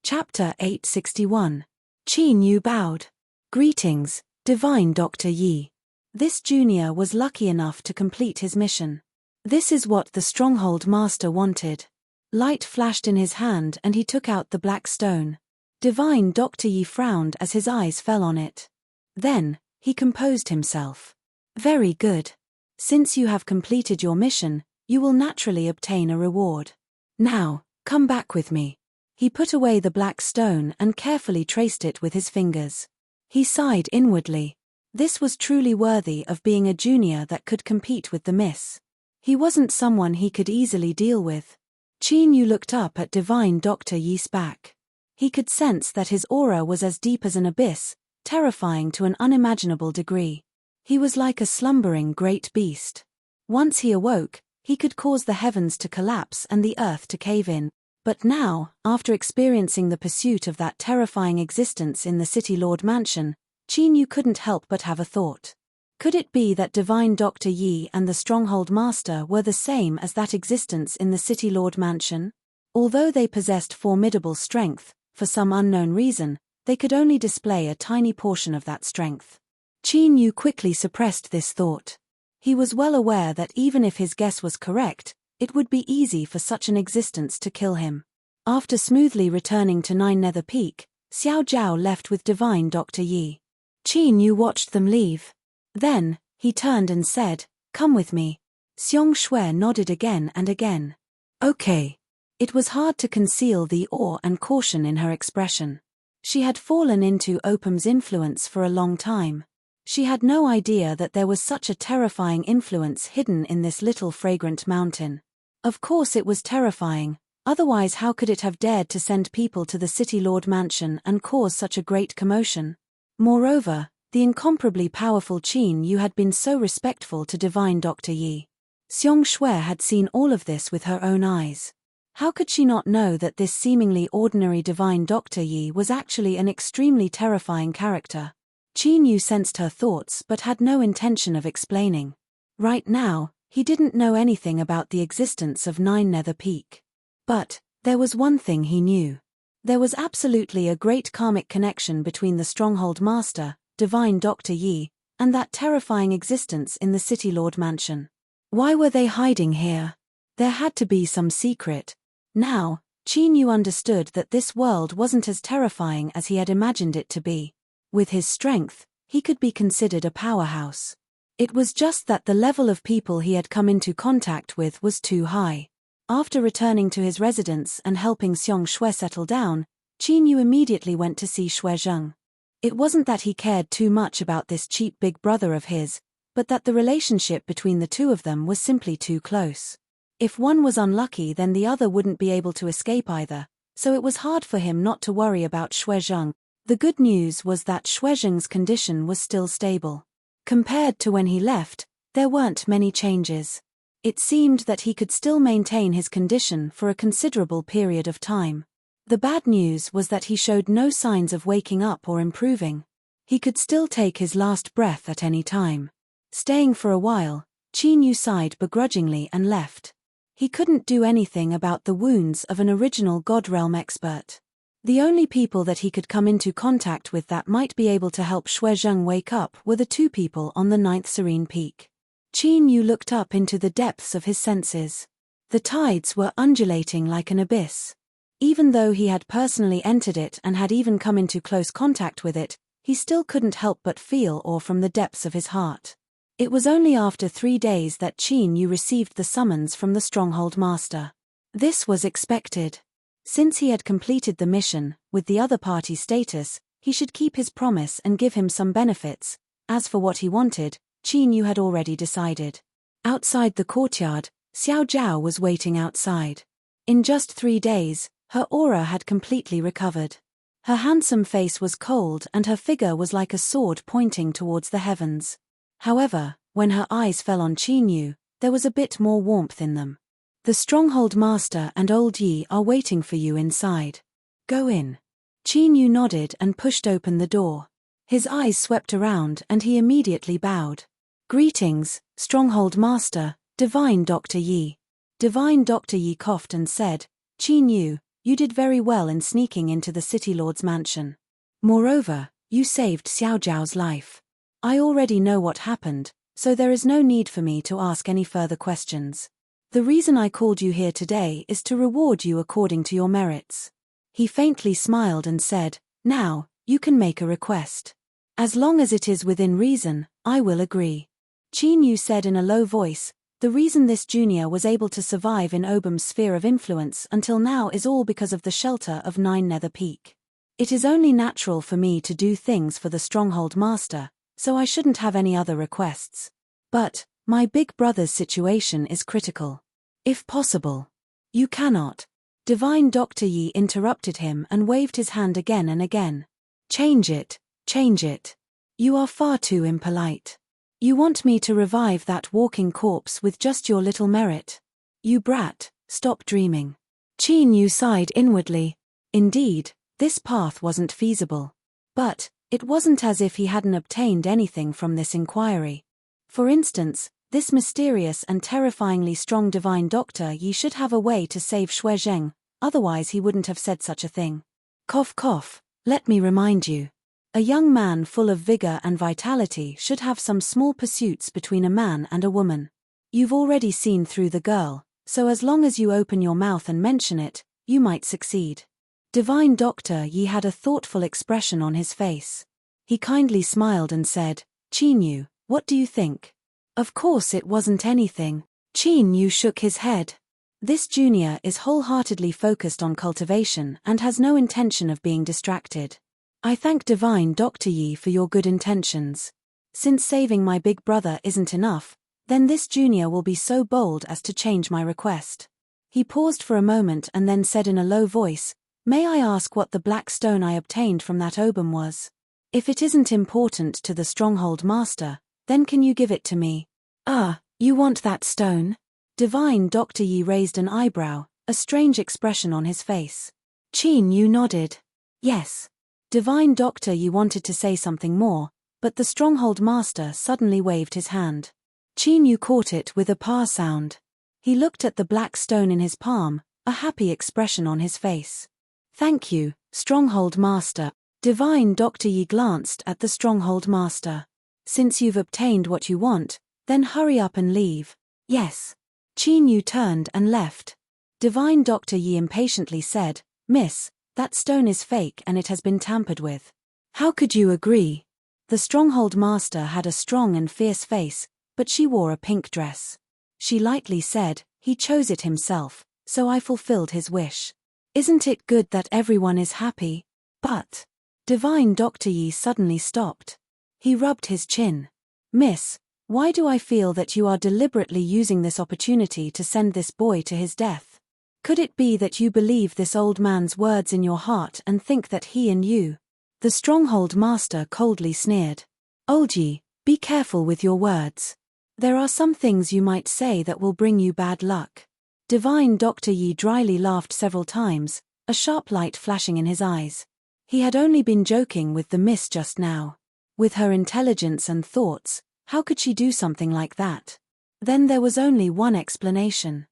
Chapter 861. Qin Yu bowed. Greetings, Divine Dr. Yi. This junior was lucky enough to complete his mission. This is what the Stronghold Master wanted. Light flashed in his hand and he took out the black stone. Divine Dr. Yi frowned as his eyes fell on it. Then, he composed himself. Very good. Since you have completed your mission, you will naturally obtain a reward. Now, come back with me. He put away the black stone and carefully traced it with his fingers. He sighed inwardly. This was truly worthy of being a junior that could compete with the miss. He wasn't someone he could easily deal with. Qin Yu looked up at Divine Dr. Yi's back. He could sense that his aura was as deep as an abyss, terrifying to an unimaginable degree. He was like a slumbering great beast. Once he awoke, he could cause the heavens to collapse and the earth to cave in. But now, after experiencing the pursuit of that terrifying existence in the City Lord Mansion, Qin Yu couldn't help but have a thought. Could it be that Divine Dr. Yi and the Stronghold Master were the same as that existence in the City Lord Mansion? Although they possessed formidable strength, for some unknown reason, they could only display a tiny portion of that strength. Qin Yu quickly suppressed this thought. He was well aware that even if his guess was correct, it would be easy for such an existence to kill him. After smoothly returning to Nine Nether Peak, Xiao Zhao left with Divine Dr. Yi. Qin Yu watched them leave. Then, he turned and said, "Come with me." Xiong Shui nodded again and again. Okay. It was hard to conceal the awe and caution in her expression. She had fallen into opium's influence for a long time. She had no idea that there was such a terrifying influence hidden in this little fragrant mountain. Of course it was terrifying, otherwise how could it have dared to send people to the City Lord Mansion and cause such a great commotion? Moreover, the incomparably powerful Qin Yu had been so respectful to Divine Dr. Yi. Xiong Shui had seen all of this with her own eyes. How could she not know that this seemingly ordinary Divine Dr. Yi was actually an extremely terrifying character? Qin Yu sensed her thoughts but had no intention of explaining. Right now, he didn't know anything about the existence of Nine Nether Peak. But, there was one thing he knew. There was absolutely a great karmic connection between the Stronghold Master, Divine Dr. Yi, and that terrifying existence in the City Lord Mansion. Why were they hiding here? There had to be some secret. Now, Qin Yu understood that this world wasn't as terrifying as he had imagined it to be. With his strength, he could be considered a powerhouse. It was just that the level of people he had come into contact with was too high. After returning to his residence and helping Xiong Shui settle down, Qin Yu immediately went to see Shui Zheng. It wasn't that he cared too much about this cheap big brother of his, but that the relationship between the two of them was simply too close. If one was unlucky, then the other wouldn't be able to escape either, so it was hard for him not to worry about Shui Zheng. The good news was that Shui Zheng's condition was still stable. Compared to when he left, there weren't many changes. It seemed that he could still maintain his condition for a considerable period of time. The bad news was that he showed no signs of waking up or improving. He could still take his last breath at any time. Staying for a while, Qin Yu sighed begrudgingly and left. He couldn't do anything about the wounds of an original God Realm expert. The only people that he could come into contact with that might be able to help Shui Zheng wake up were the two people on the 9th Serene Peak. Qin Yu looked up into the depths of his senses. The tides were undulating like an abyss. Even though he had personally entered it and had even come into close contact with it, he still couldn't help but feel awe from the depths of his heart. It was only after 3 days that Qin Yu received the summons from the Stronghold Master. This was expected. Since he had completed the mission, with the other party's status, he should keep his promise and give him some benefits. As for what he wanted, Qin Yu had already decided. Outside the courtyard, Xiao Zhao was waiting outside. In just 3 days, her aura had completely recovered. Her handsome face was cold and her figure was like a sword pointing towards the heavens. However, when her eyes fell on Qin Yu, there was a bit more warmth in them. The Stronghold Master and Old Yi are waiting for you inside. Go in. Qin Yu nodded and pushed open the door. His eyes swept around and he immediately bowed. Greetings, Stronghold Master, Divine Dr. Yi. Divine Dr. Yi coughed and said, Qin Yu, You did very well in sneaking into the city lord's mansion. Moreover, you saved Xiao Zhao's life. I already know what happened, so there is no need for me to ask any further questions. The reason I called you here today is to reward you according to your merits." He faintly smiled and said, "Now, you can make a request. As long as it is within reason, I will agree." Qin Yu said in a low voice, "The reason this junior was able to survive in Obam's sphere of influence until now is all because of the shelter of 9 Nether Peak. It is only natural for me to do things for the Stronghold Master, so I shouldn't have any other requests. But, my big brother's situation is critical. If possible." "You cannot." Divine Dr. Yi interrupted him and waved his hand again and again. Change it, change it. You are far too impolite. You want me to revive that walking corpse with just your little merit? You brat, stop dreaming." Qin Yu sighed inwardly. Indeed, this path wasn't feasible. But, it wasn't as if he hadn't obtained anything from this inquiry. For instance, this mysterious and terrifyingly strong Divine Doctor Yi should have a way to save Shui Zheng, otherwise he wouldn't have said such a thing. Cough cough, let me remind you. A young man full of vigor and vitality should have some small pursuits between a man and a woman. You've already seen through the girl, so as long as you open your mouth and mention it, you might succeed. Divine Doctor Yi had a thoughtful expression on his face. He kindly smiled and said, "Qin Yu, what do you think?" "Of course it wasn't anything." Qin Yu shook his head. This junior is wholeheartedly focused on cultivation and has no intention of being distracted. I thank Divine Dr. Yi for your good intentions. Since saving my big brother isn't enough, then this junior will be so bold as to change my request. He paused for a moment and then said in a low voice, "May I ask what the black stone I obtained from that Obam was? If it isn't important to the Stronghold Master, then can you give it to me?" "Ah, you want that stone?" Divine Dr. Yi raised an eyebrow, a strange expression on his face. Qin Yu nodded. "Yes." Divine Dr. Yi wanted to say something more, but the Stronghold Master suddenly waved his hand. Qin Yu caught it with a pa sound. He looked at the black stone in his palm, a happy expression on his face. "Thank you, Stronghold Master." Divine Dr. Yi glanced at the Stronghold Master. "Since you've obtained what you want, then hurry up and leave." "Yes." Qin Yu turned and left. Divine Dr. Yi impatiently said, "Miss, that stone is fake and it has been tampered with. How could you agree?" The Stronghold Master had a strong and fierce face, but she wore a pink dress. She lightly said, "He chose it himself, so I fulfilled his wish. Isn't it good that everyone is happy?" "But..." Divine Dr. Yi suddenly stopped. He rubbed his chin. "Miss, why do I feel that you are deliberately using this opportunity to send this boy to his death? Could it be that you believe this old man's words in your heart and think that he and you..." The Stronghold Master coldly sneered. "Old Yi, be careful with your words. There are some things you might say that will bring you bad luck." Divine Dr. Yi dryly laughed several times, a sharp light flashing in his eyes. He had only been joking with the miss just now. With her intelligence and thoughts, how could she do something like that? Then there was only one explanation.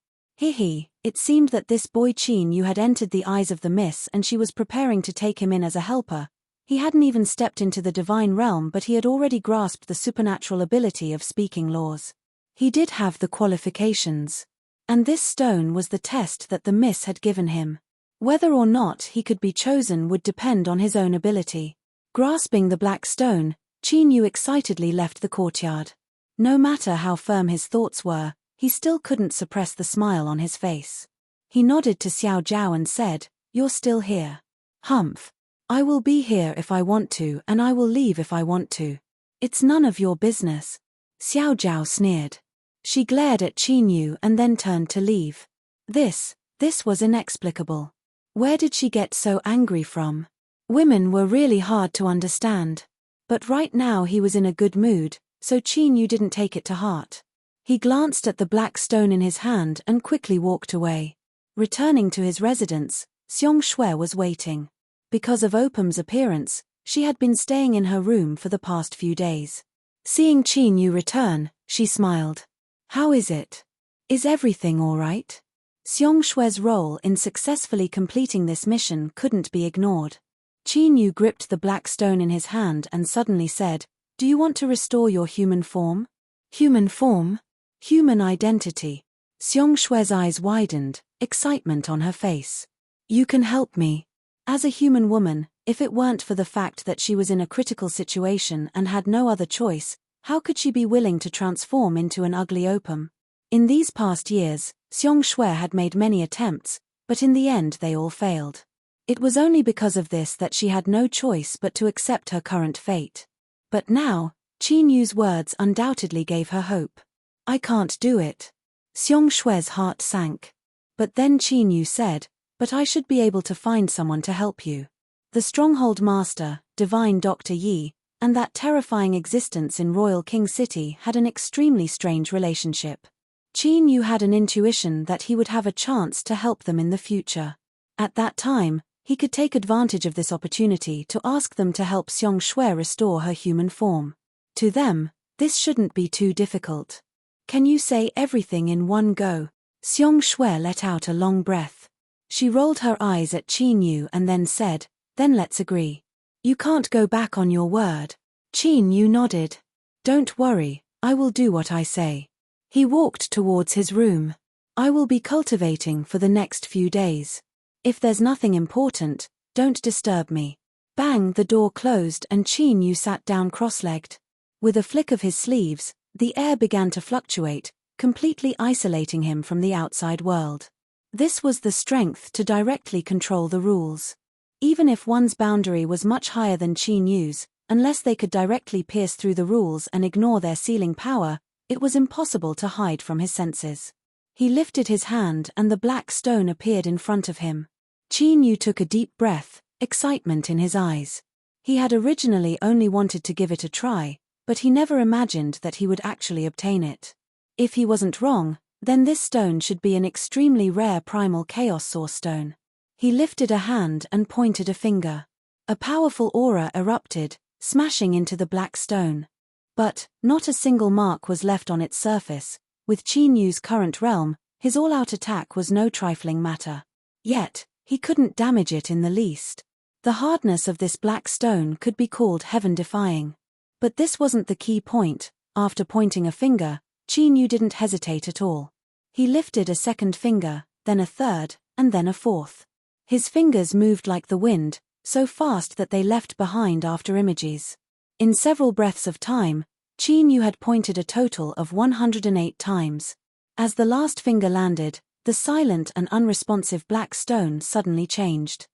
It seemed that this boy Qin Yu had entered the eyes of the miss and she was preparing to take him in as a helper. He hadn't even stepped into the divine realm, but he had already grasped the supernatural ability of speaking laws. He did have the qualifications. And this stone was the test that the miss had given him. Whether or not he could be chosen would depend on his own ability. Grasping the black stone, Qin Yu excitedly left the courtyard. No matter how firm his thoughts were, he still couldn't suppress the smile on his face. He nodded to Xiao Zhao and said, "You're still here." "Humph. I will be here if I want to and I will leave if I want to. It's none of your business." Xiao Zhao sneered. She glared at Qin Yu and then turned to leave. This was inexplicable. Where did she get so angry from? Women were really hard to understand. But right now he was in a good mood, so Qin Yu didn't take it to heart. He glanced at the black stone in his hand and quickly walked away. Returning to his residence, Xiong Shui was waiting. Because of Opam's appearance, she had been staying in her room for the past few days. Seeing Qin Yu return, she smiled. "How is it? Is everything all right?" Xiong Shue's role in successfully completing this mission couldn't be ignored. Qin Yu gripped the black stone in his hand and suddenly said, "Do you want to restore your human form?" Human form? Human identity. Xiong Shue's eyes widened, excitement on her face. "You can help me." As a human woman, if it weren't for the fact that she was in a critical situation and had no other choice, how could she be willing to transform into an ugly opium? In these past years, Xiong Shui had made many attempts, but in the end they all failed. It was only because of this that she had no choice but to accept her current fate. But now, Qin Yu's words undoubtedly gave her hope. "I can't do it." Xiong Shue's heart sank. But then Qin Yu said, "But I should be able to find someone to help you. The Stronghold Master, Divine Dr. Yi, and that terrifying existence in Royal King City had an extremely strange relationship. Qin Yu had an intuition that he would have a chance to help them in the future. At that time, he could take advantage of this opportunity to ask them to help Xiong Shui restore her human form. To them, this shouldn't be too difficult. "Can you say everything in one go?" Xiong Shui let out a long breath. She rolled her eyes at Qin Yu and then said, "Then let's agree. You can't go back on your word." Qin Yu nodded. "Don't worry, I will do what I say." He walked towards his room. "I will be cultivating for the next few days. If there's nothing important, don't disturb me." Bang, the door closed and Qin Yu sat down cross-legged. With a flick of his sleeves, the air began to fluctuate, completely isolating him from the outside world. This was the strength to directly control the rules. Even if one's boundary was much higher than Qin Yu's, unless they could directly pierce through the rules and ignore their sealing power, it was impossible to hide from his senses. He lifted his hand and the black stone appeared in front of him. Qin Yu took a deep breath, excitement in his eyes. He had originally only wanted to give it a try, but he never imagined that he would actually obtain it. If he wasn't wrong, then this stone should be an extremely rare primal chaos source stone. He lifted a hand and pointed a finger. A powerful aura erupted, smashing into the black stone. But, not a single mark was left on its surface. With Qin Yu's current realm, his all-out attack was no trifling matter. Yet, he couldn't damage it in the least. The hardness of this black stone could be called heaven-defying. But this wasn't the key point. After pointing a finger, Qin Yu didn't hesitate at all. He lifted a second finger, then a third, and then a fourth. His fingers moved like the wind, so fast that they left behind after images. In several breaths of time, Qin Yu had pointed a total of 108 times. As the last finger landed, the silent and unresponsive black stone suddenly changed.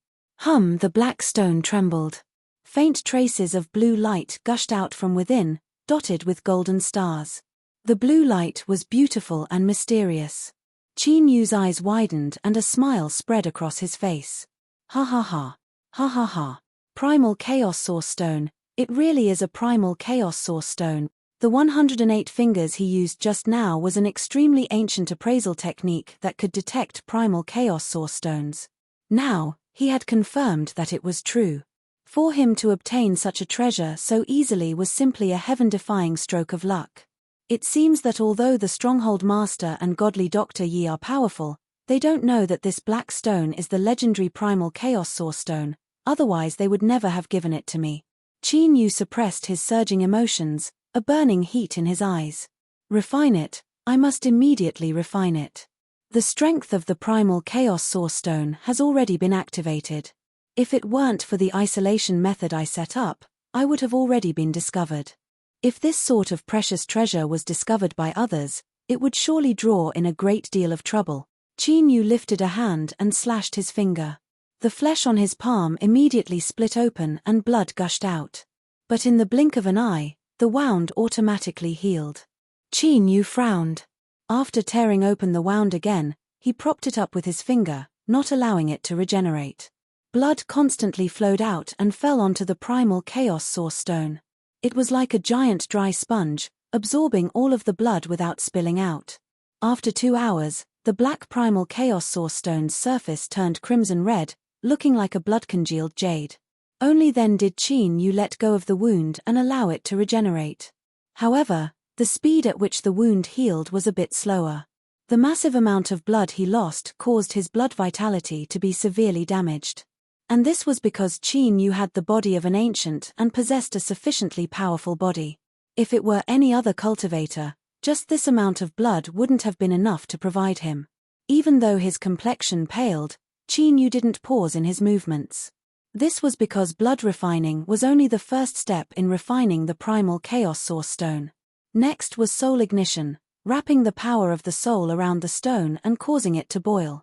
The black stone trembled. Faint traces of blue light gushed out from within, dotted with golden stars. The blue light was beautiful and mysterious. Qin Yu's eyes widened and a smile spread across his face. "Ha ha ha. Ha ha ha. Primal Chaos Source Stone, it really is a Primal Chaos Source Stone." The 108 fingers he used just now was an extremely ancient appraisal technique that could detect Primal Chaos Source Stones. Now, he had confirmed that it was true. For him to obtain such a treasure so easily was simply a heaven-defying stroke of luck. It seems that although the Stronghold Master and godly Dr. Yi are powerful, they don't know that this black stone is the legendary Primal Chaos Source Stone, otherwise they would never have given it to me. Qin Yu suppressed his surging emotions, a burning heat in his eyes. "Refine it, I must immediately refine it. The strength of the Primal Chaos Source Stone has already been activated. If it weren't for the isolation method I set up, I would have already been discovered. If this sort of precious treasure was discovered by others, it would surely draw in a great deal of trouble." Qin Yu lifted a hand and slashed his finger. The flesh on his palm immediately split open and blood gushed out. But in the blink of an eye, the wound automatically healed. Qin Yu frowned. After tearing open the wound again, he propped it up with his finger, not allowing it to regenerate. Blood constantly flowed out and fell onto the Primal Chaos Source Stone. It was like a giant dry sponge, absorbing all of the blood without spilling out. After 2 hours, the black Primal Chaos Source Stone's surface turned crimson red, looking like a blood-congealed jade. Only then did Qin Yu let go of the wound and allow it to regenerate. However, the speed at which the wound healed was a bit slower. The massive amount of blood he lost caused his blood vitality to be severely damaged. And this was because Qin Yu had the body of an ancient and possessed a sufficiently powerful body. If it were any other cultivator, just this amount of blood wouldn't have been enough to provide him. Even though his complexion paled, Qin Yu didn't pause in his movements. This was because blood refining was only the first step in refining the primal chaos source stone. Next was soul ignition, wrapping the power of the soul around the stone and causing it to boil.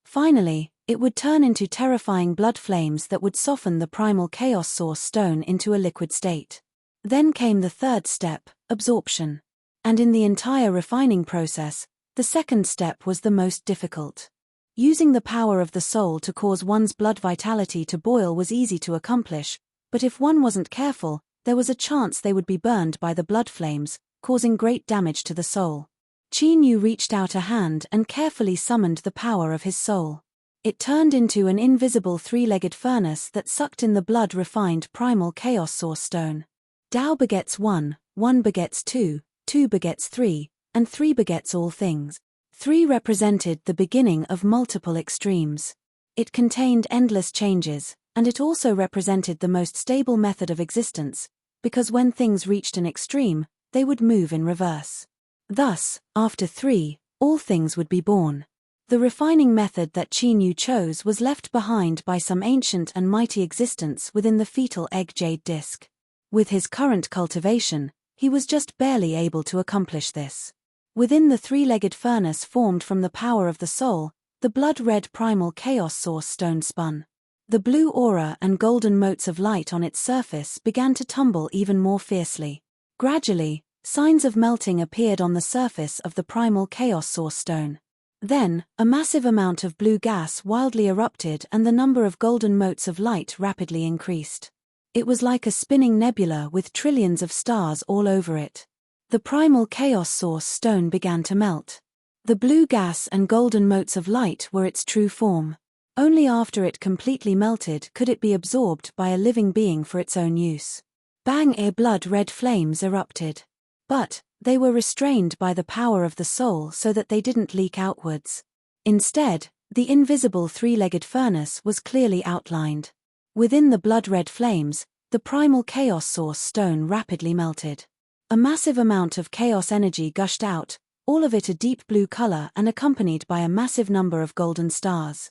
Finally, it would turn into terrifying blood flames that would soften the primal chaos source stone into a liquid state. Then came the third step, absorption. And in the entire refining process, the second step was the most difficult. Using the power of the soul to cause one's blood vitality to boil was easy to accomplish, but if one wasn't careful, there was a chance they would be burned by the blood flames, causing great damage to the soul. Qin Yu reached out a hand and carefully summoned the power of his soul. It turned into an invisible three-legged furnace that sucked in the blood-refined primal chaos source stone. Tao begets one, one begets two, two begets three, and three begets all things. Three represented the beginning of multiple extremes. It contained endless changes, and it also represented the most stable method of existence, because when things reached an extreme, they would move in reverse. Thus, after three, all things would be born. The refining method that Qin Yu chose was left behind by some ancient and mighty existence within the fetal egg jade disc. With his current cultivation, he was just barely able to accomplish this. Within the three-legged furnace formed from the power of the soul, the blood-red primal chaos source stone spun. The blue aura and golden motes of light on its surface began to tumble even more fiercely. Gradually, signs of melting appeared on the surface of the primal chaos source stone. Then, a massive amount of blue gas wildly erupted and the number of golden motes of light rapidly increased. It was like a spinning nebula with trillions of stars all over it. The primal chaos source stone began to melt. The blue gas and golden motes of light were its true form. Only after it completely melted could it be absorbed by a living being for its own use. Bang! Blood-red flames erupted. But they were restrained by the power of the soul so that they didn't leak outwards. Instead, the invisible three-legged furnace was clearly outlined. Within the blood-red flames, the primal chaos source stone rapidly melted. A massive amount of chaos energy gushed out, all of it a deep blue color and accompanied by a massive number of golden stars.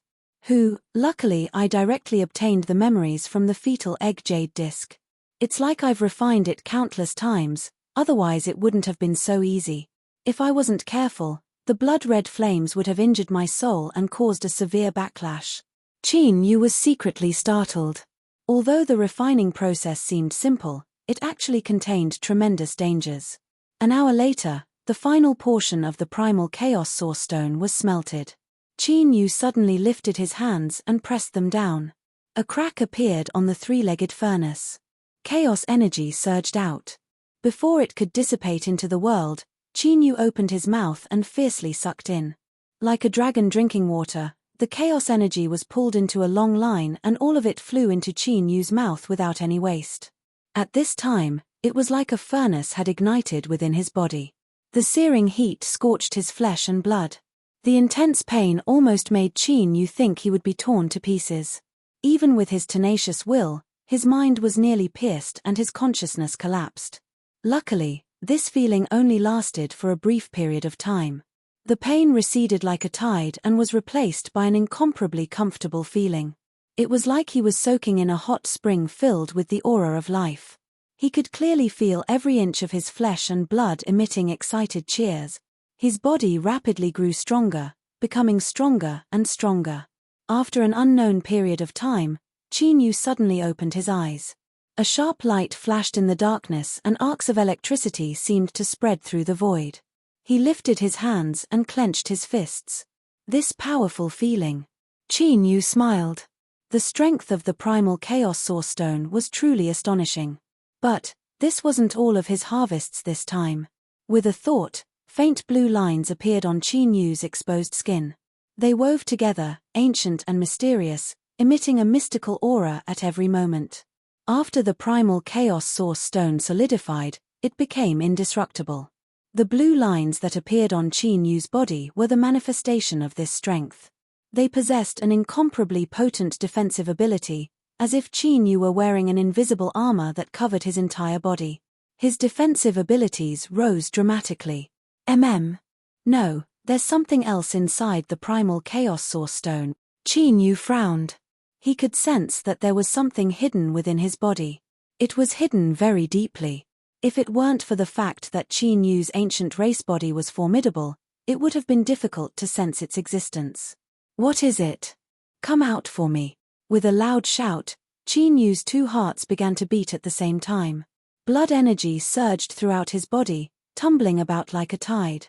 Luckily I directly obtained the memories from the fetal egg jade disc. It's like I've refined it countless times, otherwise it wouldn't have been so easy. If I wasn't careful, the blood-red flames would have injured my soul and caused a severe backlash. Qin Yu was secretly startled. Although the refining process seemed simple, it actually contained tremendous dangers. An hour later, the final portion of the primal chaos source stone was smelted. Qin Yu suddenly lifted his hands and pressed them down. A crack appeared on the three-legged furnace. Chaos energy surged out. Before it could dissipate into the world, Qin Yu opened his mouth and fiercely sucked in. Like a dragon drinking water, the chaos energy was pulled into a long line and all of it flew into Qin Yu's mouth without any waste. At this time, it was like a furnace had ignited within his body. The searing heat scorched his flesh and blood. The intense pain almost made Qin Yu think he would be torn to pieces. Even with his tenacious will, his mind was nearly pierced and his consciousness collapsed. Luckily, this feeling only lasted for a brief period of time. The pain receded like a tide and was replaced by an incomparably comfortable feeling. It was like he was soaking in a hot spring filled with the aura of life. He could clearly feel every inch of his flesh and blood emitting excited cheers. His body rapidly grew stronger, becoming stronger and stronger. After an unknown period of time, Qin Yu suddenly opened his eyes. A sharp light flashed in the darkness and arcs of electricity seemed to spread through the void. He lifted his hands and clenched his fists. This powerful feeling. Qin Yu smiled. The strength of the primal chaos source stone was truly astonishing. But this wasn't all of his harvests this time. With a thought, faint blue lines appeared on Qin Yu's exposed skin. They wove together, ancient and mysterious, emitting a mystical aura at every moment. After the primal chaos source stone solidified, it became indestructible. The blue lines that appeared on Qin Yu's body were the manifestation of this strength. They possessed an incomparably potent defensive ability, as if Qin Yu were wearing an invisible armor that covered his entire body. His defensive abilities rose dramatically. No, there's something else inside the primal chaos source stone. Qin Yu frowned. He could sense that there was something hidden within his body. It was hidden very deeply. If it weren't for the fact that Qin Yu's ancient race body was formidable, it would have been difficult to sense its existence. What is it? Come out for me. With a loud shout, Qin Yu's two hearts began to beat at the same time. Blood energy surged throughout his body, tumbling about like a tide.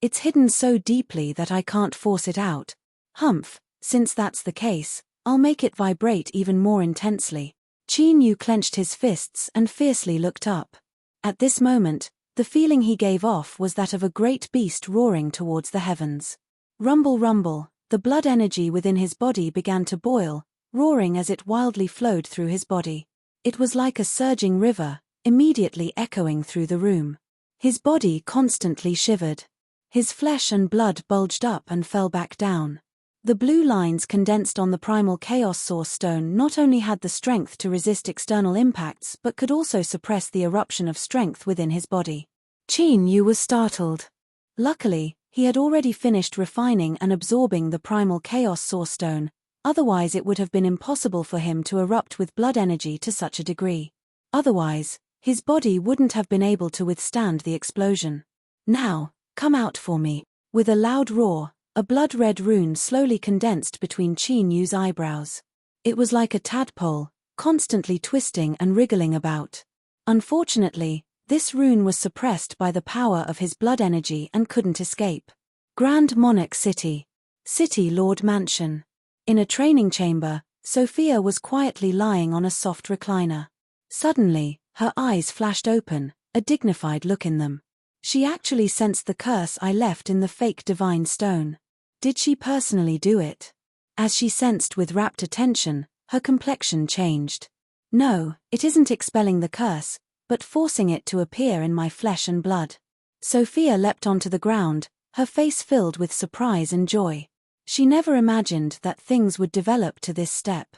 It's hidden so deeply that I can't force it out. Humph, since that's the case, I'll make it vibrate even more intensely. Qin Yu clenched his fists and fiercely looked up. At this moment, the feeling he gave off was that of a great beast roaring towards the heavens. Rumble rumble, the blood energy within his body began to boil, roaring as it wildly flowed through his body. It was like a surging river, immediately echoing through the room. His body constantly shivered. His flesh and blood bulged up and fell back down. The blue lines condensed on the primal chaos source stone not only had the strength to resist external impacts but could also suppress the eruption of strength within his body. Qin Yu was startled. Luckily, he had already finished refining and absorbing the primal chaos source stone, otherwise it would have been impossible for him to erupt with blood energy to such a degree. Otherwise, his body wouldn't have been able to withstand the explosion. Now, come out for me. With a loud roar, a blood-red rune slowly condensed between Qin Yu's eyebrows. It was like a tadpole, constantly twisting and wriggling about. Unfortunately, this rune was suppressed by the power of his blood energy and couldn't escape. Grand Monarch City. City Lord Mansion. In a training chamber, Sophia was quietly lying on a soft recliner. Suddenly, her eyes flashed open, a dignified look in them. She actually sensed the curse I left in the fake divine stone. Did she personally do it? As she sensed with rapt attention, her complexion changed. No, it isn't expelling the curse, but forcing it to appear in my flesh and blood. Sophia leapt onto the ground, her face filled with surprise and joy. She never imagined that things would develop to this step.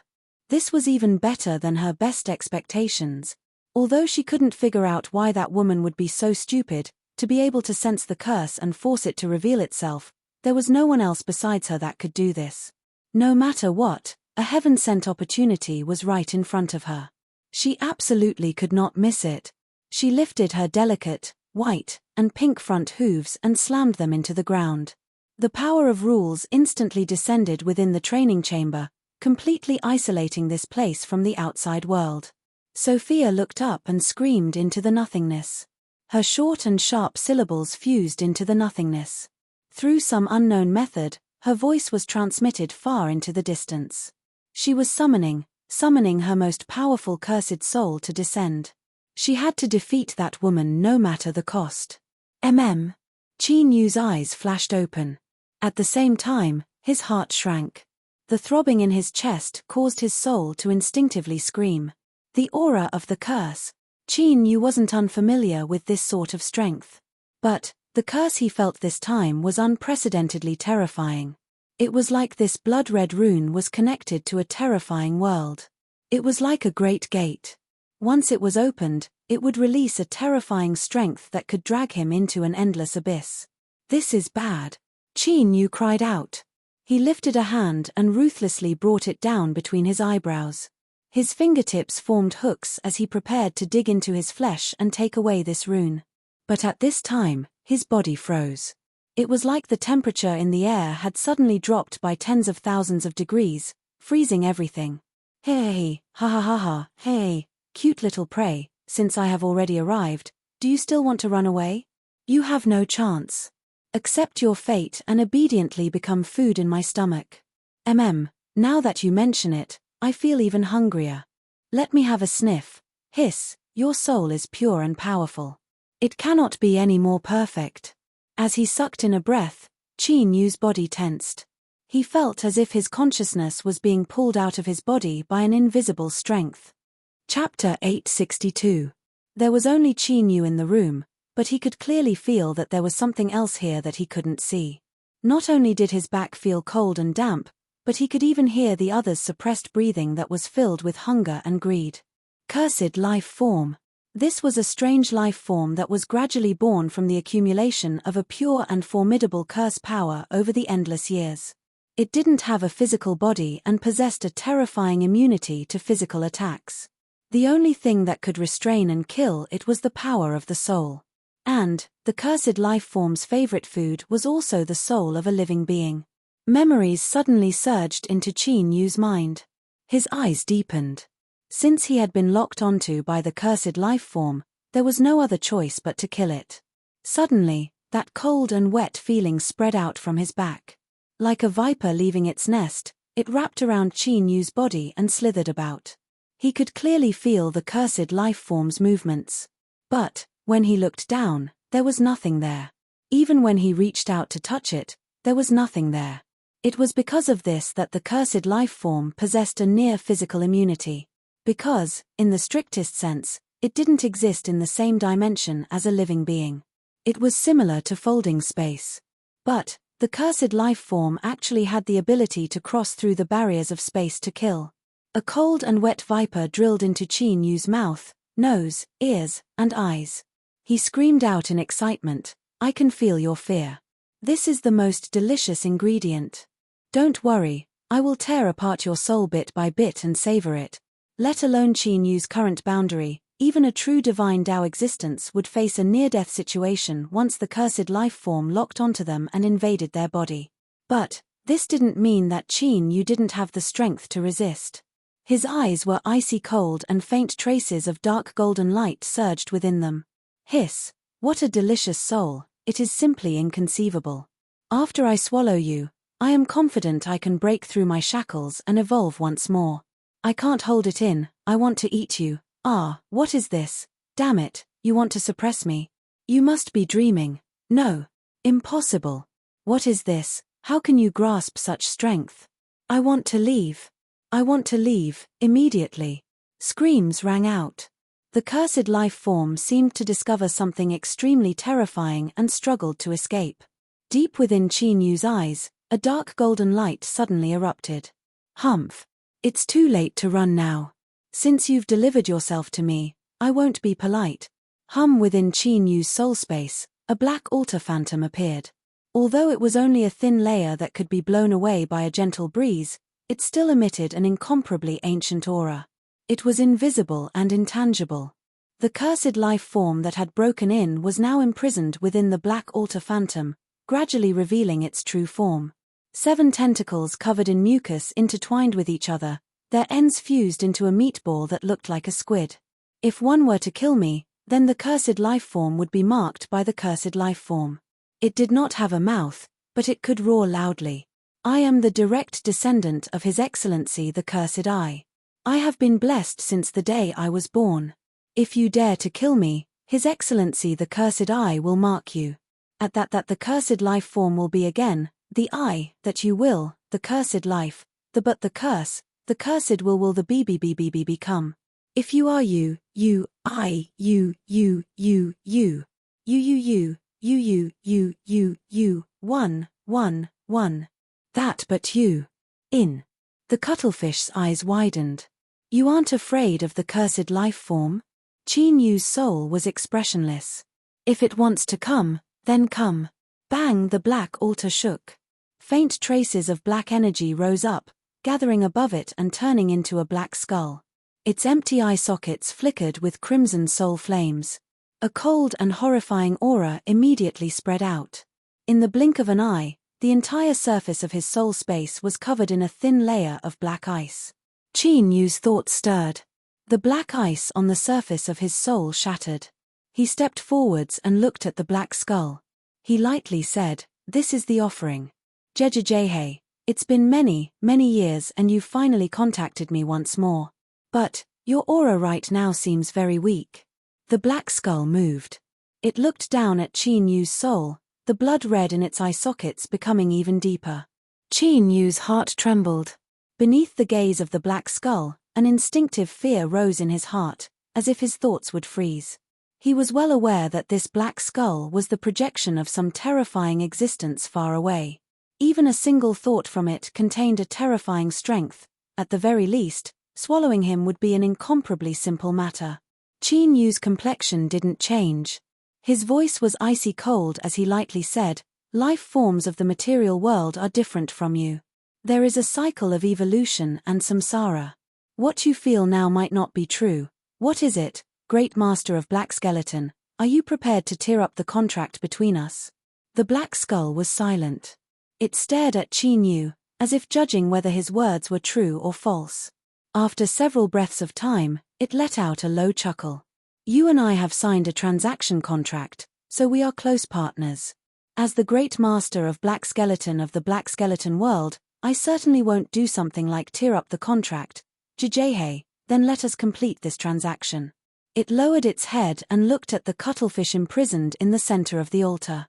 This was even better than her best expectations. Although she couldn't figure out why that woman would be so stupid, to be able to sense the curse and force it to reveal itself, there was no one else besides her that could do this. No matter what, a heaven-sent opportunity was right in front of her. She absolutely could not miss it. She lifted her delicate, white, and pink front hooves and slammed them into the ground. The power of rules instantly descended within the training chamber, completely isolating this place from the outside world. Sophia looked up and screamed into the nothingness. Her short and sharp syllables fused into the nothingness. Through some unknown method, her voice was transmitted far into the distance. She was summoning her most powerful cursed soul to descend. She had to defeat that woman no matter the cost. Qin Yu's eyes flashed open. At the same time, his heart shrank. The throbbing in his chest caused his soul to instinctively scream. The aura of the curse. Qin Yu wasn't unfamiliar with this sort of strength. But the curse he felt this time was unprecedentedly terrifying. It was like this blood-red rune was connected to a terrifying world. It was like a great gate. Once it was opened, it would release a terrifying strength that could drag him into an endless abyss. This is bad. Qin Yu cried out. He lifted a hand and ruthlessly brought it down between his eyebrows. His fingertips formed hooks as he prepared to dig into his flesh and take away this rune. But at this time, his body froze. It was like the temperature in the air had suddenly dropped by tens of thousands of degrees, freezing everything. Hey, ha ha ha ha, hey, cute little prey, since I have already arrived, do you still want to run away? You have no chance. Accept your fate and obediently become food in my stomach. Now that you mention it, I feel even hungrier. Let me have a sniff. Hiss, your soul is pure and powerful. It cannot be any more perfect. As he sucked in a breath, Qin Yu's body tensed. He felt as if his consciousness was being pulled out of his body by an invisible strength. Chapter 862. There was only Qin Yu in the room, but he could clearly feel that there was something else here that he couldn't see. Not only did his back feel cold and damp, but he could even hear the other's suppressed breathing that was filled with hunger and greed. Cursed life form. This was a strange life form that was gradually born from the accumulation of a pure and formidable curse power over the endless years. It didn't have a physical body and possessed a terrifying immunity to physical attacks. The only thing that could restrain and kill it was the power of the soul. And, the cursed life form's favorite food was also the soul of a living being. Memories suddenly surged into Qin Yu's mind. His eyes deepened. Since he had been locked onto by the cursed life form, there was no other choice but to kill it. Suddenly, that cold and wet feeling spread out from his back. Like a viper leaving its nest, it wrapped around Qin Yu's body and slithered about. He could clearly feel the cursed life form's movements. But, when he looked down, there was nothing there. Even when he reached out to touch it, there was nothing there. It was because of this that the cursed life form possessed a near-physical immunity. Because, in the strictest sense, it didn't exist in the same dimension as a living being. It was similar to folding space. But, the cursed life form actually had the ability to cross through the barriers of space to kill. A cold and wet viper drilled into Qin Yu's mouth, nose, ears, and eyes. He screamed out in excitement, "I can feel your fear. This is the most delicious ingredient. Don't worry, I will tear apart your soul bit by bit and savor it." Let alone Qin Yu's current boundary, even a true divine Tao existence would face a near-death situation once the cursed life form locked onto them and invaded their body. But, this didn't mean that Qin Yu didn't have the strength to resist. His eyes were icy cold and faint traces of dark golden light surged within them. Hiss, what a delicious soul, it is simply inconceivable. After I swallow you, I am confident I can break through my shackles and evolve once more. I can't hold it in, I want to eat you. Ah, what is this? Damn it, you want to suppress me? You must be dreaming. No. Impossible. What is this? How can you grasp such strength? I want to leave. I want to leave, immediately. Screams rang out. The cursed life form seemed to discover something extremely terrifying and struggled to escape. Deep within Qin Yu's eyes, a dark golden light suddenly erupted. Humph. It's too late to run now. Since you've delivered yourself to me, I won't be polite. Within Qin Yu's soul space, a black altar phantom appeared. Although it was only a thin layer that could be blown away by a gentle breeze, it still emitted an incomparably ancient aura. It was invisible and intangible. The cursed life form that had broken in was now imprisoned within the black altar phantom, gradually revealing its true form. 7 tentacles covered in mucus intertwined with each other, their ends fused into a meatball that looked like a squid. If one were to kill me, then the cursed life form would be marked by the cursed life form. It did not have a mouth, but it could roar loudly. I am the direct descendant of His Excellency the Cursed Eye. I have been blessed since the day I was born. If you dare to kill me, His Excellency the Cursed Eye will mark you. At that the cursed life form will be again, the eye, that you will, the cursed life, the curse, the cursed will the be become. If you are you, I, you, one. That but you. In. The cuttlefish's eyes widened. You aren't afraid of the cursed life form? Qin Yu's soul was expressionless. If it wants to come, then come. Bang, the black altar shook. Faint traces of black energy rose up, gathering above it and turning into a black skull. Its empty eye sockets flickered with crimson soul flames. A cold and horrifying aura immediately spread out. In the blink of an eye, the entire surface of his soul space was covered in a thin layer of black ice. Qin Yu's thoughts stirred. The black ice on the surface of his soul shattered. He stepped forwards and looked at the black skull. He lightly said, "This is the offering. Jejejehei, it's been many years and you've finally contacted me once more. But, your aura right now seems very weak." The black skull moved. It looked down at Qin Yu's soul, the blood red in its eye sockets becoming even deeper. Qin Yu's heart trembled. Beneath the gaze of the black skull, an instinctive fear rose in his heart, as if his thoughts would freeze. He was well aware that this black skull was the projection of some terrifying existence far away. Even a single thought from it contained a terrifying strength. At the very least, swallowing him would be an incomparably simple matter. Qin Yu's complexion didn't change. His voice was icy cold as he lightly said, "Life forms of the material world are different from you. There is a cycle of evolution and samsara. What you feel now might not be true. What is it, Great Master of Black Skeleton? Are you prepared to tear up the contract between us?" The black skull was silent. It stared at Qin Yu, as if judging whether his words were true or false. After several breaths of time, it let out a low chuckle. "You and I have signed a transaction contract, so we are close partners. As the Great Master of Black Skeleton of the Black Skeleton world, I certainly won't do something like tear up the contract. Jijihei, then let us complete this transaction." It lowered its head and looked at the cuttlefish imprisoned in the center of the altar.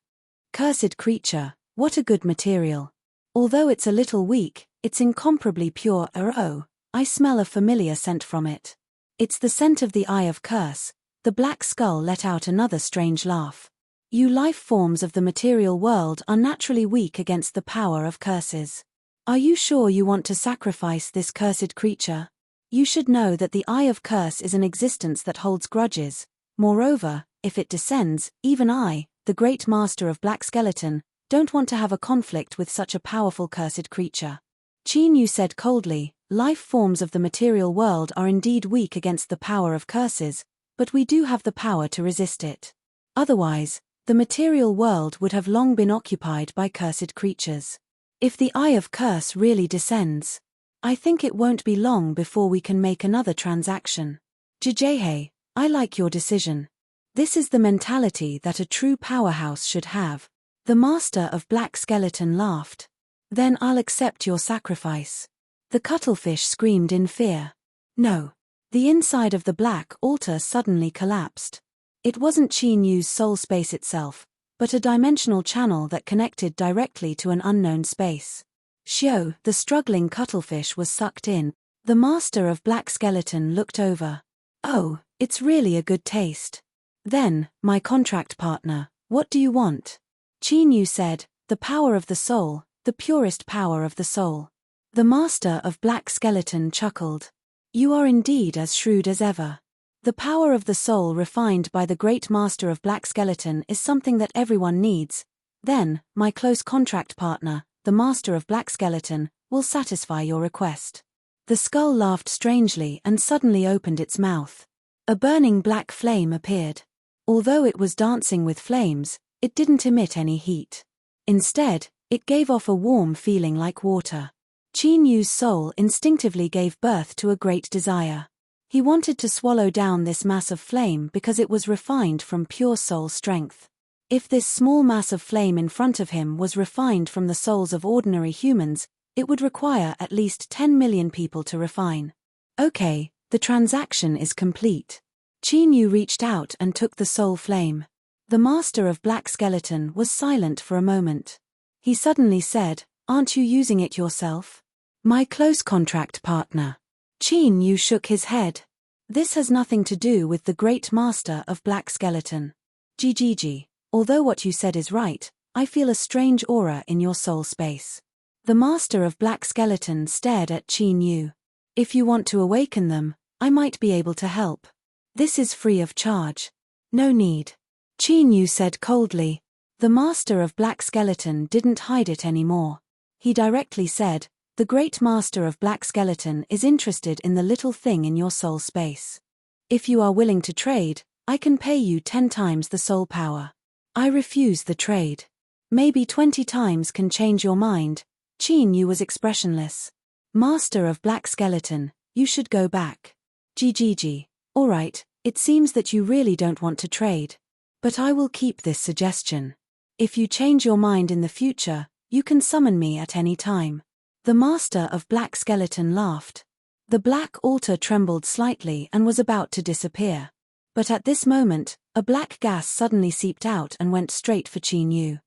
"Cursed creature, what a good material. Although it's a little weak, it's incomparably pure. Oh, I smell a familiar scent from it. It's the scent of the Eye of Curse." The black skull let out another strange laugh. "You life forms of the material world are naturally weak against the power of curses. Are you sure you want to sacrifice this cursed creature? You should know that the Eye of Curse is an existence that holds grudges. Moreover, if it descends, even I, the Great Master of Black Skeleton, don't want to have a conflict with such a powerful cursed creature." Qin Yu said coldly, "Life forms of the material world are indeed weak against the power of curses, but we do have the power to resist it. Otherwise, the material world would have long been occupied by cursed creatures. If the Eye of Curse really descends, I think it won't be long before we can make another transaction. Jijihei, I like your decision. This is the mentality that a true powerhouse should have." The Master of Black Skeleton laughed. "Then I'll accept your sacrifice." The cuttlefish screamed in fear. "No." The inside of the black altar suddenly collapsed. It wasn't Qin Yu's soul space itself, but a dimensional channel that connected directly to an unknown space. Xiao, the struggling cuttlefish, was sucked in. The Master of Black Skeleton looked over. "Oh, it's really a good taste. Then, my contract partner, what do you want?" Qin Yu said, "The power of the soul, the purest power of the soul." The Master of Black Skeleton chuckled. "You are indeed as shrewd as ever. The power of the soul refined by the Great Master of Black Skeleton is something that everyone needs. Then, my close contract partner, the Master of Black Skeleton, will satisfy your request." The skull laughed strangely and suddenly opened its mouth. A burning black flame appeared. Although it was dancing with flames, it didn't emit any heat. Instead, it gave off a warm feeling like water. Qin Yu's soul instinctively gave birth to a great desire. He wanted to swallow down this mass of flame because it was refined from pure soul strength. If this small mass of flame in front of him was refined from the souls of ordinary humans, it would require at least 10 million people to refine. "Okay, the transaction is complete." Qin Yu reached out and took the soul flame. The Master of Black Skeleton was silent for a moment. He suddenly said, "Aren't you using it yourself?" "My close contract partner." Qin Yu shook his head. "This has nothing to do with the Great Master of Black Skeleton. Gigi, although what you said is right, I feel a strange aura in your soul space." The Master of Black Skeleton stared at Qin Yu. "If you want to awaken them, I might be able to help. This is free of charge." "No need." Qin Yu said coldly. The Master of Black Skeleton didn't hide it anymore. He directly said, "The Great Master of Black Skeleton is interested in the little thing in your soul space. If you are willing to trade, I can pay you 10 times the soul power." "I refuse the trade." "Maybe 20 times can change your mind." Qin Yu was expressionless. "Master of Black Skeleton, you should go back." "Gigi, all right, it seems that you really don't want to trade. But I will keep this suggestion. If you change your mind in the future, you can summon me at any time." The Master of Black Skeleton laughed. The black altar trembled slightly and was about to disappear. But at this moment, a black gas suddenly seeped out and went straight for Qin Yu.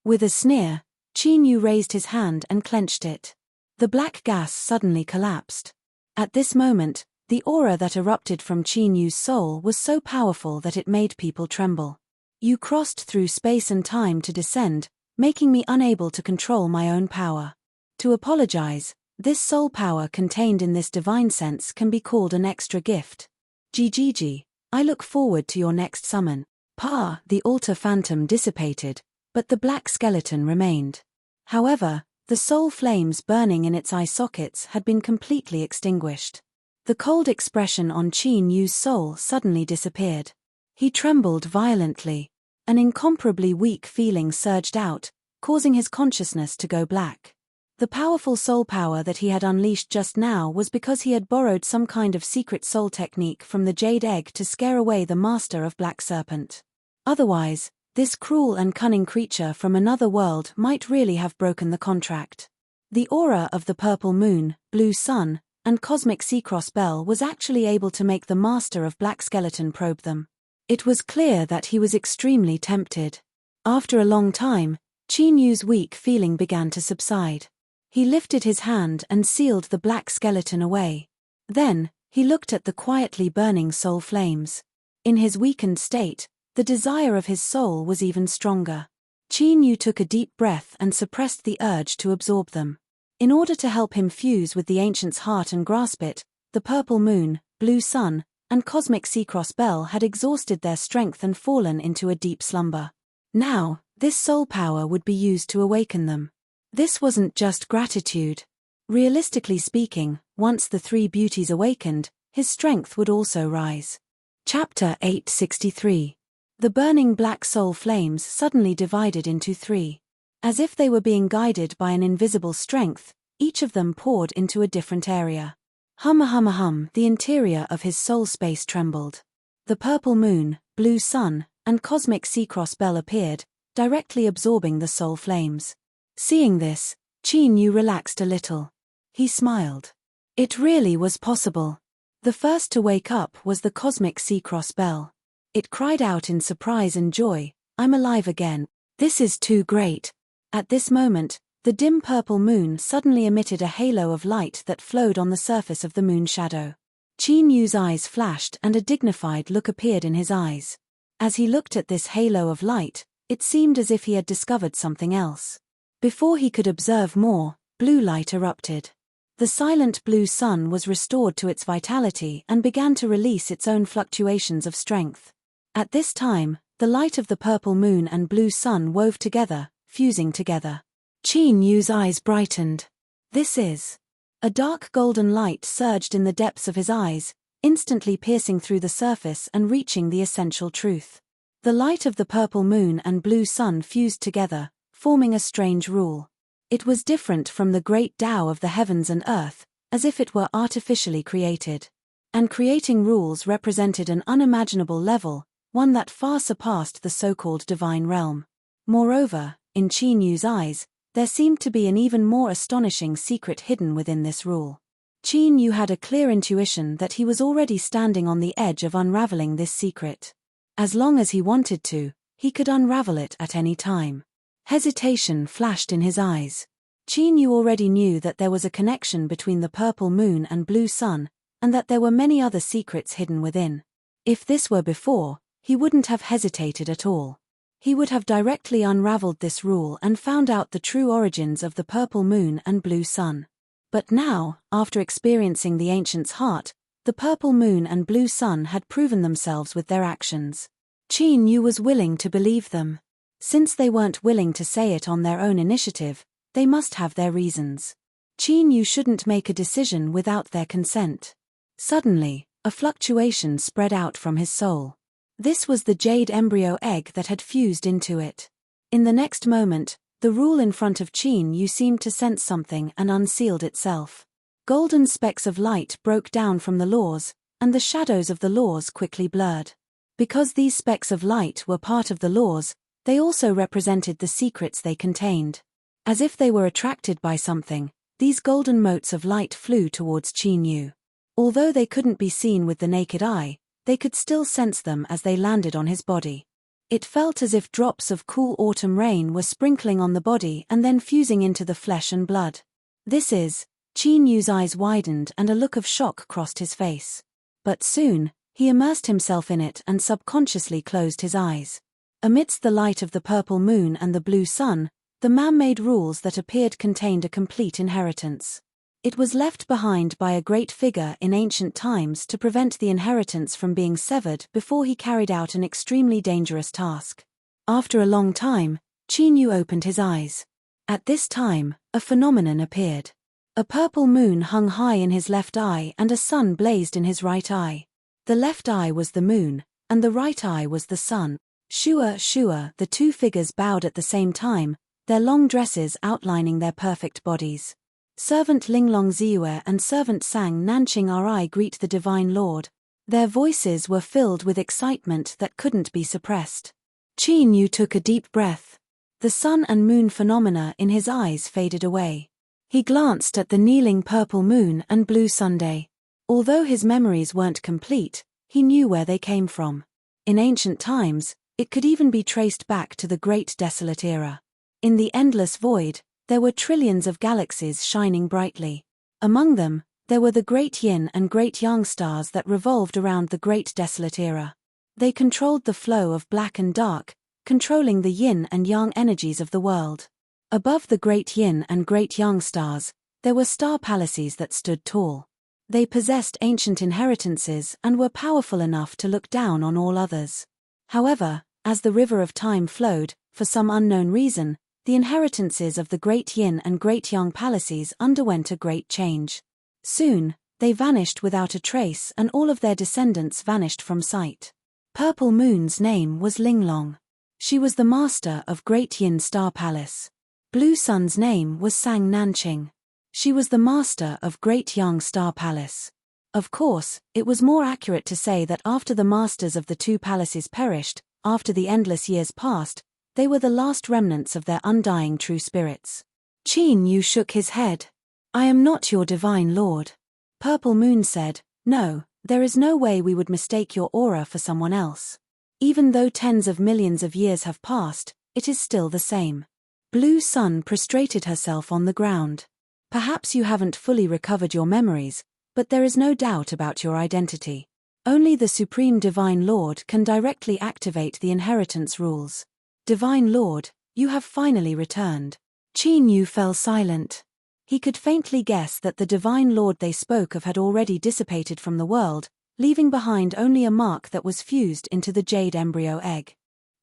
With a sneer, Qin Yu raised his hand and clenched it. The black gas suddenly collapsed. At this moment, The aura that erupted from Qin Yu's soul was so powerful that it made people tremble. You crossed through space and time to descend, making me unable to control my own power. To apologize, this soul power contained in this divine sense can be called an extra gift. GGG, I look forward to your next summon. Pa, the altar phantom dissipated, but the black skeleton remained. However, the soul flames burning in its eye sockets had been completely extinguished. The cold expression on Qin Yu's soul suddenly disappeared. He trembled violently. An incomparably weak feeling surged out, causing his consciousness to go black. The powerful soul power that he had unleashed just now was because he had borrowed some kind of secret soul technique from the Jade Egg to scare away the master of Black Serpent. Otherwise, this cruel and cunning creature from another world might really have broken the contract. The aura of the purple moon, blue sun, and cosmic sea-cross bell was actually able to make the master of Black Skeleton probe them. It was clear that he was extremely tempted. After a long time, Qin Yu's weak feeling began to subside. He lifted his hand and sealed the black skeleton away. Then, he looked at the quietly burning soul flames. In his weakened state, the desire of his soul was even stronger. Qin Yu took a deep breath and suppressed the urge to absorb them. In order to help him fuse with the ancient's heart and grasp it, the purple moon, blue sun, and cosmic sea-cross bell had exhausted their strength and fallen into a deep slumber. Now, this soul power would be used to awaken them. This wasn't just gratitude. Realistically speaking, once the three beauties awakened, his strength would also rise. Chapter 863. The burning black soul flames suddenly divided into three. As if they were being guided by an invisible strength, each of them poured into a different area. Hum, the interior of his soul space trembled. The purple moon, blue sun, and cosmic sea-cross bell appeared, directly absorbing the soul flames. Seeing this, Qin Yu relaxed a little. He smiled. It really was possible. The first to wake up was the cosmic sea-cross bell. It cried out in surprise and joy, "I'm alive again. This is too great." At this moment, the dim purple moon suddenly emitted a halo of light that flowed on the surface of the moon shadow. Qin Yu's eyes flashed and a dignified look appeared in his eyes. As he looked at this halo of light, it seemed as if he had discovered something else. Before he could observe more, blue light erupted. The silent blue sun was restored to its vitality and began to release its own fluctuations of strength. At this time, the light of the purple moon and blue sun wove together, fusing together. Qin Yu's eyes brightened. This is. A dark golden light surged in the depths of his eyes, instantly piercing through the surface and reaching the essential truth. The light of the purple moon and blue sun fused together, forming a strange rule. It was different from the great Tao of the heavens and earth, as if it were artificially created. And creating rules represented an unimaginable level, one that far surpassed the so-called divine realm. Moreover, in Qin Yu's eyes, there seemed to be an even more astonishing secret hidden within this rule. Qin Yu had a clear intuition that he was already standing on the edge of unraveling this secret. As long as he wanted to, he could unravel it at any time. Hesitation flashed in his eyes. Qin Yu already knew that there was a connection between the purple moon and blue sun, and that there were many other secrets hidden within. If this were before, he wouldn't have hesitated at all. He would have directly unraveled this rule and found out the true origins of the purple moon and blue sun. But now, after experiencing the ancient's heart, the purple moon and blue sun had proven themselves with their actions. Qin Yu was willing to believe them. Since they weren't willing to say it on their own initiative, they must have their reasons. Qin Yu shouldn't make a decision without their consent. Suddenly, a fluctuation spread out from his soul. This was the jade embryo egg that had fused into it. In the next moment, the rule in front of Qin Yu seemed to sense something and unsealed itself. Golden specks of light broke down from the laws, and the shadows of the laws quickly blurred. Because these specks of light were part of the laws, they also represented the secrets they contained. As if they were attracted by something, these golden motes of light flew towards Qin Yu. Although they couldn't be seen with the naked eye, they could still sense them as they landed on his body. It felt as if drops of cool autumn rain were sprinkling on the body and then fusing into the flesh and blood. This is, Qin Yu's eyes widened and a look of shock crossed his face. But soon, he immersed himself in it and subconsciously closed his eyes. Amidst the light of the purple moon and the blue sun, the man-made rules that appeared contained a complete inheritance. It was left behind by a great figure in ancient times to prevent the inheritance from being severed before he carried out an extremely dangerous task. After a long time, Qin Yu opened his eyes. At this time, a phenomenon appeared. A purple moon hung high in his left eye and a sun blazed in his right eye. The left eye was the moon, and the right eye was the sun. Shua, the two figures bowed at the same time, their long dresses outlining their perfect bodies. Servant Linglong Ziue and servant Sang Nanqing Ri greet the Divine Lord. Their voices were filled with excitement that couldn't be suppressed. Qin Yu took a deep breath. The sun and moon phenomena in his eyes faded away. He glanced at the kneeling purple moon and blue Sunday. Although his memories weren't complete, he knew where they came from. In ancient times, it could even be traced back to the Great Desolate Era. In the endless void, there were trillions of galaxies shining brightly. Among them, there were the Great Yin and Great Yang stars that revolved around the Great Desolate Era. They controlled the flow of black and dark, controlling the yin and yang energies of the world. Above the Great Yin and Great Yang stars, there were star palaces that stood tall. They possessed ancient inheritances and were powerful enough to look down on all others. However, as the river of time flowed, for some unknown reason, the inheritances of the Great Yin and Great Yang palaces underwent a great change. Soon, they vanished without a trace and all of their descendants vanished from sight. Purple Moon's name was Linglong. She was the master of Great Yin Star Palace. Blue Sun's name was Sang Nanqing. She was the master of Great Yang Star Palace. Of course, it was more accurate to say that after the masters of the two palaces perished, after the endless years passed, they were the last remnants of their undying true spirits. Qin Yu shook his head. "I am not your divine lord." Purple Moon said, "No, there is no way we would mistake your aura for someone else. Even though tens of millions of years have passed, it is still the same." Blue Sun prostrated herself on the ground. "Perhaps you haven't fully recovered your memories, but there is no doubt about your identity. Only the Supreme Divine Lord can directly activate the inheritance rules. Divine Lord, you have finally returned." Qin Yu fell silent. He could faintly guess that the Divine Lord they spoke of had already dissipated from the world, leaving behind only a mark that was fused into the jade embryo egg.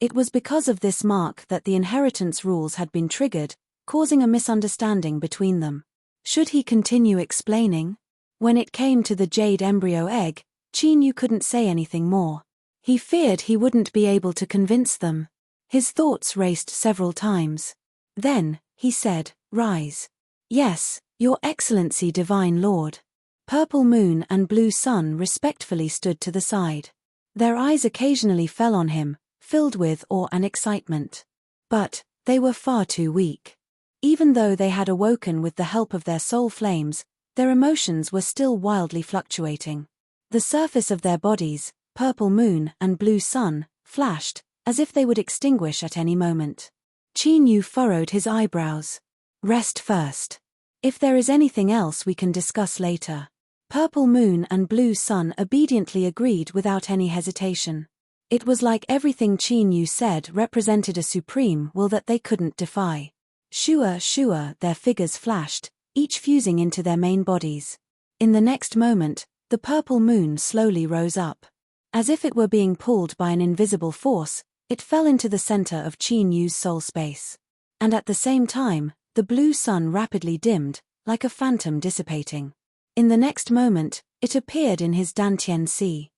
It was because of this mark that the inheritance rules had been triggered, causing a misunderstanding between them. Should he continue explaining? When it came to the jade embryo egg, Qin Yu couldn't say anything more. He feared he wouldn't be able to convince them. His thoughts raced several times. Then, he said, "Rise." "Yes, Your Excellency Divine Lord." Purple Moon and Blue Sun respectfully stood to the side. Their eyes occasionally fell on him, filled with awe and excitement. But they were far too weak. Even though they had awoken with the help of their soul flames, their emotions were still wildly fluctuating. The surface of their bodies, Purple Moon and Blue Sun, flashed, as if they would extinguish at any moment. Qin Yu furrowed his eyebrows. "Rest first. If there is anything else we can discuss later." Purple Moon and Blue Sun obediently agreed without any hesitation. It was like everything Qin Yu said represented a supreme will that they couldn't defy. Shua, their figures flashed, each fusing into their main bodies. In the next moment, the purple moon slowly rose up. As if it were being pulled by an invisible force, it fell into the center of Qin Yu's soul space. And at the same time, the blue sun rapidly dimmed, like a phantom dissipating. In the next moment, it appeared in his Dantian Sea.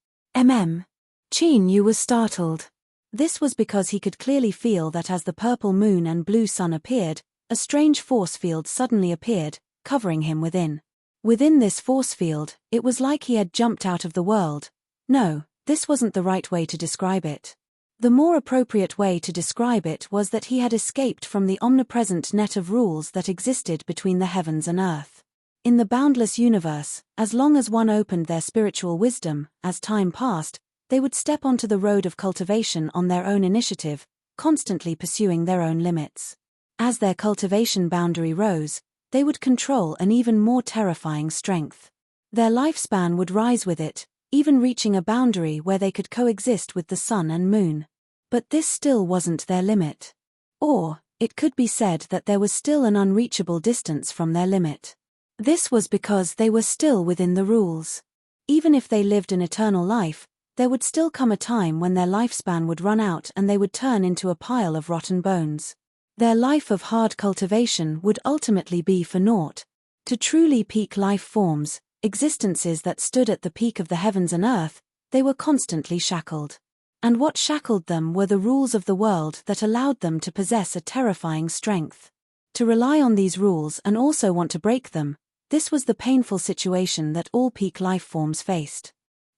Qin Yu was startled. This was because he could clearly feel that as the purple moon and blue sun appeared, a strange force field suddenly appeared, covering him within. Within this force field, it was like he had jumped out of the world. No, this wasn't the right way to describe it. The more appropriate way to describe it was that he had escaped from the omnipresent net of rules that existed between the heavens and earth. In the boundless universe, as long as one opened their spiritual wisdom, as time passed, they would step onto the road of cultivation on their own initiative, constantly pursuing their own limits. As their cultivation boundary rose, they would control an even more terrifying strength. Their lifespan would rise with it, even reaching a boundary where they could coexist with the sun and moon. But this still wasn't their limit. Or, it could be said that there was still an unreachable distance from their limit. This was because they were still within the rules. Even if they lived an eternal life, there would still come a time when their lifespan would run out and they would turn into a pile of rotten bones. Their life of hard cultivation would ultimately be for naught. To truly peak life forms, existences that stood at the peak of the heavens and earth, they were constantly shackled. And what shackled them were the rules of the world that allowed them to possess a terrifying strength. To rely on these rules and also want to break them, this was the painful situation that all peak life forms faced.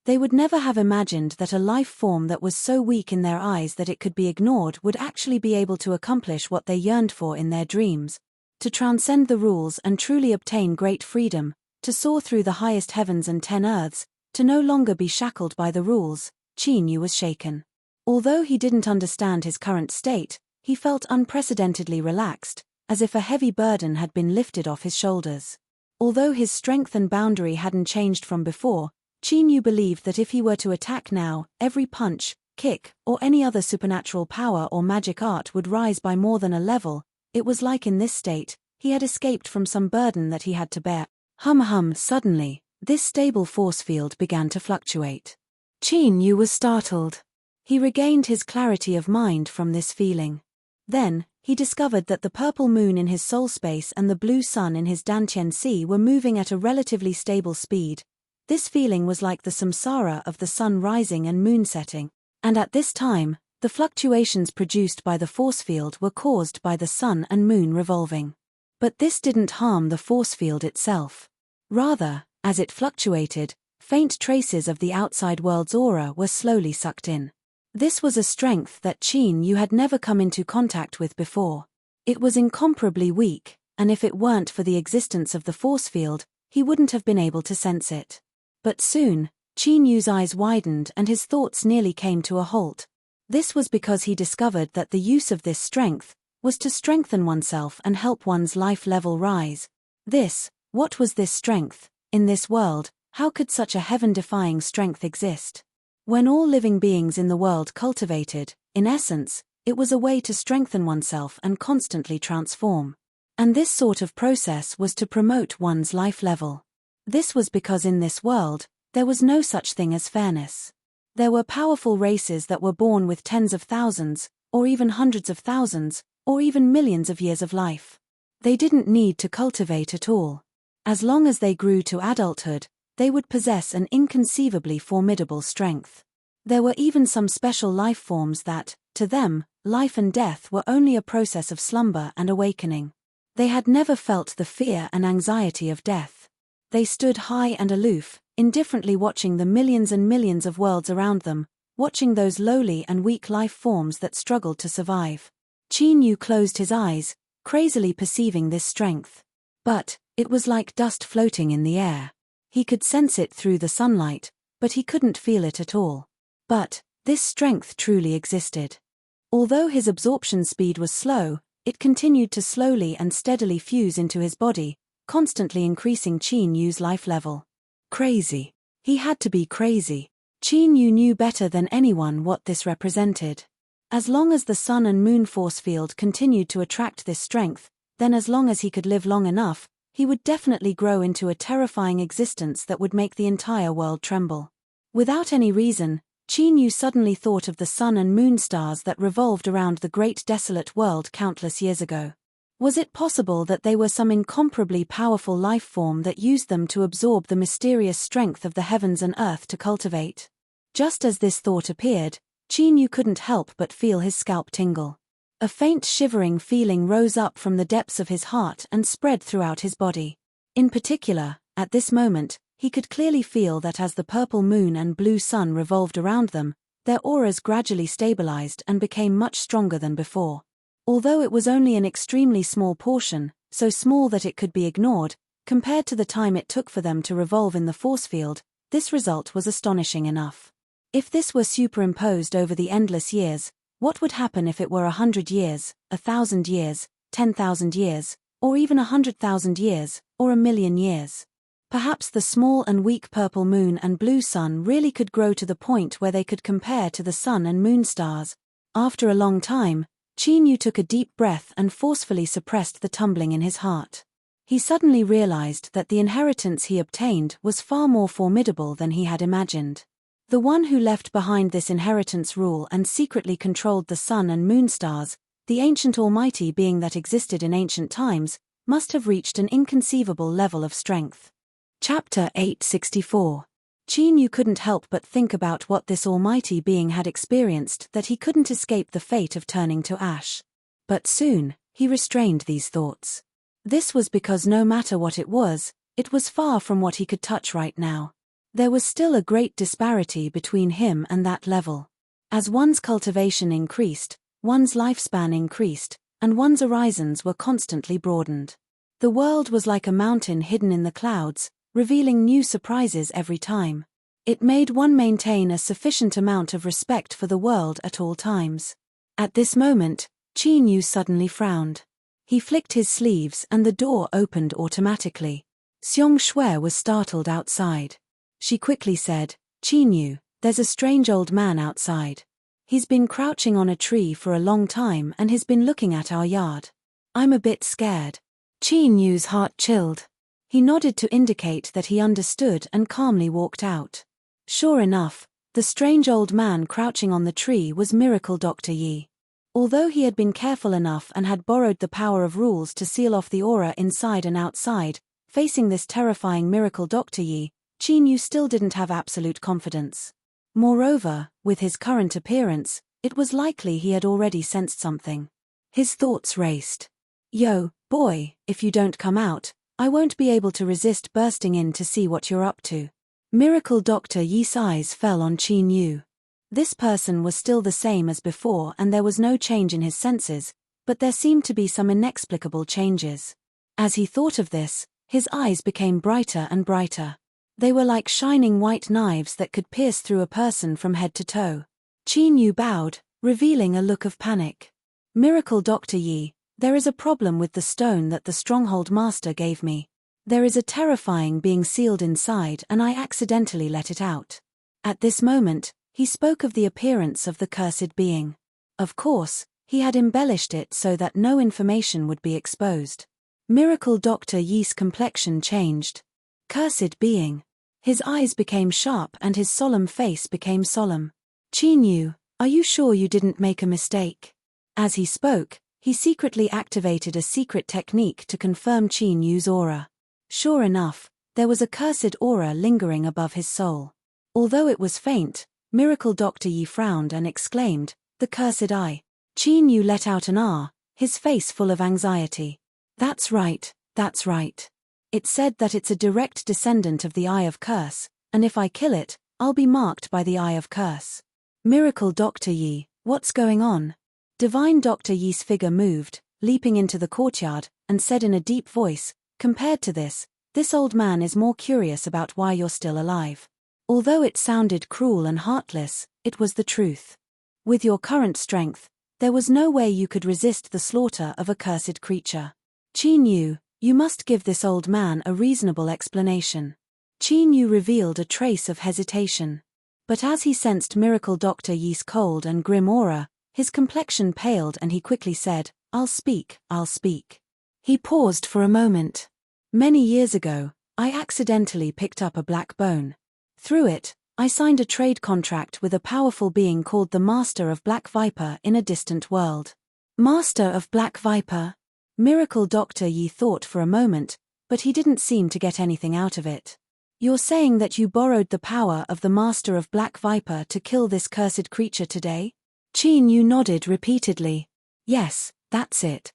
They would never have imagined that a life form that was so weak in their eyes that it could be ignored would actually be able to accomplish what they yearned for in their dreams, to transcend the rules and truly obtain great freedom, to soar through the highest heavens and 10 earths, to no longer be shackled by the rules. Chinyu was shaken. Although he didn't understand his current state, he felt unprecedentedly relaxed, as if a heavy burden had been lifted off his shoulders. Although his strength and boundary hadn't changed from before, Chinyu believed that if he were to attack now, every punch, kick, or any other supernatural power or magic art would rise by more than a level. It was like in this state, he had escaped from some burden that he had to bear. Suddenly, this stable force field began to fluctuate. Chinyu was startled. He regained his clarity of mind from this feeling. Then, he discovered that the purple moon in his soul space and the blue sun in his Dantian Sea were moving at a relatively stable speed. This feeling was like the samsara of the sun rising and moon setting, and at this time, the fluctuations produced by the force field were caused by the sun and moon revolving. But this didn't harm the force field itself. Rather, as it fluctuated, faint traces of the outside world's aura were slowly sucked in. This was a strength that Chinyu had never come into contact with before. It was incomparably weak, and if it weren't for the existence of the force field, he wouldn't have been able to sense it. But soon, Chinyu's eyes widened and his thoughts nearly came to a halt. This was because he discovered that the use of this strength was to strengthen oneself and help one's life level rise. What was this strength? In this world, how could such a heaven-defying strength exist? When all living beings in the world cultivated, in essence, it was a way to strengthen oneself and constantly transform. And this sort of process was to promote one's life level. This was because in this world, there was no such thing as fairness. There were powerful races that were born with tens of thousands, or even hundreds of thousands, or even millions of years of life. They didn't need to cultivate at all. As long as they grew to adulthood, they would possess an inconceivably formidable strength. There were even some special life forms that, to them, life and death were only a process of slumber and awakening. They had never felt the fear and anxiety of death. They stood high and aloof, indifferently watching the millions and millions of worlds around them, watching those lowly and weak life forms that struggled to survive. Chinyu closed his eyes, crazily perceiving this strength. But, it was like dust floating in the air. He could sense it through the sunlight, but he couldn't feel it at all. But, this strength truly existed. Although his absorption speed was slow, it continued to slowly and steadily fuse into his body, constantly increasing Chinyu's life level. Crazy. He had to be crazy. Chinyu knew better than anyone what this represented. As long as the sun and moon force field continued to attract this strength, then as long as he could live long enough, he would definitely grow into a terrifying existence that would make the entire world tremble. Without any reason, Chinyu suddenly thought of the sun and moon stars that revolved around the great desolate world countless years ago. Was it possible that they were some incomparably powerful life form that used them to absorb the mysterious strength of the heavens and earth to cultivate? Just as this thought appeared, Chinyu couldn't help but feel his scalp tingle. A faint shivering feeling rose up from the depths of his heart and spread throughout his body. In particular, at this moment, he could clearly feel that as the purple moon and blue sun revolved around them, their auras gradually stabilized and became much stronger than before. Although it was only an extremely small portion, so small that it could be ignored, compared to the time it took for them to revolve in the force field, this result was astonishing enough. If this were superimposed over the endless years, what would happen if it were 100 years, 1,000 years, 10,000 years? or even 100,000 years, or 1,000,000 years. Perhaps the small and weak purple moon and blue sun really could grow to the point where they could compare to the sun and moon stars. After a long time, Chin Yu took a deep breath and forcefully suppressed the tumbling in his heart. He suddenly realized that the inheritance he obtained was far more formidable than he had imagined. The one who left behind this inheritance rule and secretly controlled the sun and moon stars, the ancient almighty being that existed in ancient times, must have reached an inconceivable level of strength. Chapter 864. Chin Yu couldn't help but think about what this almighty being had experienced, that he couldn't escape the fate of turning to ash. But soon, he restrained these thoughts. This was because no matter what it was far from what he could touch right now. There was still a great disparity between him and that level. As one's cultivation increased, one's lifespan increased, and one's horizons were constantly broadened. The world was like a mountain hidden in the clouds, revealing new surprises every time. It made one maintain a sufficient amount of respect for the world at all times. At this moment, Chin Yu suddenly frowned. He flicked his sleeves and the door opened automatically. Xiong Shui was startled outside. She quickly said, "Chin Yu, there's a strange old man outside. He's been crouching on a tree for a long time and has been looking at our yard. I'm a bit scared." Chin Yu's heart chilled. He nodded to indicate that he understood and calmly walked out. Sure enough, the strange old man crouching on the tree was Miracle Dr. Yi. Although he had been careful enough and had borrowed the power of rules to seal off the aura inside and outside, facing this terrifying Miracle Dr. Yi, Chin Yu still didn't have absolute confidence. Moreover, with his current appearance, it was likely he had already sensed something. His thoughts raced. "Yo, boy, if you don't come out, I won't be able to resist bursting in to see what you're up to." Miracle Dr. Yi's eyes fell on Chin Yu. This person was still the same as before and there was no change in his senses, but there seemed to be some inexplicable changes. As he thought of this, his eyes became brighter and brighter. They were like shining white knives that could pierce through a person from head to toe. Chin Yu bowed, revealing a look of panic. "Miracle Dr. Yi, there is a problem with the stone that the Stronghold Master gave me. There is a terrifying being sealed inside and I accidentally let it out." At this moment, he spoke of the appearance of the cursed being. Of course, he had embellished it so that no information would be exposed. Miracle Dr. Yi's complexion changed. Cursed being. His eyes became sharp and his solemn face became solemn. "Chin Yu, are you sure you didn't make a mistake?" As he spoke, he secretly activated a secret technique to confirm Chin Yu's aura. Sure enough, there was a cursed aura lingering above his soul. Although it was faint, Miracle Dr. Yi frowned and exclaimed, "The cursed eye." Chin Yu let out an "ah," his face full of anxiety. That's right. It said that it's a direct descendant of the Eye of Curse, and if I kill it, I'll be marked by the Eye of Curse." "Miracle Dr. Yi, what's going on?" Divine Dr. Yi's figure moved, leaping into the courtyard, and said in a deep voice, "Compared to this old man is more curious about why you're still alive." Although it sounded cruel and heartless, it was the truth. With your current strength, there was no way you could resist the slaughter of a cursed creature. "Chin Yu, you must give this old man a reasonable explanation." Chin Yu revealed a trace of hesitation. But as he sensed Miracle Dr. Yi's cold and grim aura, his complexion paled and he quickly said, I'll speak." He paused for a moment. "Many years ago, I accidentally picked up a black bone. Through it, I signed a trade contract with a powerful being called the Master of Black Viper in a distant world." "Master of Black Viper?" Miracle Dr. Yi thought for a moment, but he didn't seem to get anything out of it. "You're saying that you borrowed the power of the Master of Black Viper to kill this cursed creature today?" Chin Yu nodded repeatedly. "Yes, that's it."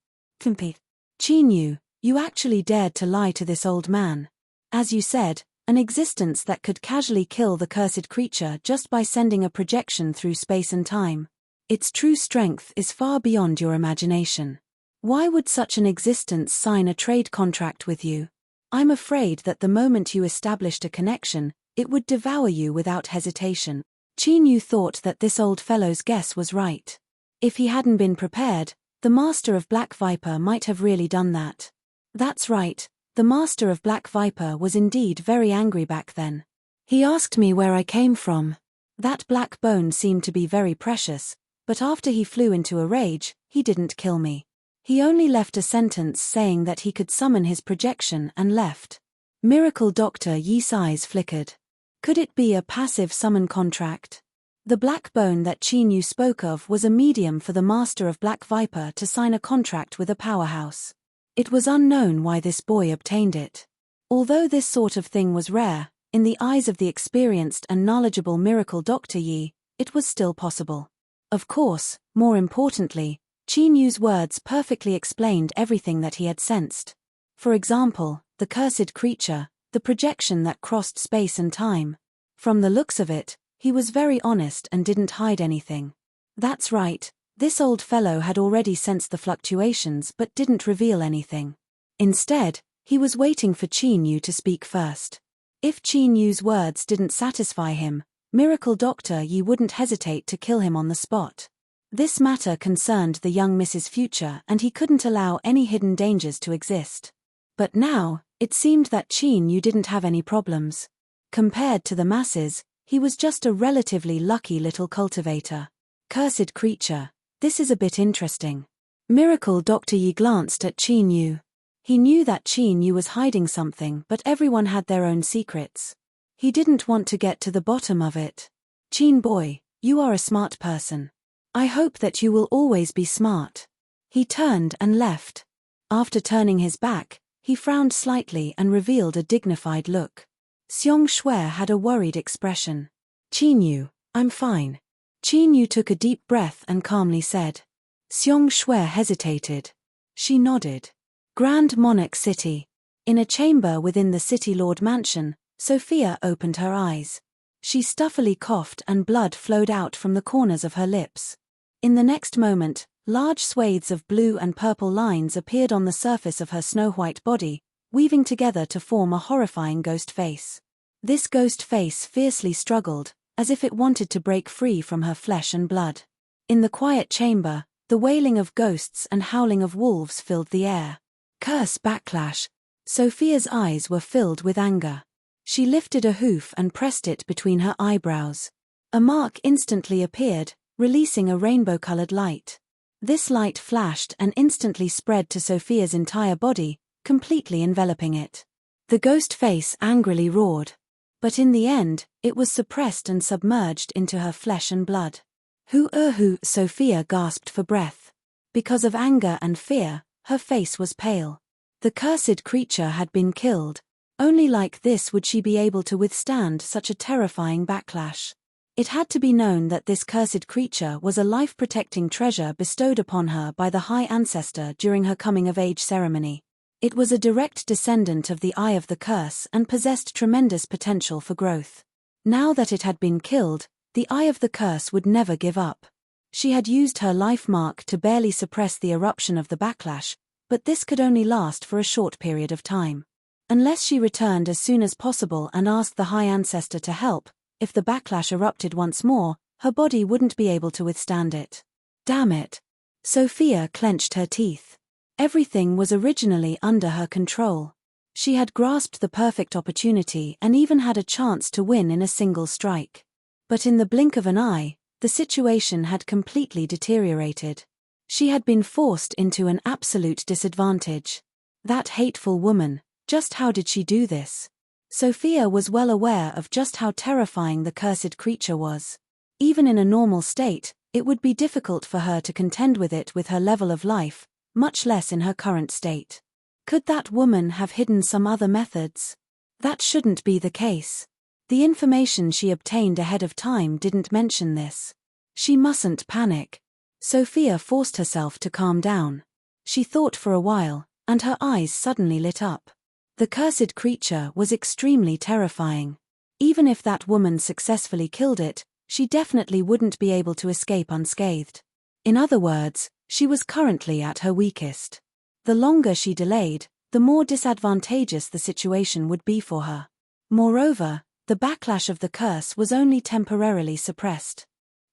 "Chin Yu, you actually dared to lie to this old man. As you said, an existence that could casually kill the cursed creature just by sending a projection through space and time. Its true strength is far beyond your imagination. Why would such an existence sign a trade contract with you? I'm afraid that the moment you established a connection, it would devour you without hesitation." Chin Yu thought that this old fellow's guess was right. If he hadn't been prepared, the Master of Black Viper might have really done that. That's right, the master of Black Viper was indeed very angry back then. He asked me where I came from. That black bone seemed to be very precious, but after he flew into a rage, he didn't kill me. He only left a sentence saying that he could summon his projection and left. Miracle Dr. Yi's eyes flickered. Could it be a passive summon contract? The black bone that Qin Yu spoke of was a medium for the master of Black Viper to sign a contract with a powerhouse. It was unknown why this boy obtained it. Although this sort of thing was rare, in the eyes of the experienced and knowledgeable Miracle Dr. Yi, it was still possible. Of course, more importantly, Qin Yu's words perfectly explained everything that he had sensed. For example, the cursed creature, the projection that crossed space and time. From the looks of it, he was very honest and didn't hide anything. That's right, this old fellow had already sensed the fluctuations but didn't reveal anything. Instead, he was waiting for Qin Yu to speak first. If Qin Yu's words didn't satisfy him, Miracle Dr. Yi wouldn't hesitate to kill him on the spot. This matter concerned the young Mrs. Future and he couldn't allow any hidden dangers to exist. But now, it seemed that Qin Yu didn't have any problems. Compared to the masses, he was just a relatively lucky little cultivator. Cursed creature, this is a bit interesting. Miracle Dr. Yi glanced at Qin Yu. He knew that Qin Yu was hiding something, but everyone had their own secrets. He didn't want to get to the bottom of it. Qin boy, you are a smart person. I hope that you will always be smart. He turned and left. After turning his back, he frowned slightly and revealed a dignified look. Xiong Shui had a worried expression. Qin Yu, I'm fine. Qin Yu took a deep breath and calmly said. Xiong Shui hesitated. She nodded. Grand Monarch City. In a chamber within the City Lord Mansion, Sophia opened her eyes. She stuffily coughed and blood flowed out from the corners of her lips. In the next moment, large swathes of blue and purple lines appeared on the surface of her snow-white body, weaving together to form a horrifying ghost face. This ghost face fiercely struggled, as if it wanted to break free from her flesh and blood. In the quiet chamber, the wailing of ghosts and howling of wolves filled the air. Curse backlash! Sophia's eyes were filled with anger. She lifted a hoof and pressed it between her eyebrows. A mark instantly appeared, releasing a rainbow-colored light. This light flashed and instantly spread to Sophia's entire body, completely enveloping it. The ghost face angrily roared. But in the end, it was suppressed and submerged into her flesh and blood. Hoo, Sophia gasped for breath. Because of anger and fear, her face was pale. The cursed creature had been killed. Only like this would she be able to withstand such a terrifying backlash. It had to be known that this cursed creature was a life-protecting treasure bestowed upon her by the High Ancestor during her coming-of-age ceremony. It was a direct descendant of the Eye of the Curse and possessed tremendous potential for growth. Now that it had been killed, the Eye of the Curse would never give up. She had used her life mark to barely suppress the eruption of the backlash, but this could only last for a short period of time. Unless she returned as soon as possible and asked the High Ancestor to help, if the backlash erupted once more, her body wouldn't be able to withstand it. Damn it! Sophia clenched her teeth. Everything was originally under her control. She had grasped the perfect opportunity and even had a chance to win in a single strike. But in the blink of an eye, the situation had completely deteriorated. She had been forced into an absolute disadvantage. That hateful woman, just how did she do this? Sophia was well aware of just how terrifying the cursed creature was. Even in a normal state, it would be difficult for her to contend with it with her level of life, much less in her current state. Could that woman have hidden some other methods? That shouldn't be the case. The information she obtained ahead of time didn't mention this. She mustn't panic. Sophia forced herself to calm down. She thought for a while, and her eyes suddenly lit up. The cursed creature was extremely terrifying. Even if that woman successfully killed it, she definitely wouldn't be able to escape unscathed. In other words, she was currently at her weakest. The longer she delayed, the more disadvantageous the situation would be for her. Moreover, the backlash of the curse was only temporarily suppressed.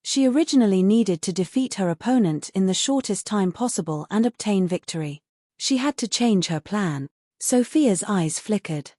She originally needed to defeat her opponent in the shortest time possible and obtain victory. She had to change her plan. Sophia's eyes flickered.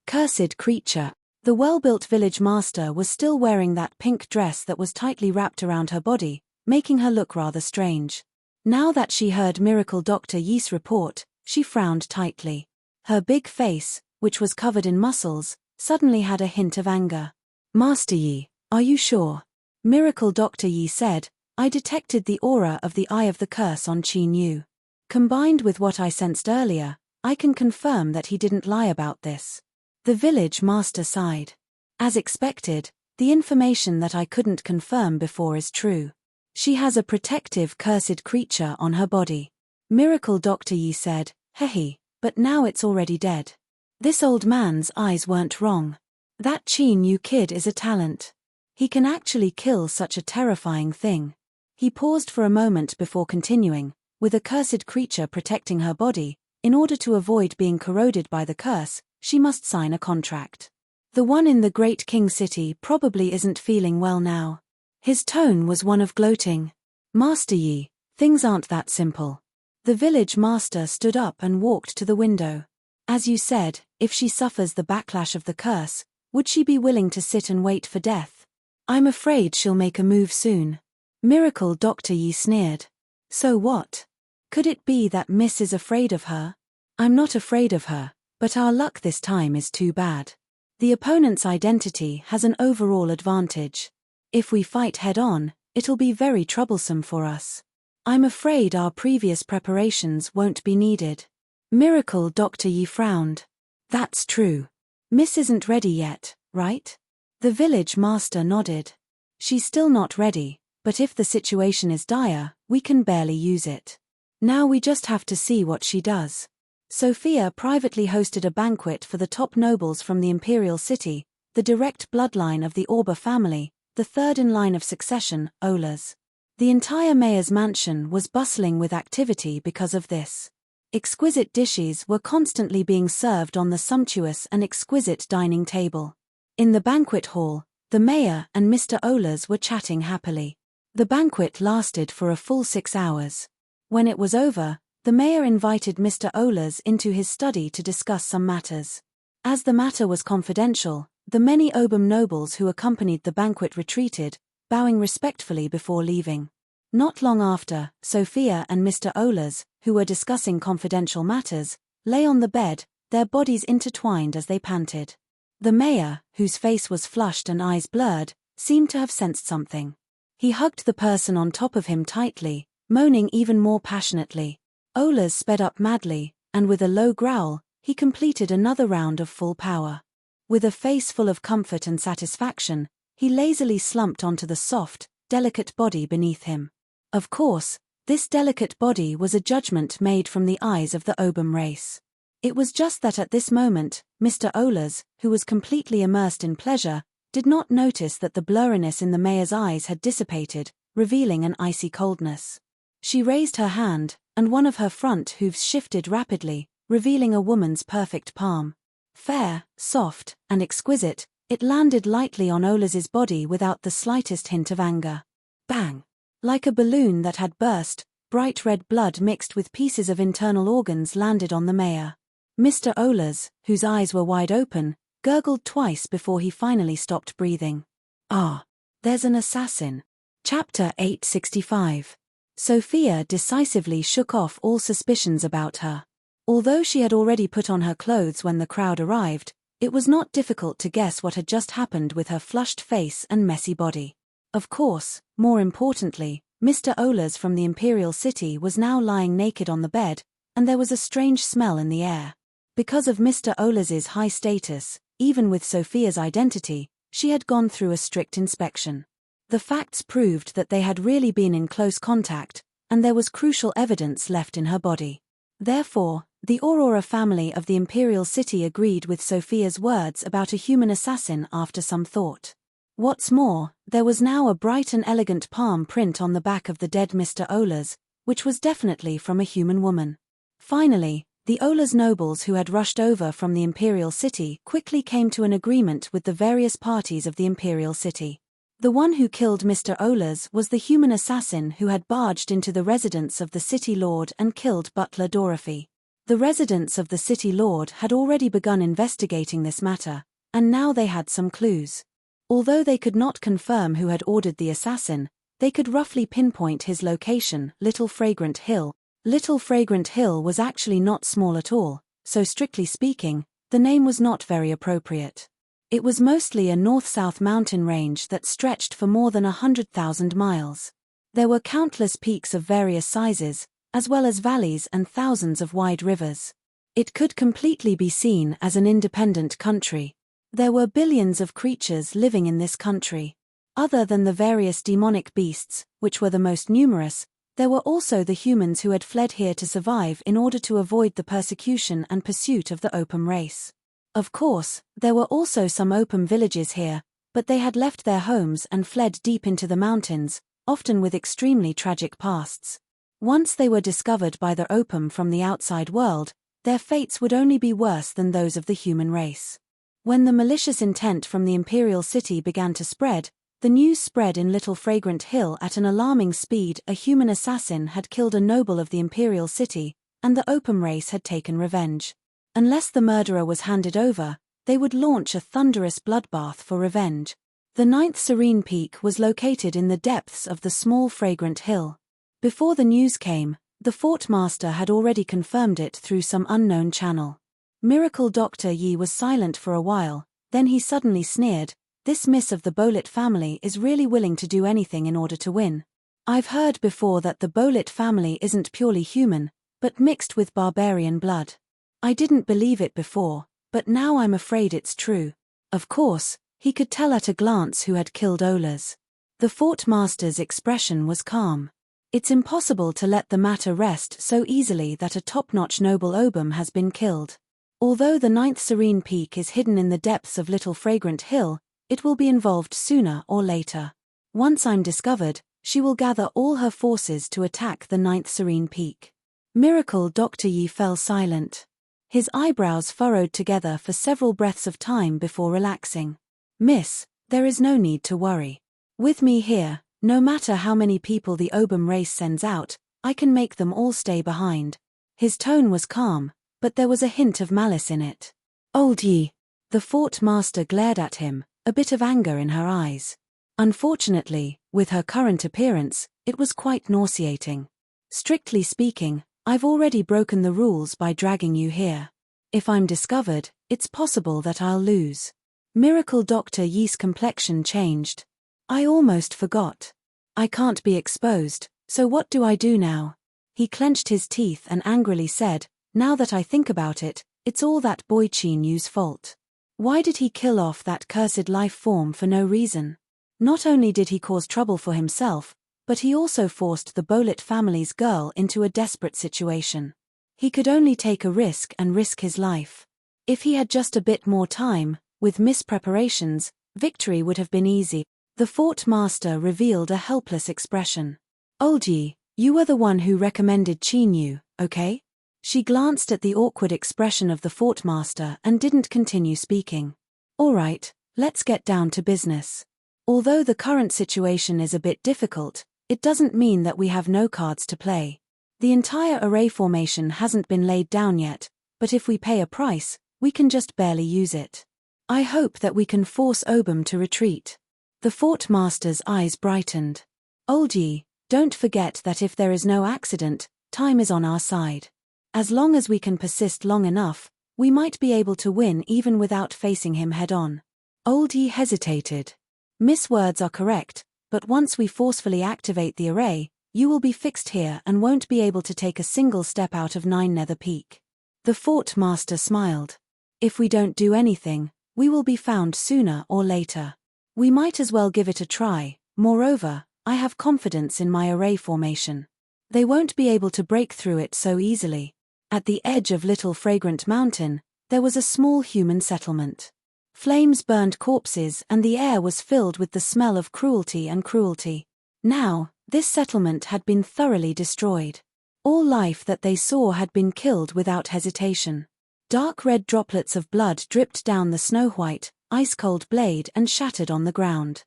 Cursed creature. The well-built village master was still wearing that pink dress that was tightly wrapped around her body, making her look rather strange. Now that she heard Miracle Dr. Yi's report, she frowned tightly. Her big face, which was covered in muscles, suddenly had a hint of anger. Master Yi, are you sure? Miracle Dr. Yi said, I detected the aura of the Eye of the Curse on Qin Yu. Combined with what I sensed earlier, I can confirm that he didn't lie about this. The village master sighed. As expected, the information that I couldn't confirm before is true. She has a protective cursed creature on her body. Miracle Dr. Yi said, Hehe, but now it's already dead. This old man's eyes weren't wrong. That Qin Yu kid is a talent. He can actually kill such a terrifying thing. He paused for a moment before continuing, with a cursed creature protecting her body, in order to avoid being corroded by the curse, she must sign a contract. The one in the Great King City probably isn't feeling well now. His tone was one of gloating. Master Yi, things aren't that simple. The village master stood up and walked to the window. As you said, if she suffers the backlash of the curse, would she be willing to sit and wait for death? I'm afraid she'll make a move soon. Miracle Dr. Yi sneered. So what? Could it be that Miss is afraid of her? I'm not afraid of her, but our luck this time is too bad. The opponent's identity has an overall advantage. If we fight head-on, it'll be very troublesome for us. I'm afraid our previous preparations won't be needed. Miracle Dr. Yi frowned. That's true. Miss isn't ready yet, right? The village master nodded. She's still not ready, but if the situation is dire, we can barely use it. Now we just have to see what she does. Sophia privately hosted a banquet for the top nobles from the imperial city, the direct bloodline of the Orba family, the third in line of succession, Ola's. The entire mayor's mansion was bustling with activity because of this. Exquisite dishes were constantly being served on the sumptuous and exquisite dining table. In the banquet hall, the mayor and Mr. Ola's were chatting happily. The banquet lasted for a full 6 hours. When it was over, the mayor invited Mr. Ola's into his study to discuss some matters. As the matter was confidential, the many Obum nobles who accompanied the banquet retreated, bowing respectfully before leaving. Not long after, Sophia and Mr. Ola's, who were discussing confidential matters, lay on the bed, their bodies intertwined as they panted. The mayor, whose face was flushed and eyes blurred, seemed to have sensed something. He hugged the person on top of him tightly, moaning even more passionately. Ola's sped up madly, and with a low growl, he completed another round of full power. With a face full of comfort and satisfaction, he lazily slumped onto the soft, delicate body beneath him. Of course, this delicate body was a judgment made from the eyes of the Obum race. It was just that at this moment, Mr. Ola's, who was completely immersed in pleasure, did not notice that the blurriness in the mayor's eyes had dissipated, revealing an icy coldness. She raised her hand, and one of her front hooves shifted rapidly, revealing a woman's perfect palm. Fair, soft, and exquisite, it landed lightly on Ola's body without the slightest hint of anger. Bang! Like a balloon that had burst, bright red blood mixed with pieces of internal organs landed on the mayor. Mr. Ola's, whose eyes were wide open, gurgled twice before he finally stopped breathing. Ah, there's an assassin. Chapter 865. Sophia decisively shook off all suspicions about her. Although she had already put on her clothes when the crowd arrived, it was not difficult to guess what had just happened with her flushed face and messy body. Of course, more importantly, Mr. Ola's from the imperial city was now lying naked on the bed, and there was a strange smell in the air. Because of Mr. Ola's high status, even with Sophia's identity, she had gone through a strict inspection. The facts proved that they had really been in close contact, and there was crucial evidence left in her body. Therefore, the Aurora family of the imperial city agreed with Sophia's words about a human assassin after some thought. What's more, there was now a bright and elegant palm print on the back of the dead Mr. Ola's, which was definitely from a human woman. Finally, the Ola's nobles who had rushed over from the imperial city quickly came to an agreement with the various parties of the imperial city. The one who killed Mr. Ola's was the human assassin who had barged into the residence of the city lord and killed Butler Dorothy. The residents of the city lord had already begun investigating this matter, and now they had some clues. Although they could not confirm who had ordered the assassin, they could roughly pinpoint his location, Little Fragrant Hill. Little Fragrant Hill was actually not small at all, so strictly speaking, the name was not very appropriate. It was mostly a north-south mountain range that stretched for more than 100,000 miles. There were countless peaks of various sizes, as well as valleys and thousands of wide rivers. It could completely be seen as an independent country. There were billions of creatures living in this country. Other than the various demonic beasts, which were the most numerous, there were also the humans who had fled here to survive in order to avoid the persecution and pursuit of the opium race. Of course, there were also some opium villages here, but they had left their homes and fled deep into the mountains, often with extremely tragic pasts. Once they were discovered by the opium from the outside world, their fates would only be worse than those of the human race. When the malicious intent from the imperial city began to spread, the news spread in Little Fragrant Hill at an alarming speed. A human assassin had killed a noble of the imperial city, and the opium race had taken revenge. Unless the murderer was handed over, they would launch a thunderous bloodbath for revenge. The ninth serene peak was located in the depths of the small Fragrant Hill. Before the news came, the fort master had already confirmed it through some unknown channel. Miracle Dr. Yi was silent for a while, then he suddenly sneered, "This miss of the Bolet family is really willing to do anything in order to win. I've heard before that the Bolet family isn't purely human, but mixed with barbarian blood. I didn't believe it before, but now I'm afraid it's true." Of course, he could tell at a glance who had killed Ola's. The fort master's expression was calm. It's impossible to let the matter rest so easily that a top-notch noble Obum has been killed. Although the ninth serene peak is hidden in the depths of Little Fragrant Hill, it will be involved sooner or later. Once I'm discovered, she will gather all her forces to attack the ninth serene peak. Miracle Dr. Yi fell silent. His eyebrows furrowed together for several breaths of time before relaxing. "Miss, there is no need to worry. With me here, no matter how many people the Obum race sends out, I can make them all stay behind." His tone was calm, but there was a hint of malice in it. "Old Yi." The fort master glared at him, a bit of anger in her eyes. Unfortunately, with her current appearance, it was quite nauseating. "Strictly speaking, I've already broken the rules by dragging you here. If I'm discovered, it's possible that I'll lose." Miracle Dr. Yi's complexion changed. "I almost forgot. I can't be exposed, so what do I do now?" He clenched his teeth and angrily said, "Now that I think about it, it's all that boy Qin Yu's fault. Why did he kill off that cursed life form for no reason? Not only did he cause trouble for himself, but he also forced the Bolet family's girl into a desperate situation. He could only take a risk and risk his life. If he had just a bit more time, with preparations, victory would have been easy." The fort master revealed a helpless expression. "Old Yi, you were the one who recommended Qin Yu, okay?" She glanced at the awkward expression of the fort master and didn't continue speaking. "All right, let's get down to business. Although the current situation is a bit difficult, it doesn't mean that we have no cards to play. The entire array formation hasn't been laid down yet, but if we pay a price, we can just barely use it. I hope that we can force Obum to retreat." The fort master's eyes brightened. "Old Yi, don't forget that if there is no accident, time is on our side. As long as we can persist long enough, we might be able to win even without facing him head-on." Old Yi hesitated. "Miss, words are correct, but once we forcefully activate the array, you will be fixed here and won't be able to take a single step out of Nine Nether Peak." The fort master smiled. "If we don't do anything, we will be found sooner or later. We might as well give it a try. Moreover, I have confidence in my array formation. They won't be able to break through it so easily." At the edge of Little Fragrant Mountain, there was a small human settlement. Flames burned corpses and the air was filled with the smell of cruelty and cruelty. Now, this settlement had been thoroughly destroyed. All life that they saw had been killed without hesitation. Dark red droplets of blood dripped down the snow-white, ice-cold blade and shattered on the ground.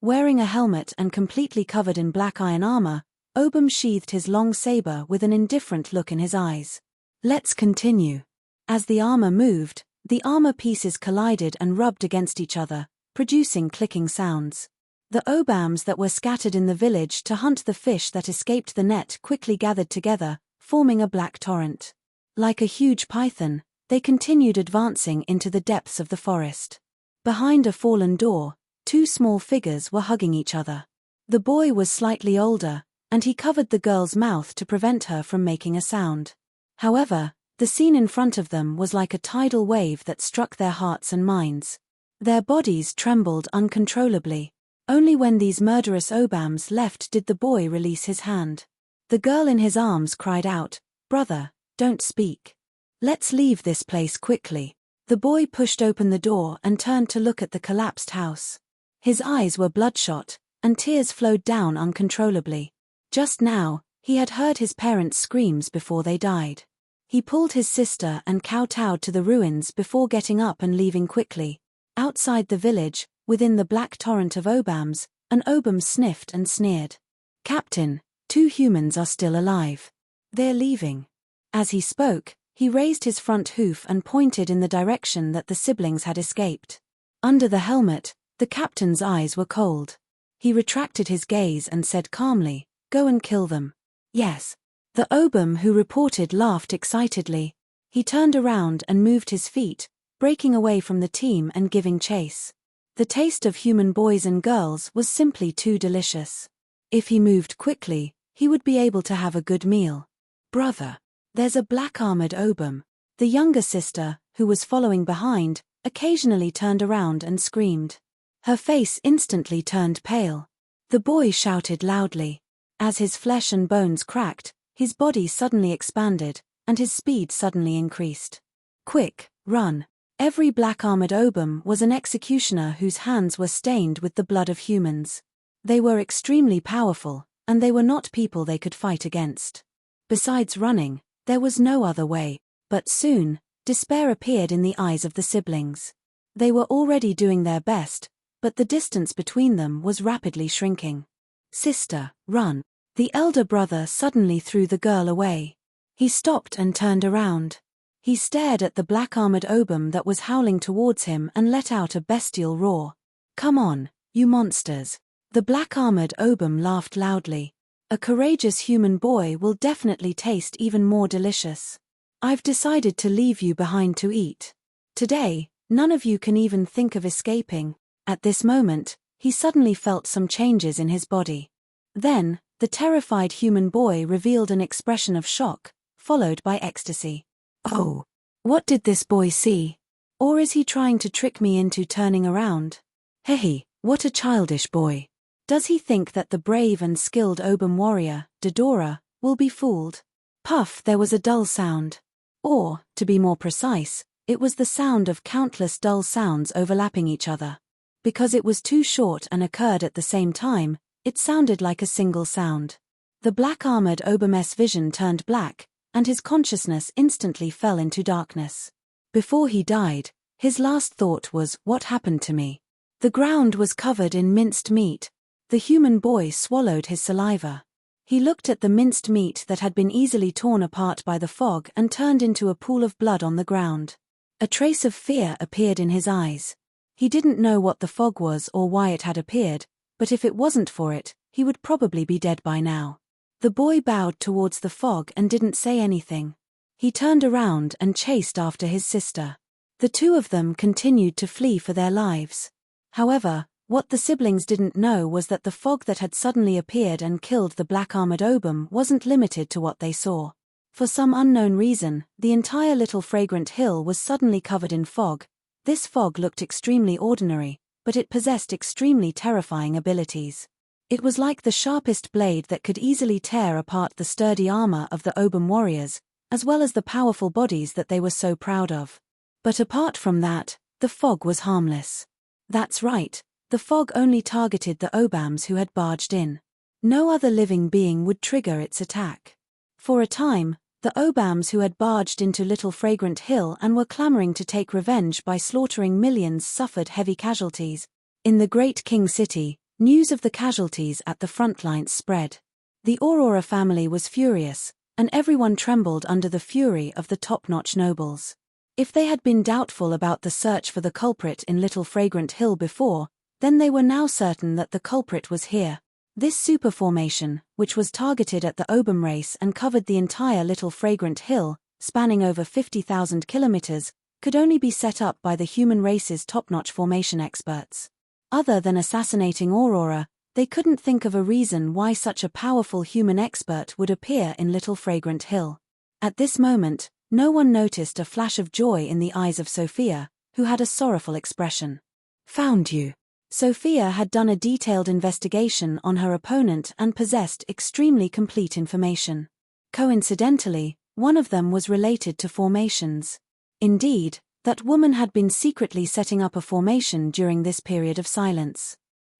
Wearing a helmet and completely covered in black iron armor, Obum sheathed his long saber with an indifferent look in his eyes. Let's continue. As the armor moved, the armor pieces collided and rubbed against each other, producing clicking sounds. The obams that were scattered in the village to hunt the fish that escaped the net quickly gathered together, forming a black torrent. Like a huge python, they continued advancing into the depths of the forest. Behind a fallen door, two small figures were hugging each other. The boy was slightly older, and he covered the girl's mouth to prevent her from making a sound. However, the scene in front of them was like a tidal wave that struck their hearts and minds. Their bodies trembled uncontrollably. Only when these murderous obams left did the boy release his hand. The girl in his arms cried out, "Brother, don't speak. Let's leave this place quickly." The boy pushed open the door and turned to look at the collapsed house. His eyes were bloodshot, and tears flowed down uncontrollably. Just now, he had heard his parents' screams before they died. He pulled his sister and kowtowed to the ruins before getting up and leaving quickly. Outside the village, within the black torrent of obams, an obam sniffed and sneered. "Captain, 2 humans are still alive. They're leaving." As he spoke, he raised his front hoof and pointed in the direction that the siblings had escaped. Under the helmet, the captain's eyes were cold. He retracted his gaze and said calmly, "Go and kill them." "Yes." The obam who reported laughed excitedly. He turned around and moved his feet, breaking away from the team and giving chase. The taste of human boys and girls was simply too delicious. If he moved quickly, he would be able to have a good meal. "Brother, there's a black-armored obam." The younger sister, who was following behind, occasionally turned around and screamed. Her face instantly turned pale. The boy shouted loudly. As his flesh and bones cracked, his body suddenly expanded, and his speed suddenly increased. "Quick, run." Every black-armored obam was an executioner whose hands were stained with the blood of humans. They were extremely powerful, and they were not people they could fight against. Besides running, there was no other way, but soon, despair appeared in the eyes of the siblings. They were already doing their best, but the distance between them was rapidly shrinking. "Sister, run." The elder brother suddenly threw the girl away. He stopped and turned around. He stared at the black-armored obam that was howling towards him and let out a bestial roar. "Come on, you monsters." The black-armored obam laughed loudly. "A courageous human boy will definitely taste even more delicious. I've decided to leave you behind to eat. Today, none of you can even think of escaping." At this moment, he suddenly felt some changes in his body. Then, the terrified human boy revealed an expression of shock, followed by ecstasy. "Oh, what did this boy see? Or is he trying to trick me into turning around? Hey, what a childish boy. Does he think that the brave and skilled obam warrior, Dodora, will be fooled?" Puff, there was a dull sound. Or, to be more precise, it was the sound of countless dull sounds overlapping each other. Because it was too short and occurred at the same time, it sounded like a single sound. The black-armored obam's vision turned black, and his consciousness instantly fell into darkness. Before he died, his last thought was, "What happened to me?" The ground was covered in minced meat. The human boy swallowed his saliva. He looked at the minced meat that had been easily torn apart by the fog and turned into a pool of blood on the ground. A trace of fear appeared in his eyes. He didn't know what the fog was or why it had appeared, but if it wasn't for it, he would probably be dead by now. The boy bowed towards the fog and didn't say anything. He turned around and chased after his sister. The two of them continued to flee for their lives. However, what the siblings didn't know was that the fog that had suddenly appeared and killed the black-armored obam wasn't limited to what they saw. For some unknown reason, the entire little fragrant hill was suddenly covered in fog. This fog looked extremely ordinary, but it possessed extremely terrifying abilities. It was like the sharpest blade that could easily tear apart the sturdy armor of the obam warriors, as well as the powerful bodies that they were so proud of. But apart from that, the fog was harmless. That's right, the fog only targeted the obams who had barged in. No other living being would trigger its attack. For a time, the obams who had barged into Little Fragrant Hill and were clamoring to take revenge by slaughtering millions suffered heavy casualties. In the Great King City, news of the casualties at the front lines spread. The Aurora family was furious, and everyone trembled under the fury of the top-notch nobles. If they had been doubtful about the search for the culprit in Little Fragrant Hill before, then they were now certain that the culprit was here. This superformation, which was targeted at the Obum race and covered the entire Little Fragrant Hill, spanning over 50,000 kilometers, could only be set up by the human race's top-notch formation experts. Other than assassinating Aurora, they couldn't think of a reason why such a powerful human expert would appear in Little Fragrant Hill. At this moment, no one noticed a flash of joy in the eyes of Sophia, who had a sorrowful expression. "Found you." Sophia had done a detailed investigation on her opponent and possessed extremely complete information. Coincidentally, one of them was related to formations. Indeed, that woman had been secretly setting up a formation during this period of silence.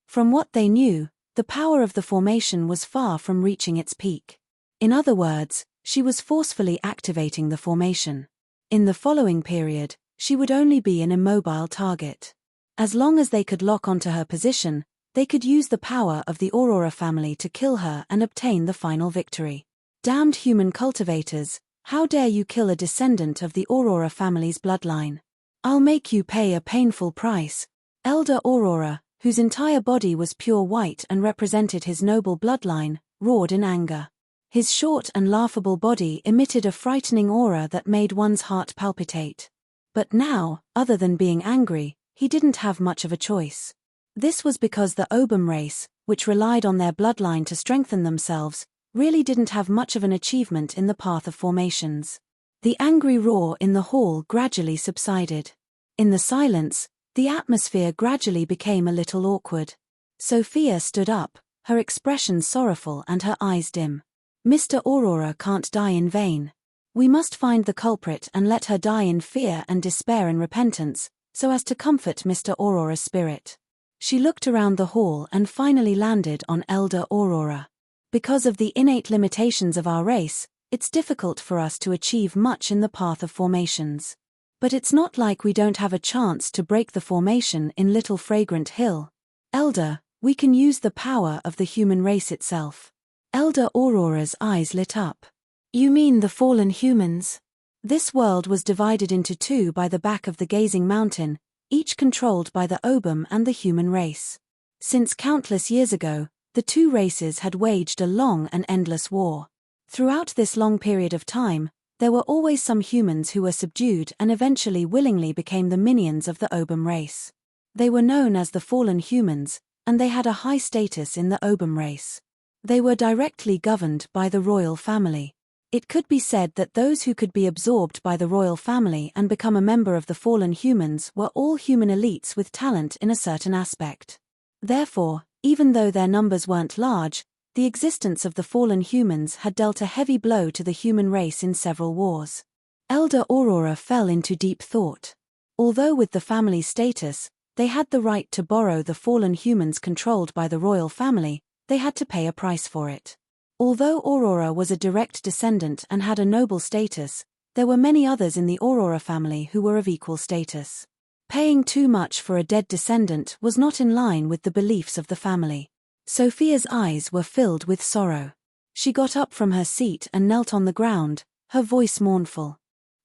From what they knew, the power of the formation was far from reaching its peak. In other words, she was forcefully activating the formation. In the following period, she would only be an immobile target. As long as they could lock onto her position, they could use the power of the Aurora family to kill her and obtain the final victory. Damned human cultivators, how dare you kill a descendant of the Aurora family's bloodline? I'll make you pay a painful price. Elder Aurora, whose entire body was pure white and represented his noble bloodline, roared in anger. His short and laughable body emitted a frightening aura that made one's heart palpitate. But now, other than being angry, he didn't have much of a choice. This was because the Obum race, which relied on their bloodline to strengthen themselves, really didn't have much of an achievement in the path of formations. The angry roar in the hall gradually subsided. In the silence, the atmosphere gradually became a little awkward. Sophia stood up, her expression sorrowful and her eyes dim. "Mr. Aurora can't die in vain. We must find the culprit and let her die in fear and despair and repentance, so as to comfort Mr. Aurora's spirit." She looked around the hall and finally landed on Elder Aurora. "Because of the innate limitations of our race, it's difficult for us to achieve much in the path of formations. But it's not like we don't have a chance to break the formation in Little Fragrant Hill. Elder, we can use the power of the human race itself." Elder Aurora's eyes lit up. "You mean the fallen humans?" This world was divided into two by the back of the gazing mountain, each controlled by the Obum and the human race. Since countless years ago, the two races had waged a long and endless war. Throughout this long period of time, there were always some humans who were subdued and eventually willingly became the minions of the Obum race. They were known as the fallen humans, and they had a high status in the Obum race. They were directly governed by the royal family. It could be said that those who could be absorbed by the royal family and become a member of the fallen humans were all human elites with talent in a certain aspect. Therefore, even though their numbers weren't large, the existence of the fallen humans had dealt a heavy blow to the human race in several wars. Elder Aurora fell into deep thought. Although with the family status, they had the right to borrow the fallen humans controlled by the royal family, they had to pay a price for it. Although Aurora was a direct descendant and had a noble status, there were many others in the Aurora family who were of equal status. Paying too much for a dead descendant was not in line with the beliefs of the family. Sophia's eyes were filled with sorrow. She got up from her seat and knelt on the ground, her voice mournful.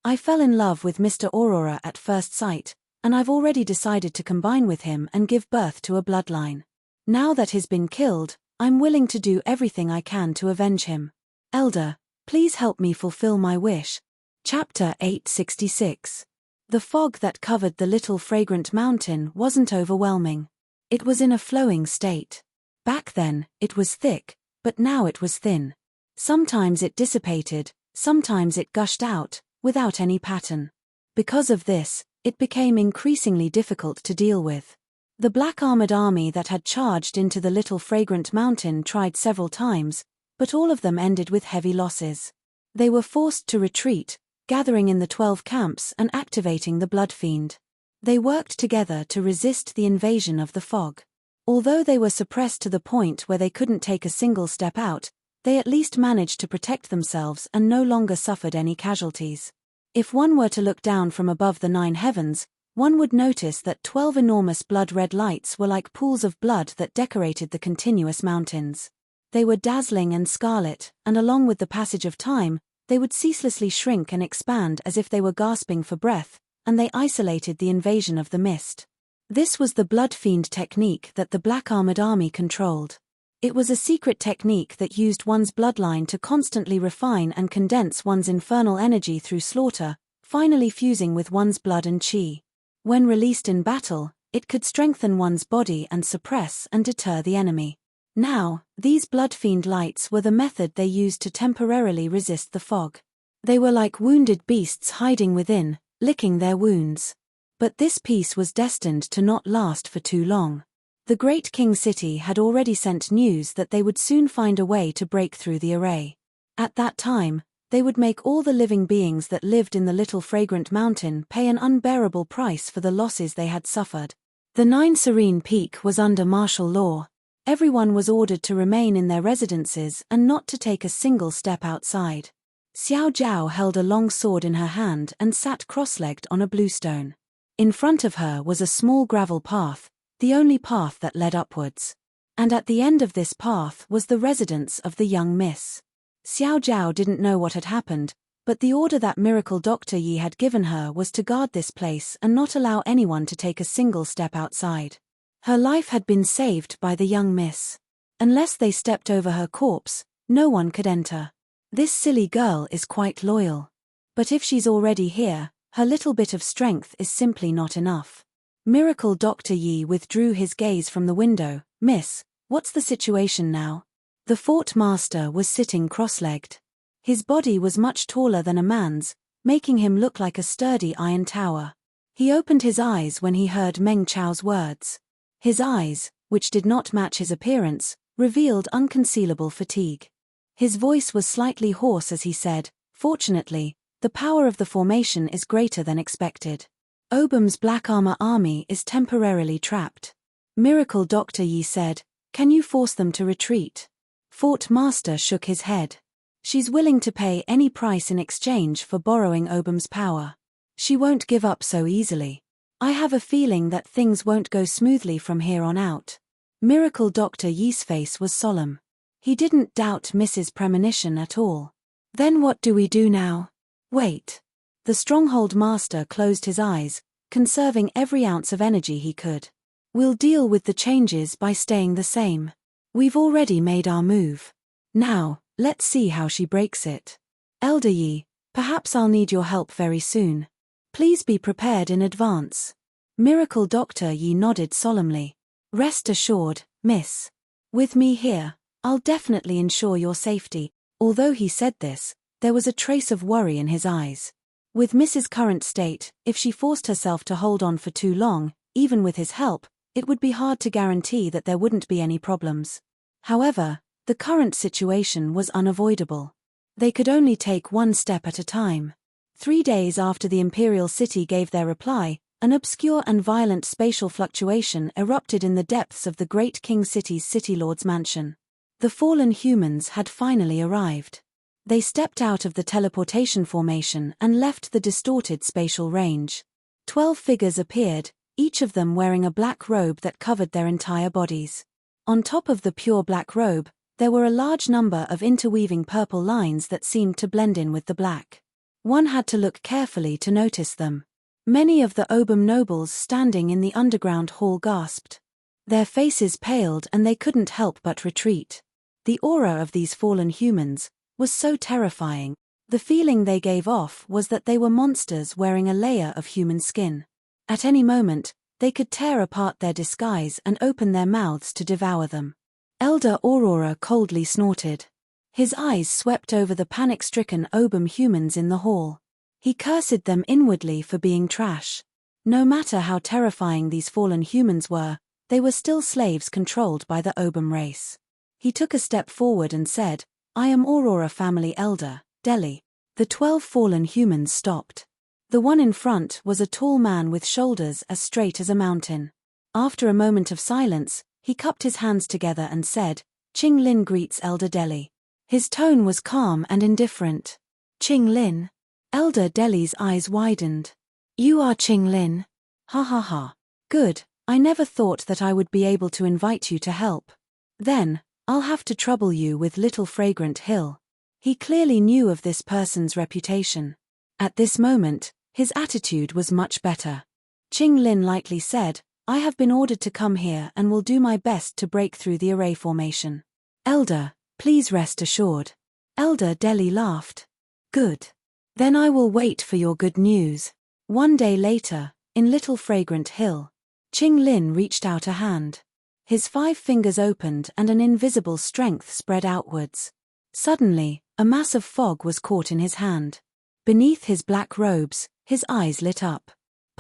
"I fell in love with Mr. Aurora at first sight, and I've already decided to combine with him and give birth to a bloodline. Now that he's been killed, I'm willing to do everything I can to avenge him. Elder, please help me fulfill my wish." Chapter 866. The fog that covered the Little Fragrant Mountain wasn't overwhelming. It was in a flowing state. Back then, it was thick, but now it was thin. Sometimes it dissipated, sometimes it gushed out, without any pattern. Because of this, it became increasingly difficult to deal with. The black armored army that had charged into the Little Fragrant Mountain tried several times, but all of them ended with heavy losses. They were forced to retreat, gathering in the 12 camps and activating the Blood Fiend. They worked together to resist the invasion of the fog. Although they were suppressed to the point where they couldn't take a single step out, they at least managed to protect themselves and no longer suffered any casualties. If one were to look down from above the 9 heavens, one would notice that 12 enormous blood-red lights were like pools of blood that decorated the continuous mountains. They were dazzling and scarlet, and along with the passage of time, they would ceaselessly shrink and expand as if they were gasping for breath, and they isolated the invasion of the mist. This was the blood fiend technique that the black-armored army controlled. It was a secret technique that used one's bloodline to constantly refine and condense one's infernal energy through slaughter, finally fusing with one's blood and chi. When released in battle, it could strengthen one's body and suppress and deter the enemy. Now, these blood fiend lights were the method they used to temporarily resist the fog. They were like wounded beasts hiding within, licking their wounds. But this peace was destined to not last for too long. The great king city had already sent news that they would soon find a way to break through the array. At that time, they would make all the living beings that lived in the little fragrant mountain pay an unbearable price for the losses they had suffered. The 9 Serene Peak was under martial law. Everyone was ordered to remain in their residences and not to take a single step outside. Xiao Jiao held a long sword in her hand and sat cross-legged on a bluestone. In front of her was a small gravel path, the only path that led upwards. And at the end of this path was the residence of the young miss. Xiao Jiao didn't know what had happened, but the order that miracle Dr. Yi had given her was to guard this place and not allow anyone to take a single step outside. Her life had been saved by the young miss. Unless they stepped over her corpse, no one could enter. This silly girl is quite loyal. But if she's already here, her little bit of strength is simply not enough. Miracle Dr. Yi withdrew his gaze from the window. Miss, what's the situation now? The fort master was sitting cross-legged. His body was much taller than a man's, making him look like a sturdy iron tower. He opened his eyes when he heard Meng Chao's words. His eyes, which did not match his appearance, revealed unconcealable fatigue. His voice was slightly hoarse as he said, "Fortunately, the power of the formation is greater than expected. Obam's Black Armor army is temporarily trapped." Miracle Dr. Yi said, "Can you force them to retreat?" Fort Master shook his head. "She's willing to pay any price in exchange for borrowing Obam's power. She won't give up so easily. I have a feeling that things won't go smoothly from here on out." Miracle Dr. Yi's face was solemn. He didn't doubt Mrs. Premonition at all. "Then what do we do now?" "Wait." The Stronghold Master closed his eyes, conserving every ounce of energy he could. "We'll deal with the changes by staying the same. We've already made our move. Now, let's see how she breaks it. Elder Yi, perhaps I'll need your help very soon. Please be prepared in advance." Miracle Dr. Yi nodded solemnly. "Rest assured, miss. With me here, I'll definitely ensure your safety." Although he said this, there was a trace of worry in his eyes. With Mrs. current state, if she forced herself to hold on for too long, even with his help, it would be hard to guarantee that there wouldn't be any problems. However, the current situation was unavoidable. They could only take one step at a time. 3 days after the Imperial City gave their reply, an obscure and violent spatial fluctuation erupted in the depths of the Great King City's City Lord's mansion. The fallen humans had finally arrived. They stepped out of the teleportation formation and left the distorted spatial range. 12 figures appeared, each of them wearing a black robe that covered their entire bodies. On top of the pure black robe, there were a large number of interweaving purple lines that seemed to blend in with the black. One had to look carefully to notice them. Many of the Obam nobles standing in the underground hall gasped. Their faces paled and they couldn't help but retreat. The aura of these fallen humans was so terrifying. The feeling they gave off was that they were monsters wearing a layer of human skin. At any moment, they could tear apart their disguise and open their mouths to devour them. Elder Aurora coldly snorted. His eyes swept over the panic-stricken Obam humans in the hall. He cursed them inwardly for being trash. No matter how terrifying these fallen humans were, they were still slaves controlled by the Obam race. He took a step forward and said, "I am Aurora family elder, Delhi." The 12 fallen humans stopped. The one in front was a tall man with shoulders as straight as a mountain. After a moment of silence, he cupped his hands together and said, "Qing Lin greets Elder Delhi." His tone was calm and indifferent. "Qing Lin?" Elder Delhi's eyes widened. "You are Qing Lin? Ha ha ha. Good, I never thought that I would be able to invite you to help. Then, I'll have to trouble you with Little Fragrant Hill." He clearly knew of this person's reputation. At this moment, his attitude was much better. Qing Lin lightly said, I have been ordered to come here and will do my best to break through the array formation. Elder, please rest assured. Elder Deli laughed. Good. Then I will wait for your good news. One day later, in Little Fragrant Hill, Qing Lin reached out a hand. His 5 fingers opened and an invisible strength spread outwards. Suddenly, a mass of fog was caught in his hand. Beneath his black robes, his eyes lit up.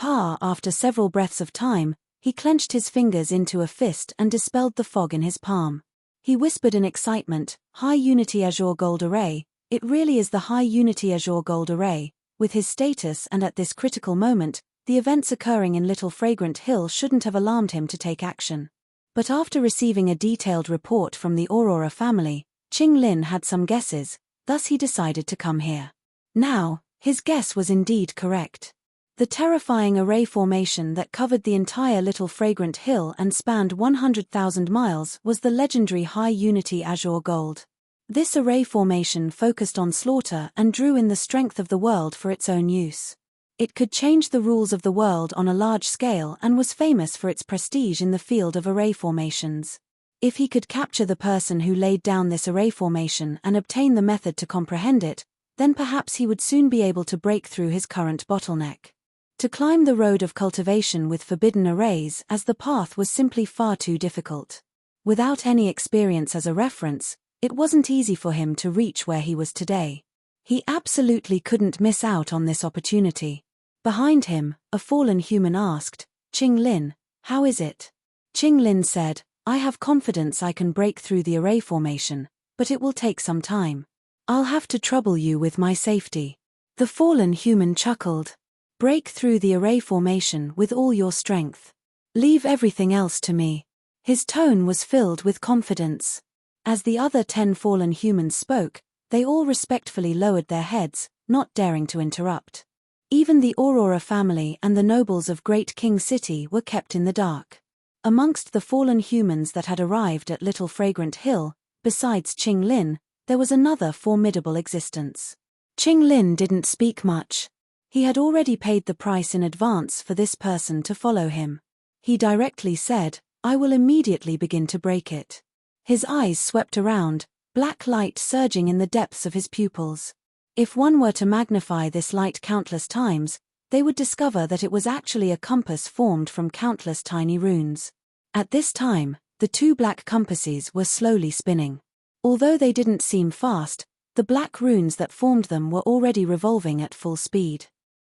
After several breaths of time, he clenched his fingers into a fist and dispelled the fog in his palm. He whispered in excitement, High Unity Azure Gold Array, it really is the High Unity Azure Gold Array. With his status and at this critical moment, the events occurring in Little Fragrant Hill shouldn't have alarmed him to take action. But after receiving a detailed report from the Aurora family, Qing Lin had some guesses, thus he decided to come here. Now, his guess was indeed correct. The terrifying array formation that covered the entire Little Fragrant Hill and spanned 100,000 miles was the legendary High Unity Azure Gold. This array formation focused on slaughter and drew in the strength of the world for its own use. It could change the rules of the world on a large scale and was famous for its prestige in the field of array formations. If he could capture the person who laid down this array formation and obtain the method to comprehend it, then perhaps he would soon be able to break through his current bottleneck. To climb the road of cultivation with forbidden arrays as the path was simply far too difficult. Without any experience as a reference, it wasn't easy for him to reach where he was today. He absolutely couldn't miss out on this opportunity. Behind him, a fallen human asked, Qing Lin, how is it? Qing Lin said, I have confidence I can break through the array formation, but it will take some time. I'll have to trouble you with my safety. The fallen human chuckled. Break through the array formation with all your strength. Leave everything else to me. His tone was filled with confidence. As the other 10 fallen humans spoke, they all respectfully lowered their heads, not daring to interrupt. Even the Aurora family and the nobles of Great King City were kept in the dark. Amongst the fallen humans that had arrived at Little Fragrant Hill, besides Qing Lin, there was another formidable existence. Qing Lin didn't speak much. He had already paid the price in advance for this person to follow him. He directly said, I will immediately begin to break it. His eyes swept around, black light surging in the depths of his pupils. If one were to magnify this light countless times, they would discover that it was actually a compass formed from countless tiny runes. At this time, the 2 black compasses were slowly spinning. Although they didn't seem fast, the black runes that formed them were already revolving at full speed.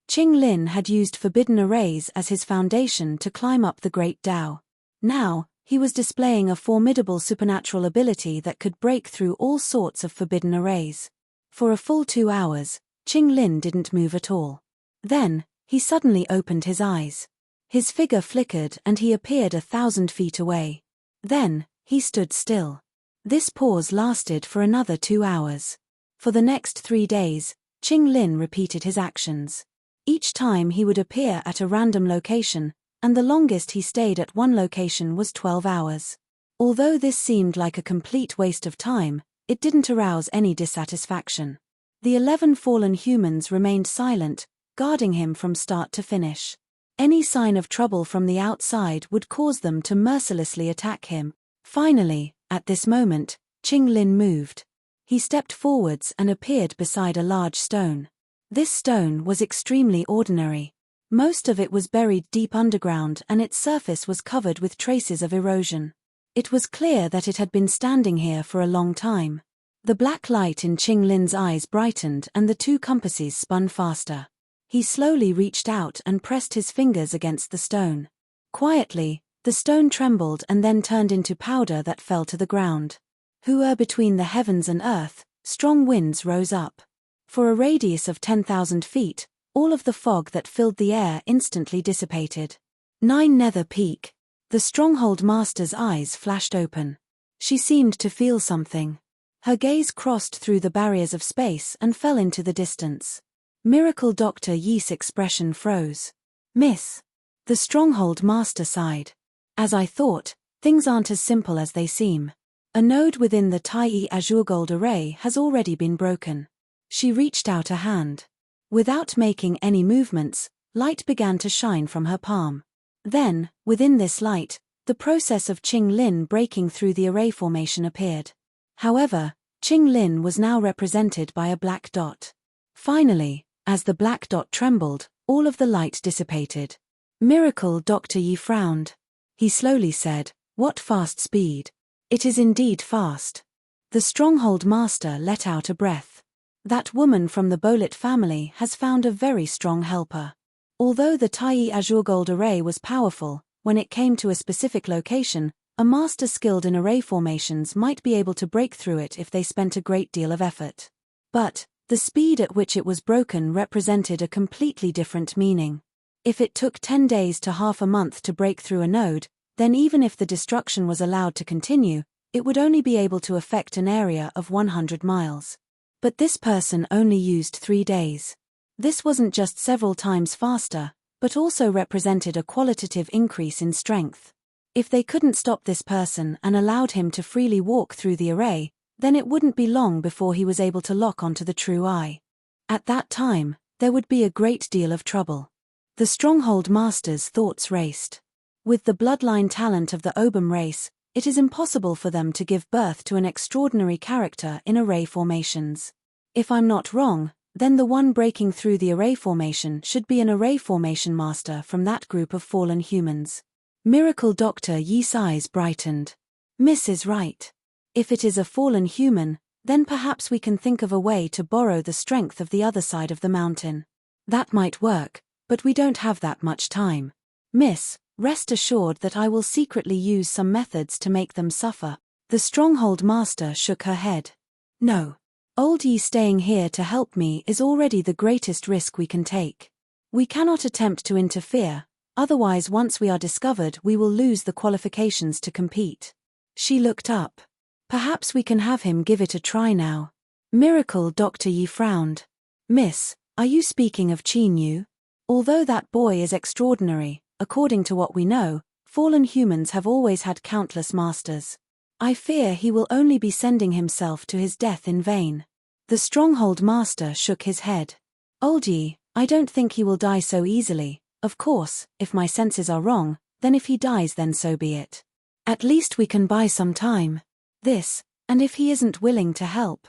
Qing Lin had used forbidden arrays as his foundation to climb up the Great Tao. Now, he was displaying a formidable supernatural ability that could break through all sorts of forbidden arrays. For a full 2 hours, Qing Lin didn't move at all. Then, he suddenly opened his eyes. His figure flickered and he appeared 1,000 feet away. Then, he stood still. This pause lasted for another 2 hours. For the next 3 days, Qing Lin repeated his actions. Each time he would appear at a random location, and the longest he stayed at one location was 12 hours. Although this seemed like a complete waste of time, it didn't arouse any dissatisfaction. The 11 fallen humans remained silent, guarding him from start to finish. Any sign of trouble from the outside would cause them to mercilessly attack him. Finally, at this moment, Qing Lin moved. He stepped forwards and appeared beside a large stone. This stone was extremely ordinary. Most of it was buried deep underground and its surface was covered with traces of erosion. It was clear that it had been standing here for a long time. The black light in Qing Lin's eyes brightened and the 2 compasses spun faster. He slowly reached out and pressed his fingers against the stone. Quietly, the stone trembled and then turned into powder that fell to the ground. Between the heavens and earth, strong winds rose up. For a radius of 10,000 feet, all of the fog that filled the air instantly dissipated. 9 Nether Peak. The Stronghold Master's eyes flashed open. She seemed to feel something. Her gaze crossed through the barriers of space and fell into the distance. Miracle Dr. Yi's expression froze. Miss. The Stronghold Master sighed. As I thought, things aren't as simple as they seem. A node within the Tai Azure Gold array has already been broken. She reached out a hand. Without making any movements, light began to shine from her palm. Then, within this light, the process of Qing Lin breaking through the array formation appeared. However, Qing Lin was now represented by a black dot. Finally, as the black dot trembled, all of the light dissipated. Miracle. Dr. Yi frowned. He slowly said, "What fast speed." "It is indeed fast." The stronghold master let out a breath. That woman from the Bolet family has found a very strong helper. Although the Tai Azure Gold array was powerful, when it came to a specific location, a master skilled in array formations might be able to break through it if they spent a great deal of effort. But the speed at which it was broken represented a completely different meaning. If it took 10 days to half a month to break through a node, then even if the destruction was allowed to continue, it would only be able to affect an area of 100 miles. But this person only used 3 days. This wasn't just several times faster, but also represented a qualitative increase in strength. If they couldn't stop this person and allowed him to freely walk through the array, then it wouldn't be long before he was able to lock onto the true eye. At that time, there would be a great deal of trouble. The stronghold master's thoughts raced. With the bloodline talent of the Obum race, it is impossible for them to give birth to an extraordinary character in array formations. If I'm not wrong, then the one breaking through the array formation should be an array formation master from that group of fallen humans. Miracle. Dr. Yi's eyes brightened. Miss is right. If it is a fallen human, then perhaps we can think of a way to borrow the strength of the other side of the mountain. That might work, but we don't have that much time. Miss, rest assured that I will secretly use some methods to make them suffer. The stronghold master shook her head. No. Old Yi staying here to help me is already the greatest risk we can take. We cannot attempt to interfere, otherwise once we are discovered we will lose the qualifications to compete. She looked up. Perhaps we can have him give it a try now. Miracle. Dr. Yi frowned. Miss, are you speaking of Qin Yu? Although that boy is extraordinary, according to what we know, fallen humans have always had countless masters. I fear he will only be sending himself to his death in vain. The stronghold master shook his head. Old Yi, I don't think he will die so easily. Of course, if my senses are wrong, then if he dies then so be it. At least we can buy some time. This, and if he isn't willing to help.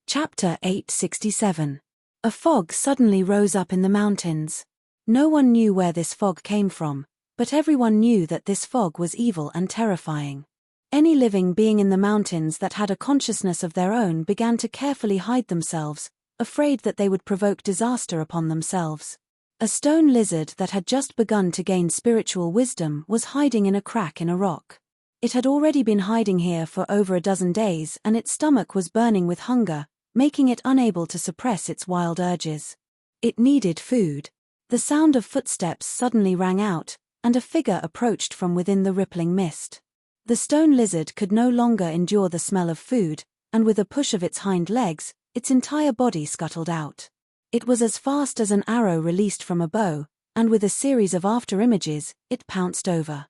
Chapter 867. A fog suddenly rose up in the mountains. No one knew where this fog came from, but everyone knew that this fog was evil and terrifying. Any living being in the mountains that had a consciousness of their own began to carefully hide themselves, afraid that they would provoke disaster upon themselves. A stone lizard that had just begun to gain spiritual wisdom was hiding in a crack in a rock. It had already been hiding here for over a dozen days and its stomach was burning with hunger, making it unable to suppress its wild urges. It needed food. The sound of footsteps suddenly rang out, and a figure approached from within the rippling mist. The stone lizard could no longer endure the smell of food, and with a push of its hind legs, its entire body scuttled out. It was as fast as an arrow released from a bow, and with a series of after-images, it pounced over.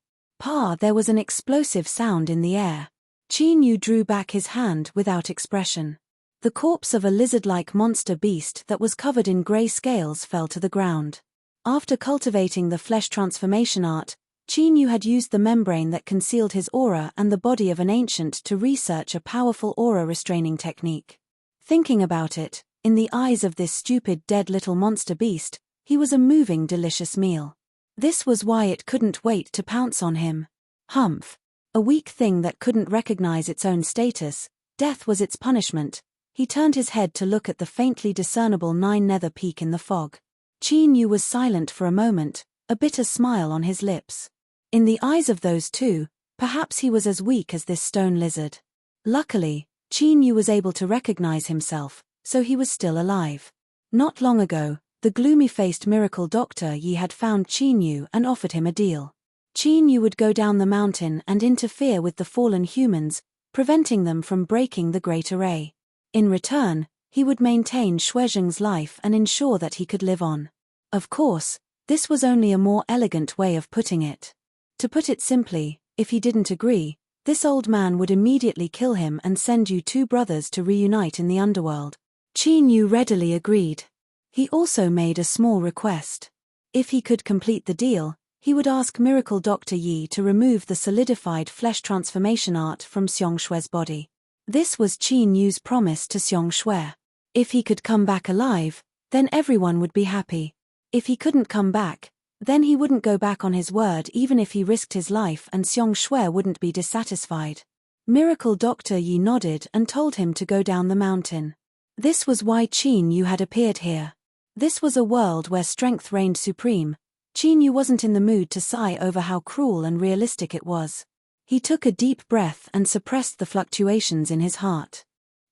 There was an explosive sound in the air. Qin Yu drew back his hand without expression. The corpse of a lizard-like monster beast that was covered in grey scales fell to the ground. After cultivating the flesh transformation art, Qin Yu had used the membrane that concealed his aura and the body of an ancient to research a powerful aura restraining technique. Thinking about it, in the eyes of this stupid dead little monster beast, he was a moving delicious meal. This was why it couldn't wait to pounce on him. Humph! A weak thing that couldn't recognize its own status, death was its punishment. He turned his head to look at the faintly discernible 9 nether peak in the fog. Qin Yu was silent for a moment, a bitter smile on his lips. In the eyes of those two, perhaps he was as weak as this stone lizard. Luckily, Qin Yu was able to recognize himself, so he was still alive. Not long ago, the gloomy-faced miracle Dr. Yi had found Qin Yu and offered him a deal. Qin Yu would go down the mountain and interfere with the fallen humans, preventing them from breaking the Great Array. In return, he would maintain Shuizheng's life and ensure that he could live on. Of course, this was only a more elegant way of putting it. To put it simply, if he didn't agree, This old man would immediately kill him and send you two brothers to reunite in the underworld. Qin Yu readily agreed. He also made a small request. If he could complete the deal, he would ask Miracle Dr. Yi to remove the solidified flesh transformation art from Xiong Shue's body. This was Qin Yu's promise to Xiong Shue. If he could come back alive, then everyone would be happy. If he couldn't come back, then he wouldn't go back on his word even if he risked his life, and Xiong Shue wouldn't be dissatisfied. Miracle Dr. Yi nodded and told him to go down the mountain. This was why Qin Yu had appeared here. This was a world where strength reigned supreme. Qin Yu wasn't in the mood to sigh over how cruel and realistic it was. He took a deep breath and suppressed the fluctuations in his heart.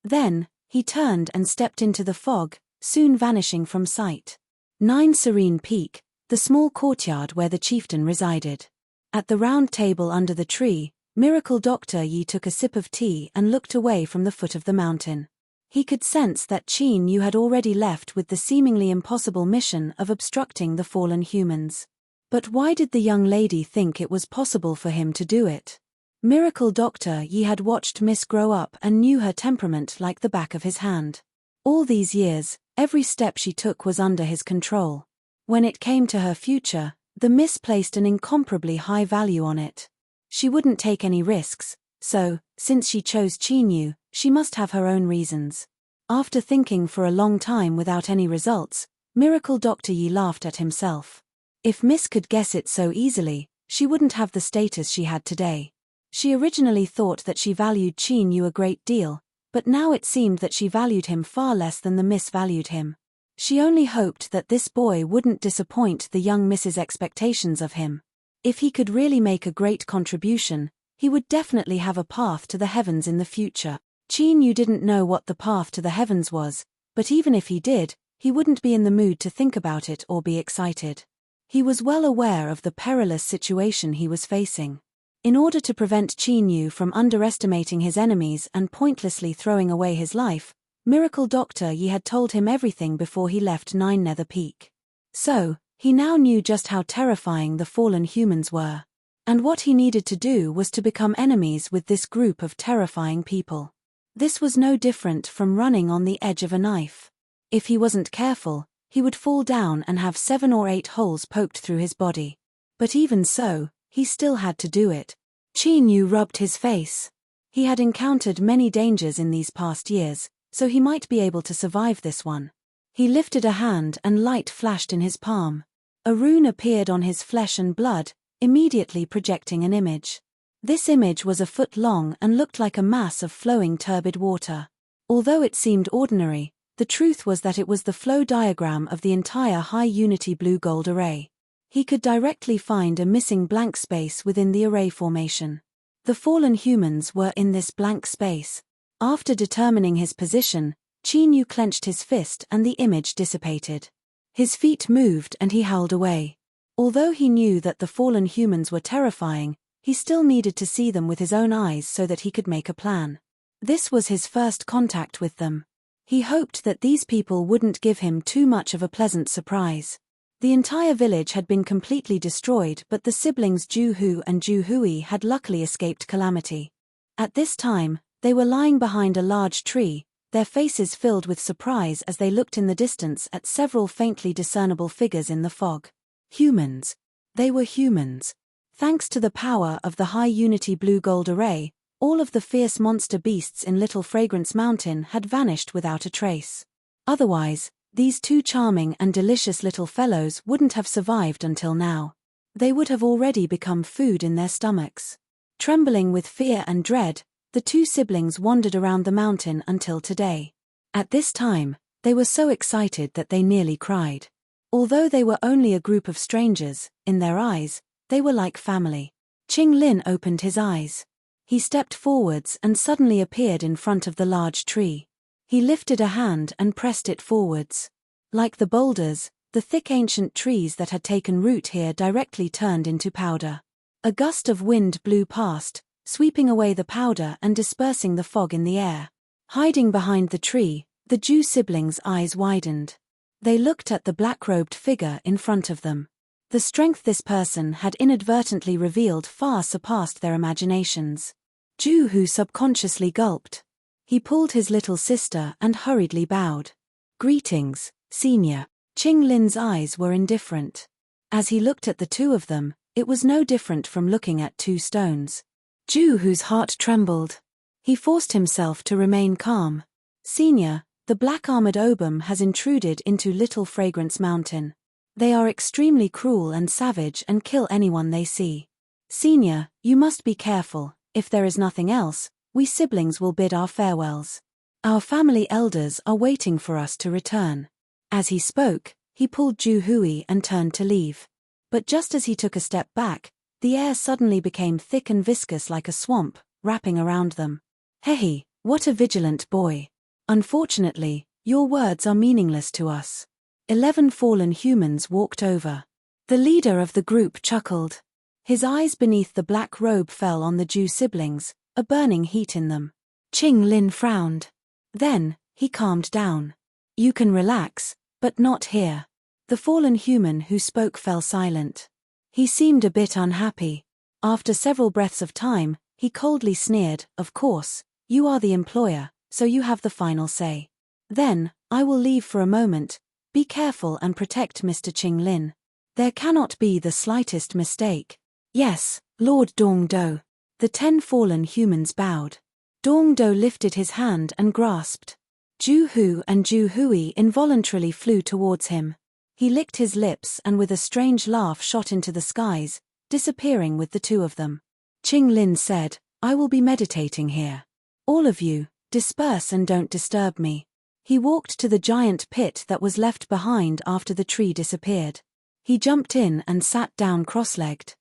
Then, he turned and stepped into the fog, soon vanishing from sight. 9 Serene Peak, the small courtyard where the chieftain resided. At the round table under the tree, Miracle Dr. Yi took a sip of tea and looked away from the foot of the mountain. He could sense that Qin Yu had already left with the seemingly impossible mission of obstructing the fallen humans. But why did the young lady think it was possible for him to do it? Miracle Dr. Yi had watched Miss grow up and knew her temperament like the back of his hand. All these years, every step she took was under his control. When it came to her future, the Miss placed an incomparably high value on it. She wouldn't take any risks, so, since she chose Qin Yu, she must have her own reasons. After thinking for a long time without any results, Miracle Dr. Yi laughed at himself. If Miss could guess it so easily, she wouldn't have the status she had today. She originally thought that she valued Qin Yu a great deal, but now it seemed that she valued him far less than the Miss valued him. She only hoped that this boy wouldn't disappoint the young Miss's expectations of him. If he could really make a great contribution, he would definitely have a path to the heavens in the future. Qin Yu didn't know what the path to the heavens was, but even if he did, he wouldn't be in the mood to think about it or be excited. He was well aware of the perilous situation he was facing. In order to prevent Qin Yu from underestimating his enemies and pointlessly throwing away his life, Miracle Dr. Yi had told him everything before he left 9 Nether Peak. So, he now knew just how terrifying the fallen humans were. And what he needed to do was to become enemies with this group of terrifying people. This was no different from running on the edge of a knife. If he wasn't careful, he would fall down and have 7 or 8 holes poked through his body. But even so, he still had to do it. Qin Yu rubbed his face. He had encountered many dangers in these past years, so he might be able to survive this one. He lifted a hand and light flashed in his palm. A rune appeared on his flesh and blood, immediately projecting an image. This image was a foot long and looked like a mass of flowing turbid water. Although it seemed ordinary, the truth was that it was the flow diagram of the entire high unity blue-gold array. He could directly find a missing blank space within the array formation. The fallen humans were in this blank space. After determining his position, Qin Yu clenched his fist and the image dissipated. His feet moved and he howled away. Although he knew that the fallen humans were terrifying, he still needed to see them with his own eyes so that he could make a plan. This was his first contact with them. He hoped that these people wouldn't give him too much of a pleasant surprise. The entire village had been completely destroyed, but the siblings Ju Hu and Ju Hui had luckily escaped calamity. At this time, they were lying behind a large tree, their faces filled with surprise as they looked in the distance at several faintly discernible figures in the fog. Humans. They were humans. Thanks to the power of the high unity blue-gold array, all of the fierce monster beasts in Little Fragrance Mountain had vanished without a trace. Otherwise, these two charming and delicious little fellows wouldn't have survived until now. They would have already become food in their stomachs. Trembling with fear and dread, the two siblings wandered around the mountain until today. At this time, they were so excited that they nearly cried. Although they were only a group of strangers, in their eyes, they were like family. Qing Lin opened his eyes. He stepped forwards and suddenly appeared in front of the large tree. He lifted a hand and pressed it forwards. Like the boulders, the thick ancient trees that had taken root here directly turned into powder. A gust of wind blew past, sweeping away the powder and dispersing the fog in the air. Hiding behind the tree, the Ju siblings' eyes widened. They looked at the black-robed figure in front of them. The strength this person had inadvertently revealed far surpassed their imaginations. Ju-hoo subconsciously gulped. He pulled his little sister and hurriedly bowed. Greetings, senior. Qing Lin's eyes were indifferent. As he looked at the two of them, it was no different from looking at two stones. Ju-hoo's heart trembled. He forced himself to remain calm. Senior, the black-armored obum has intruded into Little Fragrance Mountain. They are extremely cruel and savage and kill anyone they see. Senior, you must be careful. If there is nothing else, we siblings will bid our farewells. Our family elders are waiting for us to return. As he spoke, he pulled Ju-hoo and turned to leave. But just as he took a step back, the air suddenly became thick and viscous like a swamp, wrapping around them. Hey, what a vigilant boy. Unfortunately, your words are meaningless to us. 11 fallen humans walked over. The leader of the group chuckled. His eyes beneath the black robe fell on the Ju siblings, a burning heat in them. Qing Lin frowned. Then, he calmed down. You can relax, but not here. The fallen human who spoke fell silent. He seemed a bit unhappy. After several breaths of time, he coldly sneered, of course, you are the employer, so you have the final say. Then, I will leave for a moment. Be careful and protect Mr. Qing Lin. There cannot be the slightest mistake. Yes, Lord Dong-do. The 10 fallen humans bowed. Dong-do lifted his hand and grasped. Ju-hoo and Ju-hoo involuntarily flew towards him. He licked his lips and with a strange laugh shot into the skies, disappearing with the two of them. Qing Lin said, I will be meditating here. All of you, disperse and don't disturb me. He walked to the giant pit that was left behind after the tree disappeared. He jumped in and sat down cross-legged.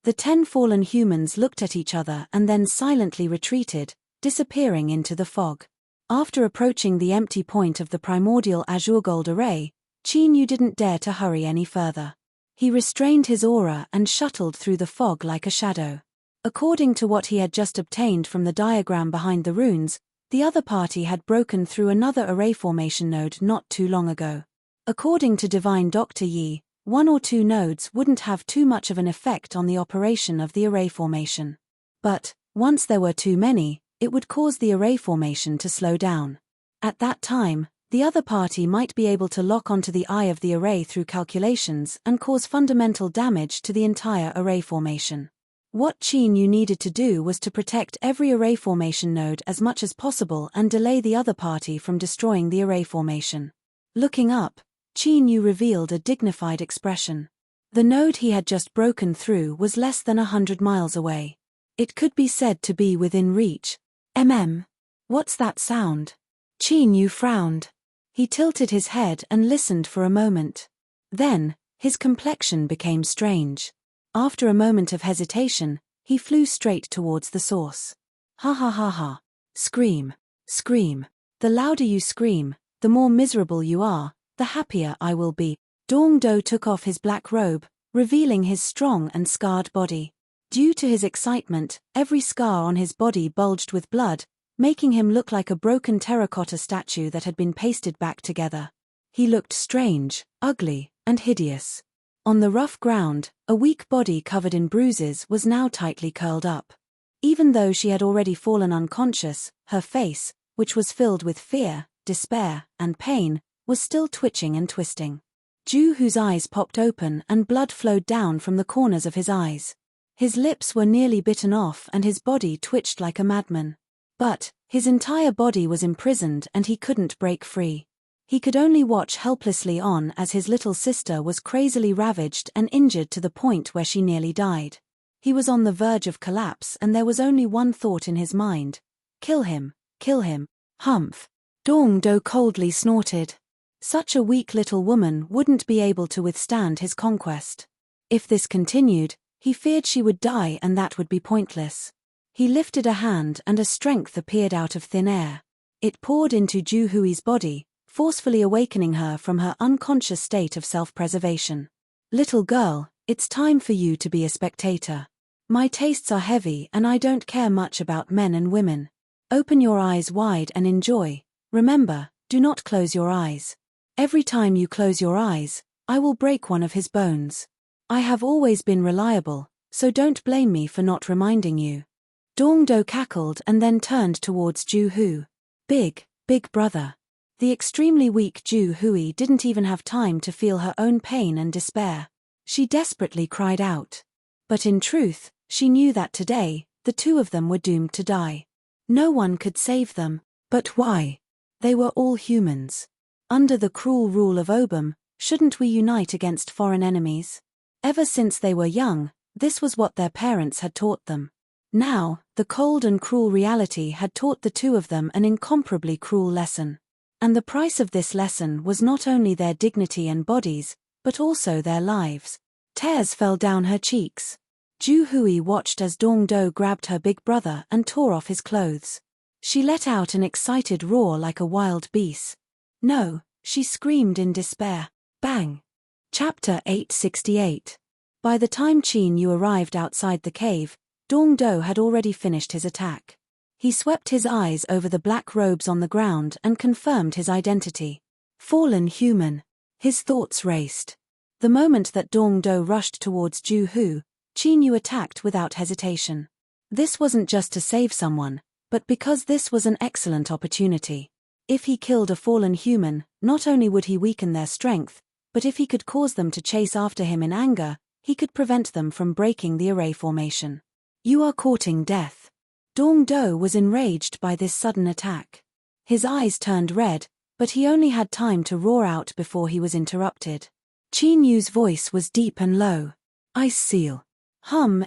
The 10 fallen humans looked at each other and then silently retreated, disappearing into the fog. After approaching the empty point of the primordial azure gold array, Qin Yu didn't dare to hurry any further. He restrained his aura and shuttled through the fog like a shadow. According to what he had just obtained from the diagram behind the runes, the other party had broken through another array formation node not too long ago. According to Divine Dr. Yi, 1 or 2 nodes wouldn't have too much of an effect on the operation of the array formation. But, once there were too many, it would cause the array formation to slow down. At that time, the other party might be able to lock onto the eye of the array through calculations and cause fundamental damage to the entire array formation. What Qin Yu needed to do was to protect every array formation node as much as possible and delay the other party from destroying the array formation. Looking up, Qin Yu revealed a dignified expression. The node he had just broken through was less than 100 miles away. It could be said to be within reach. What's that sound? Qin Yu frowned. He tilted his head and listened for a moment. Then, his complexion became strange. After a moment of hesitation, he flew straight towards the source. Ha ha ha ha. Scream. Scream. The louder you scream, the more miserable you are, the happier I will be. Dong-do took off his black robe, revealing his strong and scarred body. Due to his excitement, every scar on his body bulged with blood, making him look like a broken terracotta statue that had been pasted back together. He looked strange, ugly, and hideous. On the rough ground, a weak body covered in bruises was now tightly curled up. Even though she had already fallen unconscious, her face, which was filled with fear, despair, and pain, was still twitching and twisting. Ju-hoo's eyes popped open and blood flowed down from the corners of his eyes. His lips were nearly bitten off and his body twitched like a madman. But, his entire body was imprisoned and he couldn't break free. He could only watch helplessly on as his little sister was crazily ravaged and injured to the point where she nearly died. He was on the verge of collapse and there was only one thought in his mind. Kill him, Humph. Dong-do coldly snorted. Such a weak little woman wouldn't be able to withstand his conquest. If this continued, he feared she would die and that would be pointless. He lifted a hand and a strength appeared out of thin air. It poured into Ju-hoo's body, forcefully awakening her from her unconscious state of self-preservation. Little girl, it's time for you to be a spectator. My tastes are heavy and I don't care much about men and women. Open your eyes wide and enjoy. Remember, do not close your eyes. Every time you close your eyes, I will break one of his bones. I have always been reliable, so don't blame me for not reminding you. Dongdo cackled and then turned towards Ju Hu. Big brother. The extremely weak Ju Hui didn't even have time to feel her own pain and despair. She desperately cried out. But in truth, she knew that today, the two of them were doomed to die. No one could save them. But why? They were all humans. Under the cruel rule of Obum, shouldn't we unite against foreign enemies? Ever since they were young, this was what their parents had taught them. Now, the cold and cruel reality had taught the two of them an incomparably cruel lesson. And the price of this lesson was not only their dignity and bodies, but also their lives. Tears fell down her cheeks. Ju Hui watched as Dongdo grabbed her big brother and tore off his clothes. She let out an excited roar like a wild beast. No, she screamed in despair. Bang! Chapter 868. By the time Qin Yu arrived outside the cave, Dongdo had already finished his attack. He swept his eyes over the black robes on the ground and confirmed his identity. Fallen human. His thoughts raced. The moment that Dongdo rushed towards Ju Hu, Qin Yu attacked without hesitation. This wasn't just to save someone, but because this was an excellent opportunity. If he killed a fallen human, not only would he weaken their strength, but if he could cause them to chase after him in anger, he could prevent them from breaking the array formation. You are courting death. Dongdo was enraged by this sudden attack. His eyes turned red, but he only had time to roar out before he was interrupted. Qin Yu's voice was deep and low. Ice seal.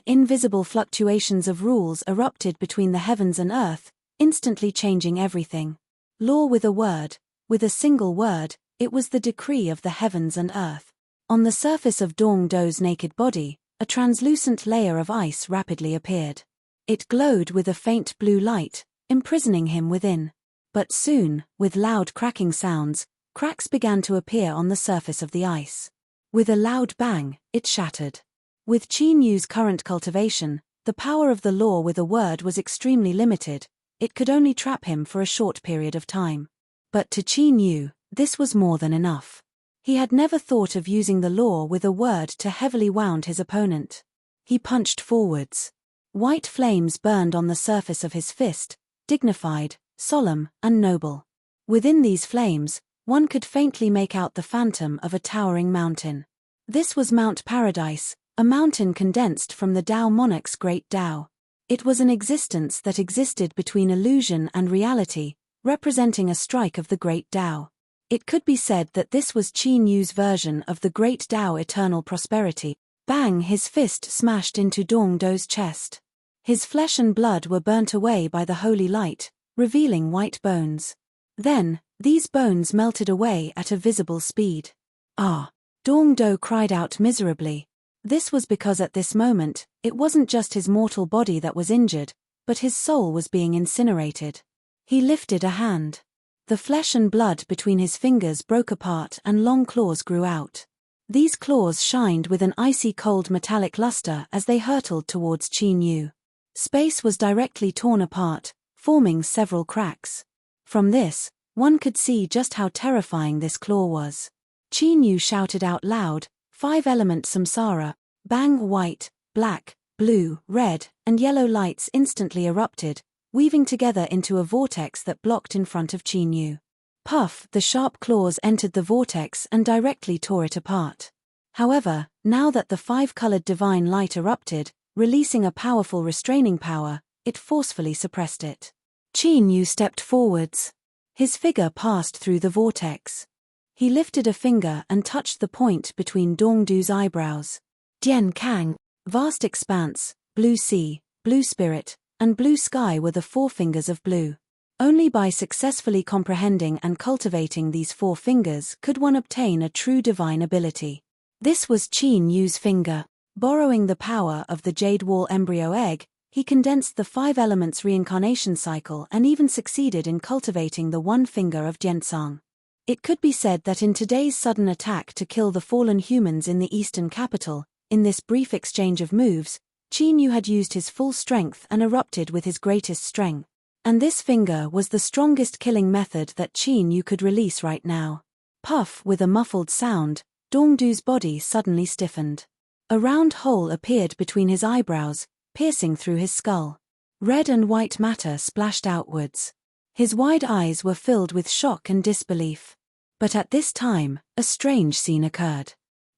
Invisible fluctuations of rules erupted between the heavens and earth, instantly changing everything. Law with a single word, it was the decree of the heavens and earth. On the surface of Dongdo's naked body, a translucent layer of ice rapidly appeared. It glowed with a faint blue light, imprisoning him within. But soon, with loud cracking sounds, cracks began to appear on the surface of the ice. With a loud bang, it shattered. With Qin Yu's current cultivation, the power of the law with a word was extremely limited. It could only trap him for a short period of time. But to Qin Yu, this was more than enough. He had never thought of using the law with a word to heavily wound his opponent. He punched forwards. White flames burned on the surface of his fist, dignified, solemn, and noble. Within these flames, one could faintly make out the phantom of a towering mountain. This was Mount Paradise, a mountain condensed from the Tao monarch's great Tao. It was an existence that existed between illusion and reality, representing a strike of the great Tao. It could be said that this was Qin Yu's version of the great Tao eternal prosperity. Bang! His fist smashed into Dongdo's chest. His flesh and blood were burnt away by the holy light, revealing white bones. Then, these bones melted away at a visible speed. Ah! Dongdo cried out miserably. This was because at this moment, it wasn't just his mortal body that was injured, but his soul was being incinerated. He lifted a hand. The flesh and blood between his fingers broke apart and long claws grew out. These claws shined with an icy cold metallic luster as they hurtled towards Qin Yu. Space was directly torn apart, forming several cracks. From this, one could see just how terrifying this claw was. Qin Yu shouted out loud, 5-element samsara. Bang! White, black, blue, red, and yellow lights instantly erupted, weaving together into a vortex that blocked in front of Qin Yu. Puff! The sharp claws entered the vortex and directly tore it apart. However, now that the 5-colored divine light erupted, releasing a powerful restraining power, it forcefully suppressed it. Qin Yu stepped forwards. His figure passed through the vortex. He lifted a finger and touched the point between Dongdu's eyebrows. Dian Kang, vast expanse, blue sea, blue spirit, and blue sky were the 4 fingers of blue. Only by successfully comprehending and cultivating these 4 fingers could one obtain a true divine ability. This was Qin Yu's finger. Borrowing the power of the Jade Wall embryo egg, he condensed the 5 elements reincarnation cycle and even succeeded in cultivating the 1 finger of Jiansang. It could be said that in today's sudden attack to kill the fallen humans in the eastern capital, in this brief exchange of moves, Qin Yu had used his full strength and erupted with his greatest strength. And this finger was the strongest killing method that Qin Yu could release right now. Puff! With a muffled sound, Dongdu's body suddenly stiffened. A round hole appeared between his eyebrows, piercing through his skull. Red and white matter splashed outwards. His wide eyes were filled with shock and disbelief. But at this time, a strange scene occurred.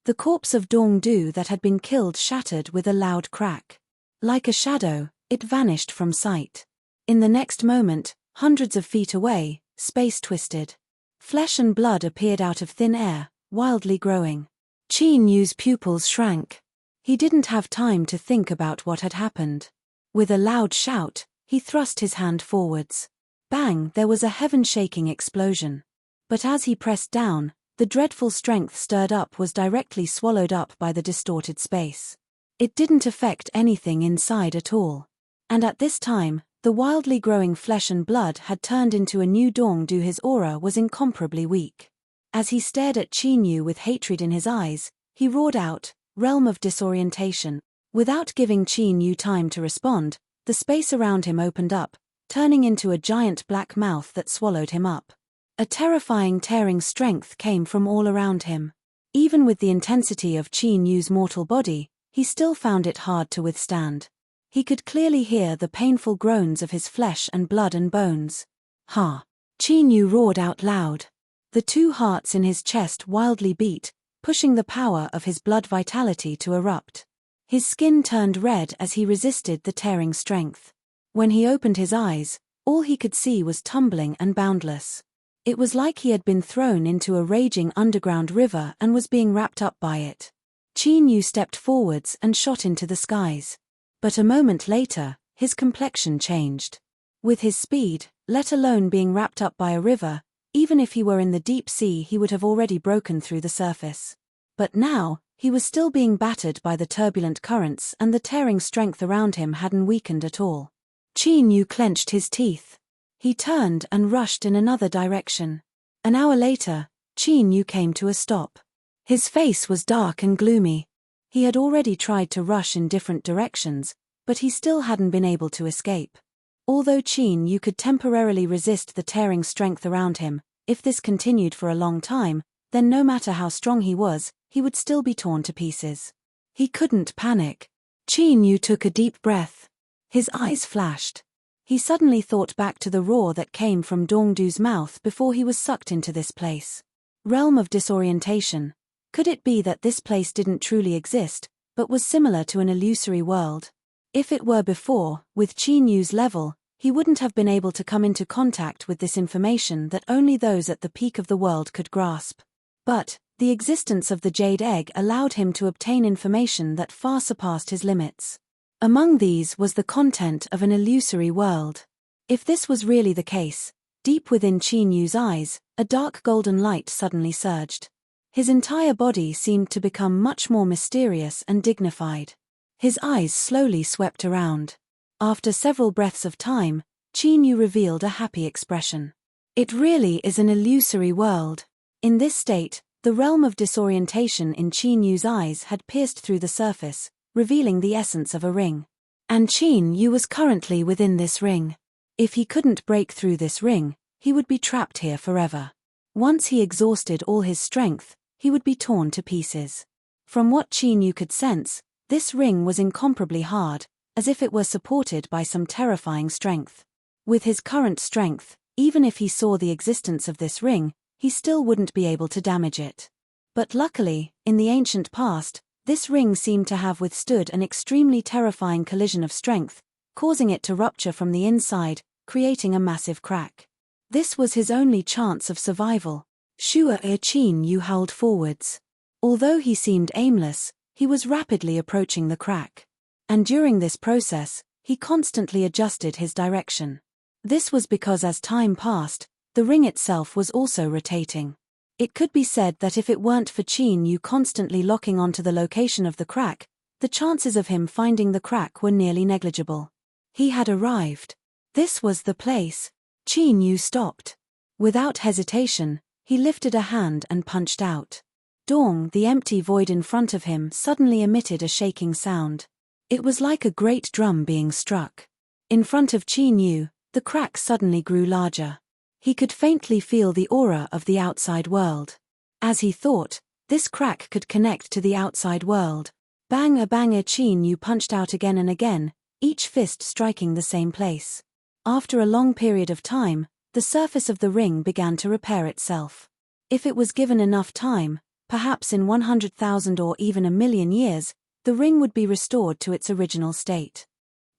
The corpse of Dong-du that had been killed shattered with a loud crack. Like a shadow, it vanished from sight. In the next moment, hundreds of feet away, space twisted. Flesh and blood appeared out of thin air, wildly growing. Qin Yu's pupils shrank. He didn't have time to think about what had happened. With a loud shout, he thrust his hand forwards. Bang! There was a heaven-shaking explosion. But as he pressed down, the dreadful strength stirred up was directly swallowed up by the distorted space. It didn't affect anything inside at all. And at this time, the wildly growing flesh and blood had turned into a new Dong-du. His aura was incomparably weak. As he stared at Qin Yu with hatred in his eyes, he roared out, "Realm of disorientation." Without giving Qin Yu time to respond, the space around him opened up, turning into a giant black mouth that swallowed him up. A terrifying tearing strength came from all around him. Even with the intensity of Qin Yu's mortal body, he still found it hard to withstand. He could clearly hear the painful groans of his flesh and blood and bones. "Ha!" Qin Yu roared out loud. The two hearts in his chest wildly beat, pushing the power of his blood vitality to erupt. His skin turned red as he resisted the tearing strength. When he opened his eyes, all he could see was tumbling and boundless. It was like he had been thrown into a raging underground river and was being wrapped up by it. Qin Yu stepped forwards and shot into the skies. But a moment later, his complexion changed. With his speed, let alone being wrapped up by a river, even if he were in the deep sea he would have already broken through the surface. But now, he was still being battered by the turbulent currents and the tearing strength around him hadn't weakened at all. Qin Yu clenched his teeth. He turned and rushed in another direction. An hour later, Qin Yu came to a stop. His face was dark and gloomy. He had already tried to rush in different directions, but he still hadn't been able to escape. Although Qin Yu could temporarily resist the tearing strength around him, if this continued for a long time, then no matter how strong he was, he would still be torn to pieces. He couldn't panic. Qin Yu took a deep breath. His eyes flashed. He suddenly thought back to the roar that came from Dong-du's mouth before he was sucked into this place. Realm of disorientation. Could it be that this place didn't truly exist, but was similar to an illusory world? If it were before, with Qin Yu's level, he wouldn't have been able to come into contact with this information that only those at the peak of the world could grasp. But the existence of the jade egg allowed him to obtain information that far surpassed his limits. Among these was the content of an illusory world. If this was really the case, deep within Qin Yu's eyes, a dark golden light suddenly surged. His entire body seemed to become much more mysterious and dignified. His eyes slowly swept around. After several breaths of time, Qin Yu revealed a happy expression. It really is an illusory world. In this state, the realm of disorientation in Qin Yu's eyes had pierced through the surface, revealing the essence of a ring. And Qin Yu was currently within this ring. If he couldn't break through this ring, he would be trapped here forever. Once he exhausted all his strength, he would be torn to pieces. From what Qin Yu could sense, this ring was incomparably hard, as if it were supported by some terrifying strength. With his current strength, even if he saw the existence of this ring, he still wouldn't be able to damage it. But luckily, in the ancient past, this ring seemed to have withstood an extremely terrifying collision of strength, causing it to rupture from the inside, creating a massive crack. This was his only chance of survival. Qin Yu howled forwards. Although he seemed aimless, he was rapidly approaching the crack. And during this process, he constantly adjusted his direction. This was because as time passed, the ring itself was also rotating. It could be said that if it weren't for Qin Yu constantly locking onto the location of the crack, the chances of him finding the crack were nearly negligible. He had arrived. This was the place. Qin Yu stopped. Without hesitation, he lifted a hand and punched out. Dong, the empty void in front of him, suddenly emitted a shaking sound. It was like a great drum being struck. In front of Qin Yu, the crack suddenly grew larger. He could faintly feel the aura of the outside world. As he thought, this crack could connect to the outside world. Bang! Qin Yu punched out again and again, each fist striking the same place. After a long period of time, the surface of the ring began to repair itself. If it was given enough time, perhaps in 100,000 or even a million years, the ring would be restored to its original state.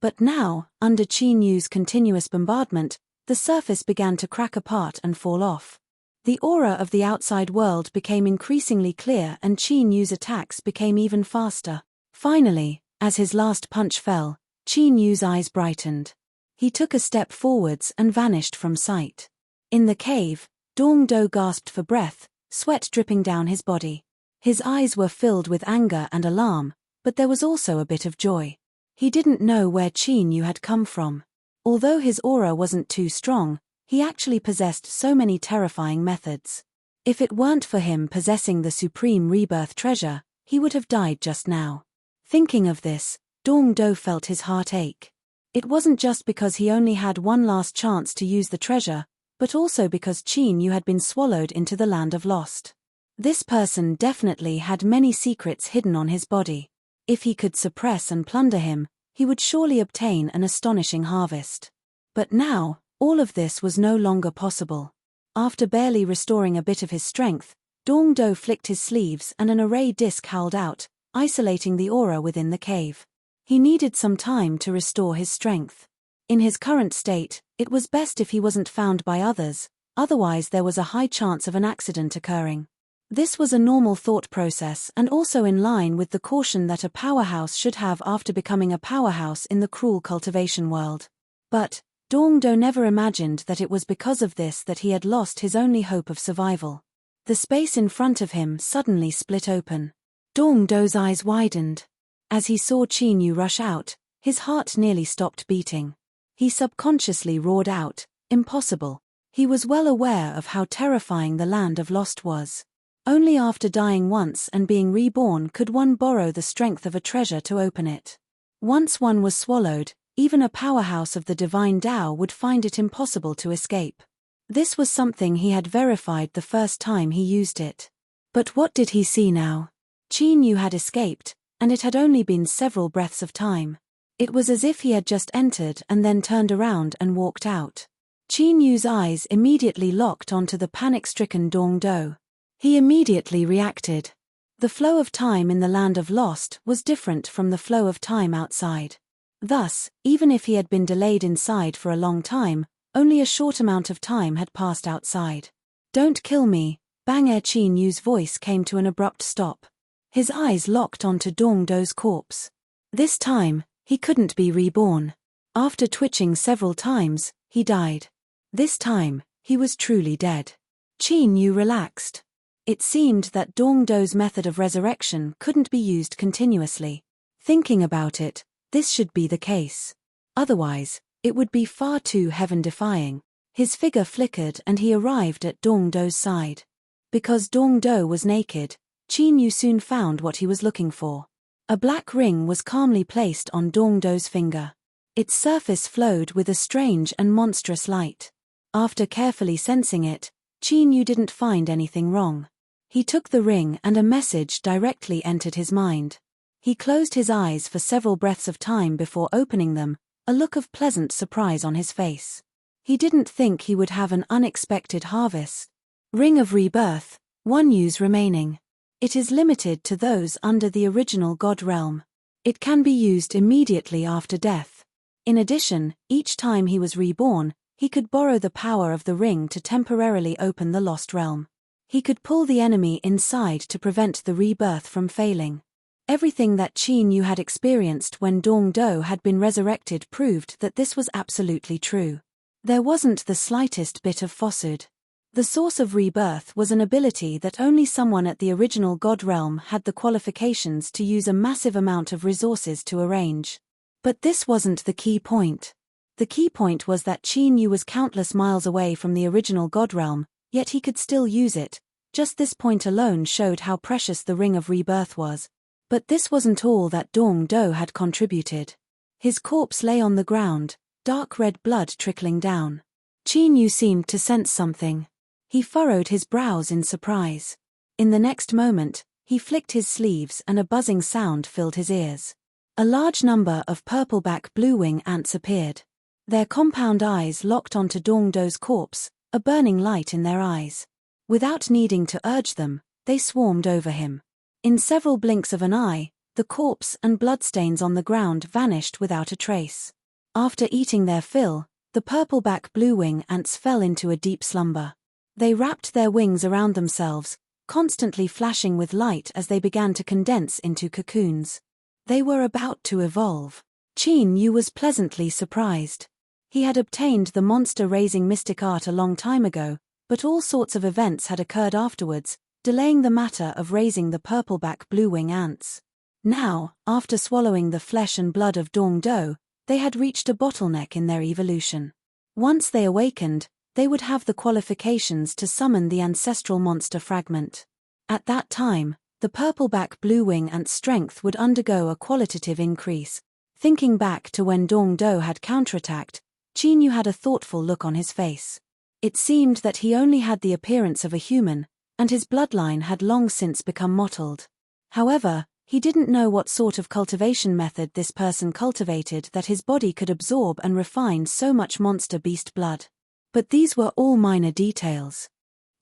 But now, under Qin Yu's continuous bombardment, the surface began to crack apart and fall off. The aura of the outside world became increasingly clear and Qin Yu's attacks became even faster. Finally, as his last punch fell, Qin Yu's eyes brightened. He took a step forwards and vanished from sight. In the cave, Dong Do gasped for breath, sweat dripping down his body. His eyes were filled with anger and alarm, but there was also a bit of joy. He didn't know where Qin Yu had come from. Although his aura wasn't too strong, he actually possessed so many terrifying methods. If it weren't for him possessing the supreme rebirth treasure, he would have died just now. Thinking of this, Dong Do felt his heart ache. It wasn't just because he only had one last chance to use the treasure, but also because Qin Yu had been swallowed into the land of lost. This person definitely had many secrets hidden on his body. If he could suppress and plunder him, he would surely obtain an astonishing harvest. But now, all of this was no longer possible. After barely restoring a bit of his strength, Dong Do flicked his sleeves and an array disc howled out, isolating the aura within the cave. He needed some time to restore his strength. In his current state, it was best if he wasn't found by others, otherwise there was a high chance of an accident occurring. This was a normal thought process and also in line with the caution that a powerhouse should have after becoming a powerhouse in the cruel cultivation world. But Dong Do never imagined that it was because of this that he had lost his only hope of survival. The space in front of him suddenly split open. Dong Do's eyes widened. As he saw Qin Yu rush out, his heart nearly stopped beating. He subconsciously roared out, "Impossible." He was well aware of how terrifying the land of lost was. Only after dying once and being reborn could one borrow the strength of a treasure to open it. Once one was swallowed, even a powerhouse of the divine Tao would find it impossible to escape. This was something he had verified the first time he used it. But what did he see now? Qin Yu had escaped, and it had only been several breaths of time. It was as if he had just entered and then turned around and walked out. Qin Yu's eyes immediately locked onto the panic-stricken Dong Do. He immediately reacted. The flow of time in the land of lost was different from the flow of time outside. Thus, even if he had been delayed inside for a long time, only a short amount of time had passed outside. "Don't kill me," Bang Qin Yu's voice came to an abrupt stop. His eyes locked onto Dong Do's corpse. This time, he couldn't be reborn. After twitching several times, he died. This time, he was truly dead. Qin Yu relaxed. It seemed that Dong Do's method of resurrection couldn't be used continuously. Thinking about it, this should be the case. Otherwise, it would be far too heaven-defying. His figure flickered and he arrived at Dong Do's side. Because Dong Do was naked, Qin Yu soon found what he was looking for. A black ring was calmly placed on Dong Do's finger. Its surface flowed with a strange and monstrous light. After carefully sensing it, Qin Yu didn't find anything wrong. He took the ring and a message directly entered his mind. He closed his eyes for several breaths of time before opening them, a look of pleasant surprise on his face. He didn't think he would have an unexpected harvest. Ring of Rebirth, 1 use remaining. It is limited to those under the original God realm. It can be used immediately after death. In addition, each time he was reborn, he could borrow the power of the ring to temporarily open the lost realm. He could pull the enemy inside to prevent the rebirth from failing. Everything that Qin Yu had experienced when Dong Do had been resurrected proved that this was absolutely true. There wasn't the slightest bit of falsehood. The source of rebirth was an ability that only someone at the original God realm had the qualifications to use a massive amount of resources to arrange. But this wasn't the key point. The key point was that Qin Yu was countless miles away from the original God realm, yet he could still use it. Just this point alone showed how precious the Ring of Rebirth was. But this wasn't all that Dong Do had contributed. His corpse lay on the ground, dark red blood trickling down. Qin Yu seemed to sense something. He furrowed his brows in surprise. In the next moment, he flicked his sleeves and a buzzing sound filled his ears. A large number of purple-back blue-wing ants appeared. Their compound eyes locked onto Dongdo's corpse, a burning light in their eyes. Without needing to urge them, they swarmed over him. In several blinks of an eye, the corpse and bloodstains on the ground vanished without a trace. After eating their fill, the purple-back blue-wing ants fell into a deep slumber. They wrapped their wings around themselves, constantly flashing with light as they began to condense into cocoons. They were about to evolve. Qin Yu was pleasantly surprised. He had obtained the monster-raising mystic art a long time ago, but all sorts of events had occurred afterwards, delaying the matter of raising the purple-back blue-wing ants. Now, after swallowing the flesh and blood of Dongdo, they had reached a bottleneck in their evolution. Once they awakened, they would have the qualifications to summon the ancestral monster fragment. At that time, the purple-back blue-wing ant's strength would undergo a qualitative increase. Thinking back to when Dongdo had counterattacked, Qin Yu had a thoughtful look on his face. It seemed that he only had the appearance of a human, and his bloodline had long since become mottled. However, he didn't know what sort of cultivation method this person cultivated that his body could absorb and refine so much monster beast blood. But these were all minor details.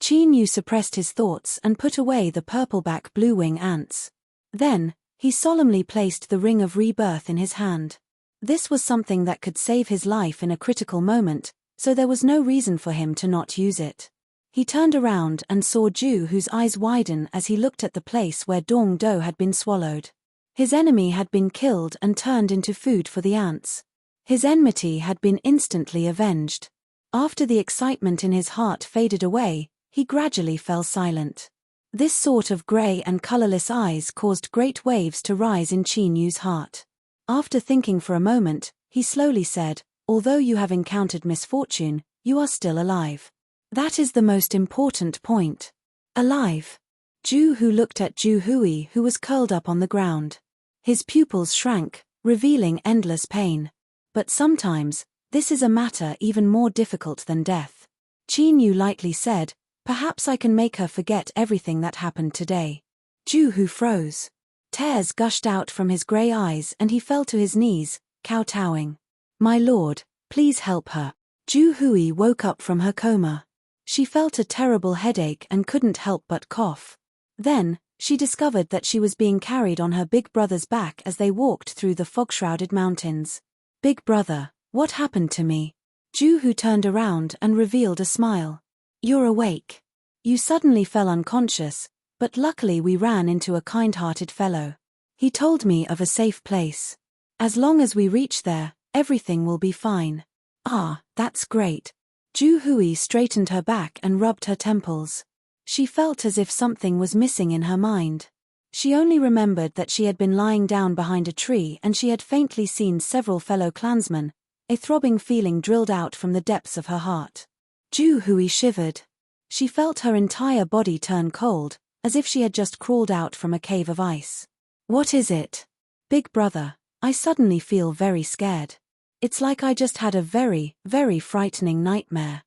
Qin Yu suppressed his thoughts and put away the purple-back blue-wing ants. Then, he solemnly placed the ring of rebirth in his hand. This was something that could save his life in a critical moment, so there was no reason for him to not use it. He turned around and saw Ju, whose eyes widened as he looked at the place where Dongdo had been swallowed. His enemy had been killed and turned into food for the ants. His enmity had been instantly avenged. After the excitement in his heart faded away, he gradually fell silent. This sort of grey and colourless eyes caused great waves to rise in Qin Yu's heart. After thinking for a moment, he slowly said, "Although you have encountered misfortune, you are still alive. That is the most important point." Alive. Ju Hu looked at Ju Hui, who was curled up on the ground. His pupils shrank, revealing endless pain. But sometimes, this is a matter even more difficult than death. Qin Yu lightly said, "Perhaps I can make her forget everything that happened today." Ju Hu froze. Tears gushed out from his grey eyes and he fell to his knees, kowtowing. "My lord, please help her." Ju Hui woke up from her coma. She felt a terrible headache and couldn't help but cough. Then, she discovered that she was being carried on her big brother's back as they walked through the fog-shrouded mountains. "Big brother, what happened to me?" Ju Hu turned around and revealed a smile. "You're awake. You suddenly fell unconscious, but luckily we ran into a kind-hearted fellow. He told me of a safe place. As long as we reach there, everything will be fine." "Ah, that's great." Ju Hui straightened her back and rubbed her temples. She felt as if something was missing in her mind. She only remembered that she had been lying down behind a tree and she had faintly seen several fellow clansmen. A throbbing feeling drilled out from the depths of her heart. Ju Hui shivered. She felt her entire body turn cold, as if she had just crawled out from a cave of ice. "What is it?" "Big brother, I suddenly feel very scared. It's like I just had a very, very frightening nightmare."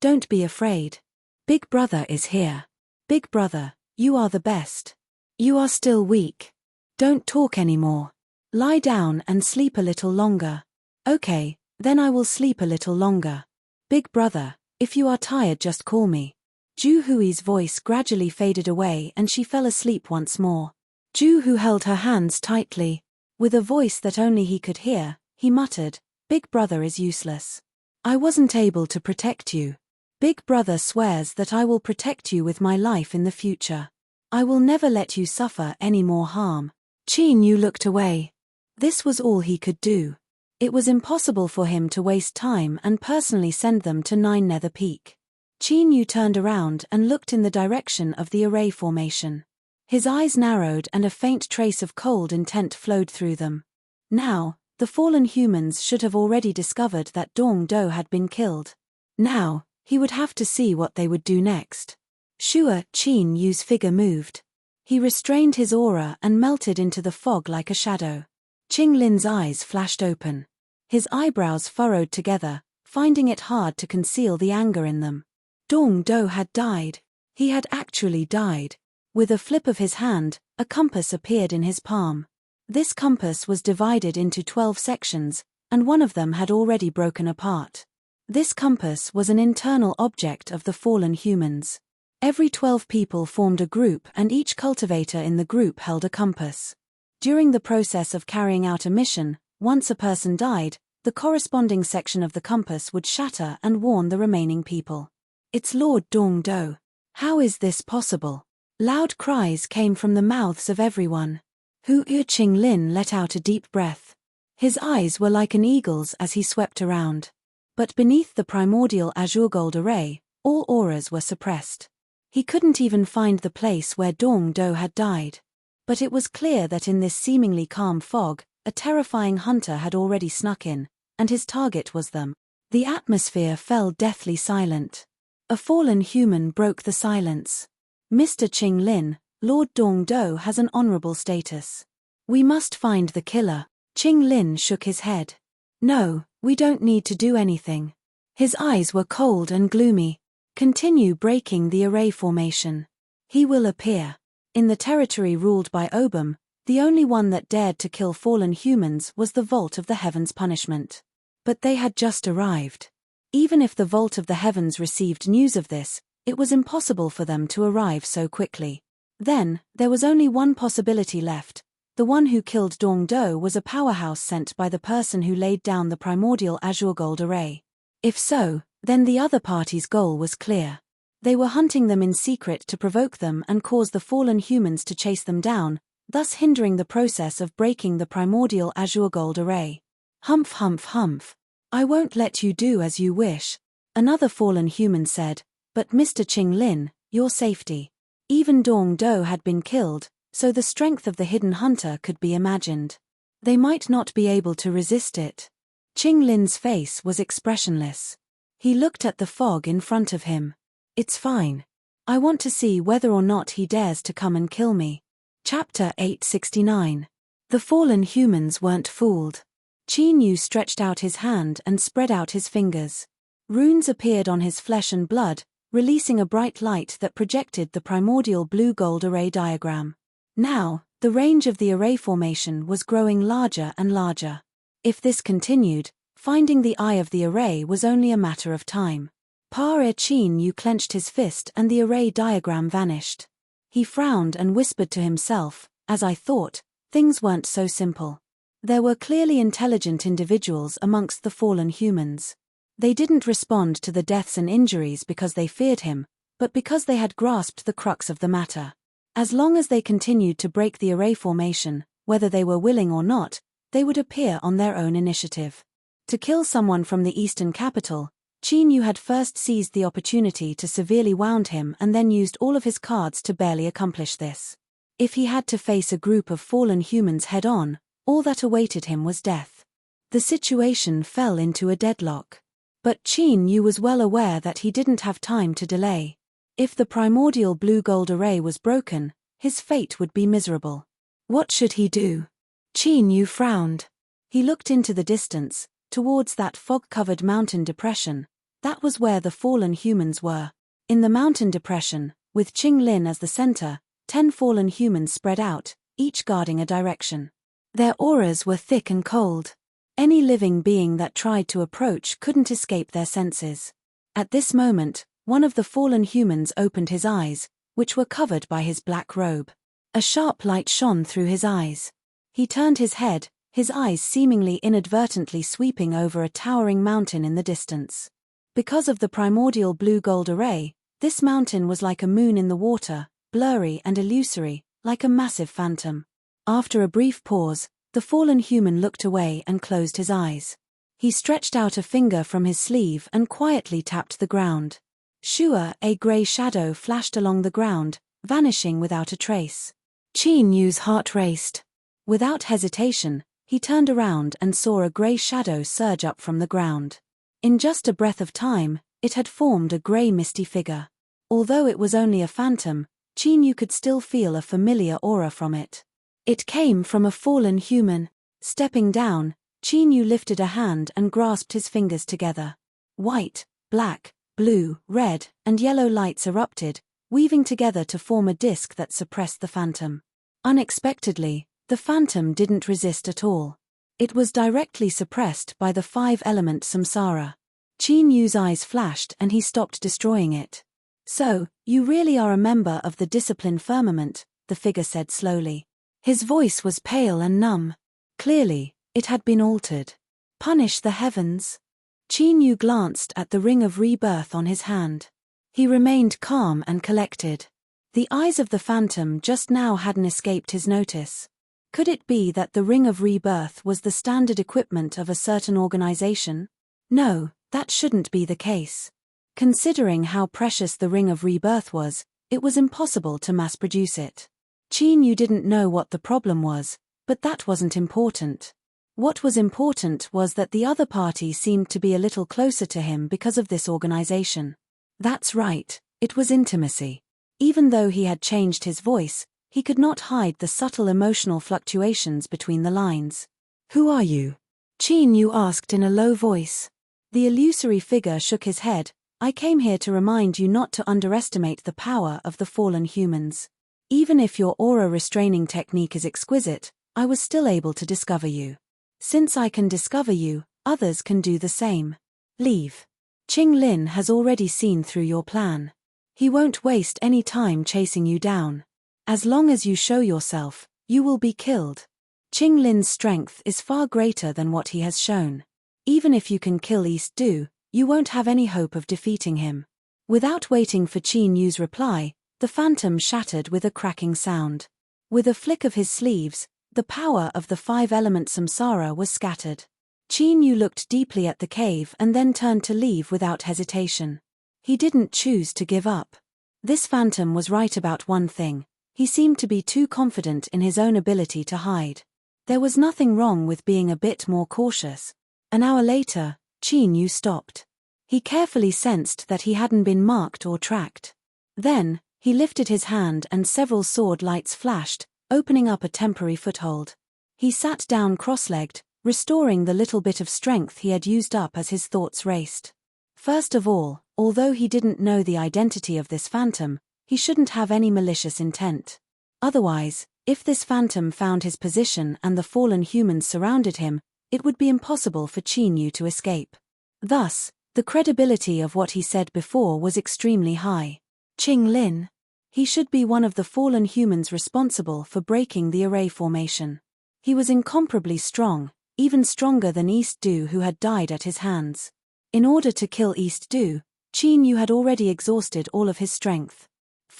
Don't be afraid. Big brother is here. Big brother, you are the best. You are still weak. Don't talk anymore. Lie down and sleep a little longer." "Okay, then I will sleep a little longer. Big brother, if you are tired just call me." Ju Hui's voice gradually faded away and she fell asleep once more. Ju Hu held her hands tightly. With a voice that only he could hear, he muttered, "Big brother is useless. I wasn't able to protect you. Big brother swears that I will protect you with my life in the future. I will never let you suffer any more harm." Qin Yu looked away. This was all he could do. It was impossible for him to waste time and personally send them to Nine Nether Peak. Qin Yu turned around and looked in the direction of the array formation. His eyes narrowed and a faint trace of cold intent flowed through them. Now, the fallen humans should have already discovered that Dongdo had been killed. Now, he would have to see what they would do next. Sure, Qin Yu's figure moved. He restrained his aura and melted into the fog like a shadow. Qing Lin's eyes flashed open. His eyebrows furrowed together, finding it hard to conceal the anger in them. Dongdo had died. He had actually died. With a flip of his hand, a compass appeared in his palm. This compass was divided into 12 sections, and one of them had already broken apart. This compass was an internal object of the fallen humans. Every 12 people formed a group, and each cultivator in the group held a compass. During the process of carrying out a mission, once a person died, the corresponding section of the compass would shatter and warn the remaining people. It's Lord Dong-do. How is this possible? Loud cries came from the mouths of everyone. Qing-lin let out a deep breath. His eyes were like an eagle's as he swept around. But beneath the primordial azure gold array, all auras were suppressed. He couldn't even find the place where Dong-do had died. But it was clear that in this seemingly calm fog, a terrifying hunter had already snuck in, and his target was them. The atmosphere fell deathly silent. A fallen human broke the silence. Mr. Qing-lin, Lord Dong-do has an honorable status. We must find the killer. Qing-lin shook his head. No, we don't need to do anything. His eyes were cold and gloomy. Continue breaking the array formation. He will appear. In the territory ruled by Obum, the only one that dared to kill fallen humans was the Vault of the Heavens Punishment. But they had just arrived. Even if the Vault of the Heavens received news of this, it was impossible for them to arrive so quickly. Then, there was only one possibility left. The one who killed Dong-do was a powerhouse sent by the person who laid down the primordial azure gold array. If so, then the other party's goal was clear. They were hunting them in secret to provoke them and cause the fallen humans to chase them down, thus hindering the process of breaking the primordial azure gold array. Humph humph humph. I won't let you do as you wish, another fallen human said, but Mr. Qing-lin, your safety. Even Dong-do had been killed, so the strength of the hidden hunter could be imagined. They might not be able to resist it. Qing-lin's face was expressionless. He looked at the fog in front of him. It's fine. I want to see whether or not he dares to come and kill me. Chapter 869. The fallen humans weren't fooled. Qin Yu stretched out his hand and spread out his fingers. Runes appeared on his flesh and blood, releasing a bright light that projected the primordial blue-gold array diagram. Now, the range of the array formation was growing larger and larger. If this continued, finding the eye of the array was only a matter of time. Qin Yu clenched his fist and the array diagram vanished. He frowned and whispered to himself, as I thought, things weren't so simple. There were clearly intelligent individuals amongst the fallen humans. They didn't respond to the deaths and injuries because they feared him, but because they had grasped the crux of the matter. As long as they continued to break the array formation, whether they were willing or not, they would appear on their own initiative. To kill someone from the eastern capital, Qin Yu had first seized the opportunity to severely wound him and then used all of his cards to barely accomplish this. If he had to face a group of fallen humans head-on, all that awaited him was death. The situation fell into a deadlock. But Qin Yu was well aware that he didn't have time to delay. If the primordial blue-gold array was broken, his fate would be miserable. What should he do? Qin Yu frowned. He looked into the distance, towards that fog-covered mountain depression. That was where the fallen humans were. In the mountain depression, with Qing-lin as the center, 10 fallen humans spread out, each guarding a direction. Their auras were thick and cold. Any living being that tried to approach couldn't escape their senses. At this moment, one of the fallen humans opened his eyes, which were covered by his black robe. A sharp light shone through his eyes. He turned his head, his eyes seemingly inadvertently sweeping over a towering mountain in the distance. Because of the primordial blue-gold array, this mountain was like a moon in the water, blurry and illusory, like a massive phantom. After a brief pause, the fallen human looked away and closed his eyes. He stretched out a finger from his sleeve and quietly tapped the ground. Shua, a grey shadow flashed along the ground, vanishing without a trace. Qin Yu's heart raced. Without hesitation, he turned around and saw a grey shadow surge up from the ground. In just a breath of time, it had formed a grey misty figure. Although it was only a phantom, Qin Yu could still feel a familiar aura from it. It came from a fallen human. Stepping down, Qin Yu lifted a hand and grasped his fingers together. White, black, blue, red, and yellow lights erupted, weaving together to form a disk that suppressed the phantom. Unexpectedly, The phantom didn't resist at all. It was directly suppressed by the five-element samsara. Qin Yu's eyes flashed and he stopped destroying it. So, you really are a member of the discipline firmament, the figure said slowly. His voice was pale and numb. Clearly, it had been altered. Punish the heavens? Qin Yu glanced at the ring of rebirth on his hand. He remained calm and collected. The eyes of the phantom just now hadn't escaped his notice. Could it be that the ring of rebirth was the standard equipment of a certain organization? No, that shouldn't be the case. Considering how precious the ring of rebirth was, it was impossible to mass-produce it. Qin Yu didn't know what the problem was, but that wasn't important. What was important was that the other party seemed to be a little closer to him because of this organization. That's right, it was intimacy. Even though he had changed his voice, he could not hide the subtle emotional fluctuations between the lines. Who are you? Qin Yu asked in a low voice. The illusory figure shook his head. I came here to remind you not to underestimate the power of the fallen humans. Even if your aura restraining technique is exquisite, I was still able to discover you. Since I can discover you, others can do the same. Leave. Qing Lin has already seen through your plan. He won't waste any time chasing you down. As long as you show yourself, you will be killed. Qing Lin's strength is far greater than what he has shown. Even if you can kill East Du, you won't have any hope of defeating him. Without waiting for Qin Yu's reply, the phantom shattered with a cracking sound. With a flick of his sleeves, the power of the five-element samsara was scattered. Qin Yu looked deeply at the cave and then turned to leave without hesitation. He didn't choose to give up. This phantom was right about one thing. He seemed to be too confident in his own ability to hide. There was nothing wrong with being a bit more cautious. An hour later, Qin Yu stopped. He carefully sensed that he hadn't been marked or tracked. Then, he lifted his hand and several sword lights flashed, opening up a temporary foothold. He sat down cross-legged, restoring the little bit of strength he had used up as his thoughts raced. First of all, although he didn't know the identity of this phantom, he shouldn't have any malicious intent. Otherwise, if this phantom found his position and the fallen humans surrounded him, it would be impossible for Qin Yu to escape. Thus, the credibility of what he said before was extremely high. Qing Lin. He should be one of the fallen humans responsible for breaking the array formation. He was incomparably strong, even stronger than East Du, who had died at his hands. In order to kill East Du, Qin Yu had already exhausted all of his strength.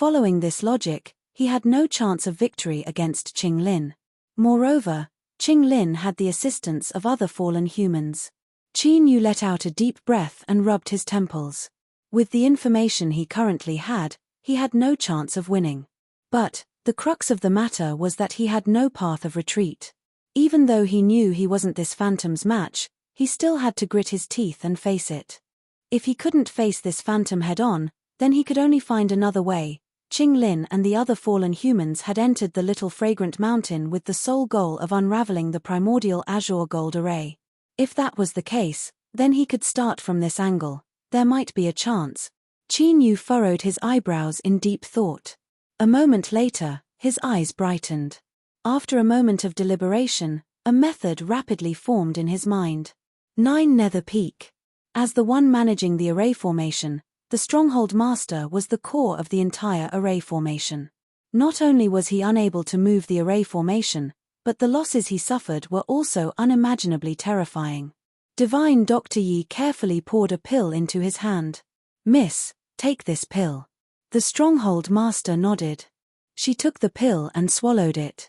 Following this logic, he had no chance of victory against Qing Lin. Moreover, Qing Lin had the assistance of other fallen humans. Qin Yu let out a deep breath and rubbed his temples. With the information he currently had no chance of winning. But, the crux of the matter was that he had no path of retreat. Even though he knew he wasn't this phantom's match, he still had to grit his teeth and face it. If he couldn't face this phantom head-on, then he could only find another way. Qing Lin and the other fallen humans had entered the little fragrant mountain with the sole goal of unraveling the primordial azure gold array. If that was the case, then he could start from this angle. There might be a chance. Qin Yu furrowed his eyebrows in deep thought. A moment later, his eyes brightened. After a moment of deliberation, a method rapidly formed in his mind. 9 Nether Peak. As the one managing the array formation, the Stronghold Master was the core of the entire array formation. Not only was he unable to move the array formation, but the losses he suffered were also unimaginably terrifying. Divine Dr. Yi carefully poured a pill into his hand. Miss, take this pill. The Stronghold Master nodded. She took the pill and swallowed it.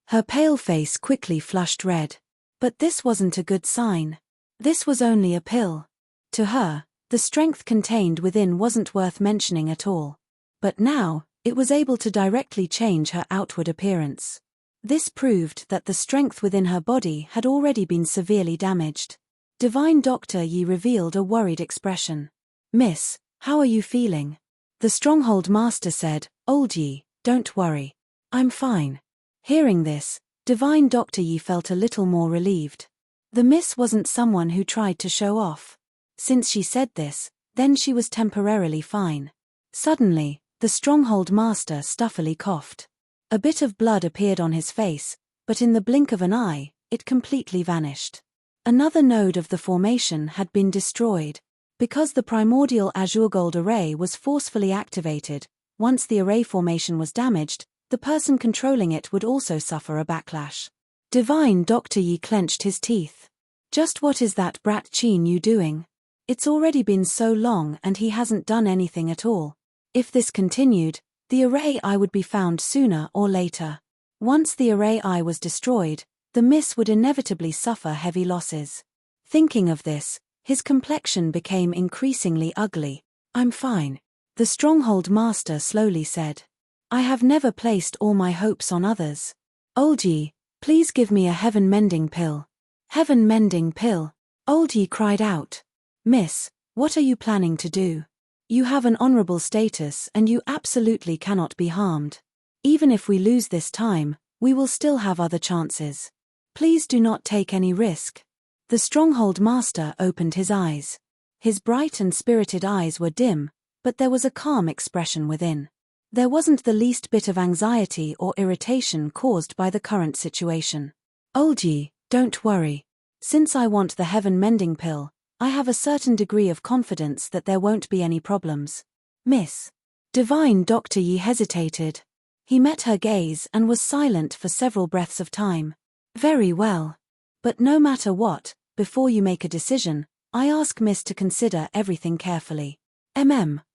Her pale face quickly flushed red. But this wasn't a good sign. This was only a pill. To her, the strength contained within wasn't worth mentioning at all. But now, it was able to directly change her outward appearance. This proved that the strength within her body had already been severely damaged. Divine Dr. Yi revealed a worried expression. Miss, how are you feeling? The Stronghold Master said, Old Yi, don't worry. I'm fine. Hearing this, Divine Dr. Yi felt a little more relieved. The miss wasn't someone who tried to show off. Since she said this, then she was temporarily fine. Suddenly, the Stronghold Master stuffily coughed. A bit of blood appeared on his face, but in the blink of an eye, it completely vanished. Another node of the formation had been destroyed. Because the primordial azure gold array was forcefully activated, once the array formation was damaged, the person controlling it would also suffer a backlash. Divine Dr. Yi clenched his teeth. Just what is that brat Qin Yu doing? It's already been so long and he hasn't done anything at all. If this continued, the array eye would be found sooner or later. Once the array eye was destroyed, the miss would inevitably suffer heavy losses. Thinking of this, his complexion became increasingly ugly. I'm fine, the stronghold master slowly said. I have never placed all my hopes on others. Old Yi, please give me a heaven-mending pill. Heaven-mending pill? Old Yi cried out. Miss, what are you planning to do? You have an honorable status and you absolutely cannot be harmed. Even if we lose this time, we will still have other chances. Please do not take any risk. The stronghold master opened his eyes. His bright and spirited eyes were dim, but there was a calm expression within. There wasn't the least bit of anxiety or irritation caused by the current situation. Old Yi, don't worry. Since I want the heaven-mending pill, I have a certain degree of confidence that there won't be any problems. Miss. Divine Dr. Yi hesitated. He met her gaze and was silent for several breaths of time. Very well. But no matter what, before you make a decision, I ask Miss to consider everything carefully.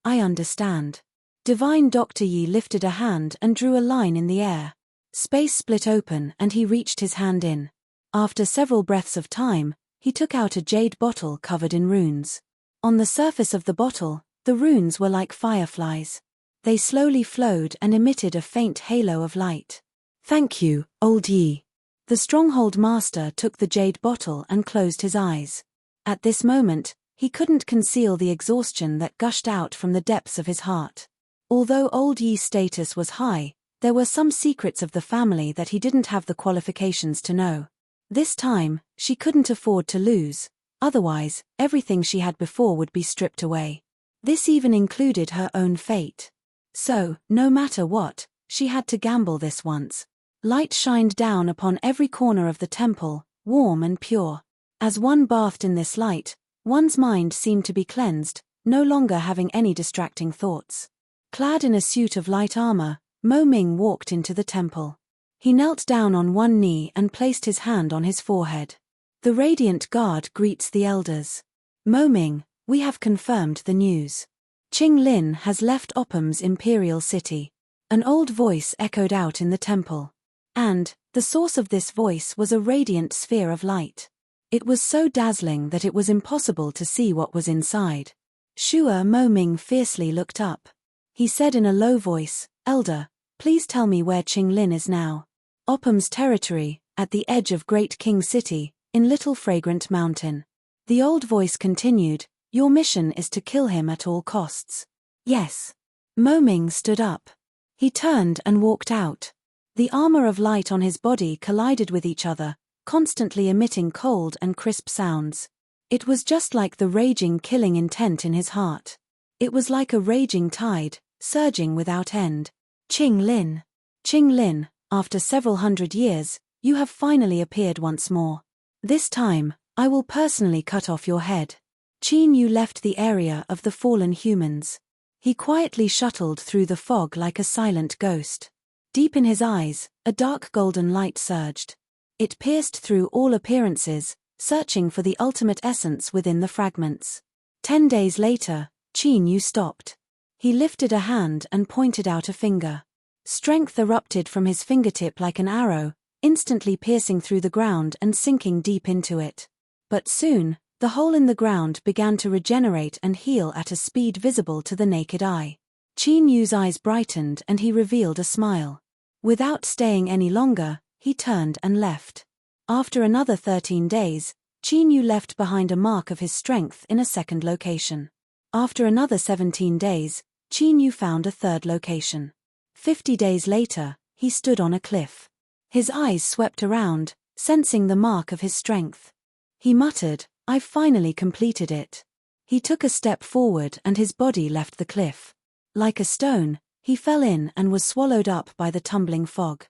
I understand. Divine Dr. Yi lifted a hand and drew a line in the air. Space split open and he reached his hand in. After several breaths of time, he took out a jade bottle covered in runes. On the surface of the bottle, the runes were like fireflies. They slowly flowed and emitted a faint halo of light. Thank you, Old Yi. The stronghold master took the jade bottle and closed his eyes. At this moment, he couldn't conceal the exhaustion that gushed out from the depths of his heart. Although Old Yi's status was high, there were some secrets of the family that he didn't have the qualifications to know. This time, she couldn't afford to lose, otherwise, everything she had before would be stripped away. This even included her own fate. So, no matter what, she had to gamble this once. Light shined down upon every corner of the temple, warm and pure. As one bathed in this light, one's mind seemed to be cleansed, no longer having any distracting thoughts. Clad in a suit of light armor, Mo Ming walked into the temple. He knelt down on one knee and placed his hand on his forehead. The radiant guard greets the elders. Mo Ming, we have confirmed the news. Qing Lin has left Oppam's imperial city. An old voice echoed out in the temple. And, the source of this voice was a radiant sphere of light. It was so dazzling that it was impossible to see what was inside. Shua Mo Ming fiercely looked up. He said in a low voice, Elder, please tell me where Qing Lin is now. Oppam's territory, at the edge of Great King City, in Little Fragrant Mountain. The old voice continued, your mission is to kill him at all costs. Yes. Mo Ming stood up. He turned and walked out. The armor of light on his body collided with each other, constantly emitting cold and crisp sounds. It was just like the raging killing intent in his heart. It was like a raging tide, surging without end. Qing Lin. Qing Lin, after several hundred years, you have finally appeared once more. This time, I will personally cut off your head. Qin Yu left the area of the fallen humans. He quietly shuttled through the fog like a silent ghost. Deep in his eyes, a dark golden light surged. It pierced through all appearances, searching for the ultimate essence within the fragments. 10 days later, Qin Yu stopped. He lifted a hand and pointed out a finger. Strength erupted from his fingertip like an arrow, instantly piercing through the ground and sinking deep into it. But soon, the hole in the ground began to regenerate and heal at a speed visible to the naked eye. Qin Yu's eyes brightened and he revealed a smile. Without staying any longer, he turned and left. After another 13 days, Qin Yu left behind a mark of his strength in a second location. After another 17 days, Qin Yu found a third location. 50 days later, he stood on a cliff. His eyes swept around, sensing the mark of his strength. He muttered, I've finally completed it. He took a step forward and his body left the cliff. Like a stone, he fell in and was swallowed up by the tumbling fog.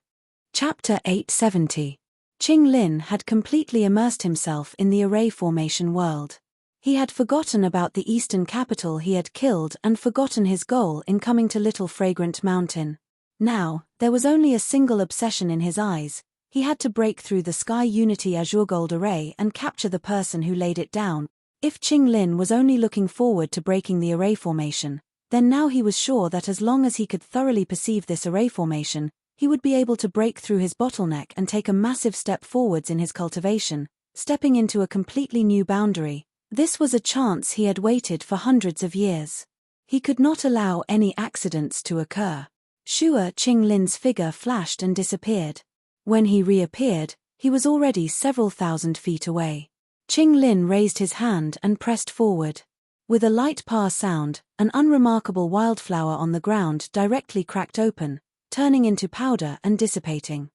Chapter 870. Qing Lin had completely immersed himself in the array formation world. He had forgotten about the eastern capital he had killed and forgotten his goal in coming to Little Fragrant Mountain. Now, there was only a single obsession in his eyes. He had to break through the Sky Unity Azure Gold array and capture the person who laid it down. If Qing Lin was only looking forward to breaking the array formation, then now he was sure that as long as he could thoroughly perceive this array formation, he would be able to break through his bottleneck and take a massive step forwards in his cultivation, stepping into a completely new boundary. This was a chance he had waited for hundreds of years. He could not allow any accidents to occur. Sure, Qing Lin's figure flashed and disappeared. When he reappeared, he was already several thousand feet away. Qing Lin raised his hand and pressed forward. With a light pa sound, an unremarkable wildflower on the ground directly cracked open, turning into powder and dissipating.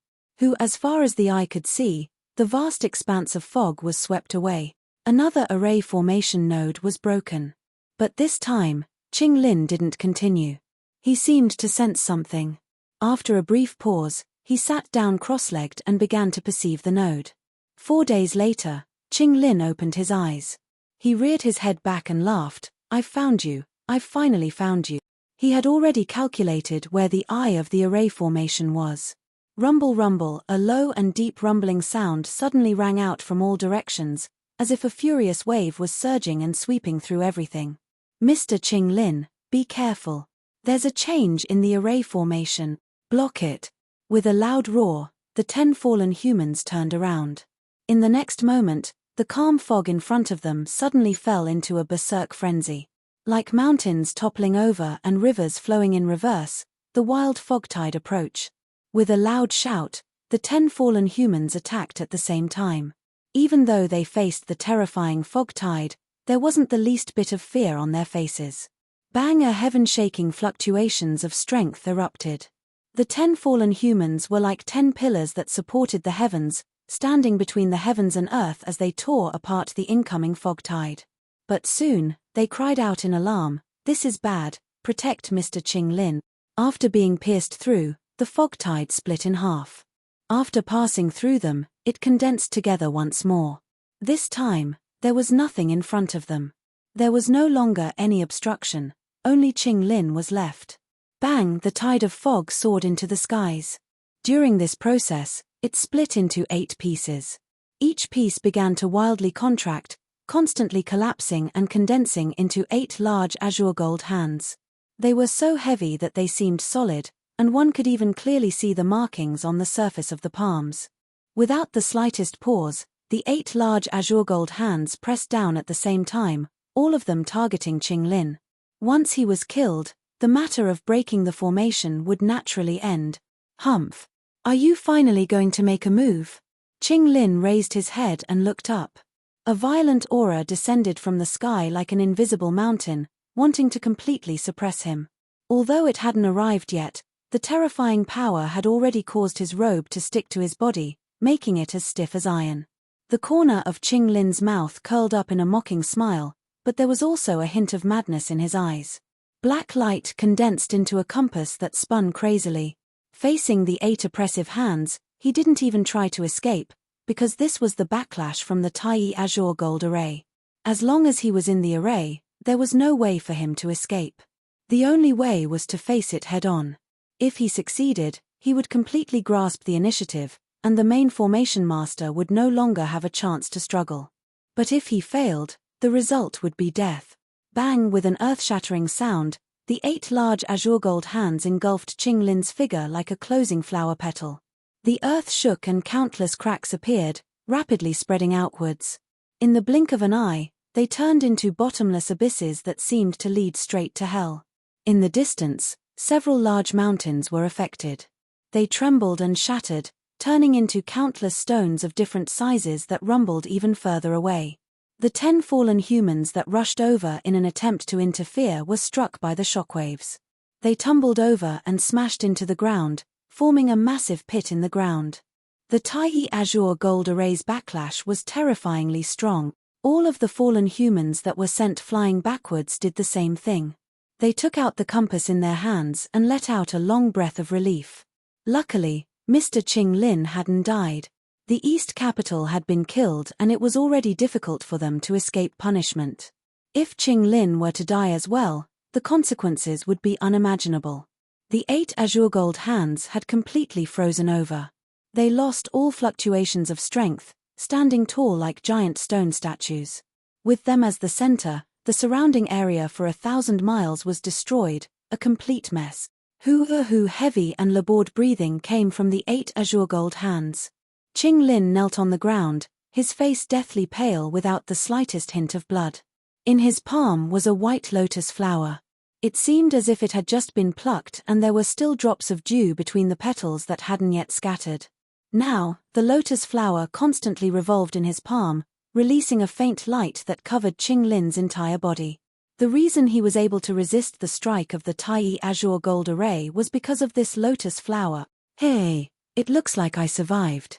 As far as the eye could see, the vast expanse of fog was swept away. Another array formation node was broken. But this time, Qing Lin didn't continue. He seemed to sense something. After a brief pause, he sat down cross-legged and began to perceive the node. 4 days later, Qing Lin opened his eyes. He reared his head back and laughed. "I've found you. I've finally found you." He had already calculated where the eye of the array formation was. Rumble rumble, a low and deep rumbling sound suddenly rang out from all directions, as if a furious wave was surging and sweeping through everything. "Mr. Qing Lin, be careful. There's a change in the array formation. Block it." With a loud roar, the 10 fallen humans turned around. In the next moment, the calm fog in front of them suddenly fell into a berserk frenzy. Like mountains toppling over and rivers flowing in reverse, the wild fog tide approached. With a loud shout, the 10 fallen humans attacked at the same time. Even though they faced the terrifying fog tide, there wasn't the least bit of fear on their faces. Bang! A heaven-shaking fluctuations of strength erupted. The 10 fallen humans were like 10 pillars that supported the heavens, standing between the heavens and earth as they tore apart the incoming fog tide. But soon, they cried out in alarm, "This is bad, protect Mr. Qing Lin." After being pierced through, the fog tide split in half. After passing through them, it condensed together once more. This time, there was nothing in front of them. There was no longer any obstruction, only Qing Lin was left. Bang! The tide of fog soared into the skies. During this process, it split into 8 pieces. Each piece began to wildly contract, constantly collapsing and condensing into 8 large azure gold hands. They were so heavy that they seemed solid, and one could even clearly see the markings on the surface of the palms. Without the slightest pause, the 8 large azure gold hands pressed down at the same time, all of them targeting Qing Lin. Once he was killed, the matter of breaking the formation would naturally end. "Humph! Are you finally going to make a move?" Qing Lin raised his head and looked up. A violent aura descended from the sky like an invisible mountain, wanting to completely suppress him. Although it hadn't arrived yet, the terrifying power had already caused his robe to stick to his body, making it as stiff as iron. The corner of Qing Lin's mouth curled up in a mocking smile, but there was also a hint of madness in his eyes. Black light condensed into a compass that spun crazily. Facing the 8 oppressive hands, he didn't even try to escape, because this was the backlash from the Tai Azure Gold array. As long as he was in the array, there was no way for him to escape. The only way was to face it head-on. If he succeeded, he would completely grasp the initiative, and the main formation master would no longer have a chance to struggle. But if he failed, the result would be death. Bang! With an earth-shattering sound, the 8 large azure gold hands engulfed Qing Lin's figure like a closing flower petal. The earth shook and countless cracks appeared, rapidly spreading outwards. In the blink of an eye, they turned into bottomless abysses that seemed to lead straight to hell. In the distance, several large mountains were affected. They trembled and shattered, turning into countless stones of different sizes that rumbled even further away. The 10 fallen humans that rushed over in an attempt to interfere were struck by the shockwaves. They tumbled over and smashed into the ground, forming a massive pit in the ground. The Tai Azure Gold array's backlash was terrifyingly strong. All of the fallen humans that were sent flying backwards did the same thing. They took out the compass in their hands and let out a long breath of relief. Luckily, Mr. Qing Lin hadn't died. The East capital had been killed and it was already difficult for them to escape punishment. If Qing Lin were to die as well, the consequences would be unimaginable. The 8 azure gold hands had completely frozen over. They lost all fluctuations of strength, standing tall like giant stone statues. With them as the center, the surrounding area for 1,000 miles was destroyed, a complete mess. Hoo heavy and labored breathing came from the 8 azure gold hands. Qing Lin knelt on the ground, his face deathly pale without the slightest hint of blood. In his palm was a white lotus flower. It seemed as if it had just been plucked and there were still drops of dew between the petals that hadn't yet scattered. Now, the lotus flower constantly revolved in his palm, releasing a faint light that covered Qing Lin's entire body. The reason he was able to resist the strike of the Tai azure gold array was because of this lotus flower. Hey, it looks like I survived.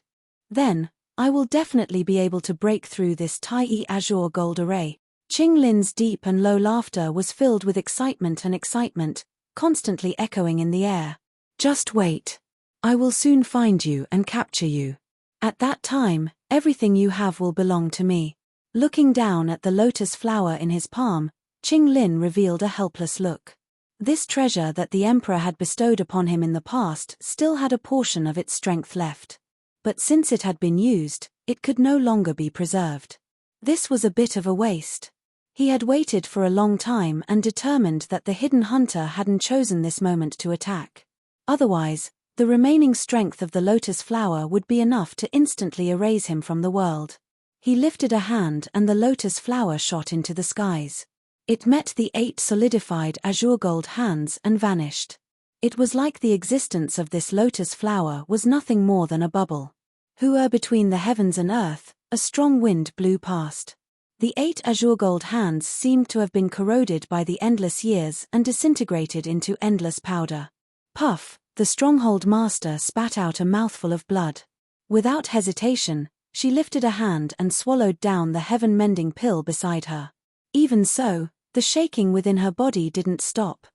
Then, I will definitely be able to break through this Tai azure gold array. Qing Lin's deep and low laughter was filled with excitement, constantly echoing in the air. Just wait. I will soon find you and capture you. At that time, everything you have will belong to me. Looking down at the lotus flower in his palm, Qing Lin revealed a helpless look. This treasure that the emperor had bestowed upon him in the past still had a portion of its strength left. But since it had been used, it could no longer be preserved. This was a bit of a waste. He had waited for a long time and determined that the hidden hunter hadn't chosen this moment to attack. Otherwise, the remaining strength of the lotus flower would be enough to instantly erase him from the world. He lifted a hand and the lotus flower shot into the skies. It met the 8 solidified azure gold hands and vanished. It was like the existence of this lotus flower was nothing more than a bubble. Between the heavens and earth, a strong wind blew past. The 8 azure gold hands seemed to have been corroded by the endless years and disintegrated into endless powder. Puff, the stronghold master spat out a mouthful of blood. Without hesitation, she lifted a hand and swallowed down the heaven-mending pill beside her. Even so, the shaking within her body didn't stop.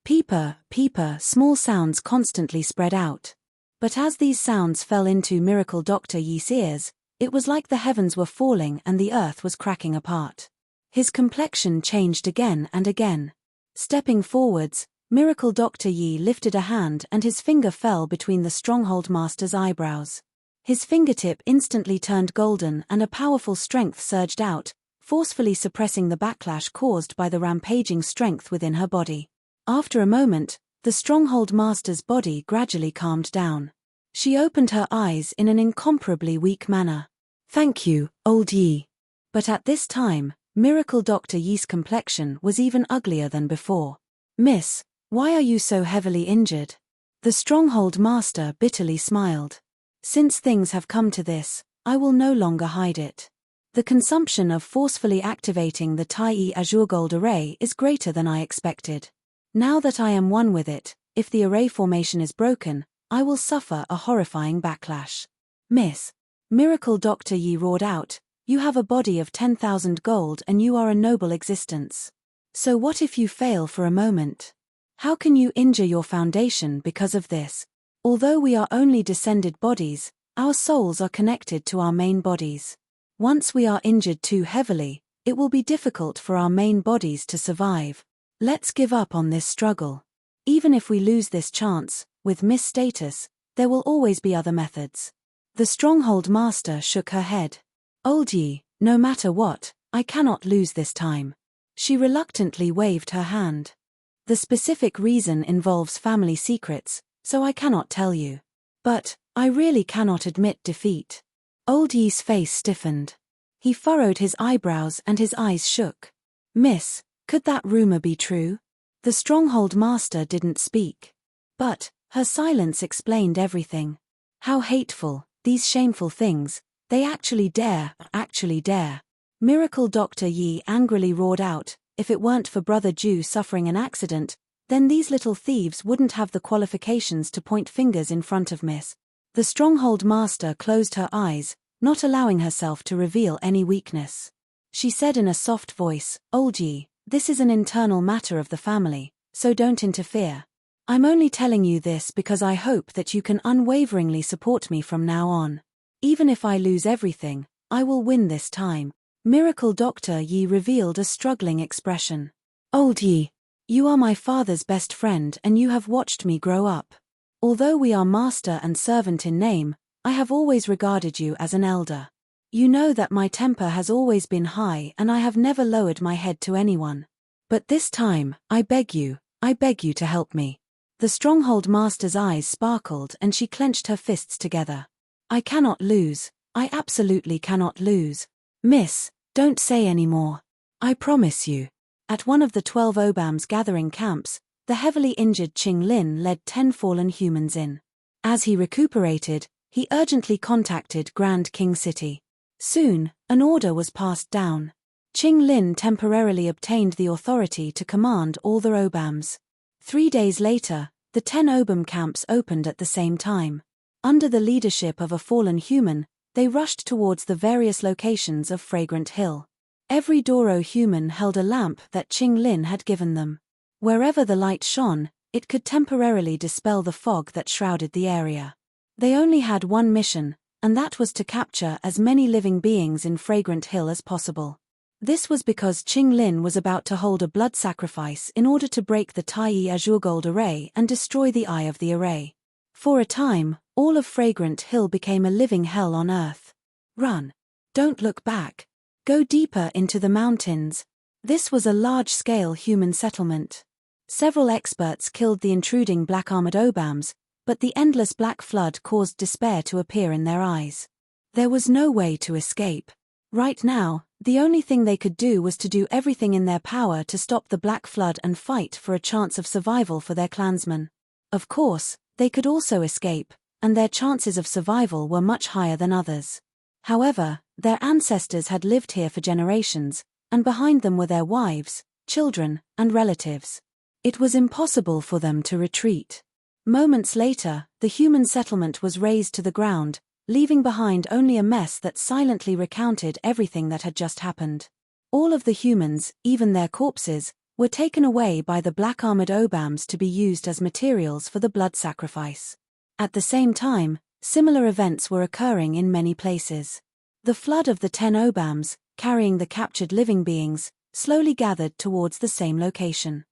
Peeper, small sounds constantly spread out. But as these sounds fell into Miracle Dr. Yi's ears, it was like the heavens were falling and the earth was cracking apart. His complexion changed again and again. Stepping forwards, Miracle Dr. Yi lifted a hand and his finger fell between the stronghold master's eyebrows. His fingertip instantly turned golden and a powerful strength surged out, forcefully suppressing the backlash caused by the rampaging strength within her body. After a moment, the stronghold master's body gradually calmed down. She opened her eyes in an incomparably weak manner. Thank you, old Yi. But at this time, Miracle Dr. Yi's complexion was even uglier than before. Miss, why are you so heavily injured? The stronghold master bitterly smiled. Since things have come to this, I will no longer hide it. The consumption of forcefully activating the Tai azure gold array is greater than I expected. Now that I am one with it, if the array formation is broken, I will suffer a horrifying backlash. Miss, Miracle Dr. Yi roared out, you have a body of 10,000 gold and you are a noble existence. So what if you fail for a moment? How can you injure your foundation because of this? Although we are only descended bodies, our souls are connected to our main bodies. Once we are injured too heavily, it will be difficult for our main bodies to survive. Let's give up on this struggle. Even if we lose this chance, with Miss status, there will always be other methods. The stronghold master shook her head. Old Yi, no matter what, I cannot lose this time. She reluctantly waved her hand. The specific reason involves family secrets, so I cannot tell you. But, I really cannot admit defeat. Old Yi's face stiffened. He furrowed his eyebrows and his eyes shook. Miss, could that rumor be true? The stronghold master didn't speak. But, her silence explained everything. How hateful, these shameful things, they actually dare. Miracle Dr. Yi angrily roared out, if it weren't for Brother Ju suffering an accident, then these little thieves wouldn't have the qualifications to point fingers in front of Miss. The stronghold master closed her eyes, not allowing herself to reveal any weakness. She said in a soft voice, Old Yi, this is an internal matter of the family, so don't interfere. I'm only telling you this because I hope that you can unwaveringly support me from now on. Even if I lose everything, I will win this time. Miracle Dr. Yi revealed a struggling expression. Old Yi, you are my father's best friend and you have watched me grow up. Although we are master and servant in name, I have always regarded you as an elder. You know that my temper has always been high and I have never lowered my head to anyone. But this time, I beg you to help me. The stronghold master's eyes sparkled and she clenched her fists together. I cannot lose. I absolutely cannot lose. Miss, don't say any more. I promise you. At one of the 12 Obam's gathering camps, the heavily injured Qing Lin led 10 fallen humans in. As he recuperated, he urgently contacted Grand King City. Soon, an order was passed down. Qing Lin temporarily obtained the authority to command all the Obams. 3 days later, the 10 Obam camps opened at the same time. Under the leadership of a fallen human, they rushed towards the various locations of Fragrant Hill. Every Doro human held a lamp that Qing Lin had given them. Wherever the light shone, it could temporarily dispel the fog that shrouded the area. They only had one mission, and that was to capture as many living beings in Fragrant Hill as possible. This was because Qing Lin was about to hold a blood sacrifice in order to break the Tai Azure Gold Array and destroy the eye of the array. For a time, all of Fragrant Hill became a living hell on earth. Run. Don't look back. Go deeper into the mountains. This was a large-scale human settlement. Several experts killed the intruding black-armored Obams, but the endless black flood caused despair to appear in their eyes. There was no way to escape. Right now, the only thing they could do was to do everything in their power to stop the black flood and fight for a chance of survival for their clansmen. Of course, they could also escape, and their chances of survival were much higher than others. However, their ancestors had lived here for generations, and behind them were their wives, children, and relatives. It was impossible for them to retreat. Moments later, the human settlement was razed to the ground, leaving behind only a mess that silently recounted everything that had just happened. All of the humans, even their corpses, were taken away by the black-armored Obams to be used as materials for the blood sacrifice. At the same time, similar events were occurring in many places. The flood of the 10 Obams, carrying the captured living beings, slowly gathered towards the same location.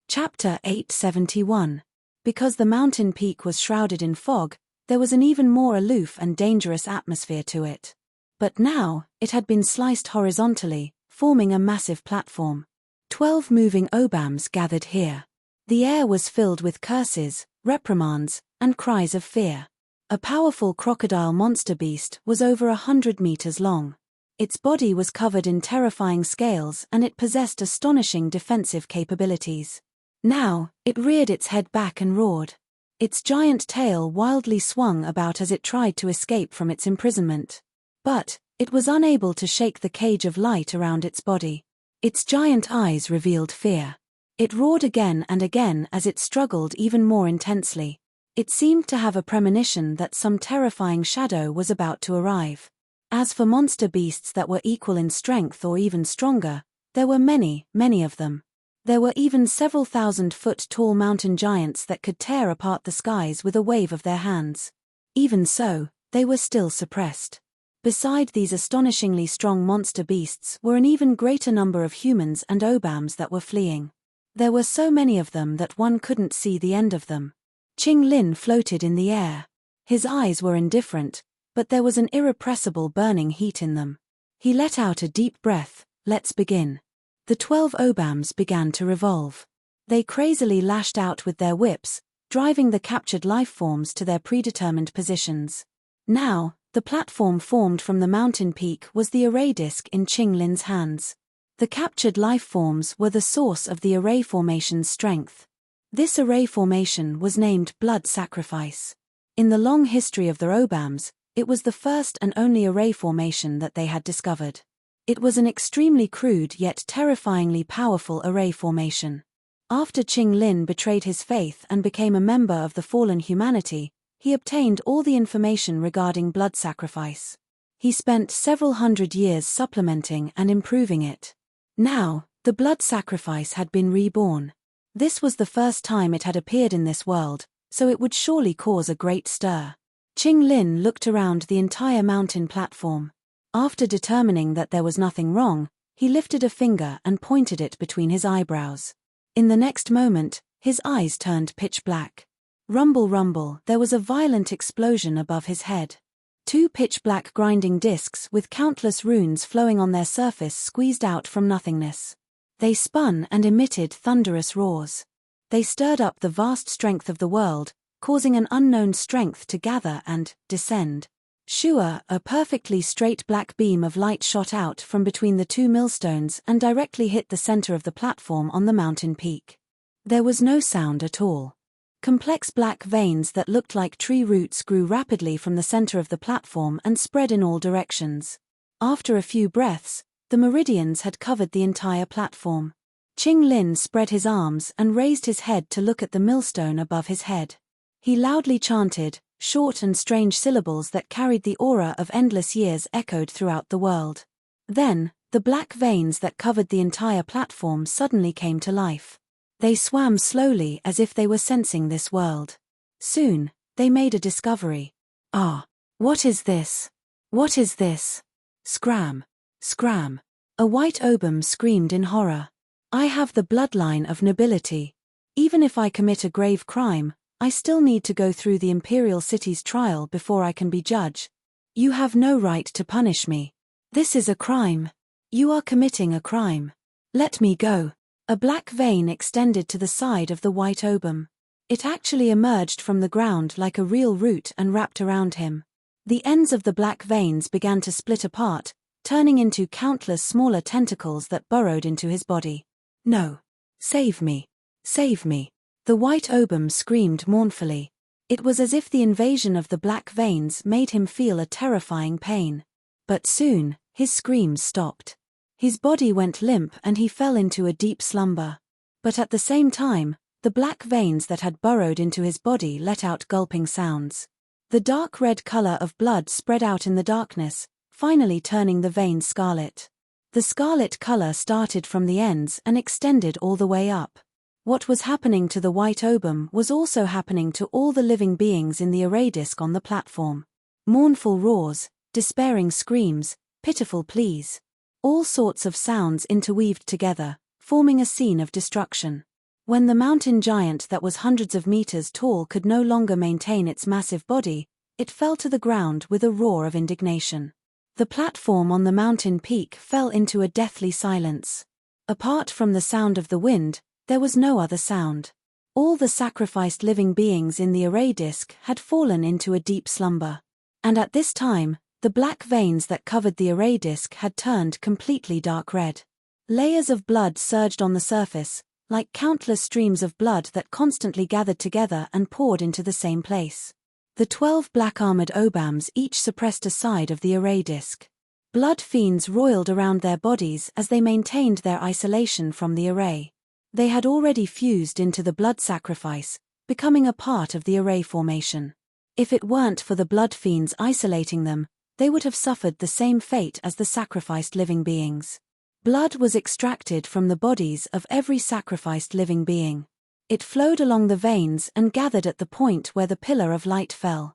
Chapter 871. Because the mountain peak was shrouded in fog, there was an even more aloof and dangerous atmosphere to it. But now, it had been sliced horizontally, forming a massive platform. 12 moving Obams gathered here. The air was filled with curses, reprimands, and cries of fear. A powerful crocodile monster beast was over 100 meters long. Its body was covered in terrifying scales and it possessed astonishing defensive capabilities. Now, it reared its head back and roared. Its giant tail wildly swung about as it tried to escape from its imprisonment. But, it was unable to shake the cage of light around its body. Its giant eyes revealed fear. It roared again and again as it struggled even more intensely. It seemed to have a premonition that some terrifying shadow was about to arrive. As for monster beasts that were equal in strength or even stronger, there were many, many of them. There were even several 1,000-foot-tall mountain giants that could tear apart the skies with a wave of their hands. Even so, they were still suppressed. Beside these astonishingly strong monster beasts were an even greater number of humans and Obams that were fleeing. There were so many of them that one couldn't see the end of them. Qing Lin floated in the air. His eyes were indifferent, but there was an irrepressible burning heat in them. He let out a deep breath. Let's begin. The 12 Obams began to revolve. They crazily lashed out with their whips, driving the captured lifeforms to their predetermined positions. Now, the platform formed from the mountain peak was the array disk in Qing Lin's hands. The captured lifeforms were the source of the array formation's strength. This array formation was named Blood Sacrifice. In the long history of the Obams, it was the first and only array formation that they had discovered. It was an extremely crude yet terrifyingly powerful array formation. After Qing Lin betrayed his faith and became a member of the fallen humanity, he obtained all the information regarding blood sacrifice. He spent several hundred years supplementing and improving it. Now, the blood sacrifice had been reborn. This was the first time it had appeared in this world, so it would surely cause a great stir. Qing Lin looked around the entire mountain platform. After determining that there was nothing wrong, he lifted a finger and pointed it between his eyebrows. In the next moment, his eyes turned pitch black. Rumble rumble, there was a violent explosion above his head. Two pitch-black grinding discs with countless runes flowing on their surface squeezed out from nothingness. They spun and emitted thunderous roars. They stirred up the vast strength of the world, causing an unknown strength to gather and descend. Shua, a perfectly straight black beam of light shot out from between the two millstones and directly hit the center of the platform on the mountain peak. There was no sound at all. Complex black veins that looked like tree roots grew rapidly from the center of the platform and spread in all directions. After a few breaths, the meridians had covered the entire platform. Qing Lin spread his arms and raised his head to look at the millstone above his head. He loudly chanted, short and strange syllables that carried the aura of endless years echoed throughout the world. Then, the black veins that covered the entire platform suddenly came to life. They swam slowly as if they were sensing this world. Soon, they made a discovery. Ah! What is this? What is this? Scram! Scram! A white obum screamed in horror. I have the bloodline of nobility. Even if I commit a grave crime, I still need to go through the imperial city's trial before I can be judge. You have no right to punish me. This is a crime. You are committing a crime. Let me go. A black vein extended to the side of the white obum. It actually emerged from the ground like a real root and wrapped around him. The ends of the black veins began to split apart, turning into countless smaller tentacles that burrowed into his body. No. Save me. Save me. The white obum screamed mournfully. It was as if the invasion of the black veins made him feel a terrifying pain. But soon, his screams stopped. His body went limp and he fell into a deep slumber. But at the same time, the black veins that had burrowed into his body let out gulping sounds. The dark red color of blood spread out in the darkness, finally turning the veins scarlet. The scarlet color started from the ends and extended all the way up. What was happening to the white obum was also happening to all the living beings in the array disk on the platform. Mournful roars, despairing screams, pitiful pleas. All sorts of sounds interweaved together, forming a scene of destruction. When the mountain giant that was hundreds of meters tall could no longer maintain its massive body, it fell to the ground with a roar of indignation. The platform on the mountain peak fell into a deathly silence. Apart from the sound of the wind, there was no other sound. All the sacrificed living beings in the array disk had fallen into a deep slumber. And at this time, the black veins that covered the array disk had turned completely dark red. Layers of blood surged on the surface, like countless streams of blood that constantly gathered together and poured into the same place. The 12 black-armored obams each suppressed a side of the array disk. Blood fiends roiled around their bodies as they maintained their isolation from the array. They had already fused into the blood sacrifice, becoming a part of the array formation. If it weren't for the blood fiends isolating them, they would have suffered the same fate as the sacrificed living beings. Blood was extracted from the bodies of every sacrificed living being. It flowed along the veins and gathered at the point where the pillar of light fell.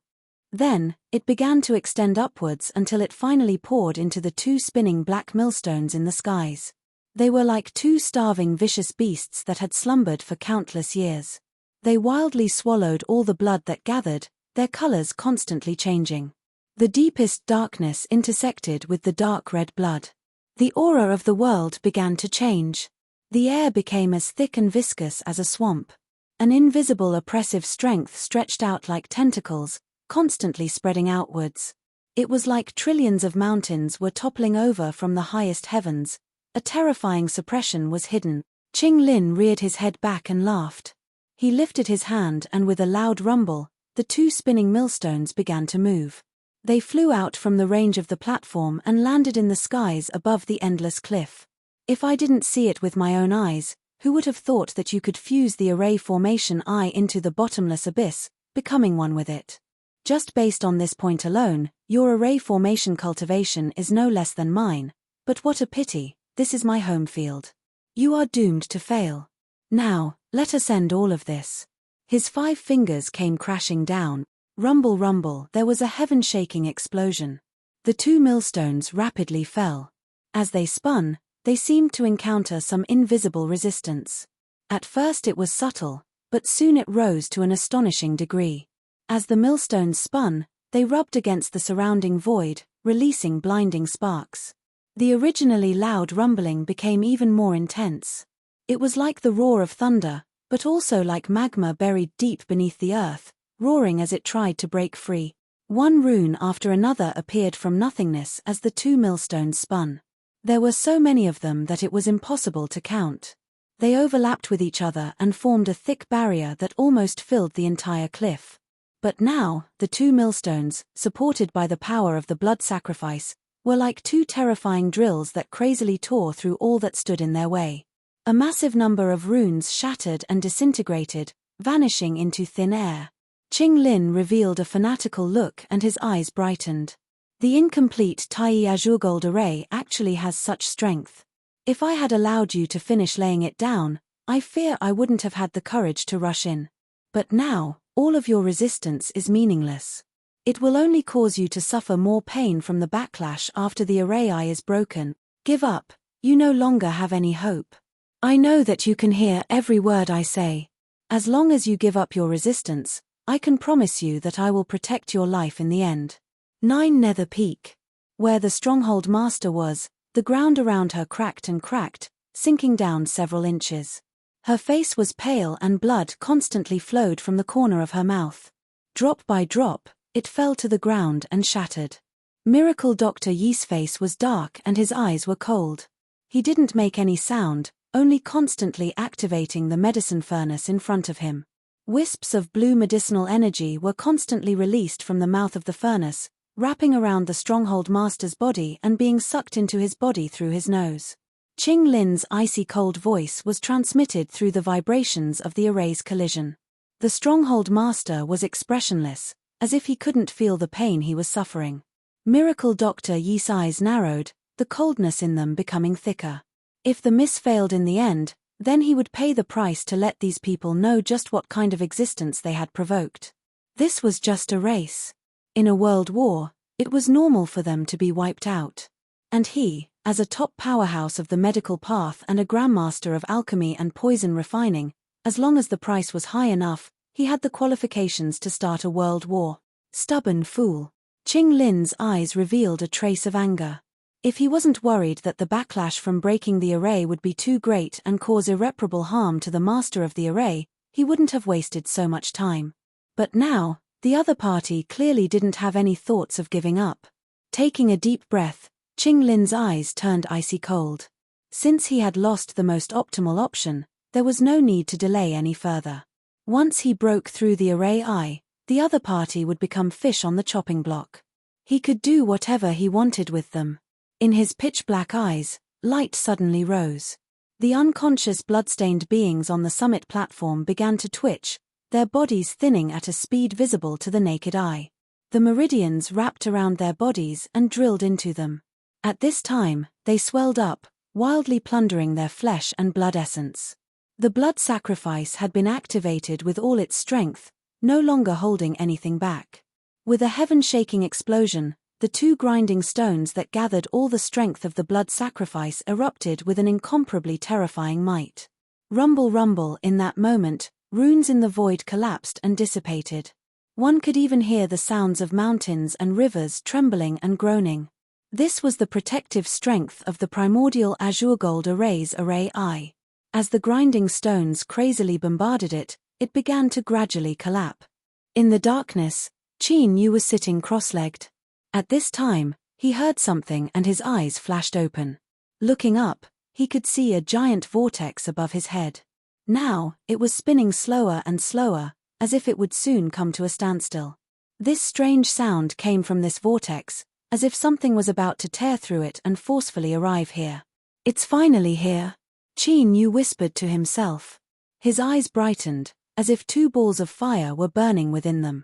Then, it began to extend upwards until it finally poured into the two spinning black millstones in the skies. They were like two starving vicious beasts that had slumbered for countless years. They wildly swallowed all the blood that gathered, their colors constantly changing. The deepest darkness intersected with the dark red blood. The aura of the world began to change. The air became as thick and viscous as a swamp. An invisible oppressive strength stretched out like tentacles, constantly spreading outwards. It was like trillions of mountains were toppling over from the highest heavens. A terrifying suppression was hidden. Qing Lin reared his head back and laughed. He lifted his hand and with a loud rumble, the two spinning millstones began to move. They flew out from the range of the platform and landed in the skies above the endless cliff. If I didn't see it with my own eyes, who would have thought that you could fuse the array formation eye into the bottomless abyss, becoming one with it? Just based on this point alone, your array formation cultivation is no less than mine, but what a pity, this is my home field. You are doomed to fail. Now, Let us end all of this. His 5 fingers came crashing down. Rumble, rumble, there was a heaven-shaking explosion. The 2 millstones rapidly fell. As they spun, they seemed to encounter some invisible resistance. At first it was subtle, but soon it rose to an astonishing degree. As the millstones spun, they rubbed against the surrounding void, releasing blinding sparks. The originally loud rumbling became even more intense. It was like the roar of thunder, but also like magma buried deep beneath the earth, roaring as it tried to break free. One rune after another appeared from nothingness as the 2 millstones spun. There were so many of them that it was impossible to count. They overlapped with each other and formed a thick barrier that almost filled the entire cliff. But now, the 2 millstones, supported by the power of the blood sacrifice, were like 2 terrifying drills that crazily tore through all that stood in their way. A massive number of runes shattered and disintegrated, vanishing into thin air. Qing Lin revealed a fanatical look and his eyes brightened. The incomplete Tai Azure Gold array actually has such strength. If I had allowed you to finish laying it down, I fear I wouldn't have had the courage to rush in. But now, all of your resistance is meaningless. It will only cause you to suffer more pain from the backlash after the array eye is broken. Give up, you no longer have any hope. I know that you can hear every word I say. As long as you give up your resistance, I can promise you that I will protect your life in the end. 9 Nether Peak. Where the stronghold master was, the ground around her cracked and cracked, sinking down several inches. Her face was pale and blood constantly flowed from the corner of her mouth. Drop by drop, it fell to the ground and shattered. Miracle Dr. Yi's face was dark and his eyes were cold. He didn't make any sound, only constantly activating the medicine furnace in front of him. Wisps of blue medicinal energy were constantly released from the mouth of the furnace, wrapping around the stronghold master's body and being sucked into his body through his nose. Qing Lin's icy cold voice was transmitted through the vibrations of the array's collision. The stronghold master was expressionless, as if he couldn't feel the pain he was suffering. Miracle Dr. Yi's eyes narrowed, the coldness in them becoming thicker. If the miss failed in the end, then he would pay the price to let these people know just what kind of existence they had provoked. This was just a race. In a world war, it was normal for them to be wiped out. And he, as a top powerhouse of the medical path and a grandmaster of alchemy and poison refining, as long as the price was high enough, he had the qualifications to start a world war. Stubborn fool. Qing Lin's eyes revealed a trace of anger. If he wasn't worried that the backlash from breaking the array would be too great and cause irreparable harm to the master of the array, he wouldn't have wasted so much time. But now, the other party clearly didn't have any thoughts of giving up. Taking a deep breath, Qing Lin's eyes turned icy cold. Since he had lost the most optimal option, there was no need to delay any further. Once he broke through the array eye, the other party would become fish on the chopping block. He could do whatever he wanted with them. In his pitch-black eyes, light suddenly rose. The unconscious blood-stained beings on the summit platform began to twitch, their bodies thinning at a speed visible to the naked eye. The meridians wrapped around their bodies and drilled into them. At this time, they swelled up, wildly plundering their flesh and blood essence. The blood sacrifice had been activated with all its strength, no longer holding anything back. With a heaven-shaking explosion, the 2 grinding stones that gathered all the strength of the blood sacrifice erupted with an incomparably terrifying might. Rumble, rumble, in that moment, runes in the void collapsed and dissipated. One could even hear the sounds of mountains and rivers trembling and groaning. This was the protective strength of the primordial azure gold array's array eye. As the grinding stones crazily bombarded it, it began to gradually collapse. In the darkness, Qin Yu was sitting cross-legged. At this time, he heard something and his eyes flashed open. Looking up, he could see a giant vortex above his head. Now, it was spinning slower and slower, as if it would soon come to a standstill. This strange sound came from this vortex, as if something was about to tear through it and forcefully arrive here. It's finally here, Qin Yu whispered to himself. His eyes brightened, as if 2 balls of fire were burning within them.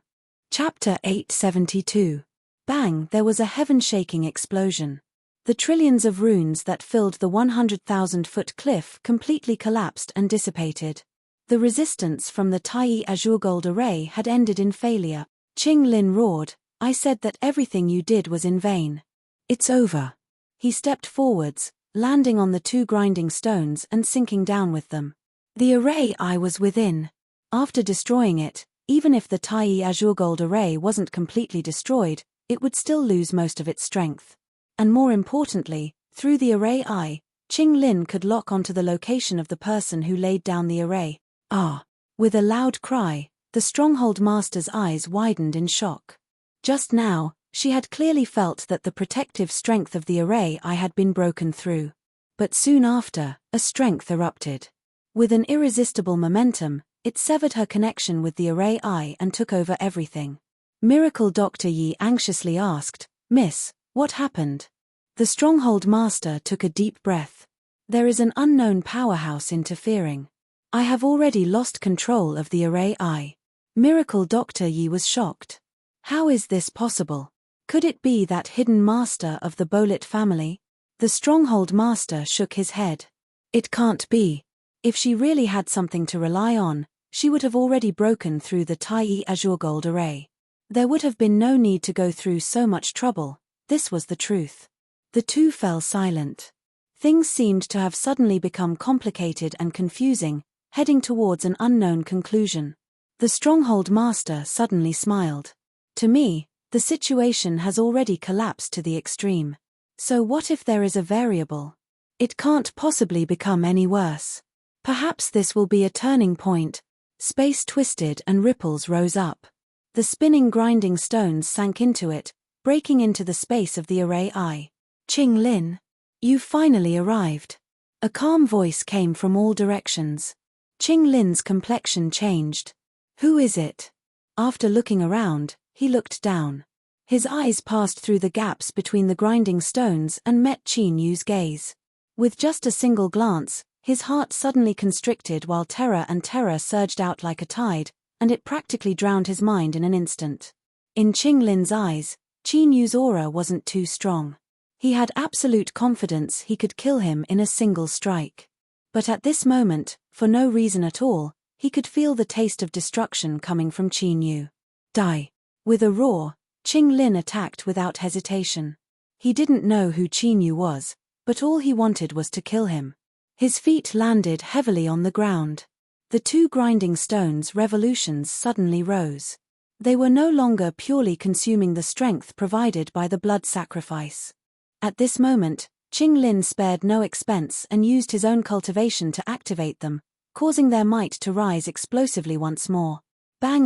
Chapter 872. Bang! There was a heaven-shaking explosion. The trillions of runes that filled the 100,000-foot cliff completely collapsed and dissipated. The resistance from the Tai Azure Gold array had ended in failure. Qing Lin roared, "I said that everything you did was in vain. It's over." He stepped forwards, landing on the 2 grinding stones and sinking down with them. The array I was within. After destroying it, even if the Tai Azure Gold array wasn't completely destroyed, it would still lose most of its strength. And more importantly, through the array Qing Lin could lock onto the location of the person who laid down the array. Ah! With a loud cry, the Stronghold Master's eyes widened in shock. Just now, she had clearly felt that the protective strength of the array had been broken through. But soon after, a strength erupted. With an irresistible momentum, it severed her connection with the array and took over everything. Miracle Dr. Yi anxiously asked, "Miss, what happened?" The Stronghold Master took a deep breath. "There is an unknown powerhouse interfering. I have already lost control of the array Miracle Dr. Yi was shocked. How is this possible? Could it be that hidden master of the Bolit family? The Stronghold Master shook his head. It can't be. If she really had something to rely on, she would have already broken through the Tai Azure Gold array. There would have been no need to go through so much trouble. This was the truth. The two fell silent. Things seemed to have suddenly become complicated and confusing, heading towards an unknown conclusion. The Stronghold Master suddenly smiled. "To me, the situation has already collapsed to the extreme. So what if there is a variable? It can't possibly become any worse. Perhaps this will be a turning point." Space twisted and ripples rose up. The spinning grinding stones sank into it, breaking into the space of the array Qing Lin, you finally arrived. A calm voice came from all directions. Qing Lin's complexion changed. Who is it? After looking around, he looked down. His eyes passed through the gaps between the grinding stones and met Qin Yu's gaze. With just a single glance, his heart suddenly constricted while terror surged out like a tide, and it practically drowned his mind in an instant. In Qing Lin's eyes, Qin Yu's aura wasn't too strong. He had absolute confidence he could kill him in a single strike. But at this moment, for no reason at all, he could feel the taste of destruction coming from Qin Yu. Die! With a roar, Qing Lin attacked without hesitation. He didn't know who Qin Yu was, but all he wanted was to kill him. His feet landed heavily on the ground. The two grinding stones' revolutions suddenly rose. They were no longer purely consuming the strength provided by the blood sacrifice. At this moment, Qing Lin spared no expense and used his own cultivation to activate them, causing their might to rise explosively once more. Bang,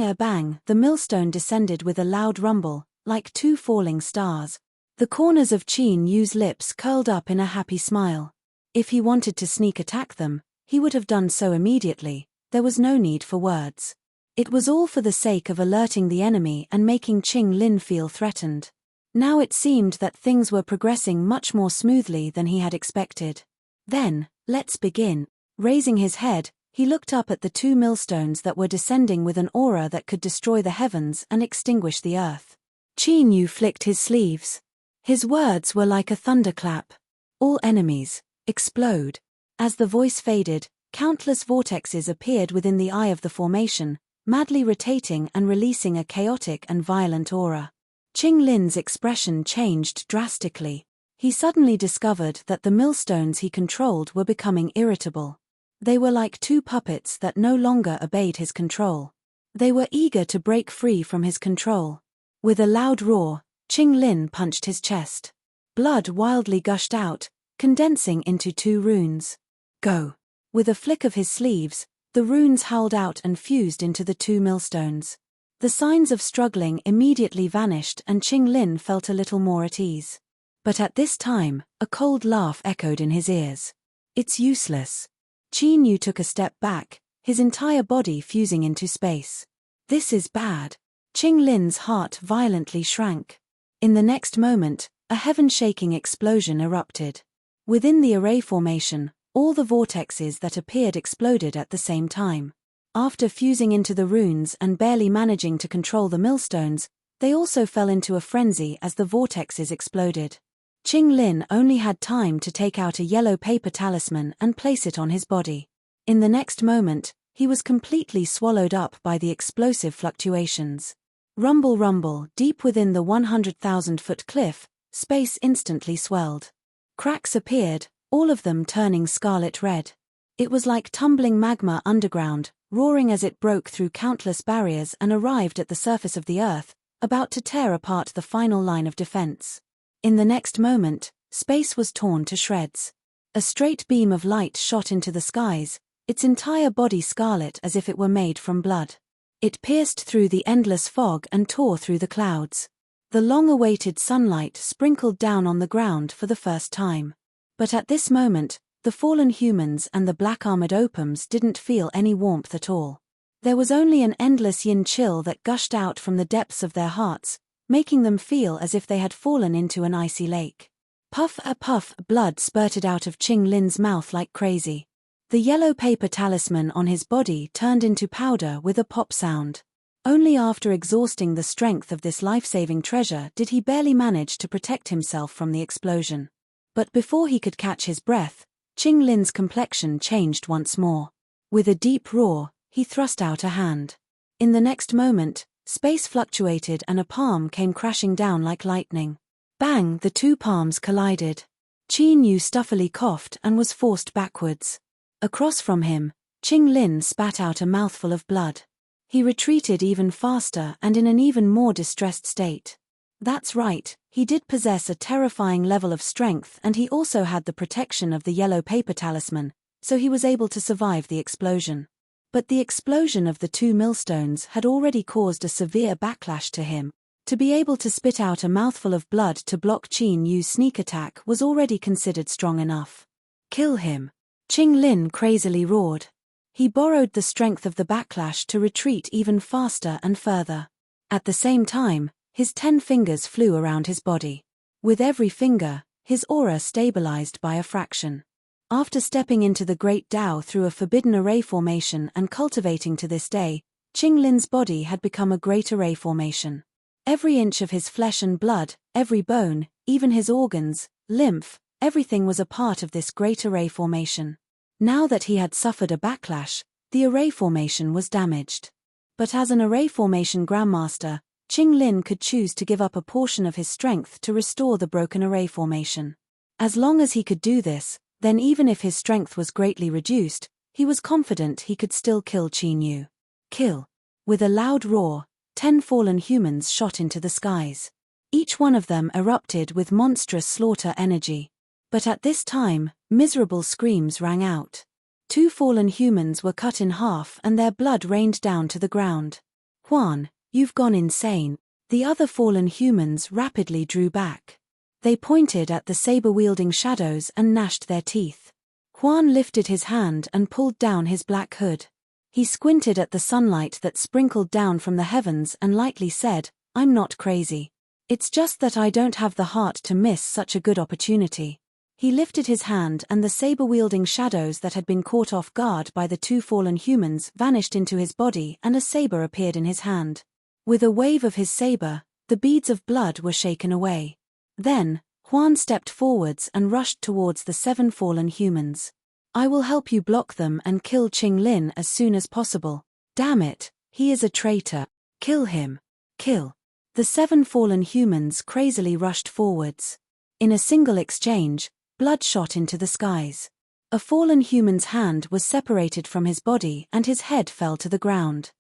the millstone descended with a loud rumble, like two falling stars. The corners of Qin Yu's lips curled up in a happy smile. If he wanted to sneak attack them, he would have done so immediately. There was no need for words. It was all for the sake of alerting the enemy and making Qing Lin feel threatened. Now it seemed that things were progressing much more smoothly than he had expected. Then, let's begin. Raising his head, he looked up at the two millstones that were descending with an aura that could destroy the heavens and extinguish the earth. Qin Yu flicked his sleeves. His words were like a thunderclap. All enemies, explode. As the voice faded, countless vortexes appeared within the eye of the formation, madly rotating and releasing a chaotic and violent aura. Qing Lin's expression changed drastically. He suddenly discovered that the millstones he controlled were becoming irritable. They were like two puppets that no longer obeyed his control. They were eager to break free from his control. With a loud roar, Qing Lin punched his chest. Blood wildly gushed out, condensing into two runes. Go! With a flick of his sleeves, the runes howled out and fused into the two millstones. The signs of struggling immediately vanished and Qing Lin felt a little more at ease. But at this time, a cold laugh echoed in his ears. It's useless. Qin Yu took a step back, his entire body fusing into space. This is bad. Qing Lin's heart violently shrank. In the next moment, a heaven-shaking explosion erupted. Within the array formation, all the vortexes that appeared exploded at the same time. After fusing into the runes and barely managing to control the millstones, they also fell into a frenzy as the vortexes exploded. Qing Lin only had time to take out a yellow paper talisman and place it on his body. In the next moment, He was completely swallowed up by the explosive fluctuations. Rumble, rumble, deep within the 100,000-foot cliff, space instantly swelled. Cracks appeared, all of them turning scarlet red. It was like tumbling magma underground, roaring as it broke through countless barriers and arrived at the surface of the earth, about to tear apart the final line of defense. In the next moment, space was torn to shreds. A straight beam of light shot into the skies, its entire body scarlet as if it were made from blood. It pierced through the endless fog and tore through the clouds. The long-awaited sunlight sprinkled down on the ground for the first time. But at this moment, the fallen humans and the black-armored opums didn't feel any warmth at all. There was only an endless yin chill that gushed out from the depths of their hearts, making them feel as if they had fallen into an icy lake. Puff a puff, blood spurted out of Qing Lin's mouth like crazy. The yellow paper talisman on his body turned into powder with a pop sound. Only after exhausting the strength of this life-saving treasure did he barely manage to protect himself from the explosion. But before he could catch his breath, Qing Lin's complexion changed once more. With a deep roar, he thrust out a hand. In the next moment, space fluctuated and a palm came crashing down like lightning. Bang! The two palms collided. Qin Yu stuffily coughed and was forced backwards. Across from him, Qing Lin spat out a mouthful of blood. He retreated even faster and in an even more distressed state. That's right, he did possess a terrifying level of strength and he also had the protection of the yellow paper talisman, so he was able to survive the explosion. But the explosion of the two millstones had already caused a severe backlash to him. To be able to spit out a mouthful of blood to block Qin Yu's sneak attack was already considered strong enough. Kill him! Qing Lin crazily roared. He borrowed the strength of the backlash to retreat even faster and further. At the same time, his 10 fingers flew around his body. With every finger, his aura stabilized by a fraction. After stepping into the Great Tao through a forbidden array formation and cultivating to this day, Qing Lin's body had become a great array formation. Every inch of his flesh and blood, every bone, even his organs, lymph, everything was a part of this great array formation. Now that he had suffered a backlash, the array formation was damaged. But as an array formation grandmaster, Qing Lin could choose to give up a portion of his strength to restore the broken array formation. As long as he could do this, then even if his strength was greatly reduced, he was confident he could still kill Qin Yu. Kill! With a loud roar, 10 fallen humans shot into the skies. Each one of them erupted with monstrous slaughter energy. But at this time, miserable screams rang out. 2 fallen humans were cut in half and their blood rained down to the ground. Huan, you've gone insane. The other fallen humans rapidly drew back. They pointed at the saber-wielding shadows and gnashed their teeth. Huan lifted his hand and pulled down his black hood. He squinted at the sunlight that sprinkled down from the heavens and lightly said, "I'm not crazy. It's just that I don't have the heart to miss such a good opportunity." He lifted his hand and the saber-wielding shadows that had been caught off guard by the 2 fallen humans vanished into his body and a saber appeared in his hand. With a wave of his saber, the beads of blood were shaken away. Then, Huan stepped forwards and rushed towards the 7 fallen humans. "I will help you block them and kill Qing Lin as soon as possible. Damn it, he is a traitor. Kill him. Kill." The 7 fallen humans crazily rushed forwards. In a single exchange, blood shot into the skies. A fallen human's hand was separated from his body and his head fell to the ground.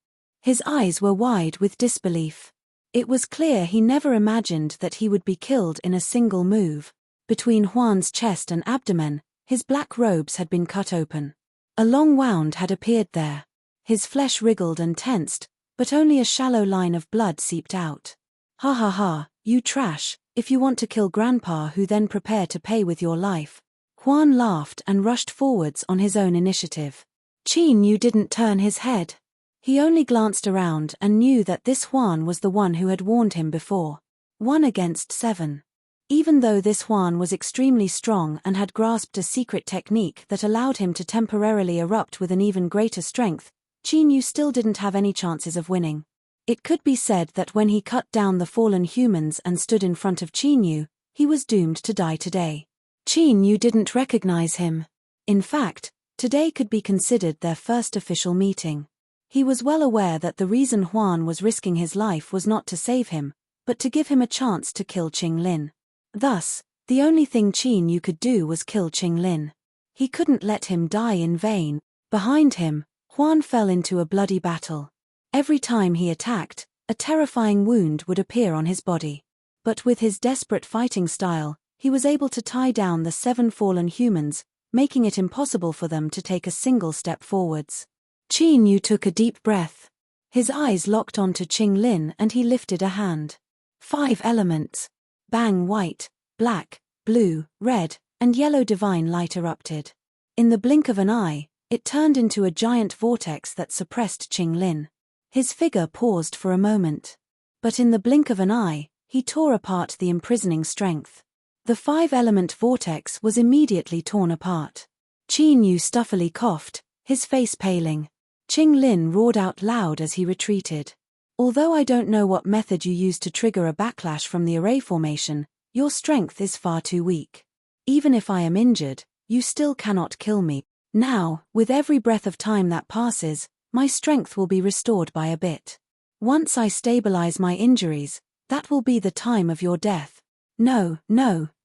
His eyes were wide with disbelief. It was clear he never imagined that he would be killed in a single move. Between Huan's chest and abdomen, his black robes had been cut open. A long wound had appeared there. His flesh wriggled and tensed, but only a shallow line of blood seeped out. "Ha ha ha, you trash, if you want to kill Grandpa who then prepare to pay with your life." Huan laughed and rushed forwards on his own initiative. Qin Yu didn't turn his head. He only glanced around and knew that this Huan was the one who had warned him before. 1 against 7. Even though this Huan was extremely strong and had grasped a secret technique that allowed him to temporarily erupt with an even greater strength, Qin Yu still didn't have any chances of winning. It could be said that when he cut down the fallen humans and stood in front of Qin Yu, he was doomed to die today. Qin Yu didn't recognize him. In fact, Today could be considered their first official meeting. He was well aware that the reason Huan was risking his life was not to save him, but to give him a chance to kill Qinglin. Thus, the only thing Qin Yu could do was kill Qinglin. He couldn't let him die in vain. Behind him, Huan fell into a bloody battle. Every time he attacked, a terrifying wound would appear on his body. But with his desperate fighting style, he was able to tie down the 7 fallen humans, making it impossible for them to take a single step forwards. Qin Yu took a deep breath. His eyes locked onto Qinglin and he lifted a hand. 5 elements. Bang! White, black, blue, red, and yellow divine light erupted. In the blink of an eye, it turned into a giant vortex that suppressed Qinglin. His figure paused for a moment. But in the blink of an eye, he tore apart the imprisoning strength. The 5-element vortex was immediately torn apart. Qin Yu stuffily coughed, his face paling. Qinglin roared out loud as he retreated. Although I don't know what method you used to trigger a backlash from the array formation, your strength is far too weak. Even if I am injured, you still cannot kill me. Now, with every breath of time that passes, my strength will be restored by a bit. Once I stabilize my injuries, that will be the time of your death. No,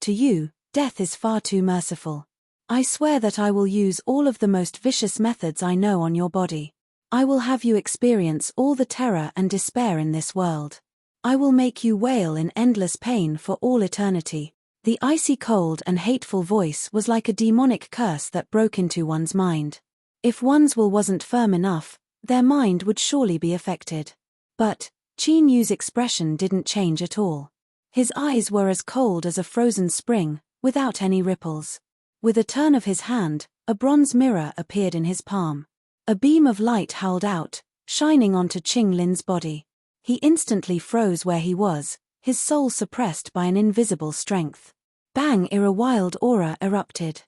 to you, death is far too merciful. I swear that I will use all of the most vicious methods I know on your body. I will have you experience all the terror and despair in this world. I will make you wail in endless pain for all eternity. The icy cold and hateful voice was like a demonic curse that broke into one's mind. If one's will wasn't firm enough, their mind would surely be affected. But Qin Yu's expression didn't change at all. His eyes were as cold as a frozen spring, without any ripples. With a turn of his hand, a bronze mirror appeared in his palm. A beam of light howled out, shining onto Qinglin's body. He instantly froze where he was, his soul suppressed by an invisible strength. Bang! A wild aura erupted.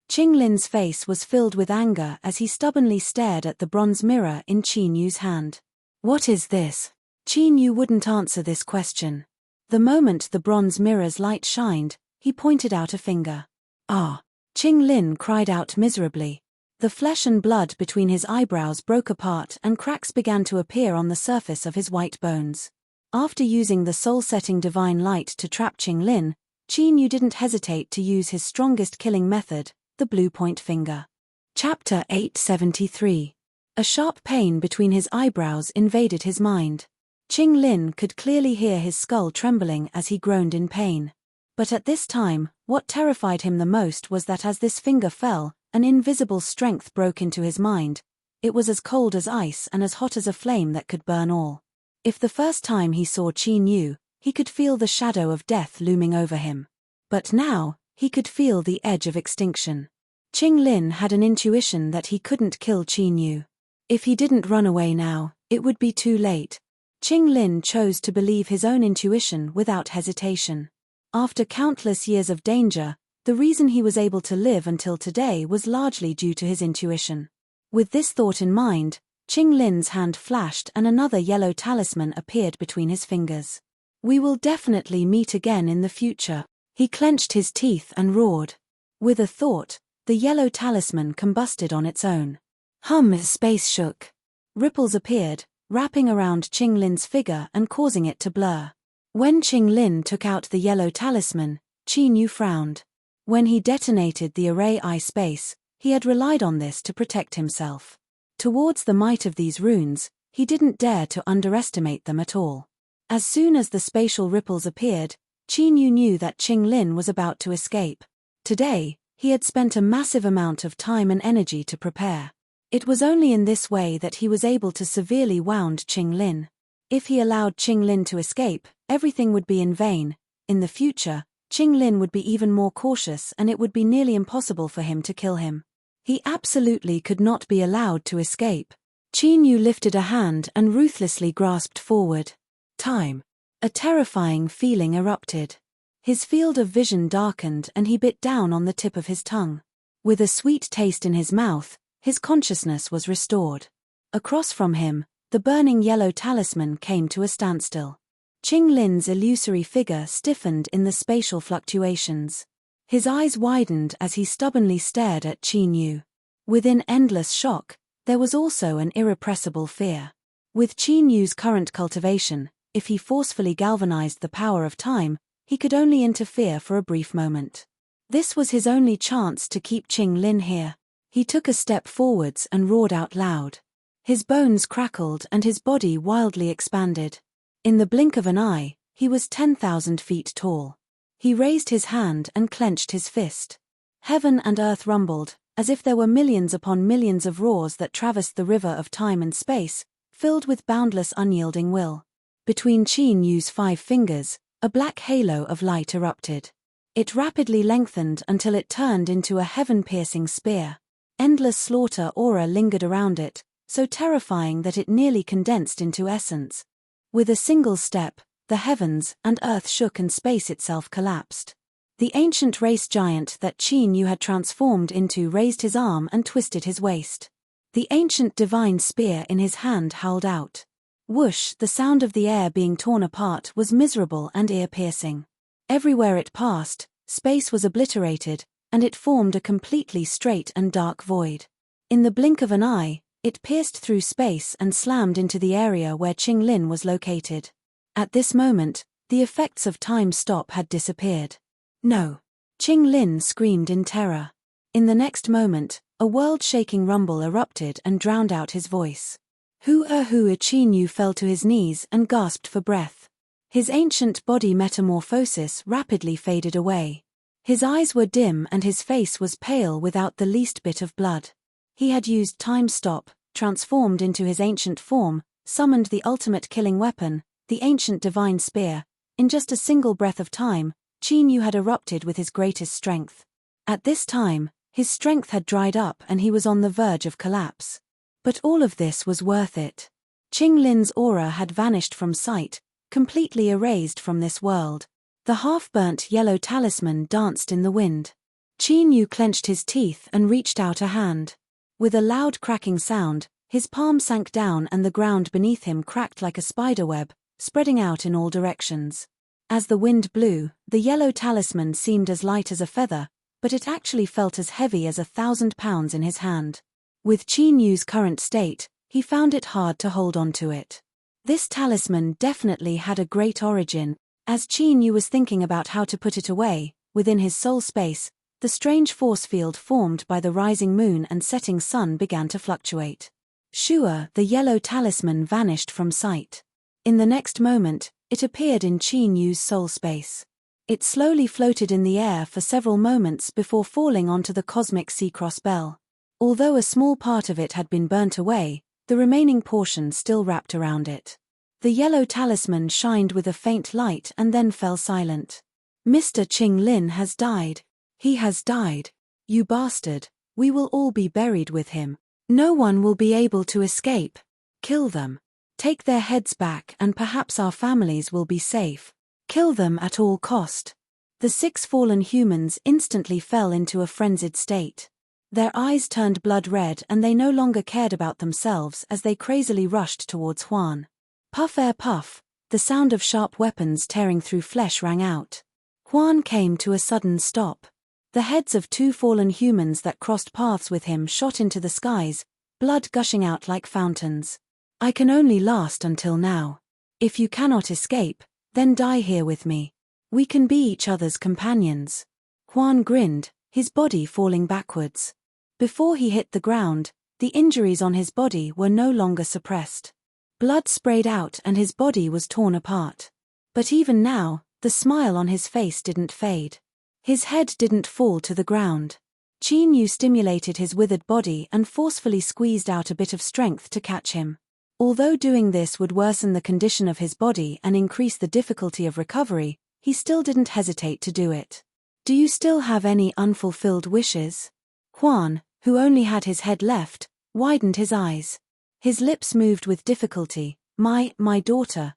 Qinglin's face was filled with anger as he stubbornly stared at the bronze mirror in Qin Yu's hand. What is this? Qin Yu wouldn't answer this question. The moment the bronze mirror's light shined, he pointed out a finger. Ah! Qinglin cried out miserably. The flesh and blood between his eyebrows broke apart and cracks began to appear on the surface of his white bones. After using the soul-setting divine light to trap Qinglin, Qin Yu didn't hesitate to use his strongest killing method, the blue point finger. Chapter 873. A sharp pain between his eyebrows invaded his mind. Qinglin could clearly hear his skull trembling as he groaned in pain. But at this time, what terrified him the most was that as this finger fell, an invisible strength broke into his mind. It was as cold as ice and as hot as a flame that could burn all. If the first time he saw Qin Yu, he could feel the shadow of death looming over him. But now, he could feel the edge of extinction. Qinglin had an intuition that he couldn't kill Qin Yu. If he didn't run away now, it would be too late. Qinglin chose to believe his own intuition without hesitation. After countless years of danger, the reason he was able to live until today was largely due to his intuition. With this thought in mind, Qinglin's hand flashed and another yellow talisman appeared between his fingers. We will definitely meet again in the future. He clenched his teeth and roared. With a thought, the yellow talisman combusted on its own. His space shook. Ripples appeared, wrapping around Qinglin's figure and causing it to blur. When Qinglin took out the yellow talisman, Qin Yu frowned. When he detonated the array eye space, he had relied on this to protect himself. Towards the might of these runes, he didn't dare to underestimate them at all. As soon as the spatial ripples appeared, Qin Yu knew that Qinglin was about to escape. Today, he had spent a massive amount of time and energy to prepare. It was only in this way that he was able to severely wound Qinglin. If he allowed Qinglin to escape, everything would be in vain. In the future, Qinglin would be even more cautious and it would be nearly impossible for him to kill him. He absolutely could not be allowed to escape. Qin Yu lifted a hand and ruthlessly grasped forward. Time. A terrifying feeling erupted. His field of vision darkened and he bit down on the tip of his tongue. With a sweet taste in his mouth, his consciousness was restored. Across from him, the burning yellow talisman came to a standstill. Qinglin's illusory figure stiffened in the spatial fluctuations. His eyes widened as he stubbornly stared at Qin Yu. Within endless shock, there was also an irrepressible fear. With Qin Yu's current cultivation, if he forcefully galvanized the power of time, he could only interfere for a brief moment. This was his only chance to keep Qing Lin here. He took a step forwards and roared out loud. His bones crackled and his body wildly expanded. In the blink of an eye, he was 10,000 feet tall. He raised his hand and clenched his fist. Heaven and earth rumbled, as if there were millions upon millions of roars that traversed the river of time and space, filled with boundless unyielding will. Between Qin Yu's 5 fingers, a black halo of light erupted. It rapidly lengthened until it turned into a heaven-piercing spear. Endless slaughter aura lingered around it, so terrifying that it nearly condensed into essence. With a single step, the heavens and earth shook and space itself collapsed. The ancient race giant that Qin Yu had transformed into raised his arm and twisted his waist. The ancient divine spear in his hand howled out. Whoosh! The sound of the air being torn apart was miserable and ear-piercing. Everywhere it passed, space was obliterated, and it formed a completely straight and dark void. In the blink of an eye, it pierced through space and slammed into the area where Qing Lin was located. At this moment, the effects of time stop had disappeared. No! Qing Lin screamed in terror. In the next moment, a world-shaking rumble erupted and drowned out his voice. Qin Yu fell to his knees and gasped for breath. His ancient body metamorphosis rapidly faded away. His eyes were dim and his face was pale without the least bit of blood. He had used time stop, transformed into his ancient form, summoned the ultimate killing weapon, the ancient divine spear. In just a single breath of time, Qin Yu had erupted with his greatest strength. At this time, his strength had dried up and he was on the verge of collapse. But all of this was worth it. Qing Lin's aura had vanished from sight, completely erased from this world. The half-burnt yellow talisman danced in the wind. Qin Yu clenched his teeth and reached out a hand. With a loud cracking sound, his palm sank down and the ground beneath him cracked like a spiderweb, spreading out in all directions. As the wind blew, the yellow talisman seemed as light as a feather, but it actually felt as heavy as 1,000 pounds in his hand. With Qin Yu's current state, he found it hard to hold on to it. This talisman definitely had a great origin. As Qin Yu was thinking about how to put it away, within his soul space, the strange force field formed by the rising moon and setting sun began to fluctuate. Shua, the yellow talisman, vanished from sight. In the next moment, it appeared in Qin Yu's soul space. It slowly floated in the air for several moments before falling onto the cosmic sea-cross bell. Although a small part of it had been burnt away, the remaining portion still wrapped around it. The yellow talisman shined with a faint light and then fell silent. Mr. Qing Lin has died. He has died. You bastard. We will all be buried with him. No one will be able to escape. Kill them. Take their heads back and perhaps our families will be safe. Kill them at all cost. The 6 fallen humans instantly fell into a frenzied state. Their eyes turned blood red and they no longer cared about themselves as they crazily rushed towards Huan. Puff air puff, the sound of sharp weapons tearing through flesh rang out. Huan came to a sudden stop. The heads of 2 fallen humans that crossed paths with him shot into the skies, blood gushing out like fountains. I can only last until now. If you cannot escape, then die here with me. We can be each other's companions. Huan grinned, his body falling backwards. Before he hit the ground, the injuries on his body were no longer suppressed. Blood sprayed out and his body was torn apart. But even now, the smile on his face didn't fade. His head didn't fall to the ground. Qin Yu stimulated his withered body and forcefully squeezed out a bit of strength to catch him. Although doing this would worsen the condition of his body and increase the difficulty of recovery, he still didn't hesitate to do it. Do you still have any unfulfilled wishes? Huan, who only had his head left, widened his eyes. His lips moved with difficulty. My daughter,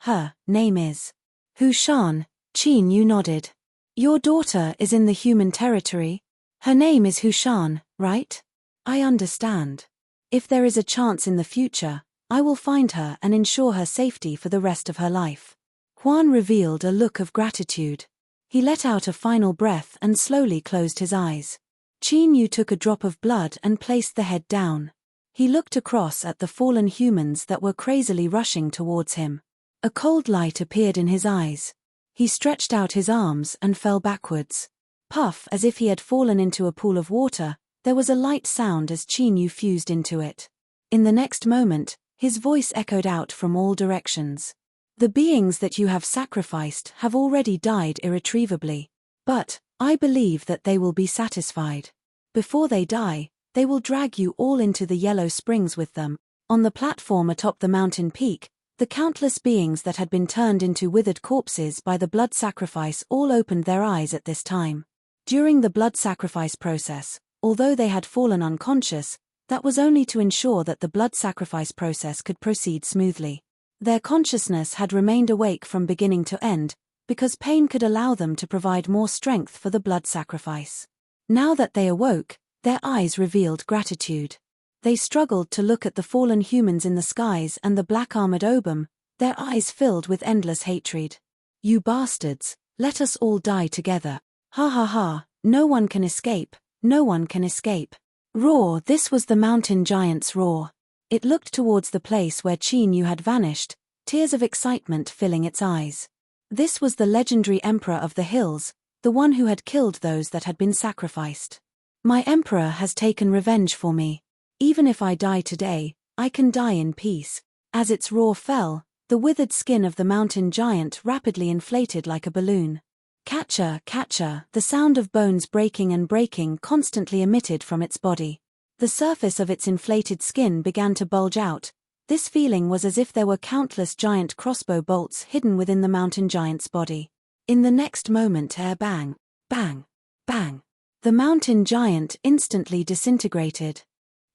her name is Hu Shan. Qin Yu nodded. Your daughter is in the human territory? Her name is Hu Shan, right? I understand. If there is a chance in the future, I will find her and ensure her safety for the rest of her life. Huan revealed a look of gratitude. He let out a final breath and slowly closed his eyes. Qin Yu took a drop of blood and placed the head down. He looked across at the fallen humans that were crazily rushing towards him. A cold light appeared in his eyes. He stretched out his arms and fell backwards. Puff, as if he had fallen into a pool of water, there was a light sound as Qin Yu fused into it. In the next moment, his voice echoed out from all directions. The beings that you have sacrificed have already died irretrievably. But, I believe that they will be satisfied. Before they die, they will drag you all into the yellow springs with them. On the platform atop the mountain peak, the countless beings that had been turned into withered corpses by the blood sacrifice all opened their eyes at this time. During the blood sacrifice process, although they had fallen unconscious, that was only to ensure that the blood sacrifice process could proceed smoothly. Their consciousness had remained awake from beginning to end, because pain could allow them to provide more strength for the blood sacrifice. Now that they awoke, their eyes revealed gratitude. They struggled to look at the fallen humans in the skies and the black-armored Obum, their eyes filled with endless hatred. You bastards, let us all die together. Ha ha ha, no one can escape, no one can escape. Roar! This was the mountain giant's roar. It looked towards the place where Qin Yu had vanished, tears of excitement filling its eyes. This was the legendary Emperor of the Hills, the one who had killed those that had been sacrificed. My Emperor has taken revenge for me. Even if I die today, I can die in peace. As its roar fell, the withered skin of the mountain giant rapidly inflated like a balloon. Catcher, catcher, the sound of bones breaking and breaking constantly emitted from its body. The surface of its inflated skin began to bulge out. This feeling was as if there were countless giant crossbow bolts hidden within the mountain giant's body. In the next moment, bang, bang, bang. The mountain giant instantly disintegrated.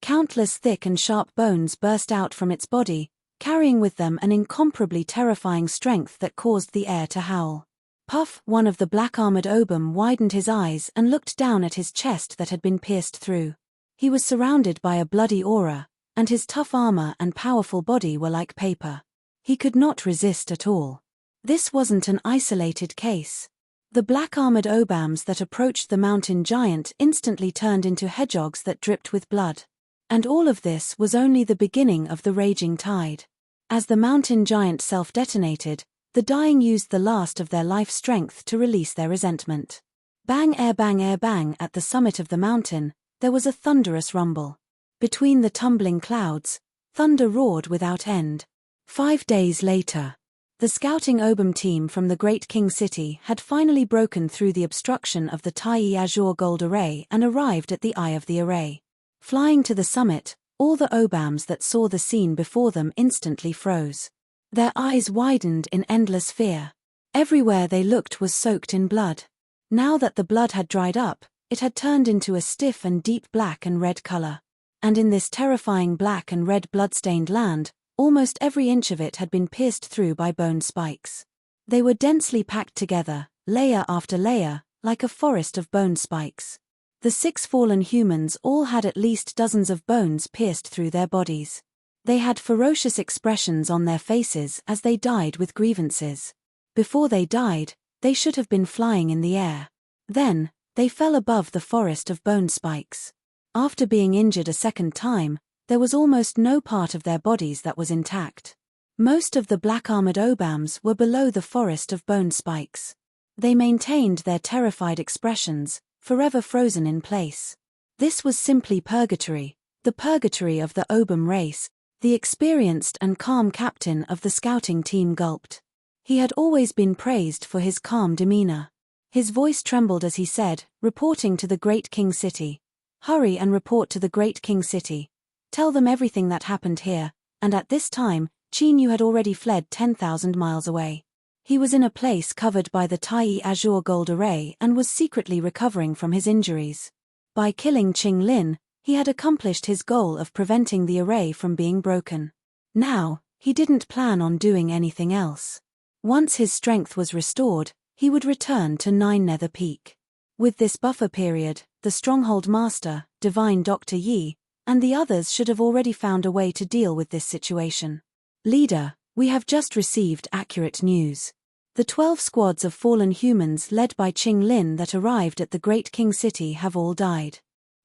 Countless thick and sharp bones burst out from its body, carrying with them an incomparably terrifying strength that caused the air to howl. Puff, one of the black-armored Obum, widened his eyes and looked down at his chest that had been pierced through. He was surrounded by a bloody aura, and his tough armor and powerful body were like paper. He could not resist at all. This wasn't an isolated case. The black-armored Obams that approached the mountain giant instantly turned into hedgehogs that dripped with blood. And all of this was only the beginning of the raging tide. As the mountain giant self-detonated, the dying used the last of their life strength to release their resentment. Bang, air bang at the summit of the mountain, there was a thunderous rumble. Between the tumbling clouds, thunder roared without end. 5 days later, the scouting Obum team from the Great King City had finally broken through the obstruction of the Tai Azure Gold Array and arrived at the eye of the array. Flying to the summit, all the Obams that saw the scene before them instantly froze. Their eyes widened in endless fear. Everywhere they looked was soaked in blood. Now that the blood had dried up, it had turned into a stiff and deep black and red color. And in this terrifying black and red blood-stained land, almost every inch of it had been pierced through by bone spikes. They were densely packed together, layer after layer, like a forest of bone spikes. The 6 fallen humans all had at least dozens of bones pierced through their bodies. They had ferocious expressions on their faces as they died with grievances. Before they died, they should have been flying in the air. Then, they fell above the forest of bone spikes. After being injured a second time, there was almost no part of their bodies that was intact. Most of the black-armored Obams were below the forest of bone spikes. They maintained their terrified expressions, forever frozen in place. This was simply purgatory, the purgatory of the Obum race. The experienced and calm captain of the scouting team gulped. He had always been praised for his calm demeanor. His voice trembled as he said, reporting to the Great King City. Hurry and report to the Great King City. Tell them everything that happened here, and at this time, Qin Yu had already fled 10,000 miles away. He was in a place covered by the Tai Azure Gold Array and was secretly recovering from his injuries. By killing Qing Lin, he had accomplished his goal of preventing the array from being broken. Now, he didn't plan on doing anything else. Once his strength was restored, he would return to Nine Nether Peak. With this buffer period, the Stronghold Master, Divine Dr. Yi, and the others should have already found a way to deal with this situation. Leader, we have just received accurate news. The 12 squads of fallen humans led by Qing Lin that arrived at the Great King City have all died.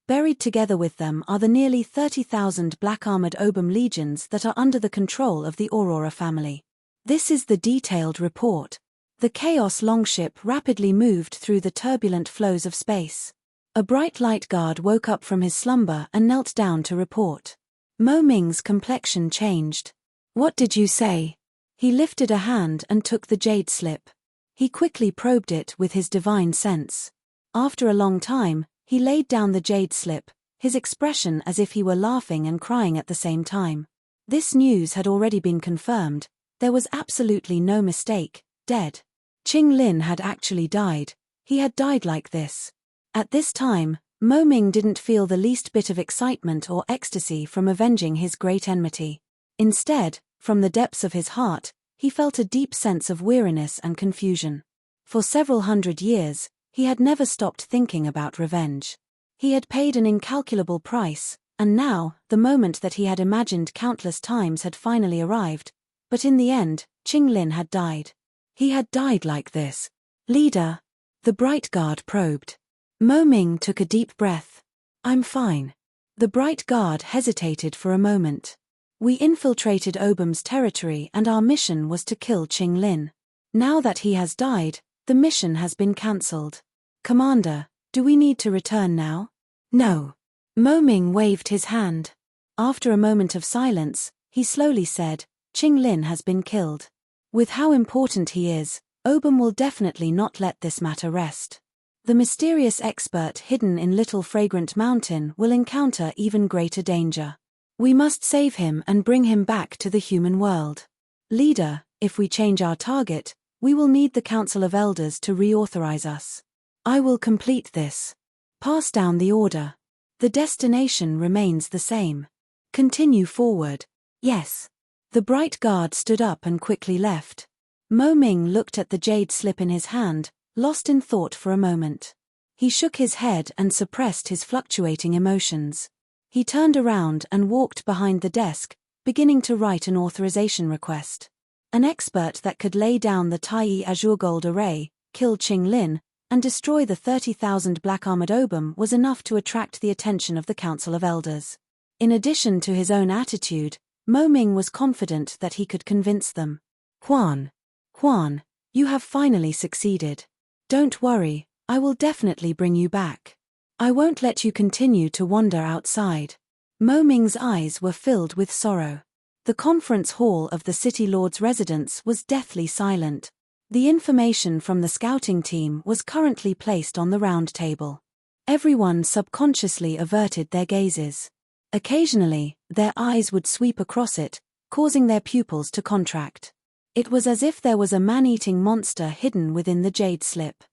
Buried together with them are the nearly 30,000 black-armored Obum legions that are under the control of the Aurora family. This is the detailed report. The Chaos longship rapidly moved through the turbulent flows of space. A bright light guard woke up from his slumber and knelt down to report. Mo Ming's complexion changed. "What did you say?" He lifted a hand and took the jade slip. He quickly probed it with his divine sense. After a long time, he laid down the jade slip, his expression as if he were laughing and crying at the same time. This news had already been confirmed. There was absolutely no mistake. Dead. Qing Lin had actually died. He had died like this. At this time, Mo Ming didn't feel the least bit of excitement or ecstasy from avenging his great enmity. Instead, from the depths of his heart, he felt a deep sense of weariness and confusion. For several hundred years, he had never stopped thinking about revenge. He had paid an incalculable price, and now, the moment that he had imagined countless times had finally arrived. But in the end, Qing Lin had died. He had died like this. "Leader?" The bright guard probed. Mo Ming took a deep breath. "I'm fine." The bright guard hesitated for a moment. "We infiltrated Obum's territory and our mission was to kill Qing Lin. Now that he has died, the mission has been cancelled. Commander, do we need to return now?" "No." Mo Ming waved his hand. After a moment of silence, he slowly said, "Qing Lin has been killed. With how important he is, Obum will definitely not let this matter rest. The mysterious expert hidden in Little Fragrant Mountain will encounter even greater danger. We must save him and bring him back to the human world. Leader, if we change our target, we will need the Council of Elders to reauthorize us. I will complete this. Pass down the order. The destination remains the same. Continue forward." "Yes." The bright guard stood up and quickly left. Mo Ming looked at the jade slip in his hand, lost in thought for a moment. He shook his head and suppressed his fluctuating emotions. He turned around and walked behind the desk, beginning to write an authorization request. An expert that could lay down the Tai Azure Gold Array, kill Qing Lin, and destroy the 30,000 black-armored Obum was enough to attract the attention of the Council of Elders. In addition to his own attitude, Mo Ming was confident that he could convince them. Huan, you have finally succeeded. Don't worry, I will definitely bring you back. I won't let you continue to wander outside." Mo Ming's eyes were filled with sorrow. The conference hall of the City Lord's residence was deathly silent. The information from the scouting team was currently placed on the round table. Everyone subconsciously averted their gazes. Occasionally, their eyes would sweep across it, causing their pupils to contract. It was as if there was a man-eating monster hidden within the jade slip.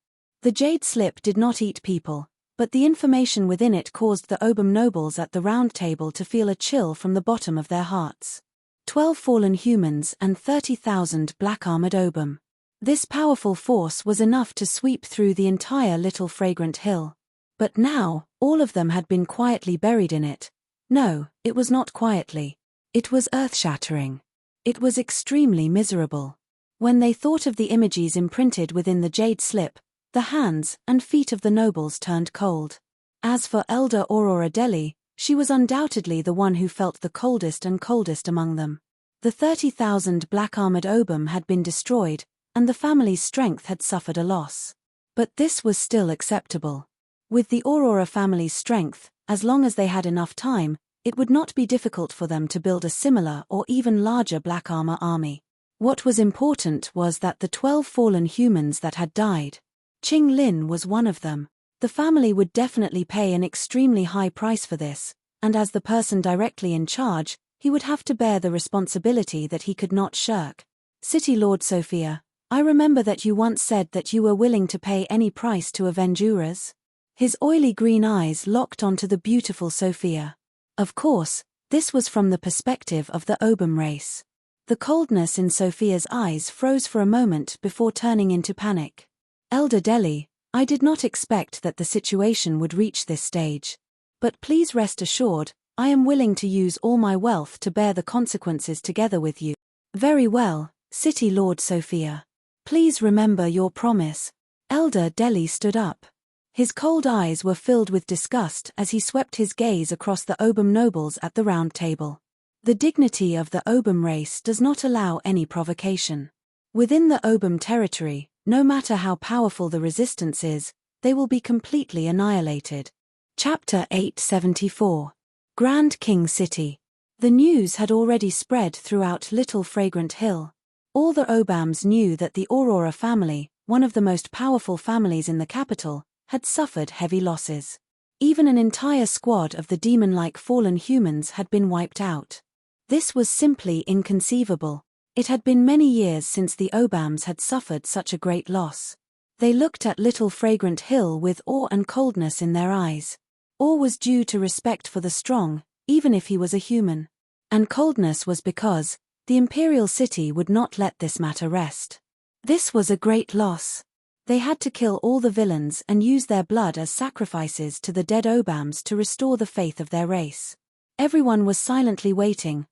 The jade slip did not eat people, but the information within it caused the Obum nobles at the round table to feel a chill from the bottom of their hearts. 12 fallen humans and 30,000 black-armored Obum. This powerful force was enough to sweep through the entire Little Fragrant Hill. But now, all of them had been quietly buried in it. No, it was not quietly. It was earth-shattering. It was extremely miserable. When they thought of the images imprinted within the jade slip, the hands and feet of the nobles turned cold. As for Elder Aurora Deli, she was undoubtedly the one who felt the coldest and coldest among them. The 30,000 black-armored Obum had been destroyed, and the family's strength had suffered a loss. But this was still acceptable. With the Aurora family's strength, as long as they had enough time, it would not be difficult for them to build a similar or even larger black armor army. What was important was that the 12 fallen humans that had died, Qing Lin was one of them. The family would definitely pay an extremely high price for this, and as the person directly in charge, he would have to bear the responsibility that he could not shirk. City Lord Sophia, I remember that you once said that you were willing to pay any price to avenge Uras. His oily green eyes locked onto the beautiful Sophia. Of course, this was from the perspective of the Obum race. The coldness in Sophia's eyes froze for a moment before turning into panic. Elder Deli, I did not expect that the situation would reach this stage. But please rest assured, I am willing to use all my wealth to bear the consequences together with you. Very well, City Lord Sophia. Please remember your promise. Elder Deli stood up. His cold eyes were filled with disgust as he swept his gaze across the Obum nobles at the round table. The dignity of the Obum race does not allow any provocation. Within the Obum territory, no matter how powerful the resistance is, they will be completely annihilated. Chapter 874. Grand King City. The news had already spread throughout Little Fragrant Hill. All the Obams knew that the Aurora family, one of the most powerful families in the capital, had suffered heavy losses. Even an entire squad of the demon-like fallen humans had been wiped out. This was simply inconceivable. It had been many years since the Obams had suffered such a great loss. They looked at Little Fragrant Hill with awe and coldness in their eyes. Awe was due to respect for the strong, even if he was a human. And coldness was because the Imperial City would not let this matter rest. This was a great loss. They had to kill all the villains and use their blood as sacrifices to the dead Obams to restore the faith of their race. Everyone was silently waiting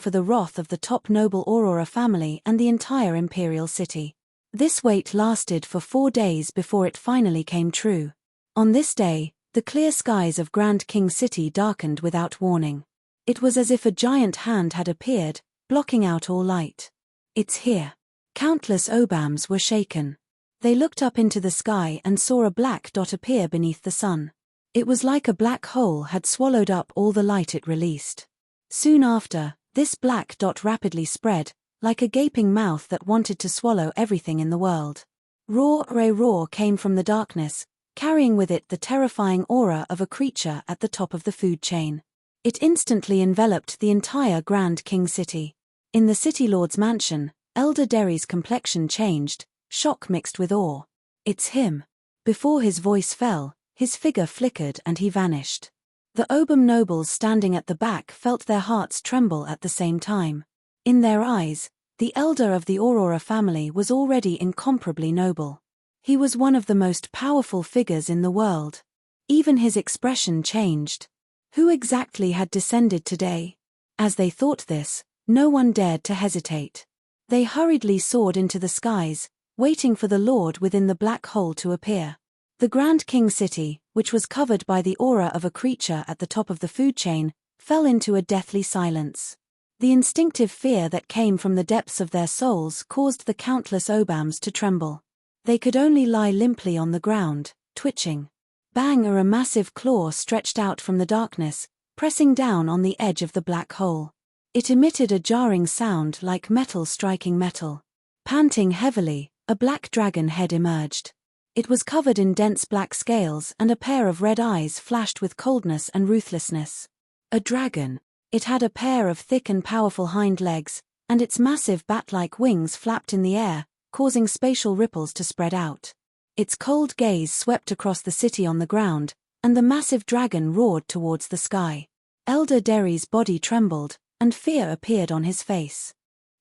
for the wrath of the top noble Aurora family and the entire Imperial City. This wait lasted for 4 days before it finally came true. On this day, the clear skies of Grand King City darkened without warning. It was as if a giant hand had appeared, blocking out all light. It's here. Countless Obams were shaken. They looked up into the sky and saw a black dot appear beneath the sun. It was like a black hole had swallowed up all the light it released. Soon after, this black dot rapidly spread, like a gaping mouth that wanted to swallow everything in the world. Roar came from the darkness, carrying with it the terrifying aura of a creature at the top of the food chain. It instantly enveloped the entire Grand King City. In the City Lord's mansion, Elder Derry's complexion changed, shock mixed with awe. It's him. Before his voice fell, his figure flickered and he vanished. The Obum nobles standing at the back felt their hearts tremble at the same time. In their eyes, the elder of the Aurora family was already incomparably noble. He was one of the most powerful figures in the world. Even his expression changed. Who exactly had descended today? As they thought this, no one dared to hesitate. They hurriedly soared into the skies, waiting for the Lord within the black hole to appear. The Grand King City, which was covered by the aura of a creature at the top of the food chain, fell into a deathly silence. The instinctive fear that came from the depths of their souls caused the countless Obams to tremble. They could only lie limply on the ground, twitching. Bang! A massive claw stretched out from the darkness, pressing down on the edge of the black hole. It emitted a jarring sound like metal striking metal. Panting heavily, a black dragon head emerged. It was covered in dense black scales and a pair of red eyes flashed with coldness and ruthlessness. A dragon. It had a pair of thick and powerful hind legs, and its massive bat-like wings flapped in the air, causing spatial ripples to spread out. Its cold gaze swept across the city on the ground, and the massive dragon roared towards the sky. Elder Derry's body trembled, and fear appeared on his face.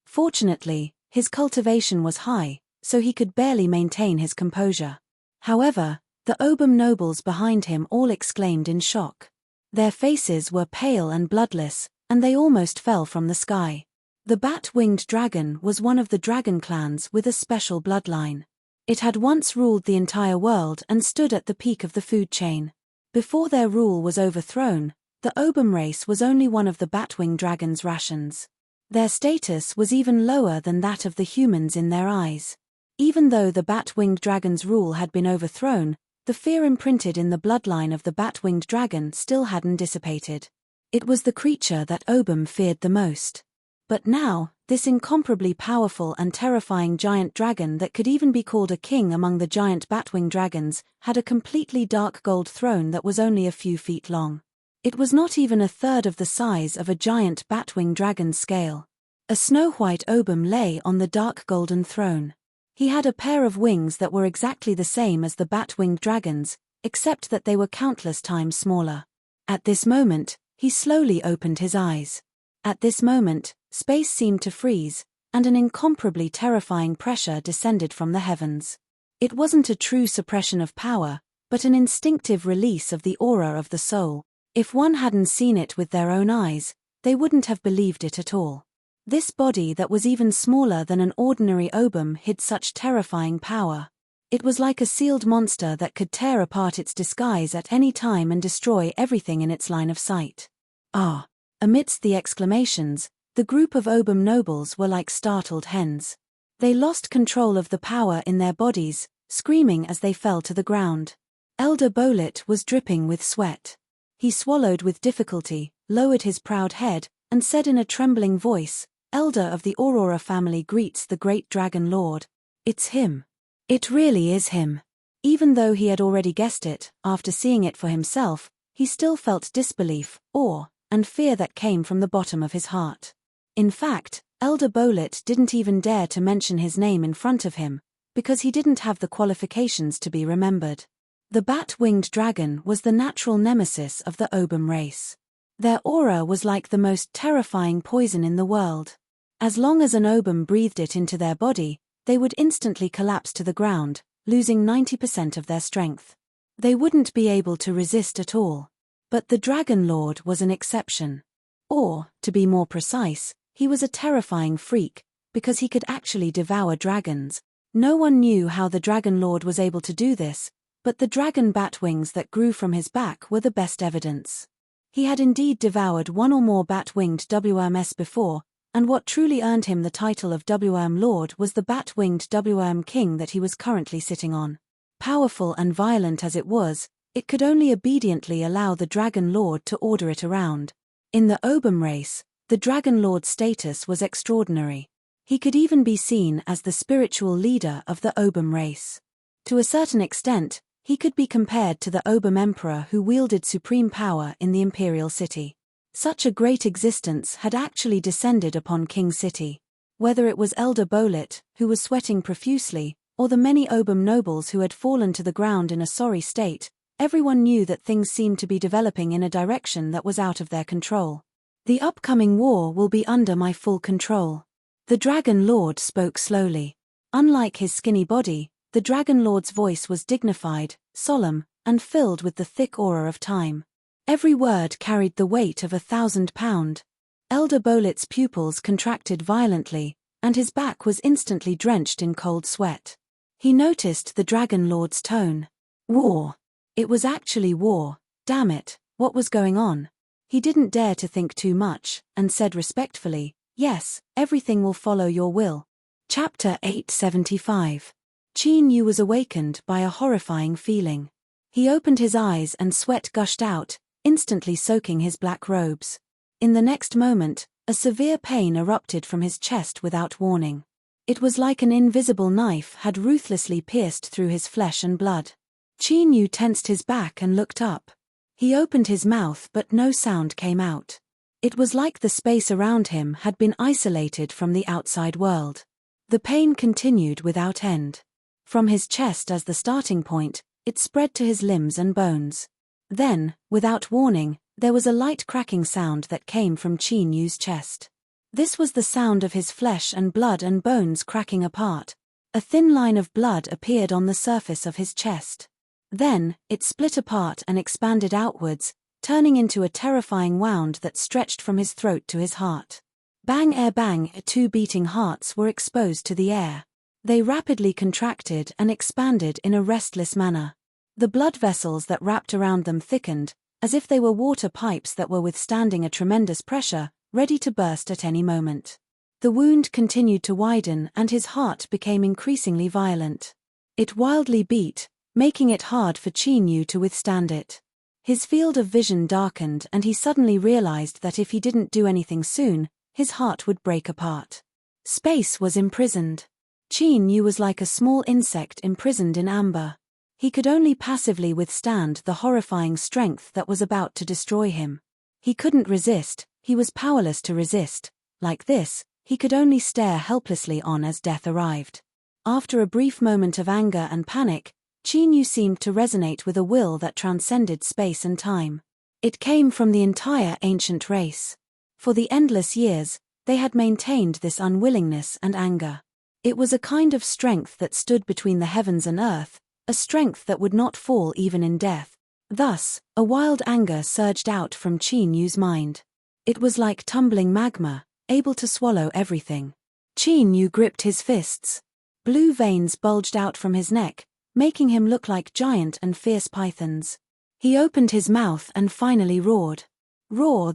Fortunately, his cultivation was high, so he could barely maintain his composure. However, the Obum nobles behind him all exclaimed in shock. Their faces were pale and bloodless, and they almost fell from the sky. The bat-winged dragon was one of the dragon clans with a special bloodline. It had once ruled the entire world and stood at the peak of the food chain. Before their rule was overthrown, the Obum race was only one of the bat-winged dragon's rations. Their status was even lower than that of the humans in their eyes. Even though the bat-winged dragon's rule had been overthrown, the fear imprinted in the bloodline of the bat-winged dragon still hadn't dissipated. It was the creature that Obum feared the most. But now, this incomparably powerful and terrifying giant dragon that could even be called a king among the giant bat-winged dragons, had a completely dark gold throne that was only a few feet long. It was not even a third of the size of a giant bat-winged dragon's scale. A snow-white Obum lay on the dark golden throne. He had a pair of wings that were exactly the same as the bat-winged dragon's, except that they were countless times smaller. At this moment, he slowly opened his eyes. At this moment, space seemed to freeze, and an incomparably terrifying pressure descended from the heavens. It wasn't a true suppression of power, but an instinctive release of the aura of the soul. If one hadn't seen it with their own eyes, they wouldn't have believed it at all. This body that was even smaller than an ordinary Obum hid such terrifying power. It was like a sealed monster that could tear apart its disguise at any time and destroy everything in its line of sight. Ah! Amidst the exclamations, the group of Obum nobles were like startled hens. They lost control of the power in their bodies, screaming as they fell to the ground. Elder Bolet was dripping with sweat. He swallowed with difficulty, lowered his proud head, and said in a trembling voice, "Elder of the Aurora family greets the great Dragon Lord. It's him. It really is him." Even though he had already guessed it, after seeing it for himself, he still felt disbelief, awe, and fear that came from the bottom of his heart. In fact, Elder Bolet didn't even dare to mention his name in front of him, because he didn't have the qualifications to be remembered. The bat-winged dragon was the natural nemesis of the Obum race. Their aura was like the most terrifying poison in the world. As long as an Obum breathed it into their body, they would instantly collapse to the ground, losing 90% of their strength. They wouldn't be able to resist at all. But the Dragon Lord was an exception. Or, to be more precise, he was a terrifying freak, because he could actually devour dragons. No one knew how the Dragon Lord was able to do this, but the dragon bat wings that grew from his back were the best evidence. He had indeed devoured one or more bat-winged WMs before, and what truly earned him the title of WM Lord was the bat-winged WM King that he was currently sitting on. Powerful and violent as it was, it could only obediently allow the Dragon Lord to order it around. In the Obum race, the Dragon Lord's status was extraordinary. He could even be seen as the spiritual leader of the Obum race. To a certain extent, he could be compared to the Obum Emperor who wielded supreme power in the imperial city. Such a great existence had actually descended upon King City. Whether it was Elder Bolet, who was sweating profusely, or the many Obum nobles who had fallen to the ground in a sorry state, everyone knew that things seemed to be developing in a direction that was out of their control. "The upcoming war will be under my full control." The Dragon Lord spoke slowly. Unlike his skinny body, the Dragon Lord's voice was dignified, solemn, and filled with the thick aura of time. Every word carried the weight of 1,000 pounds. Elder Bolet's pupils contracted violently, and his back was instantly drenched in cold sweat. He noticed the Dragon Lord's tone. War. It was actually war. Damn it, what was going on? He didn't dare to think too much, and said respectfully, "Yes, everything will follow your will." Chapter 875. Qin Yu was awakened by a horrifying feeling. He opened his eyes and sweat gushed out, instantly soaking his black robes. In the next moment, a severe pain erupted from his chest without warning. It was like an invisible knife had ruthlessly pierced through his flesh and blood. Qin Yu tensed his back and looked up. He opened his mouth but no sound came out. It was like the space around him had been isolated from the outside world. The pain continued without end. From his chest as the starting point, it spread to his limbs and bones. Then, without warning, there was a light cracking sound that came from Qin Yu's chest. This was the sound of his flesh and blood and bones cracking apart. A thin line of blood appeared on the surface of his chest. Then, it split apart and expanded outwards, turning into a terrifying wound that stretched from his throat to his heart. Bang air bang, two beating hearts were exposed to the air. They rapidly contracted and expanded in a restless manner. The blood vessels that wrapped around them thickened, as if they were water pipes that were withstanding a tremendous pressure, ready to burst at any moment. The wound continued to widen and his heart became increasingly violent. It wildly beat, making it hard for Qin Yu to withstand it. His field of vision darkened and he suddenly realized that if he didn't do anything soon, his heart would break apart. Space was imprisoned. Qin Yu was like a small insect imprisoned in amber. He could only passively withstand the horrifying strength that was about to destroy him. He couldn't resist, he was powerless to resist. Like this, he could only stare helplessly on as death arrived. After a brief moment of anger and panic, Qin Yu seemed to resonate with a will that transcended space and time. It came from the entire ancient race. For the endless years, they had maintained this unwillingness and anger. It was a kind of strength that stood between the heavens and earth, a strength that would not fall even in death. Thus, a wild anger surged out from Qin Yu's mind. It was like tumbling magma, able to swallow everything. Qin Yu gripped his fists. Blue veins bulged out from his neck, making him look like giant and fierce pythons. He opened his mouth and finally roared.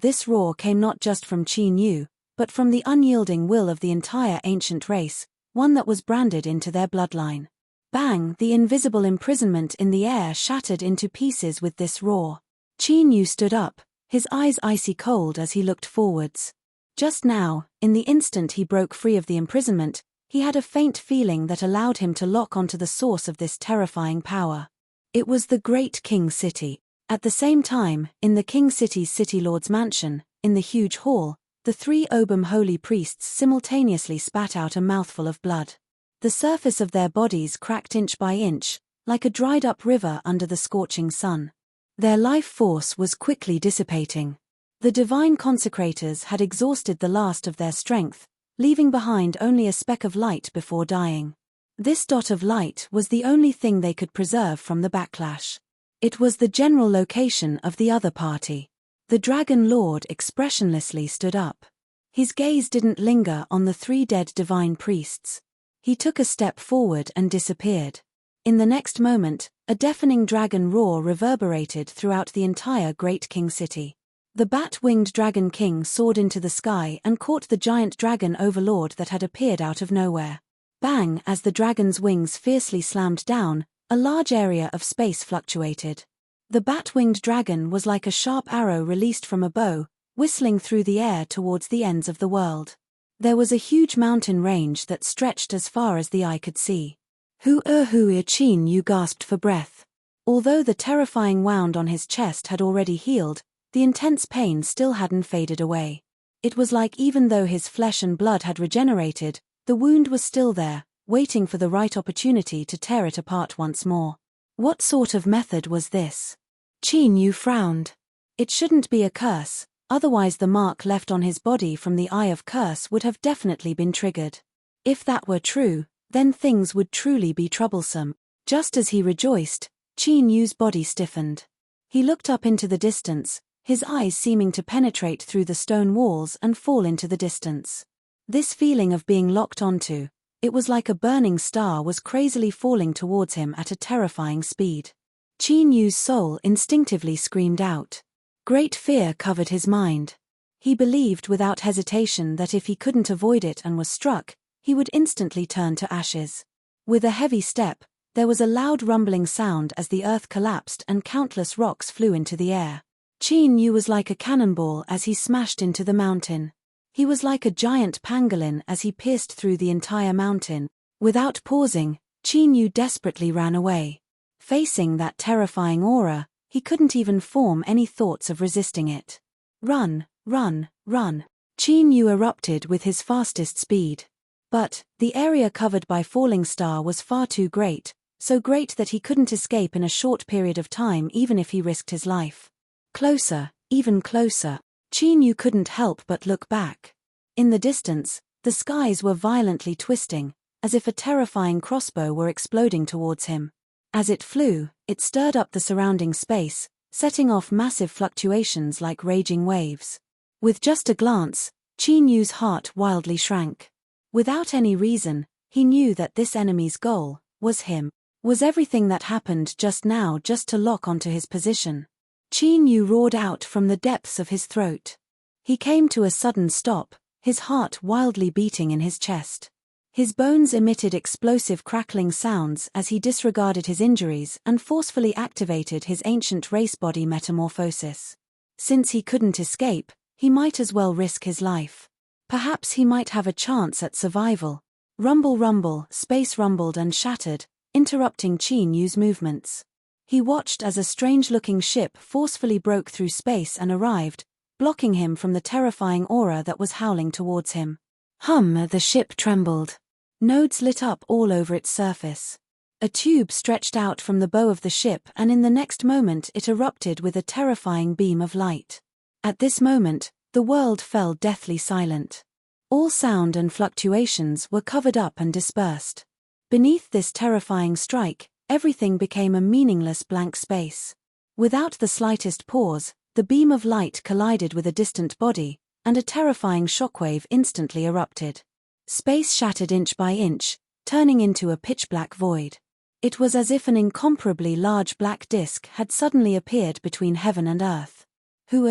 This roar came not just from Qin Yu, but from the unyielding will of the entire ancient race, one that was branded into their bloodline. Bang! The invisible imprisonment in the air shattered into pieces with this roar. Qin Yu stood up, his eyes icy cold as he looked forwards. Just now, in the instant he broke free of the imprisonment, he had a faint feeling that allowed him to lock onto the source of this terrifying power. It was the Great King City. At the same time, in the King City's City Lord's mansion, in the huge hall, the three Obum holy priests simultaneously spat out a mouthful of blood. The surface of their bodies cracked inch by inch, like a dried-up river under the scorching sun. Their life force was quickly dissipating. The divine consecrators had exhausted the last of their strength, leaving behind only a speck of light before dying. This dot of light was the only thing they could preserve from the backlash. It was the general location of the other party. The Dragon Lord expressionlessly stood up. His gaze didn't linger on the three dead divine priests. He took a step forward and disappeared. In the next moment, a deafening dragon roar reverberated throughout the entire Great King City. The bat-winged Dragon King soared into the sky and caught the giant dragon overlord that had appeared out of nowhere. Bang! As the dragon's wings fiercely slammed down, a large area of space fluctuated. The bat-winged dragon was like a sharp arrow released from a bow, whistling through the air towards the ends of the world. There was a huge mountain range that stretched as far as the eye could see. Qin Yu gasped for breath. Although the terrifying wound on his chest had already healed, the intense pain still hadn't faded away. It was like even though his flesh and blood had regenerated, the wound was still there, waiting for the right opportunity to tear it apart once more. What sort of method was this? Qin Yu frowned. It shouldn't be a curse, otherwise the mark left on his body from the Eye of Curse would have definitely been triggered. If that were true, then things would truly be troublesome. Just as he rejoiced, Qin Yu's body stiffened. He looked up into the distance, his eyes seeming to penetrate through the stone walls and fall into the distance. This feeling of being locked onto, it was like a burning star was crazily falling towards him at a terrifying speed. Qin Yu's soul instinctively screamed out. Great fear covered his mind. He believed without hesitation that if he couldn't avoid it and was struck, he would instantly turn to ashes. With a heavy step, there was a loud rumbling sound as the earth collapsed and countless rocks flew into the air. Qin Yu was like a cannonball as he smashed into the mountain. He was like a giant pangolin as he pierced through the entire mountain. Without pausing, Qin Yu desperately ran away. Facing that terrifying aura, he couldn't even form any thoughts of resisting it. Run, run, run. Qin Yu erupted with his fastest speed. But, the area covered by Falling Star was far too great, so great that he couldn't escape in a short period of time even if he risked his life. Closer, even closer. Qin Yu couldn't help but look back. In the distance, the skies were violently twisting, as if a terrifying crossbow were exploding towards him. As it flew, it stirred up the surrounding space, setting off massive fluctuations like raging waves. With just a glance, Qin Yu's heart wildly shrank. Without any reason, he knew that this enemy's goal was him. Was everything that happened just now just to lock onto his position? Qin Yu roared out from the depths of his throat. He came to a sudden stop, his heart wildly beating in his chest. His bones emitted explosive crackling sounds as he disregarded his injuries and forcefully activated his ancient race body metamorphosis. Since he couldn't escape, he might as well risk his life. Perhaps he might have a chance at survival. Rumble rumble, space rumbled and shattered, interrupting Qin Yu's movements. He watched as a strange-looking ship forcefully broke through space and arrived, blocking him from the terrifying aura that was howling towards him. The ship trembled. Nodes lit up all over its surface. A tube stretched out from the bow of the ship and in the next moment it erupted with a terrifying beam of light. At this moment, the world fell deathly silent. All sound and fluctuations were covered up and dispersed. Beneath this terrifying strike, everything became a meaningless blank space. Without the slightest pause, the beam of light collided with a distant body, and a terrifying shockwave instantly erupted. Space shattered inch by inch, turning into a pitch-black void. It was as if an incomparably large black disk had suddenly appeared between heaven and earth.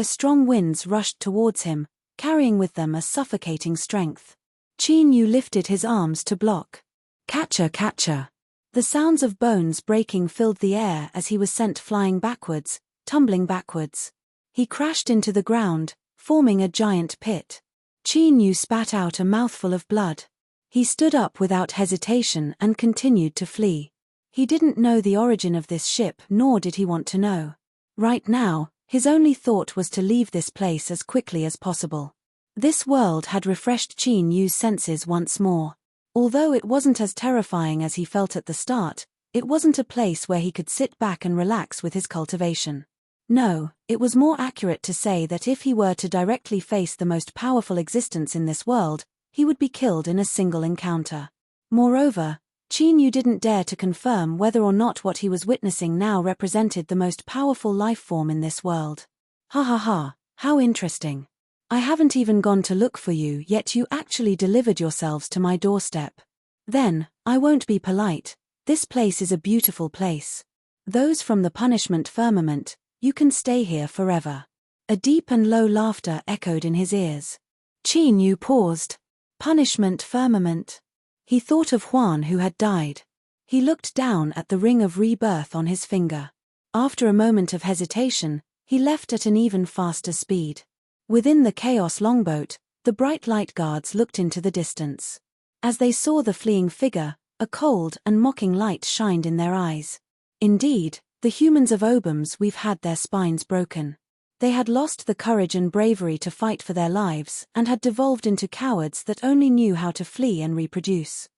Strong winds rushed towards him, carrying with them a suffocating strength. Qin Yu lifted his arms to block. Catcher, catcher. The sounds of bones breaking filled the air as he was sent flying backwards, tumbling backwards. He crashed into the ground, forming a giant pit. Qin Yu spat out a mouthful of blood. He stood up without hesitation and continued to flee. He didn't know the origin of this ship, nor did he want to know. Right now, his only thought was to leave this place as quickly as possible. This world had refreshed Qin Yu's senses once more. Although it wasn't as terrifying as he felt at the start, it wasn't a place where he could sit back and relax with his cultivation. No, it was more accurate to say that if he were to directly face the most powerful existence in this world, he would be killed in a single encounter. Moreover, Qin Yu didn't dare to confirm whether or not what he was witnessing now represented the most powerful life form in this world. Ha ha ha, how interesting. I haven't even gone to look for you, yet you actually delivered yourselves to my doorstep. Then, I won't be polite, this place is a beautiful place. Those from the punishment firmament, you can stay here forever. A deep and low laughter echoed in his ears. Qin Yu paused. Punishment firmament. He thought of Huan who had died. He looked down at the ring of rebirth on his finger. After a moment of hesitation, he left at an even faster speed. Within the Chaos longboat, the bright light guards looked into the distance. As they saw the fleeing figure, a cold and mocking light shined in their eyes. Indeed, the humans of Obams we've had their spines broken. They had lost the courage and bravery to fight for their lives and had devolved into cowards that only knew how to flee and reproduce.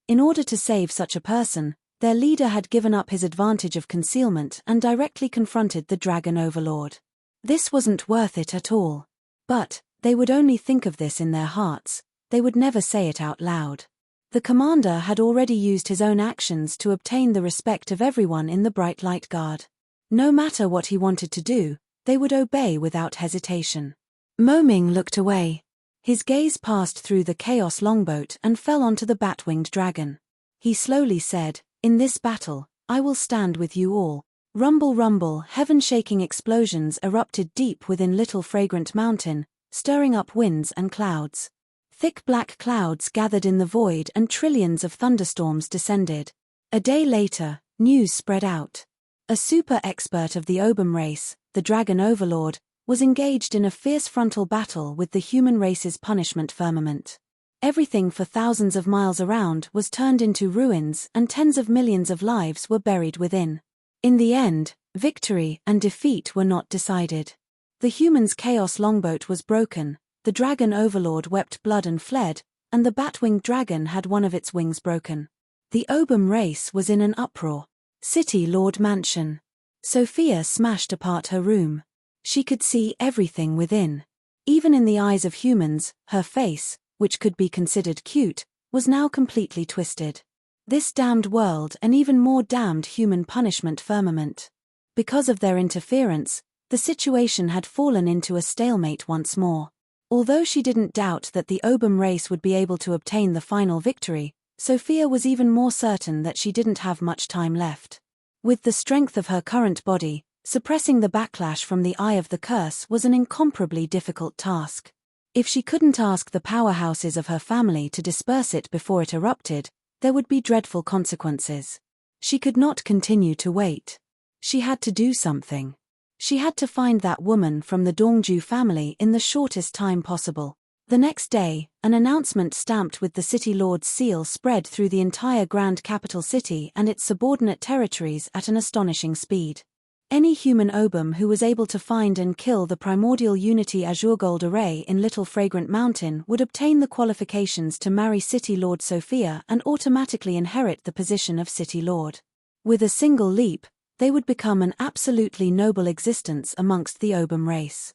In order to save such a person, their leader had given up his advantage of concealment and directly confronted the Dragon Overlord. This wasn't worth it at all. But, they would only think of this in their hearts, they would never say it out loud. The commander had already used his own actions to obtain the respect of everyone in the Bright Light Guard. No matter what he wanted to do, they would obey without hesitation. Mo Ming looked away. His gaze passed through the Chaos longboat and fell onto the bat-winged dragon. He slowly said, "In this battle, I will stand with you all." Rumble rumble, heaven-shaking explosions erupted deep within Little Fragrant Mountain, stirring up winds and clouds. Thick black clouds gathered in the void and trillions of thunderstorms descended. A day later, news spread out. A super expert of the Obam race, the Dragon Overlord, was engaged in a fierce frontal battle with the human race's punishment firmament. Everything for thousands of miles around was turned into ruins and tens of millions of lives were buried within. In the end, victory and defeat were not decided. The humans' Chaos longboat was broken, the Dragon Overlord wept blood and fled, and the bat-winged dragon had one of its wings broken. The Obam race was in an uproar. City Lord Mansion. Sophia smashed apart her room. She could see everything within. Even in the eyes of humans, her face, which could be considered cute, was now completely twisted. This damned world and even more damned human punishment firmament. Because of their interference, the situation had fallen into a stalemate once more. Although she didn't doubt that the Obam race would be able to obtain the final victory, Sophia was even more certain that she didn't have much time left. With the strength of her current body, suppressing the backlash from the Eye of the Curse was an incomparably difficult task. If she couldn't ask the powerhouses of her family to disperse it before it erupted, there would be dreadful consequences. She could not continue to wait. She had to do something. She had to find that woman from the Dongju family in the shortest time possible. The next day, an announcement stamped with the City Lord's seal spread through the entire Grand Capital City and its subordinate territories at an astonishing speed. Any human Obam who was able to find and kill the primordial Unity Azure Gold Array in Little Fragrant Mountain would obtain the qualifications to marry City Lord Sophia and automatically inherit the position of City Lord. With a single leap, they would become an absolutely noble existence amongst the Obam race.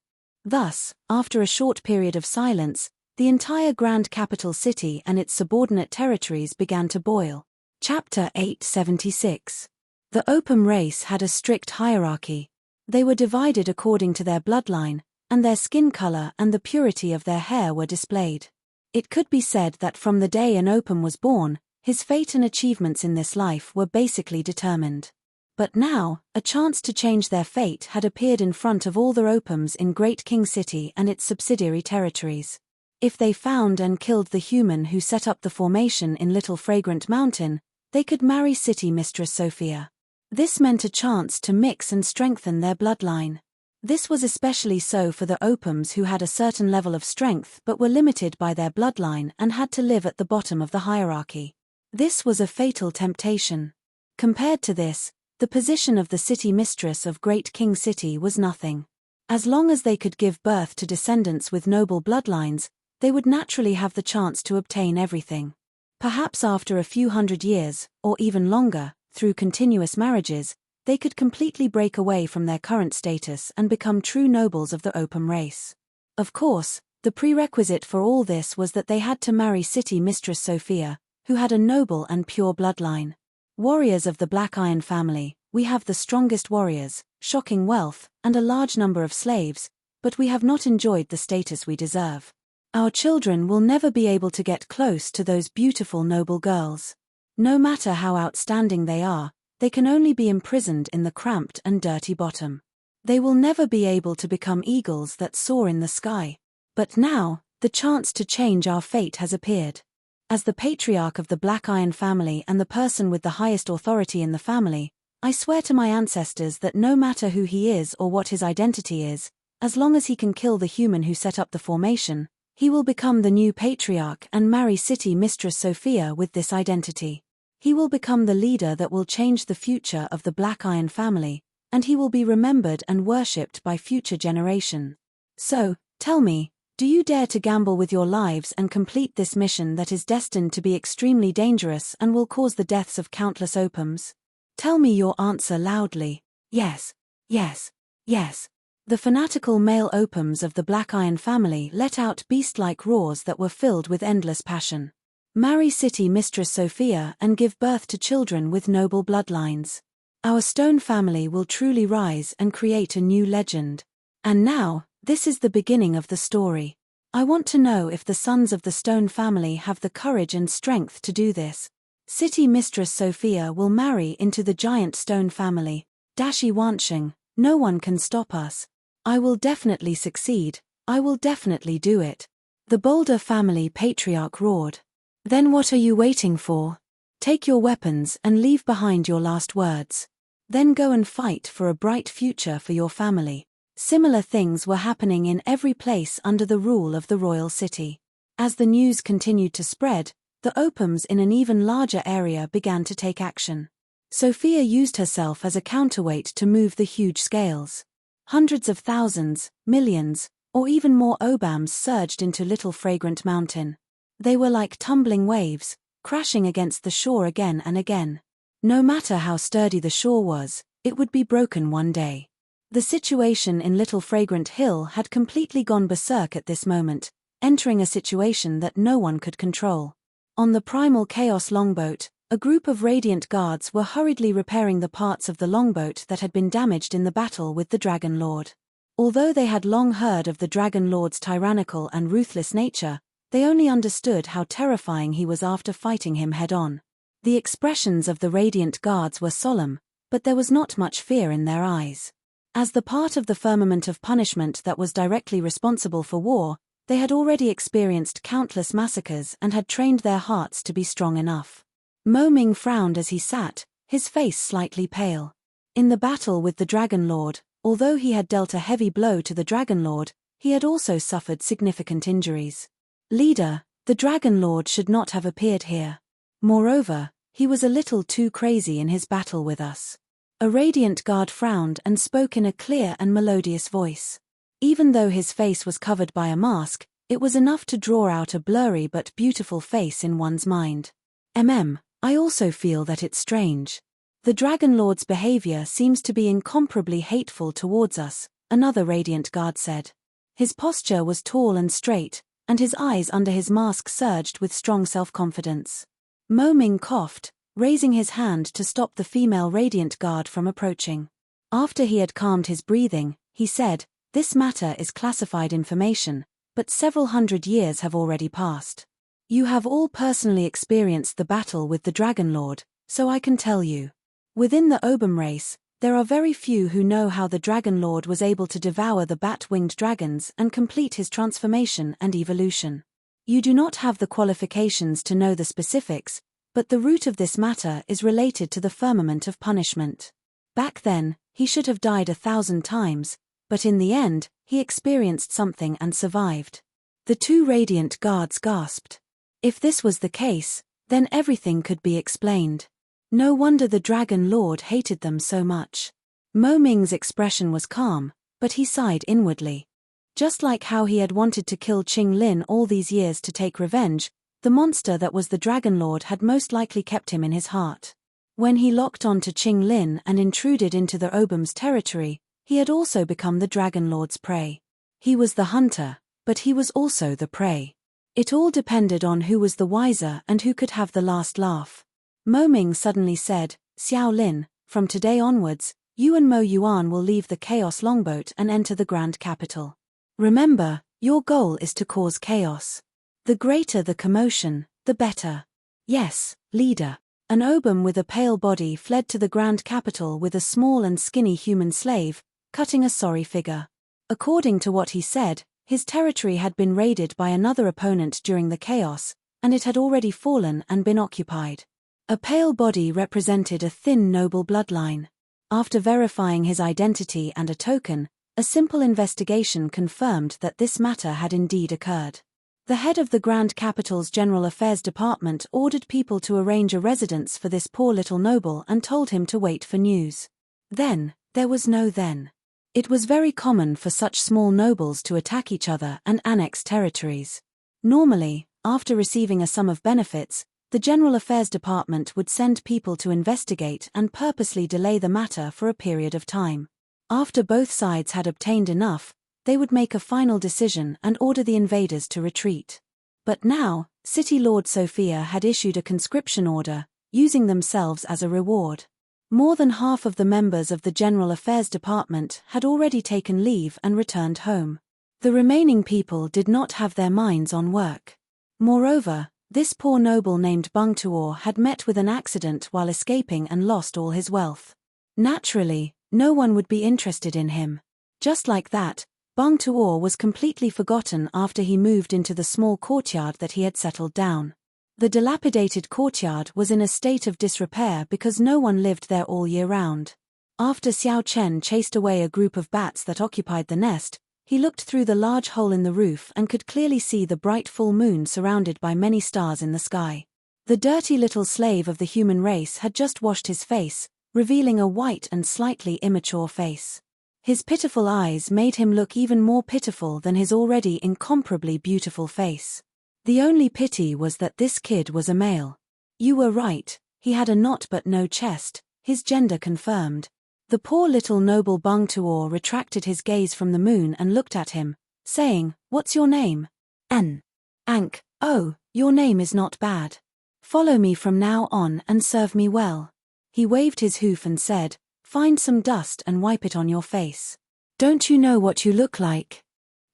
Thus, after a short period of silence, the entire Grand Capital City and its subordinate territories began to boil. Chapter 876. The Obam race had a strict hierarchy. They were divided according to their bloodline, and their skin color and the purity of their hair were displayed. It could be said that from the day an Obam was born, His fate and achievements in this life were basically determined. But now, a chance to change their fate had appeared in front of all the Opums in Great King City and its subsidiary territories. If they found and killed the human who set up the formation in Little Fragrant Mountain, they could marry City Mistress Sophia. This meant a chance to mix and strengthen their bloodline. This was especially so for the Opums who had a certain level of strength but were limited by their bloodline and had to live at the bottom of the hierarchy. This was a fatal temptation. Compared to this, the position of the city mistress of Great King City was nothing. As long as they could give birth to descendants with noble bloodlines, they would naturally have the chance to obtain everything. Perhaps after a few hundred years, or even longer, through continuous marriages, they could completely break away from their current status and become true nobles of the Opum race. Of course, the prerequisite for all this was that they had to marry City Mistress Sophia, who had a noble and pure bloodline. Warriors of the Black Iron family, we have the strongest warriors, shocking wealth, and a large number of slaves, but we have not enjoyed the status we deserve. Our children will never be able to get close to those beautiful noble girls. No matter how outstanding they are, they can only be imprisoned in the cramped and dirty bottom. They will never be able to become eagles that soar in the sky. But now, the chance to change our fate has appeared. As the patriarch of the Black Iron family and the person with the highest authority in the family, I swear to my ancestors that no matter who he is or what his identity is, as long as he can kill the human who set up the formation, he will become the new patriarch and marry City Mistress Sophia with this identity. He will become the leader that will change the future of the Black Iron family, and he will be remembered and worshipped by future generations. So, tell me, do you dare to gamble with your lives and complete this mission that is destined to be extremely dangerous and will cause the deaths of countless Opums? Tell me your answer loudly. Yes, yes, yes. The fanatical male Opums of the Black Iron family let out beast-like roars that were filled with endless passion. Marry City Mistress Sophia and give birth to children with noble bloodlines. Our Stone family will truly rise and create a new legend. And now, this is the beginning of the story. I want to know if the sons of the Stone family have the courage and strength to do this. City Mistress Sophia will marry into the giant Stone family. Dashi Wanshing, no one can stop us. I will definitely succeed, I will definitely do it. The Boulder family patriarch roared. Then what are you waiting for? Take your weapons and leave behind your last words. Then go and fight for a bright future for your family. Similar things were happening in every place under the rule of the royal city. As the news continued to spread, the Opums in an even larger area began to take action. Sophia used herself as a counterweight to move the huge scales. Hundreds of thousands, millions, or even more Obams surged into Little Fragrant Mountain. They were like tumbling waves, crashing against the shore again and again. No matter how sturdy the shore was, it would be broken one day. The situation in Little Fragrant Hill had completely gone berserk at this moment, entering a situation that no one could control. On the Primal Chaos longboat, a group of Radiant Guards were hurriedly repairing the parts of the longboat that had been damaged in the battle with the Dragon Lord. Although they had long heard of the Dragon Lord's tyrannical and ruthless nature, they only understood how terrifying he was after fighting him head-on. The expressions of the Radiant Guards were solemn, but there was not much fear in their eyes. As the part of the firmament of punishment that was directly responsible for war, they had already experienced countless massacres and had trained their hearts to be strong enough. Mo Ming frowned as he sat, his face slightly pale. In the battle with the Dragon Lord, although he had dealt a heavy blow to the Dragon Lord, he had also suffered significant injuries. Leader, the Dragon Lord should not have appeared here. Moreover, he was a little too crazy in his battle with us. A Radiant Guard frowned and spoke in a clear and melodious voice. Even though his face was covered by a mask, it was enough to draw out a blurry but beautiful face in one's mind. I also feel that it's strange. The Dragon Lord's behavior seems to be incomparably hateful towards us, another Radiant Guard said. His posture was tall and straight, and his eyes under his mask surged with strong self-confidence. Mo Ming coughed, raising his hand to stop the female Radiant Guard from approaching. After he had calmed his breathing, he said, "This matter is classified information, but several hundred years have already passed. You have all personally experienced the battle with the Dragon Lord, so I can tell you. Within the Obam race, there are very few who know how the Dragon Lord was able to devour the bat-winged dragons and complete his transformation and evolution. You do not have the qualifications to know the specifics, but the root of this matter is related to the firmament of punishment. Back then, he should have died 1,000 times, but in the end, he experienced something and survived. The two radiant guards gasped. If this was the case, then everything could be explained. No wonder the Dragon Lord hated them so much. Mo Ming's expression was calm, but he sighed inwardly. Just like how he had wanted to kill Qing Lin all these years to take revenge, the monster that was the Dragon Lord had most likely kept him in his heart. When he locked on to Qing Lin and intruded into the Obam's territory, he had also become the Dragon Lord's prey. He was the hunter, but he was also the prey. It all depended on who was the wiser and who could have the last laugh. Mo Ming suddenly said, "Xiao Lin, from today onwards, you and Mo Yuan will leave the Chaos Longboat and enter the Grand Capital. Remember, your goal is to cause chaos. The greater the commotion, the better." "Yes, leader." An Obam with a pale body fled to the Grand Capital with a small and skinny human slave, cutting a sorry figure. According to what he said, his territory had been raided by another opponent during the chaos, and it had already fallen and been occupied. A pale body represented a thin noble bloodline. After verifying his identity and a token, a simple investigation confirmed that this matter had indeed occurred. The head of the Grand Capital's General Affairs Department ordered people to arrange a residence for this poor little noble and told him to wait for news. Then, there was no then. It was very common for such small nobles to attack each other and annex territories. Normally, after receiving a sum of benefits, the General Affairs Department would send people to investigate and purposely delay the matter for a period of time. After both sides had obtained enough, they would make a final decision and order the invaders to retreat. But now, City Lord Sophia had issued a conscription order, using themselves as a reward. More than half of the members of the General Affairs Department had already taken leave and returned home. The remaining people did not have their minds on work. Moreover, this poor noble named Bung Tuor had met with an accident while escaping and lost all his wealth. Naturally, no one would be interested in him. Just like that, Bung Tuor was completely forgotten after he moved into the small courtyard that he had settled down. The dilapidated courtyard was in a state of disrepair because no one lived there all year round. After Xiao Chen chased away a group of bats that occupied the nest, he looked through the large hole in the roof and could clearly see the bright full moon surrounded by many stars in the sky. The dirty little slave of the human race had just washed his face, revealing a white and slightly immature face. His pitiful eyes made him look even more pitiful than his already incomparably beautiful face. The only pity was that this kid was a male. You were right, he had a not but no chest, his gender confirmed. The poor little noble Bung Tuor retracted his gaze from the moon and looked at him, saying, "What's your name?" "Ank. Oh, your name is not bad. Follow me from now on and serve me well." He waved his hoof and said, "Find some dust and wipe it on your face. Don't you know what you look like?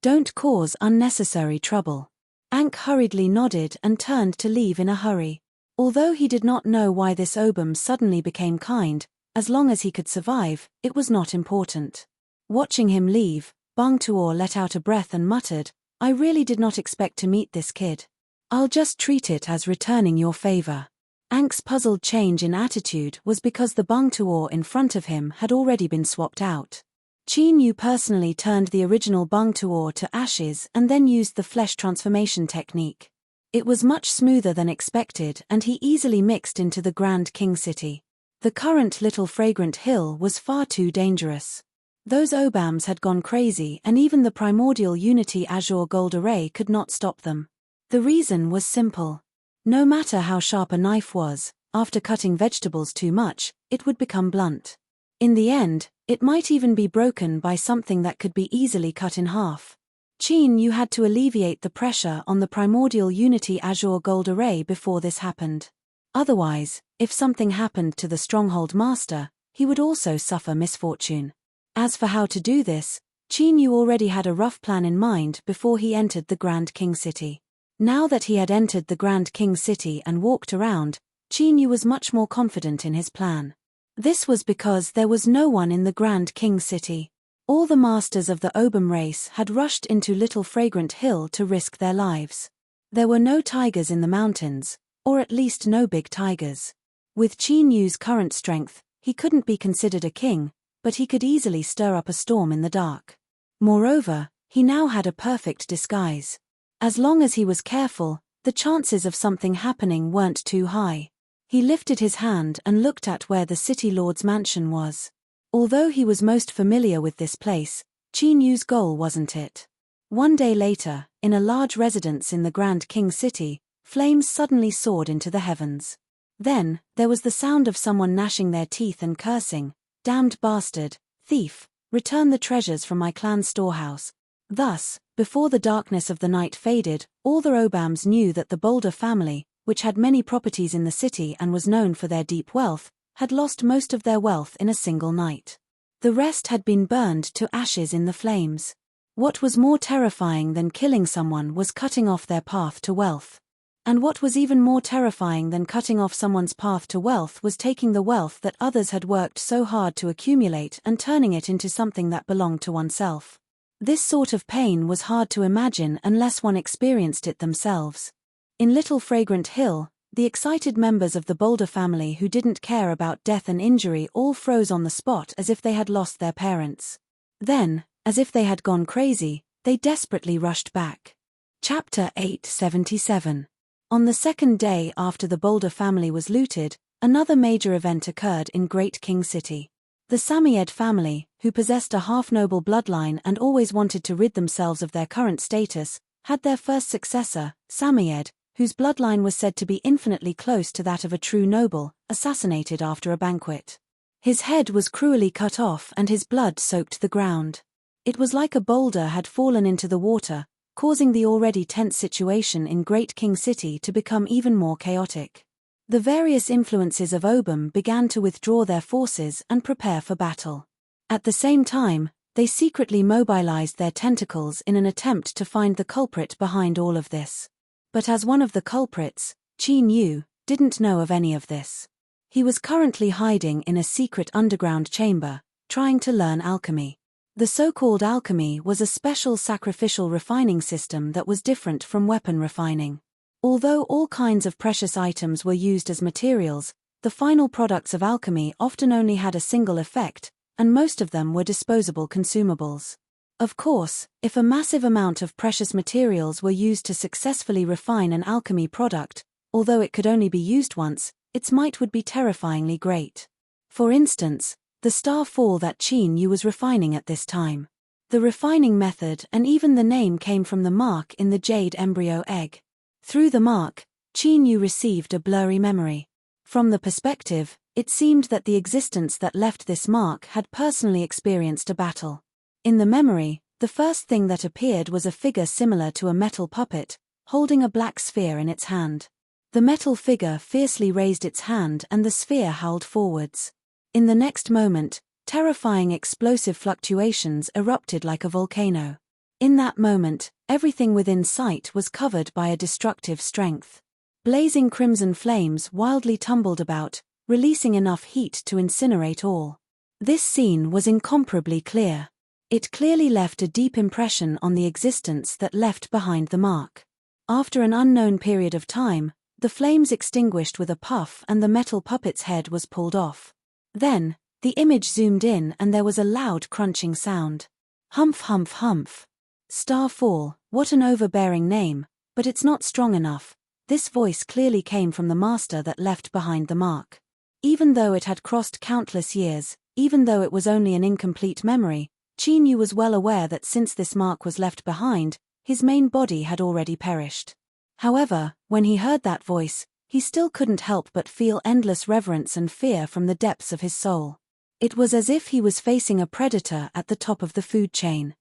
Don't cause unnecessary trouble." Ank hurriedly nodded and turned to leave in a hurry. Although he did not know why this Obam suddenly became kind, as long as he could survive, it was not important. Watching him leave, Bung Tuor let out a breath and muttered, "I really did not expect to meet this kid. I'll just treat it as returning your favor." Ank's puzzled change in attitude was because the Bung Tuor in front of him had already been swapped out. Qin Yu personally turned the original Bung Tuor to ashes and then used the flesh transformation technique. It was much smoother than expected and he easily mixed into the Grand King City. The current little fragrant hill was far too dangerous. Those Obams had gone crazy and even the primordial Unity Azure Gold Array could not stop them. The reason was simple. No matter how sharp a knife was, after cutting vegetables too much, it would become blunt. In the end, it might even be broken by something that could be easily cut in half. Qin Yu had to alleviate the pressure on the primordial Unity Azure Gold Array before this happened. Otherwise, if something happened to the Stronghold Master, he would also suffer misfortune. As for how to do this, Qin Yu already had a rough plan in mind before he entered the Grand King City. Now that he had entered the Grand King City and walked around, Qin Yu was much more confident in his plan. This was because there was no one in the Grand King City. All the masters of the Obum race had rushed into Little Fragrant Hill to risk their lives. There were no tigers in the mountains, or at least no big tigers. With Qin Yu's current strength, he couldn't be considered a king, but he could easily stir up a storm in the dark. Moreover, he now had a perfect disguise. As long as he was careful, the chances of something happening weren't too high. He lifted his hand and looked at where the city lord's mansion was. Although he was most familiar with this place, Qin Yu's goal wasn't it. One day later, in a large residence in the Grand King City, flames suddenly soared into the heavens. Then, there was the sound of someone gnashing their teeth and cursing, "Damned bastard, thief, return the treasures from my clan's storehouse." Thus, before the darkness of the night faded, all the Obams knew that the Boulder family, which had many properties in the city and was known for their deep wealth, had lost most of their wealth in a single night. The rest had been burned to ashes in the flames. What was more terrifying than killing someone was cutting off their path to wealth. And what was even more terrifying than cutting off someone's path to wealth was taking the wealth that others had worked so hard to accumulate and turning it into something that belonged to oneself. This sort of pain was hard to imagine unless one experienced it themselves. In Little Fragrant Hill, the excited members of the Boulder family who didn't care about death and injury all froze on the spot as if they had lost their parents. Then, as if they had gone crazy, they desperately rushed back. Chapter 877. On the second day after the Boulder family was looted, another major event occurred in Great King City. The Samoyed family, who possessed a half-noble bloodline and always wanted to rid themselves of their current status, had their first successor, Samoyed, whose bloodline was said to be infinitely close to that of a true noble, assassinated after a banquet. His head was cruelly cut off and his blood soaked the ground. It was like a boulder had fallen into the water, causing the already tense situation in Great King City to become even more chaotic. The various influences of Obum began to withdraw their forces and prepare for battle. At the same time, they secretly mobilized their tentacles in an attempt to find the culprit behind all of this. But as one of the culprits, Qin Yu didn't know of any of this. He was currently hiding in a secret underground chamber, trying to learn alchemy. The so-called alchemy was a special sacrificial refining system that was different from weapon refining. Although all kinds of precious items were used as materials, the final products of alchemy often only had a single effect, and most of them were disposable consumables. Of course, if a massive amount of precious materials were used to successfully refine an alchemy product, although it could only be used once, its might would be terrifyingly great. For instance, the star fall that Qin Yu was refining at this time. The refining method and even the name came from the mark in the jade embryo egg. Through the mark, Qin Yu received a blurry memory. From the perspective, it seemed that the existence that left this mark had personally experienced a battle. In the memory, the first thing that appeared was a figure similar to a metal puppet, holding a black sphere in its hand. The metal figure fiercely raised its hand and the sphere howled forwards. In the next moment, terrifying explosive fluctuations erupted like a volcano. In that moment, everything within sight was covered by a destructive strength. Blazing crimson flames wildly tumbled about, releasing enough heat to incinerate all. This scene was incomparably clear. It clearly left a deep impression on the existence that left behind the mark. After an unknown period of time, the flames extinguished with a puff and the metal puppet's head was pulled off. Then, the image zoomed in and there was a loud crunching sound. Humph humph humph. Starfall, what an overbearing name, but it's not strong enough. This voice clearly came from the master that left behind the mark. Even though it had crossed countless years, even though it was only an incomplete memory, Qin Yu was well aware that since this mark was left behind, his main body had already perished. However, when he heard that voice, he still couldn't help but feel endless reverence and fear from the depths of his soul. It was as if he was facing a predator at the top of the food chain.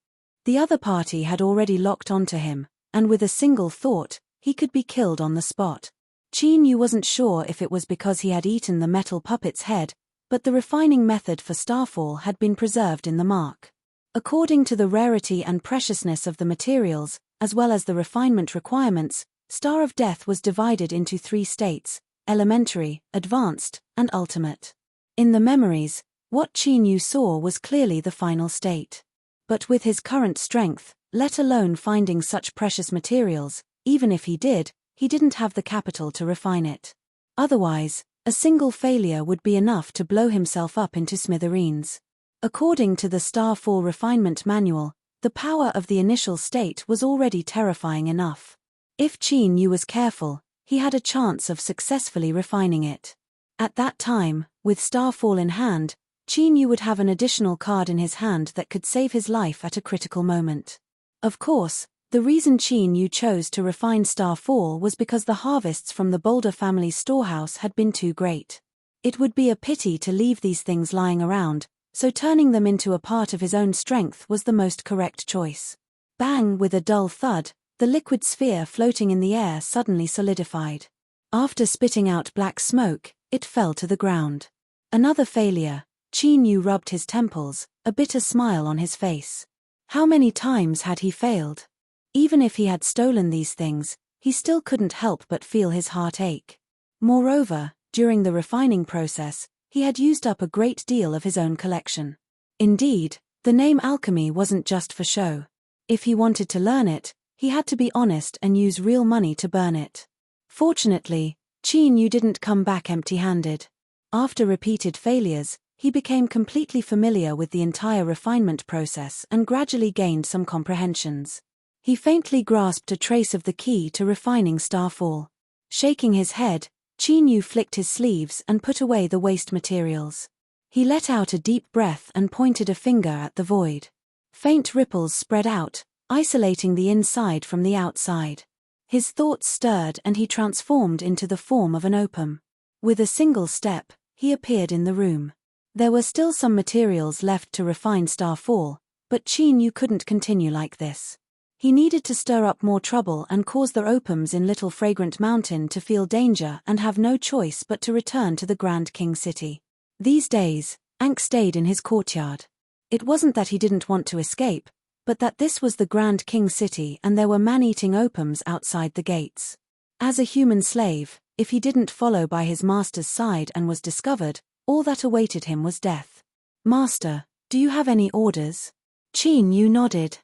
The other party had already locked onto him, and with a single thought, he could be killed on the spot. Qin Yu wasn't sure if it was because he had eaten the metal puppet's head, but the refining method for starfall had been preserved in the mark. According to the rarity and preciousness of the materials, as well as the refinement requirements, Star of Death was divided into 3 states: elementary, advanced, and ultimate. In the memories, what Qin Yu saw was clearly the final state. But with his current strength, let alone finding such precious materials, even if he didn't have the capital to refine it. Otherwise, a single failure would be enough to blow himself up into smithereens. According to the Starfall Refinement Manual, the power of the initial state was already terrifying enough. If Qin Yu was careful, he had a chance of successfully refining it. At that time, with Starfall in hand, Qin Yu would have an additional card in his hand that could save his life at a critical moment. Of course, the reason Qin Yu chose to refine Starfall was because the harvests from the Boulder family's storehouse had been too great. It would be a pity to leave these things lying around, so turning them into a part of his own strength was the most correct choice. Bang! With a dull thud, the liquid sphere floating in the air suddenly solidified. After spitting out black smoke, it fell to the ground. Another failure. Qin Yu rubbed his temples, a bitter smile on his face. How many times had he failed? Even if he had stolen these things, he still couldn't help but feel his heart ache. Moreover, during the refining process, he had used up a great deal of his own collection. Indeed, the name alchemy wasn't just for show. If he wanted to learn it, he had to be honest and use real money to burn it. Fortunately, Qin Yu didn't come back empty-handed. After repeated failures, he became completely familiar with the entire refinement process and gradually gained some comprehensions. He faintly grasped a trace of the key to refining Starfall. Shaking his head, Qin Yu flicked his sleeves and put away the waste materials. He let out a deep breath and pointed a finger at the void. Faint ripples spread out, isolating the inside from the outside. His thoughts stirred and he transformed into the form of an opum. With a single step, he appeared in the room. There were still some materials left to refine Starfall, but Qin Yu couldn't continue like this. He needed to stir up more trouble and cause the opums in Little Fragrant Mountain to feel danger and have no choice but to return to the Grand King City. These days, Ankh stayed in his courtyard. It wasn't that he didn't want to escape, but that this was the Grand King City and there were man-eating opums outside the gates. As a human slave, if he didn't follow by his master's side and was discovered, all that awaited him was death. "Master, do you have any orders?" Qin Yu nodded.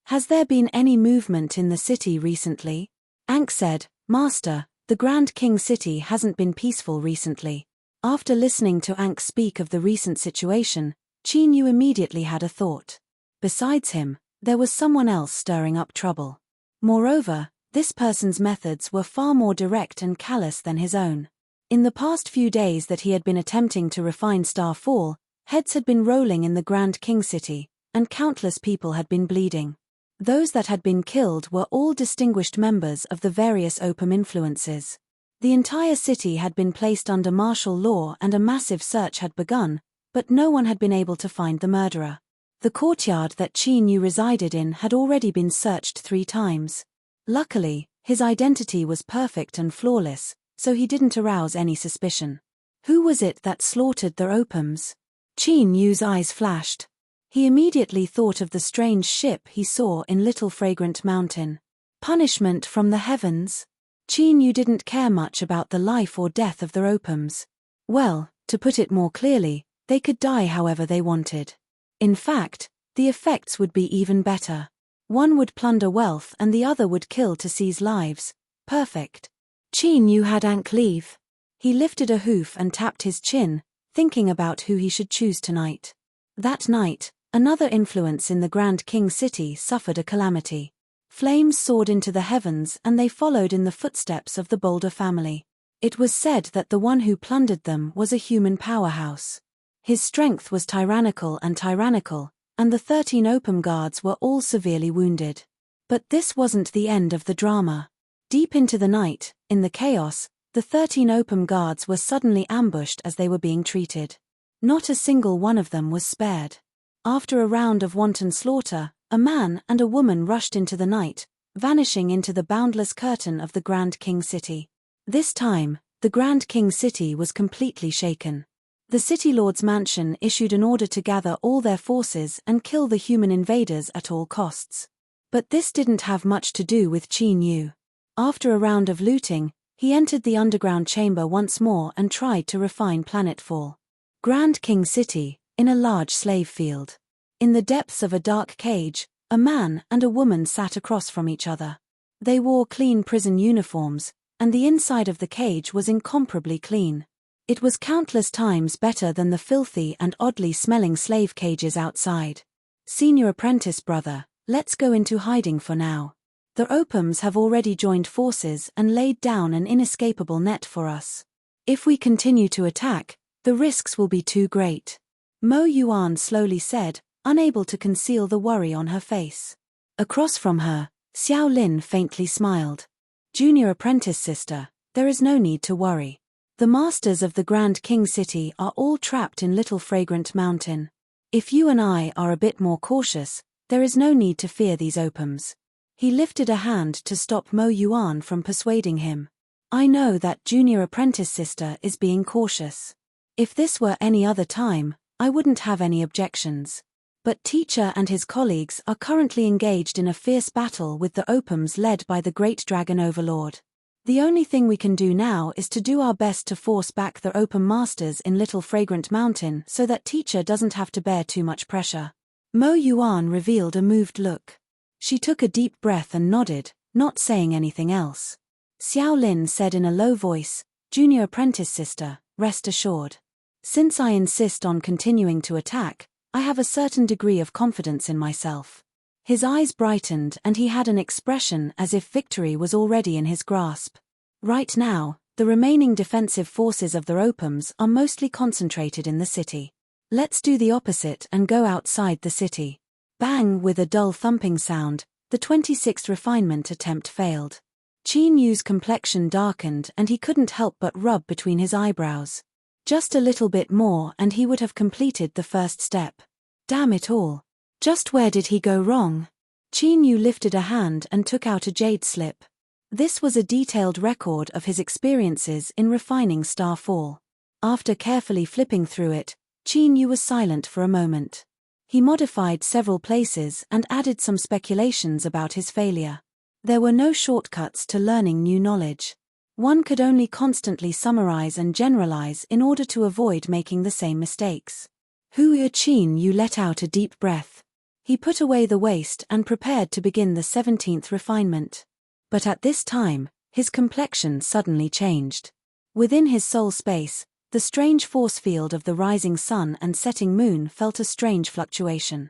"Has there been any movement in the city recently?" Ankh said, "Master, the Grand King City hasn't been peaceful recently." After listening to Ankh speak of the recent situation, Qin Yu immediately had a thought. Besides him, there was someone else stirring up trouble. Moreover, this person's methods were far more direct and callous than his own. In the past few days that he had been attempting to refine Starfall, heads had been rolling in the Grand King City, and countless people had been bleeding. Those that had been killed were all distinguished members of the various opium influences. The entire city had been placed under martial law and a massive search had begun, but no one had been able to find the murderer. The courtyard that Qin Yu resided in had already been searched 3 times. Luckily, his identity was perfect and flawless, so he didn't arouse any suspicion. Who was it that slaughtered the opums? Qin Yu's eyes flashed. He immediately thought of the strange ship he saw in Little Fragrant Mountain. Punishment from the heavens? Qin Yu didn't care much about the life or death of the opums. Well, to put it more clearly, they could die however they wanted. In fact, the effects would be even better. One would plunder wealth and the other would kill to seize lives. Perfect. Qin Yu had Ankh leave. He lifted a hoof and tapped his chin, thinking about who he should choose tonight. That night, another influence in the Grand King City suffered a calamity. Flames soared into the heavens and they followed in the footsteps of the Boulder family. It was said that the one who plundered them was a human powerhouse. His strength was tyrannical, and the 13 opium guards were all severely wounded. But this wasn't the end of the drama. Deep into the night, in the chaos, the 13 opium guards were suddenly ambushed as they were being treated. Not a single one of them was spared. After a round of wanton slaughter, a man and a woman rushed into the night, vanishing into the boundless curtain of the Grand King City. This time, the Grand King City was completely shaken. The City Lord's mansion issued an order to gather all their forces and kill the human invaders at all costs. But this didn't have much to do with Qin Yu. After a round of looting, he entered the underground chamber once more and tried to refine planetfall. Grand King City, in a large slave field. In the depths of a dark cage, a man and a woman sat across from each other. They wore clean prison uniforms, and the inside of the cage was incomparably clean. It was countless times better than the filthy and oddly smelling slave cages outside. Senior apprentice brother, let's go into hiding for now. The Opums have already joined forces and laid down an inescapable net for us. If we continue to attack, the risks will be too great. Mo Yuan slowly said, unable to conceal the worry on her face. Across from her, Xiao Lin faintly smiled. Junior apprentice sister, there is no need to worry. The masters of the Grand King City are all trapped in Little Fragrant Mountain. If you and I are a bit more cautious, there is no need to fear these Opums. He lifted a hand to stop Mo Yuan from persuading him. I know that junior apprentice sister is being cautious. If this were any other time, I wouldn't have any objections. But teacher and his colleagues are currently engaged in a fierce battle with the Opums led by the great dragon overlord. The only thing we can do now is to do our best to force back the Opum masters in Little Fragrant Mountain so that teacher doesn't have to bear too much pressure. Mo Yuan revealed a moved look. She took a deep breath and nodded, not saying anything else. Xiao Lin said in a low voice, Junior apprentice sister, rest assured. Since I insist on continuing to attack, I have a certain degree of confidence in myself. His eyes brightened and he had an expression as if victory was already in his grasp. Right now, the remaining defensive forces of the Opums are mostly concentrated in the city. Let's do the opposite and go outside the city. Bang! With a dull thumping sound, the 26th refinement attempt failed. Qin Yu's complexion darkened and he couldn't help but rub between his eyebrows. Just a little bit more and he would have completed the first step. Damn it all. Just where did he go wrong? Qin Yu lifted a hand and took out a jade slip. This was a detailed record of his experiences in refining Starfall. After carefully flipping through it, Qin Yu was silent for a moment. He modified several places and added some speculations about his failure. There were no shortcuts to learning new knowledge. One could only constantly summarize and generalize in order to avoid making the same mistakes. Qin Yu let out a deep breath. He put away the waste and prepared to begin the 17th refinement. But at this time, his complexion suddenly changed. Within his soul space, the strange force field of the rising sun and setting moon felt a strange fluctuation.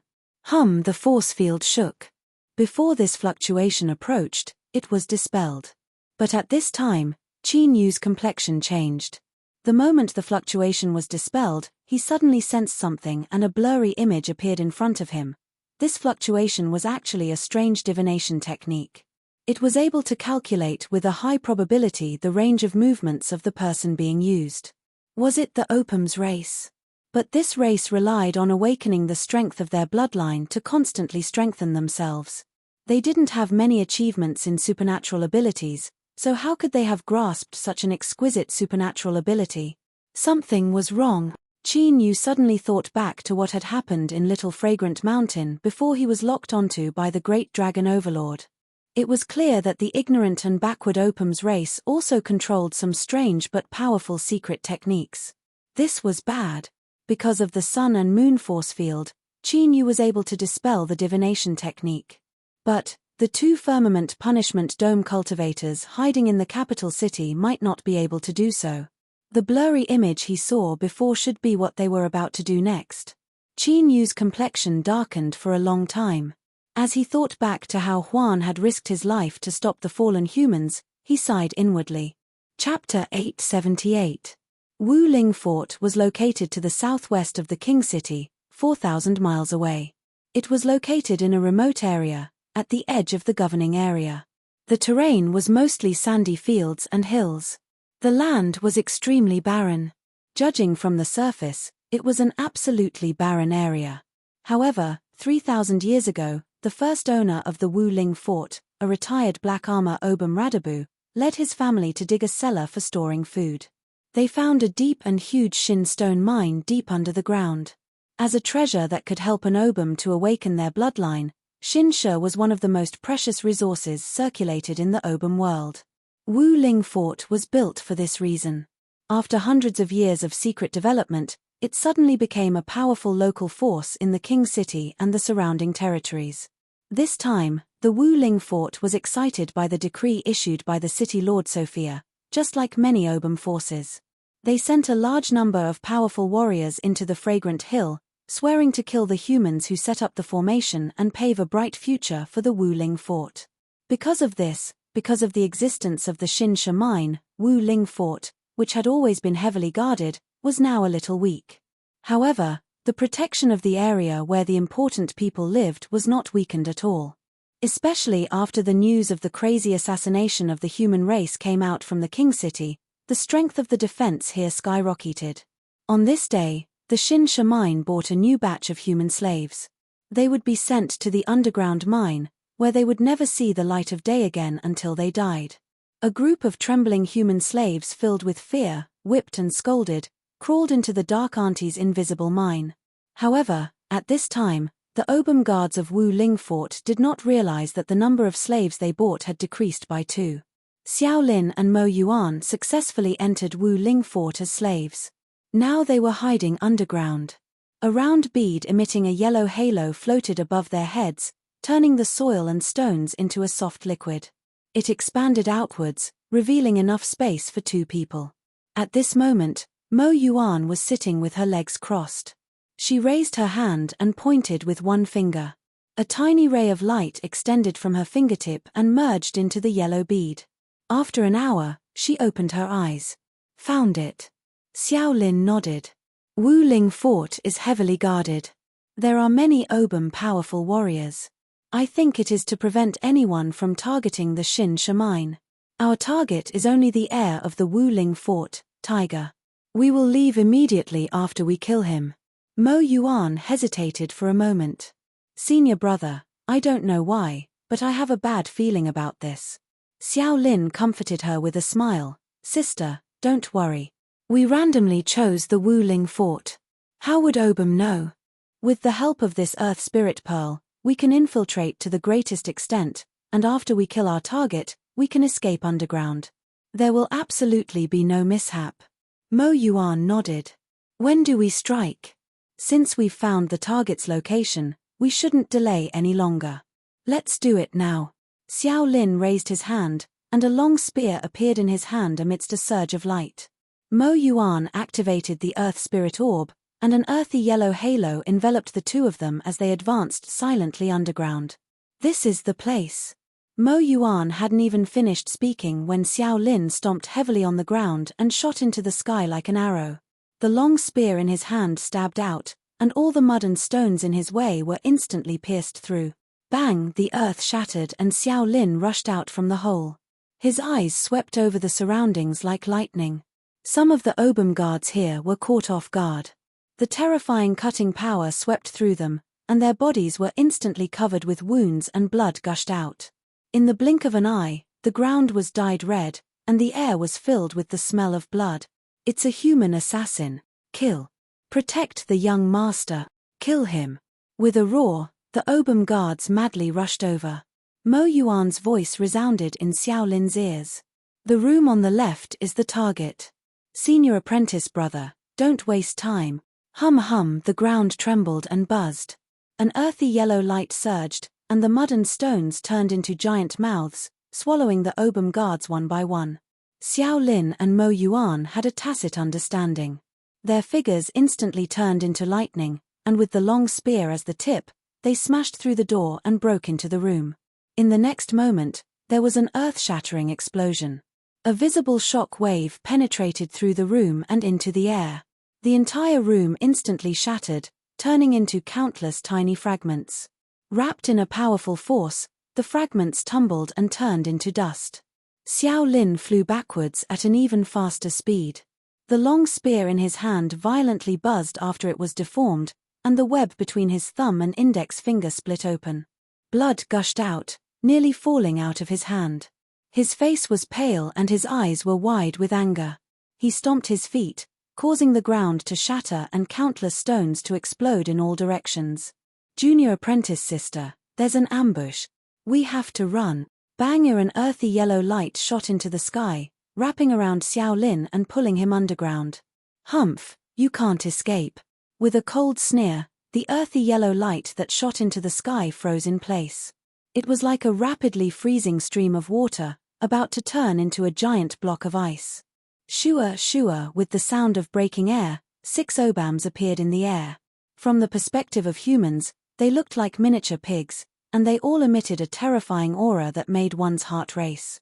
The force field shook. Before this fluctuation approached, it was dispelled. But at this time, Qin Yu's complexion changed. The moment the fluctuation was dispelled, he suddenly sensed something and a blurry image appeared in front of him. This fluctuation was actually a strange divination technique. It was able to calculate with a high probability the range of movements of the person being used. Was it the Opum's race? But this race relied on awakening the strength of their bloodline to constantly strengthen themselves. They didn't have many achievements in supernatural abilities, so how could they have grasped such an exquisite supernatural ability? Something was wrong. Qin Yu suddenly thought back to what had happened in Little Fragrant Mountain before he was locked onto by the great dragon overlord. It was clear that the ignorant and backward Opum's race also controlled some strange but powerful secret techniques. This was bad. Because of the sun and moon force field, Qin Yu was able to dispel the divination technique. But the two firmament punishment dome cultivators hiding in the capital city might not be able to do so. The blurry image he saw before should be what they were about to do next. Qin Yu's complexion darkened for a long time. As he thought back to how Huan had risked his life to stop the fallen humans, he sighed inwardly. Chapter 878. Wu Ling Fort was located to the southwest of the King City, 4,000 miles away. It was located in a remote area, at the edge of the governing area. The terrain was mostly sandy fields and hills. The land was extremely barren. Judging from the surface, it was an absolutely barren area. However, 3,000 years ago, the first owner of the Wu Ling Fort, a retired black armor Obum Radabu, led his family to dig a cellar for storing food. They found a deep and huge Shin stone mine deep under the ground. As a treasure that could help an Obum to awaken their bloodline, Xinshe was one of the most precious resources circulated in the Obum world. Wu Ling Fort was built for this reason. After hundreds of years of secret development, it suddenly became a powerful local force in the King City and the surrounding territories. This time, the Wu Ling Fort was excited by the decree issued by the city Lord Sophia, just like many Obum forces. They sent a large number of powerful warriors into the Fragrant Hill, swearing to kill the humans who set up the formation and pave a bright future for the Wu Ling Fort. Because of this, because of the existence of the Xinshe mine, Wu Ling Fort, which had always been heavily guarded, was now a little weak. However, the protection of the area where the important people lived was not weakened at all. Especially after the news of the crazy assassination of the human race came out from the King City, the strength of the defense here skyrocketed. On this day, the Xinshe mine bought a new batch of human slaves. They would be sent to the underground mine, where they would never see the light of day again until they died. A group of trembling human slaves filled with fear, whipped and scolded, crawled into the dark auntie's invisible mine. However, at this time, the Obum guards of Wu Ling Fort did not realize that the number of slaves they bought had decreased by 2. Xiao Lin and Mo Yuan successfully entered Wu Ling Fort as slaves. Now they were hiding underground. A round bead emitting a yellow halo floated above their heads, turning the soil and stones into a soft liquid. It expanded outwards, revealing enough space for 2 people. At this moment, Mo Yuan was sitting with her legs crossed. She raised her hand and pointed with one finger. A tiny ray of light extended from her fingertip and merged into the yellow bead. After an hour, she opened her eyes. Found it. Xiao Lin nodded. Wu Ling Fort is heavily guarded. There are many Obum powerful warriors. I think it is to prevent anyone from targeting the Xinshe mine. Our target is only the heir of the Wu Ling Fort, Tiger. We will leave immediately after we kill him. Mo Yuan hesitated for a moment. Senior brother, I don't know why, but I have a bad feeling about this. Xiao Lin comforted her with a smile. Sister, don't worry. We randomly chose the Wu Ling Fort. How would Obum know? With the help of this Earth Spirit Pearl, we can infiltrate to the greatest extent, and after we kill our target, we can escape underground. There will absolutely be no mishap. Mo Yuan nodded. When do we strike? Since we've found the target's location, we shouldn't delay any longer. Let's do it now. Xiao Lin raised his hand, and a long spear appeared in his hand amidst a surge of light. Mo Yuan activated the Earth Spirit Orb, and an earthy yellow halo enveloped the 2 of them as they advanced silently underground. This is the place. Mo Yuan hadn't even finished speaking when Xiao Lin stomped heavily on the ground and shot into the sky like an arrow. The long spear in his hand stabbed out, and all the mud and stones in his way were instantly pierced through. Bang! The earth shattered and Xiao Lin rushed out from the hole. His eyes swept over the surroundings like lightning. Some of the Obum guards here were caught off guard. The terrifying cutting power swept through them, and their bodies were instantly covered with wounds and blood gushed out. In the blink of an eye, the ground was dyed red, and the air was filled with the smell of blood. It's a human assassin. Kill. Protect the young master. Kill him. With a roar, the Obum guards madly rushed over. Mo Yuan's voice resounded in Xiao Lin's ears. The room on the left is the target. Senior apprentice brother, don't waste time. Hum hum, the ground trembled and buzzed. An earthy yellow light surged, and the mud and stones turned into giant mouths, swallowing the Obum guards one by one. Xiao Lin and Mo Yuan had a tacit understanding. Their figures instantly turned into lightning, and with the long spear as the tip, they smashed through the door and broke into the room. In the next moment, there was an earth-shattering explosion. A visible shock wave penetrated through the room and into the air. The entire room instantly shattered, turning into countless tiny fragments. Wrapped in a powerful force, the fragments tumbled and turned into dust. Xiao Lin flew backwards at an even faster speed. The long spear in his hand violently buzzed after it was deformed, and the web between his thumb and index finger split open. Blood gushed out, nearly falling out of his hand. His face was pale and his eyes were wide with anger. He stomped his feet, causing the ground to shatter and countless stones to explode in all directions. Junior apprentice sister, There's an ambush. We have to run. Bang! An earthy yellow light shot into the sky, wrapping around Xiao Lin and pulling him underground. Humph, you can't escape. With a cold sneer, the earthy yellow light that shot into the sky froze in place. It was like a rapidly freezing stream of water, about to turn into a giant block of ice. Shua, shua, with the sound of breaking air, 6 obams appeared in the air. From the perspective of humans, they looked like miniature pigs, and they all emitted a terrifying aura that made one's heart race.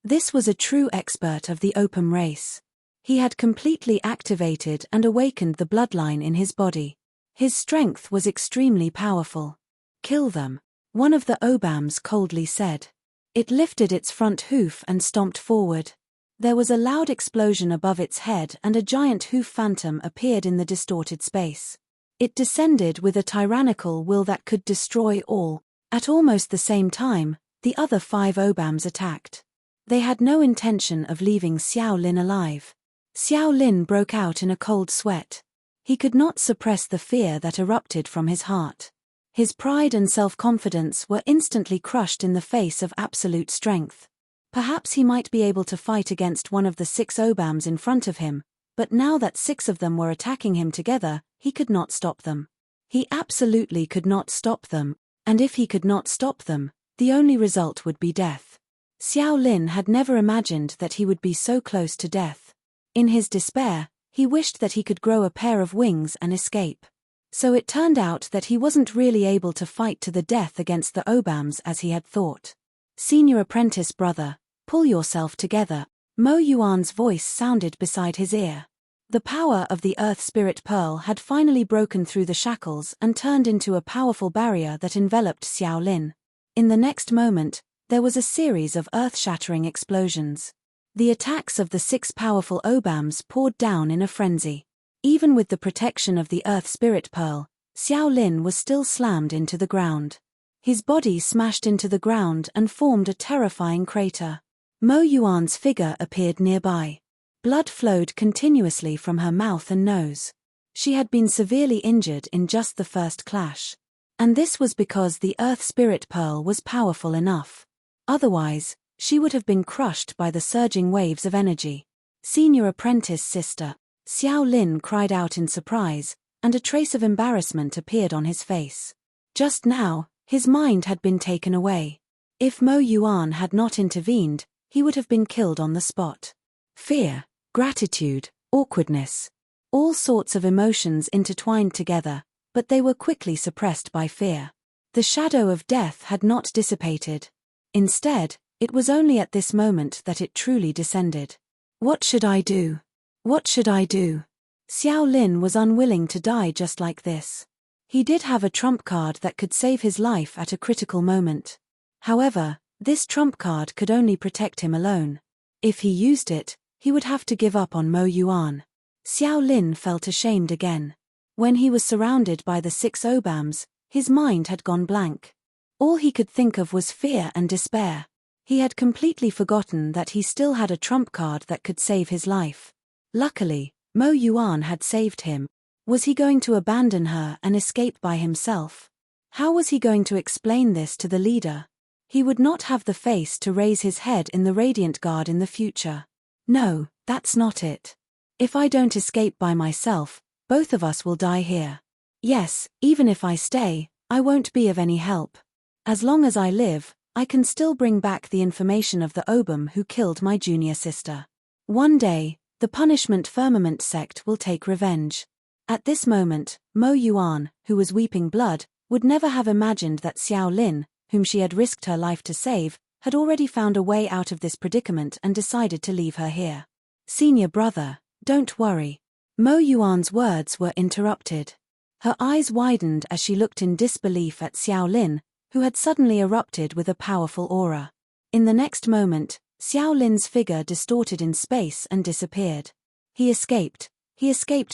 This was a true expert of the opium race. He had completely activated and awakened the bloodline in his body. His strength was extremely powerful. Kill them, one of the obams coldly said. It lifted its front hoof and stomped forward. There was a loud explosion above its head and a giant hoof phantom appeared in the distorted space. It descended with a tyrannical will that could destroy all. At almost the same time, the other 5 obams attacked. They had no intention of leaving Xiao Lin alive. Xiao Lin broke out in a cold sweat. He could not suppress the fear that erupted from his heart. His pride and self-confidence were instantly crushed in the face of absolute strength. Perhaps he might be able to fight against one of the 6 obams in front of him, but now that 6 of them were attacking him together, he could not stop them. He absolutely could not stop them, and if he could not stop them, the only result would be death. Xiao Lin had never imagined that he would be so close to death. In his despair, he wished that he could grow a pair of wings and escape. So it turned out that he wasn't really able to fight to the death against the obams as he had thought. Senior apprentice brother, pull yourself together. Mo Yuan's voice sounded beside his ear. The power of the Earth Spirit Pearl had finally broken through the shackles and turned into a powerful barrier that enveloped Xiao Lin. In the next moment, there was a series of earth-shattering explosions. The attacks of the 6 powerful obams poured down in a frenzy. Even with the protection of the Earth Spirit Pearl, Xiao Lin was still slammed into the ground. His body smashed into the ground and formed a terrifying crater. Mo Yuan's figure appeared nearby. Blood flowed continuously from her mouth and nose. She had been severely injured in just the first clash. And this was because the Earth Spirit Pearl was powerful enough. Otherwise, she would have been crushed by the surging waves of energy. Senior apprentice sister, Xiao Lin cried out in surprise, and a trace of embarrassment appeared on his face. Just now, his mind had been taken away. If Mo Yuan had not intervened, he would have been killed on the spot. Fear, gratitude, awkwardness. All sorts of emotions intertwined together, but they were quickly suppressed by fear. The shadow of death had not dissipated. Instead, it was only at this moment that it truly descended. What should I do? What should I do? Xiao Lin was unwilling to die just like this. He did have a trump card that could save his life at a critical moment. However, this trump card could only protect him alone. If he used it, he would have to give up on Mo Yuan. Xiao Lin felt ashamed again. When he was surrounded by the 6 obams, his mind had gone blank. All he could think of was fear and despair. He had completely forgotten that he still had a trump card that could save his life. Luckily, Mo Yuan had saved him. Was he going to abandon her and escape by himself? How was he going to explain this to the leader? He would not have the face to raise his head in the Radiant Guard in the future. No, that's not it. If I don't escape by myself, both of us will die here. Yes, even if I stay, I won't be of any help. As long as I live, I can still bring back the information of the obam who killed my junior sister. One day, the punishment firmament sect will take revenge. At this moment, Mo Yuan, who was weeping blood, would never have imagined that Xiao Lin, whom she had risked her life to save, had already found a way out of this predicament and decided to leave her here. Senior brother, don't worry. Mo Yuan's words were interrupted. Her eyes widened as she looked in disbelief at Xiao Lin, who had suddenly erupted with a powerful aura. In the next moment, Xiao Lin's figure distorted in space and disappeared. He escaped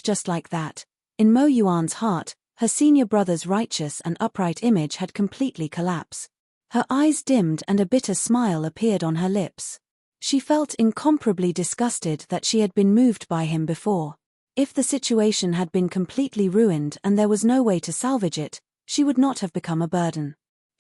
just like that. In Mo Yuan's heart, her senior brother's righteous and upright image had completely collapsed. Her eyes dimmed and a bitter smile appeared on her lips. She felt incomparably disgusted that she had been moved by him before. If the situation had been completely ruined and there was no way to salvage it, she would not have become a burden.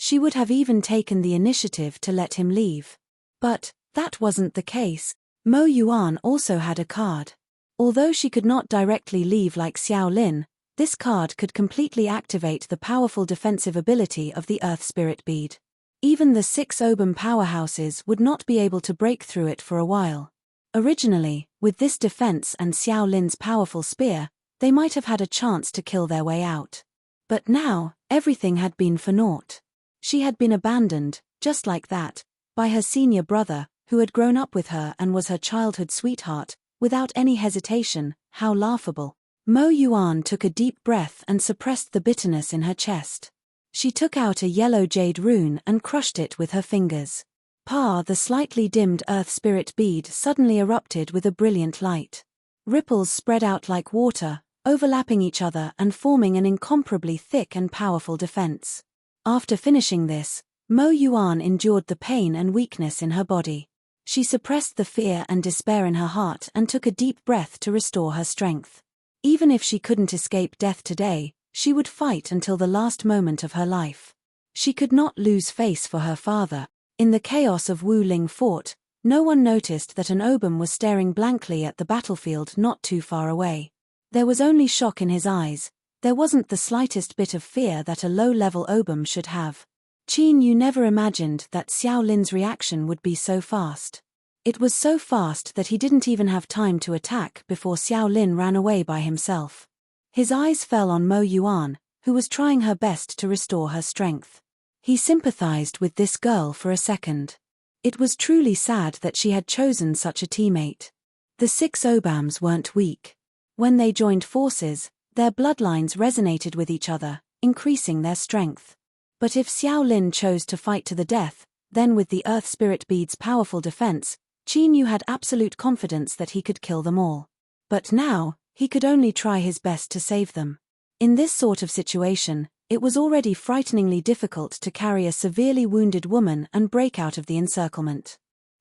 She would have even taken the initiative to let him leave. But that wasn't the case. Mo Yuan also had a card. Although she could not directly leave like Xiao Lin, this card could completely activate the powerful defensive ability of the Earth Spirit Bead. Even the 6 Obam powerhouses would not be able to break through it for a while. Originally, with this defense and Xiao Lin's powerful spear, they might have had a chance to kill their way out. But now, everything had been for naught. She had been abandoned, just like that, by her senior brother, who had grown up with her and was her childhood sweetheart, without any hesitation. How laughable. Mo Yuan took a deep breath and suppressed the bitterness in her chest. She took out a yellow jade rune and crushed it with her fingers. The slightly dimmed Earth Spirit Bead suddenly erupted with a brilliant light. Ripples spread out like water, overlapping each other and forming an incomparably thick and powerful defense. After finishing this, Mo Yuan endured the pain and weakness in her body. She suppressed the fear and despair in her heart and took a deep breath to restore her strength. Even if she couldn't escape death today, she would fight until the last moment of her life. She could not lose face for her father. In the chaos of Wu Ling Fort, no one noticed that an Obam was staring blankly at the battlefield not too far away. There was only shock in his eyes. There wasn't the slightest bit of fear that a low-level Obam should have. Qin Yu never imagined that Xiao Lin's reaction would be so fast. It was so fast that he didn't even have time to attack before Xiao Lin ran away by himself. His eyes fell on Mo Yuan, who was trying her best to restore her strength. He sympathized with this girl for a second. It was truly sad that she had chosen such a teammate. The 6 Obams weren't weak. When they joined forces, their bloodlines resonated with each other, increasing their strength. But if Xiao Lin chose to fight to the death, then with the Earth Spirit Bead's powerful defense, Qin Yu had absolute confidence that he could kill them all. But now, he could only try his best to save them. In this sort of situation, it was already frighteningly difficult to carry a severely wounded woman and break out of the encirclement.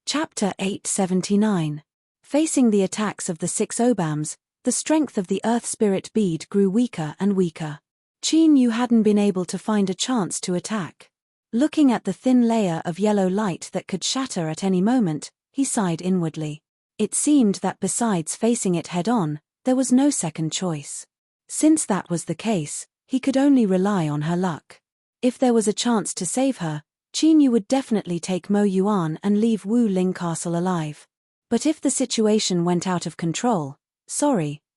Chapter 879. Facing the attacks of the 6 Obams, the strength of the Earth Spirit Bead grew weaker and weaker. Qin Yu hadn't been able to find a chance to attack. Looking at the thin layer of yellow light that could shatter at any moment, he sighed inwardly. It seemed that besides facing it head-on, there was no second choice. Since that was the case, he could only rely on her luck. If there was a chance to save her, Qin Yu would definitely take Mo Yuan and leave Wu Ling Castle alive. But if the situation went out of control,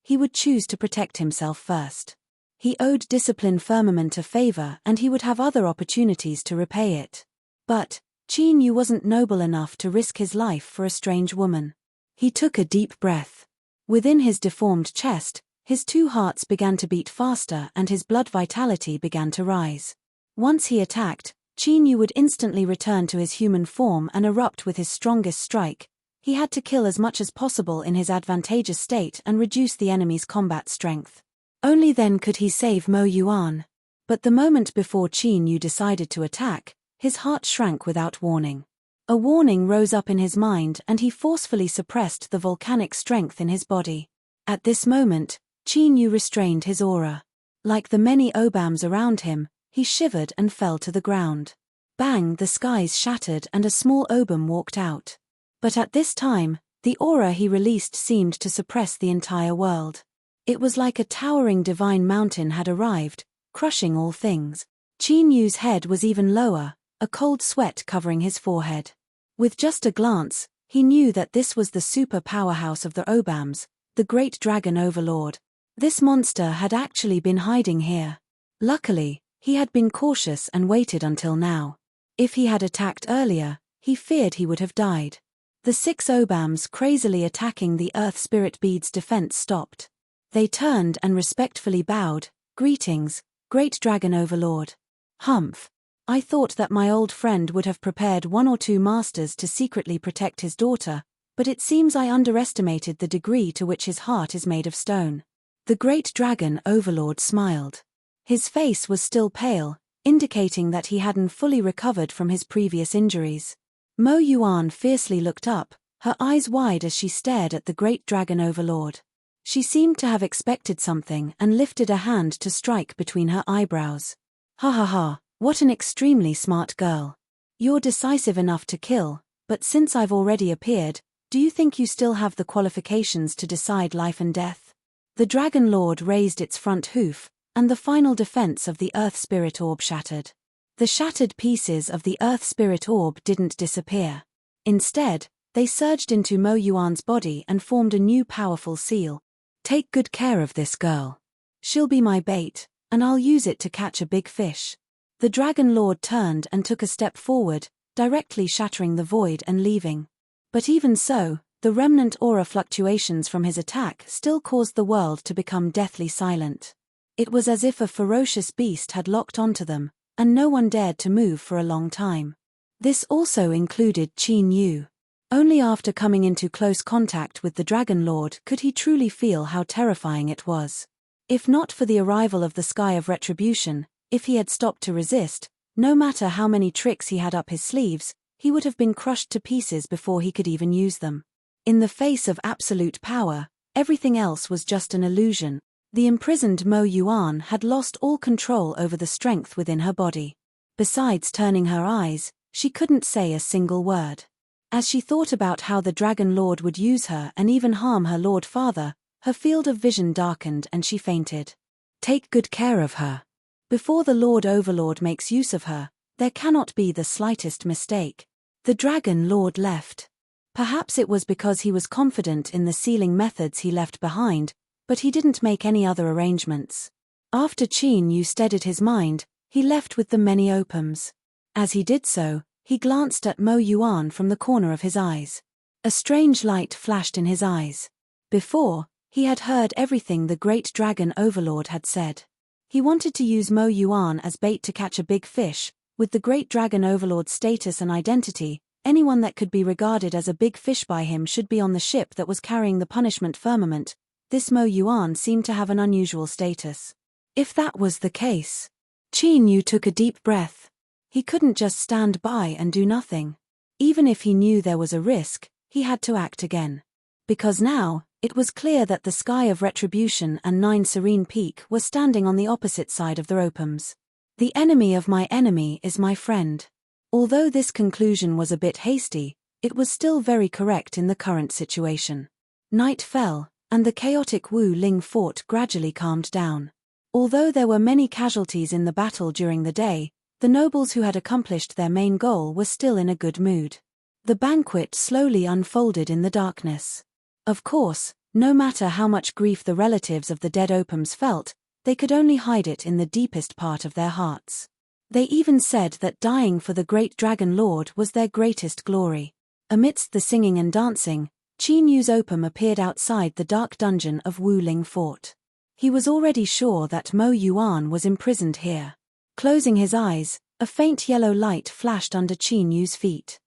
he would choose to protect himself first. He owed Discipline Firmament a favor and he would have other opportunities to repay it. But Qin Yu wasn't noble enough to risk his life for a strange woman. He took a deep breath. Within his deformed chest, his 2 hearts began to beat faster and his blood vitality began to rise. Once he attacked, Qin Yu would instantly return to his human form and erupt with his strongest strike. He had to kill as much as possible in his advantageous state and reduce the enemy's combat strength. Only then could he save Mo Yuan. But the moment before Qin Yu decided to attack, his heart shrank without warning. A warning rose up in his mind and he forcefully suppressed the volcanic strength in his body. At this moment, Qin Yu restrained his aura. Like the many Obams around him, he shivered and fell to the ground. Bang! The skies shattered and a small Obam walked out. But at this time, the aura he released seemed to suppress the entire world. It was like a towering divine mountain had arrived, crushing all things. Qin Yu's head was even lower, a cold sweat covering his forehead. With just a glance, he knew that this was the super powerhouse of the Obams, the great dragon overlord. This monster had actually been hiding here. Luckily, he had been cautious and waited until now. If he had attacked earlier, he feared he would have died. The 6 Obams crazily attacking the Earth Spirit Bead's defense stopped. They turned and respectfully bowed. "Greetings, great dragon overlord." "Humph. I thought that my old friend would have prepared 1 or 2 masters to secretly protect his daughter, but it seems I underestimated the degree to which his heart is made of stone." The great dragon overlord smiled. His face was still pale, indicating that he hadn't fully recovered from his previous injuries. Mo Yuan fiercely looked up, her eyes wide as she stared at the great dragon overlord. She seemed to have expected something and lifted a hand to strike between her eyebrows. "Ha ha ha, What an extremely smart girl. You're decisive enough to kill, but since I've already appeared, do you think you still have the qualifications to decide life and death? The Dragon Lord raised its front hoof, and the final defense of the Earth Spirit Orb shattered. The shattered pieces of the Earth Spirit Orb didn't disappear. Instead, they surged into Mo Yuan's body and formed a new powerful seal. Take good care of this girl. She'll be my bait, and I'll use it to catch a big fish. The Dragon Lord turned and took a step forward, directly shattering the void and leaving. But even so, the remnant aura fluctuations from his attack still caused the world to become deathly silent. It was as if a ferocious beast had locked onto them, and no one dared to move for a long time. This also included Qin Yu. Only after coming into close contact with the Dragon Lord could he truly feel how terrifying it was. If not for the arrival of the Sky of Retribution, if he had stopped to resist, no matter how many tricks he had up his sleeves, he would have been crushed to pieces before he could even use them. In the face of absolute power, everything else was just an illusion. The imprisoned Mo Yuan had lost all control over the strength within her body. Besides turning her eyes, she couldn't say a single word. As she thought about how the Dragon Lord would use her and even harm her Lord Father, her field of vision darkened and she fainted. Take good care of her. Before the Lord Overlord makes use of her, there cannot be the slightest mistake. The Dragon Lord left. Perhaps it was because he was confident in the sealing methods he left behind, but he didn't make any other arrangements. After Qin Yu steadied his mind, he left with the many opums. As he did so, he glanced at Mo Yuan from the corner of his eyes. A strange light flashed in his eyes. Before, he had heard everything the great Dragon Overlord had said. He wanted to use Mo Yuan as bait to catch a big fish. With the great Dragon Overlord's status and identity, anyone that could be regarded as a big fish by him should be on the ship that was carrying the punishment firmament. This Mo Yuan seemed to have an unusual status. If that was the case, Qin Yu took a deep breath. He couldn't just stand by and do nothing. Even if he knew there was a risk, he had to act again. Because now, it was clear that the Sky of Retribution and 9 Serene Peak were standing on the opposite side of the opums. The enemy of my enemy is my friend. Although this conclusion was a bit hasty, it was still very correct in the current situation. Night fell, and the chaotic Wu Ling fort gradually calmed down. Although there were many casualties in the battle during the day, the nobles who had accomplished their main goal were still in a good mood. The banquet slowly unfolded in the darkness. Of course, no matter how much grief the relatives of the dead opums felt, they could only hide it in the deepest part of their hearts. They even said that dying for the great Dragon Lord was their greatest glory. Amidst the singing and dancing, Qin Yu's opum appeared outside the dark dungeon of Wu Ling Fort. He was already sure that Mo Yuan was imprisoned here. Closing his eyes, a faint yellow light flashed under Qin Yu's feet.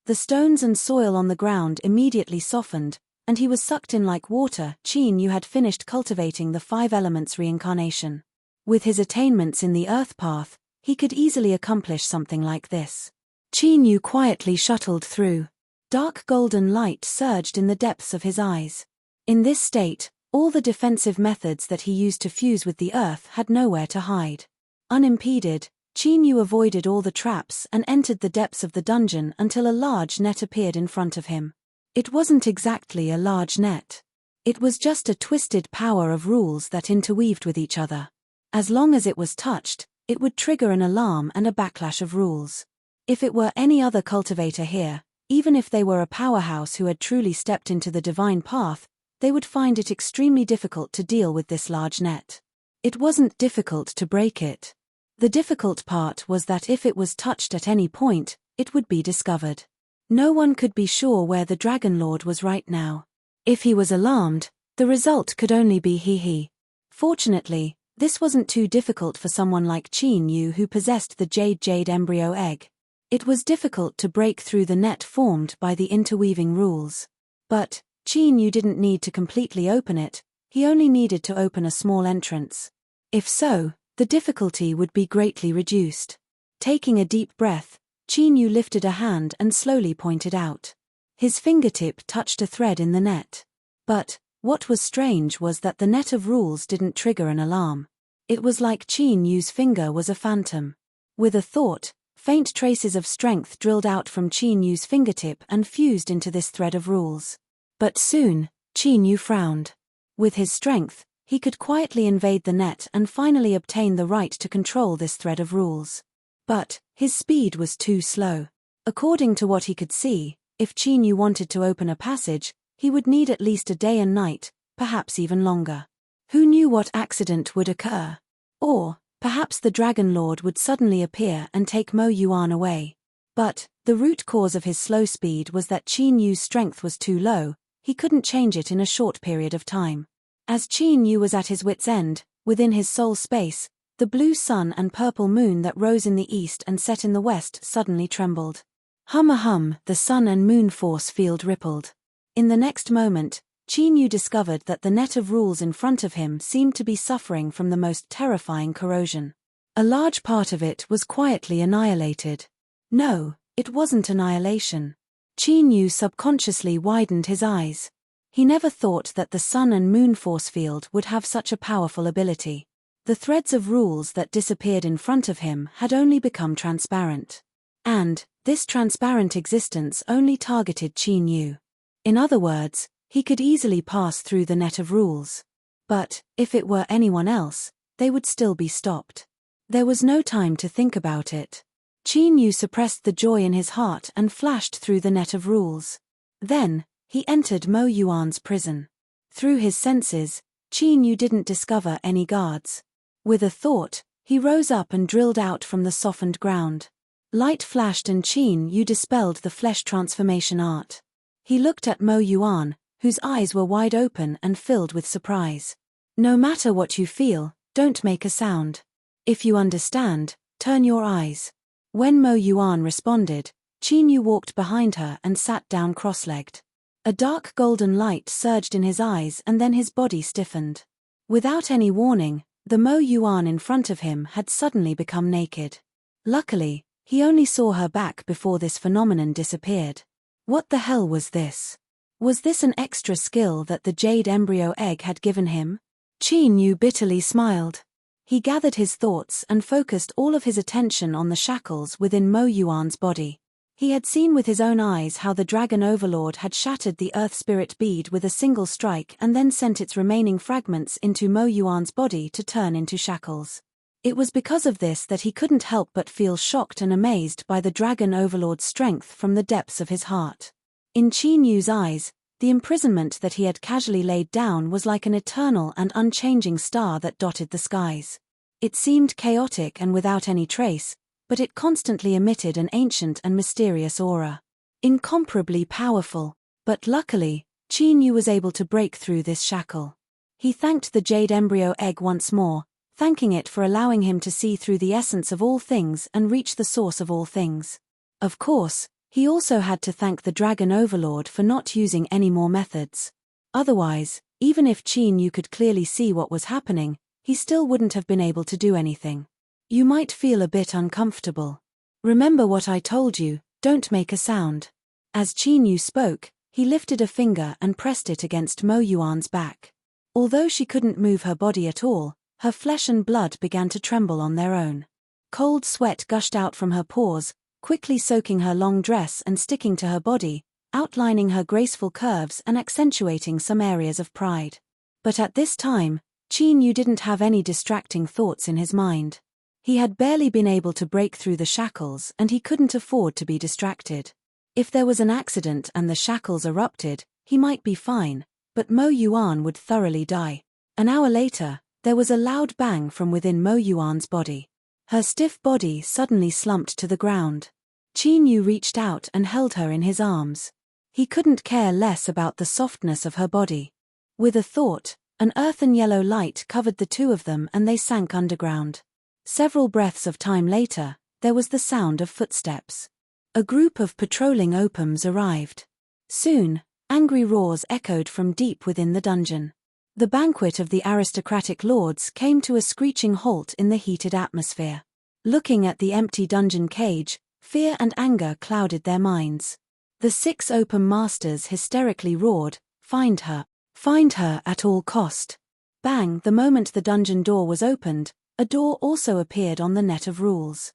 The stones and soil on the ground immediately softened, and he was sucked in like water. Qin Yu had finished cultivating the 5 elements reincarnation. With his attainments in the earth path, he could easily accomplish something like this. Qin Yu quietly shuttled through. Dark golden light surged in the depths of his eyes. In this state, all the defensive methods that he used to fuse with the earth had nowhere to hide. Unimpeded, Qin Yu avoided all the traps and entered the depths of the dungeon until a large net appeared in front of him. It wasn't exactly a large net. It was just a twisted power of rules that interweaved with each other. As long as it was touched, it would trigger an alarm and a backlash of rules. If it were any other cultivator here, even if they were a powerhouse who had truly stepped into the divine path, they would find it extremely difficult to deal with this large net. It wasn't difficult to break it. The difficult part was that if it was touched at any point, it would be discovered. No one could be sure where the Dragon Lord was right now. If he was alarmed, the result could only be he. Fortunately, this wasn't too difficult for someone like Qin Yu who possessed the jade embryo egg. It was difficult to break through the net formed by the interweaving rules. But Qin Yu didn't need to completely open it, he only needed to open a small entrance. If so, the difficulty would be greatly reduced. Taking a deep breath, Qin Yu lifted a hand and slowly pointed out. His fingertip touched a thread in the net. But what was strange was that the net of rules didn't trigger an alarm. It was like Qin Yu's finger was a phantom. With a thought, faint traces of strength drilled out from Qin Yu's fingertip and fused into this thread of rules. But soon, Qin Yu frowned. With his strength, he could quietly invade the net and finally obtain the right to control this thread of rules. But his speed was too slow. According to what he could see, if Qin Yu wanted to open a passage, he would need at least a day and night, perhaps even longer. Who knew what accident would occur? Or, perhaps the Dragon Lord would suddenly appear and take Mo Yuan away. But the root cause of his slow speed was that Qin Yu's strength was too low. He couldn't change it in a short period of time. As Qin Yu was at his wit's end, within his soul space, the blue sun and purple moon that rose in the east and set in the west suddenly trembled. Hum, the sun and moon force field rippled. In the next moment, Qin Yu discovered that the net of rules in front of him seemed to be suffering from the most terrifying corrosion. A large part of it was quietly annihilated. No, it wasn't annihilation. Qin Yu subconsciously widened his eyes. He never thought that the sun and moon force field would have such a powerful ability. The threads of rules that disappeared in front of him had only become transparent. And this transparent existence only targeted Qin Yu. In other words, he could easily pass through the net of rules. But if it were anyone else, they would still be stopped. There was no time to think about it. Qin Yu suppressed the joy in his heart and flashed through the net of rules. Then, he entered Mo Yuan's prison. Through his senses, Qin Yu didn't discover any guards. With a thought, he rose up and drilled out from the softened ground. Light flashed and Qin Yu dispelled the flesh transformation art. He looked at Mo Yuan, whose eyes were wide open and filled with surprise. No matter what you feel, don't make a sound. If you understand, turn your eyes. When Mo Yuan responded, Qin Yu walked behind her and sat down cross-legged. A dark golden light surged in his eyes and then his body stiffened. Without any warning, the Mo Yuan in front of him had suddenly become naked. Luckily, he only saw her back before this phenomenon disappeared. What the hell was this? Was this an extra skill that the jade embryo egg had given him? Qin Yu bitterly smiled. He gathered his thoughts and focused all of his attention on the shackles within Mo Yuan's body. He had seen with his own eyes how the Dragon Overlord had shattered the Earth Spirit bead with a single strike and then sent its remaining fragments into Mo Yuan's body to turn into shackles. It was because of this that he couldn't help but feel shocked and amazed by the Dragon Overlord's strength from the depths of his heart. In Qin Yu's eyes, the imprisonment that he had casually laid down was like an eternal and unchanging star that dotted the skies. It seemed chaotic and without any trace, but it constantly emitted an ancient and mysterious aura. Incomparably powerful, but luckily, Qin Yu was able to break through this shackle. He thanked the jade embryo egg once more, thanking it for allowing him to see through the essence of all things and reach the source of all things. Of course, he also had to thank the Dragon Overlord for not using any more methods. Otherwise, even if Qin Yu could clearly see what was happening, he still wouldn't have been able to do anything. You might feel a bit uncomfortable. Remember what I told you, don't make a sound. As Qin Yu spoke, he lifted a finger and pressed it against Mo Yuan's back. Although she couldn't move her body at all, her flesh and blood began to tremble on their own. Cold sweat gushed out from her pores, quickly soaking her long dress and sticking to her body, outlining her graceful curves and accentuating some areas of pride. But at this time, Qin Yu didn't have any distracting thoughts in his mind. He had barely been able to break through the shackles and he couldn't afford to be distracted. If there was an accident and the shackles erupted, he might be fine, but Mo Yuan would thoroughly die. An hour later, there was a loud bang from within Mo Yuan's body. Her stiff body suddenly slumped to the ground. Qin Yu reached out and held her in his arms. He couldn't care less about the softness of her body. With a thought, an earthen yellow light covered the two of them and they sank underground. Several breaths of time later, there was the sound of footsteps. A group of patrolling opums arrived. Soon, angry roars echoed from deep within the dungeon. The banquet of the aristocratic lords came to a screeching halt in the heated atmosphere. Looking at the empty dungeon cage, fear and anger clouded their minds. The 6 opum masters hysterically roared, "Find her! Find her at all cost!" Bang! The moment the dungeon door was opened, a door also appeared on the net of rules.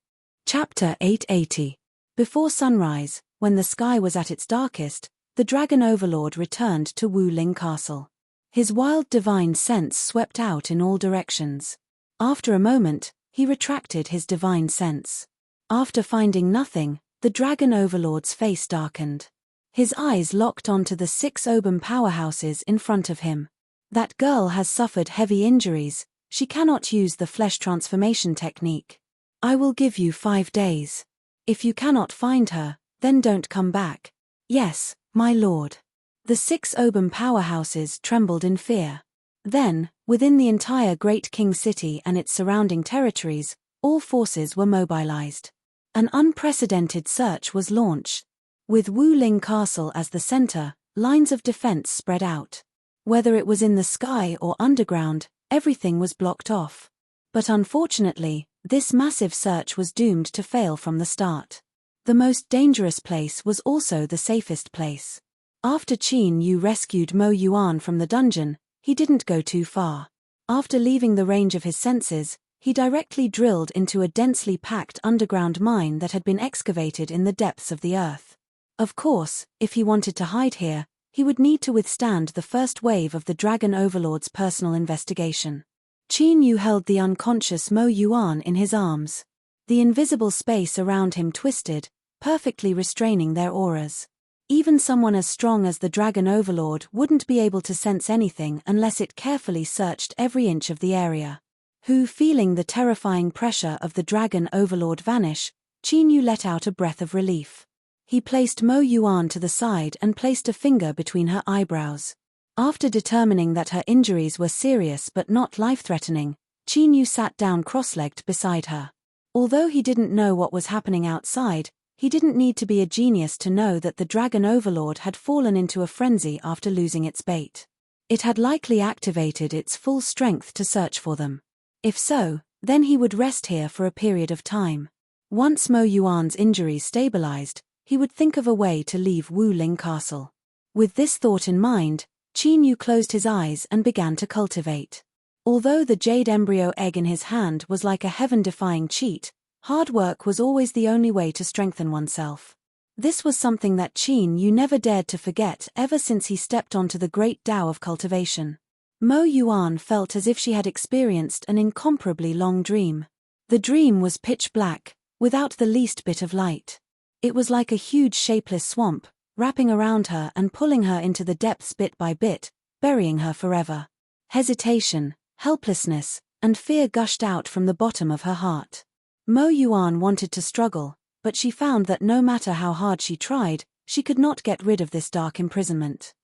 Chapter 880. Before sunrise, when the sky was at its darkest, the Dragon Overlord returned to Wu Ling Castle. His wild divine sense swept out in all directions. After a moment, he retracted his divine sense. After finding nothing, the Dragon Overlord's face darkened. His eyes locked onto the 6 Obum powerhouses in front of him. That girl has suffered heavy injuries, she cannot use the flesh transformation technique. I will give you 5 days. If you cannot find her, then don't come back. Yes, my lord. The 6 Obum powerhouses trembled in fear. Then, within the entire Great King City and its surrounding territories, all forces were mobilized. An unprecedented search was launched. With Wu Ling Castle as the center, lines of defense spread out. Whether it was in the sky or underground, everything was blocked off. But unfortunately, this massive search was doomed to fail from the start. The most dangerous place was also the safest place. After Qin Yu rescued Mo Yuan from the dungeon, he didn't go too far. After leaving the range of his senses, he directly drilled into a densely packed underground mine that had been excavated in the depths of the earth. Of course, if he wanted to hide here, he would need to withstand the first wave of the Dragon Overlord's personal investigation. Qin Yu held the unconscious Mo Yuan in his arms. The invisible space around him twisted, perfectly restraining their auras. Even someone as strong as the Dragon Overlord wouldn't be able to sense anything unless it carefully searched every inch of the area. Feeling the terrifying pressure of the Dragon Overlord vanish, Qin Yu let out a breath of relief. He placed Mo Yuan to the side and placed a finger between her eyebrows. After determining that her injuries were serious but not life-threatening, Qin Yu sat down cross-legged beside her. Although he didn't know what was happening outside, he didn't need to be a genius to know that the Dragon Overlord had fallen into a frenzy after losing its bait. It had likely activated its full strength to search for them. If so, then he would rest here for a period of time. Once Mo Yuan's injuries stabilized, he would think of a way to leave Wu Ling Castle. With this thought in mind, Qin Yu closed his eyes and began to cultivate. Although the jade embryo egg in his hand was like a heaven-defying cheat, hard work was always the only way to strengthen oneself. This was something that Qin Yu never dared to forget ever since he stepped onto the great Tao of cultivation. Mo Yuan felt as if she had experienced an incomparably long dream. The dream was pitch black, without the least bit of light. It was like a huge shapeless swamp, wrapping around her and pulling her into the depths bit by bit, burying her forever. Hesitation, helplessness, and fear gushed out from the bottom of her heart. Mo Yuan wanted to struggle, but she found that no matter how hard she tried, she could not get rid of this dark imprisonment.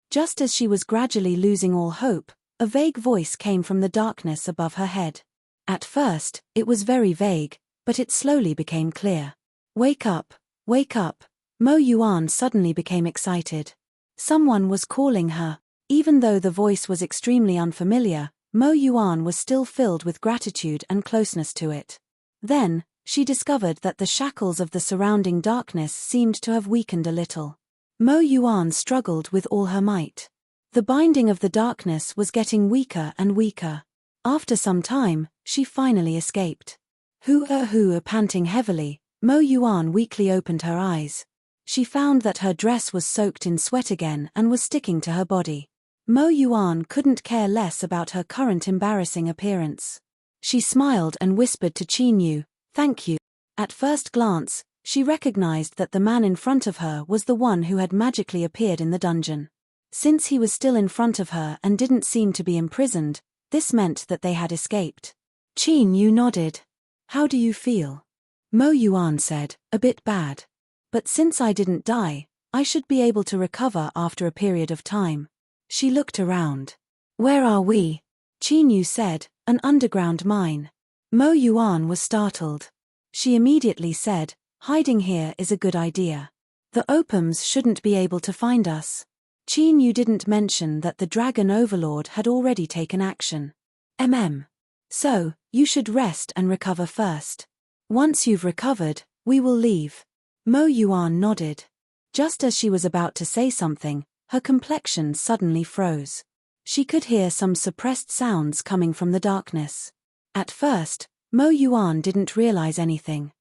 Just as she was gradually losing all hope, a vague voice came from the darkness above her head. At first, it was very vague, but it slowly became clear. Wake up, wake up. Mo Yuan suddenly became excited. Someone was calling her. Even though the voice was extremely unfamiliar, Mo Yuan was still filled with gratitude and closeness to it. Then, she discovered that the shackles of the surrounding darkness seemed to have weakened a little. Mo Yuan struggled with all her might. The binding of the darkness was getting weaker and weaker. After some time, she finally escaped. Panting heavily, Mo Yuan weakly opened her eyes. She found that her dress was soaked in sweat again and was sticking to her body. Mo Yuan couldn't care less about her current embarrassing appearance. She smiled and whispered to Qin Yu, "Thank you." At first glance, she recognized that the man in front of her was the one who had magically appeared in the dungeon. Since he was still in front of her and didn't seem to be imprisoned, this meant that they had escaped. Qin Yu nodded. "How do you feel?" Mo Yuan said, "A bit bad. But since I didn't die, I should be able to recover after a period of time." She looked around. "Where are we?" Qin Yu said, "An underground mine." Mo Yuan was startled. She immediately said, "Hiding here is a good idea. The Opums shouldn't be able to find us." Qin Yu didn't mention that the Dragon Overlord had already taken action. So, you should rest and recover first. Once you've recovered, we will leave." Mo Yuan nodded. Just as she was about to say something, her complexion suddenly froze. She could hear some suppressed sounds coming from the darkness. At first, Mo Yuan didn't realize anything.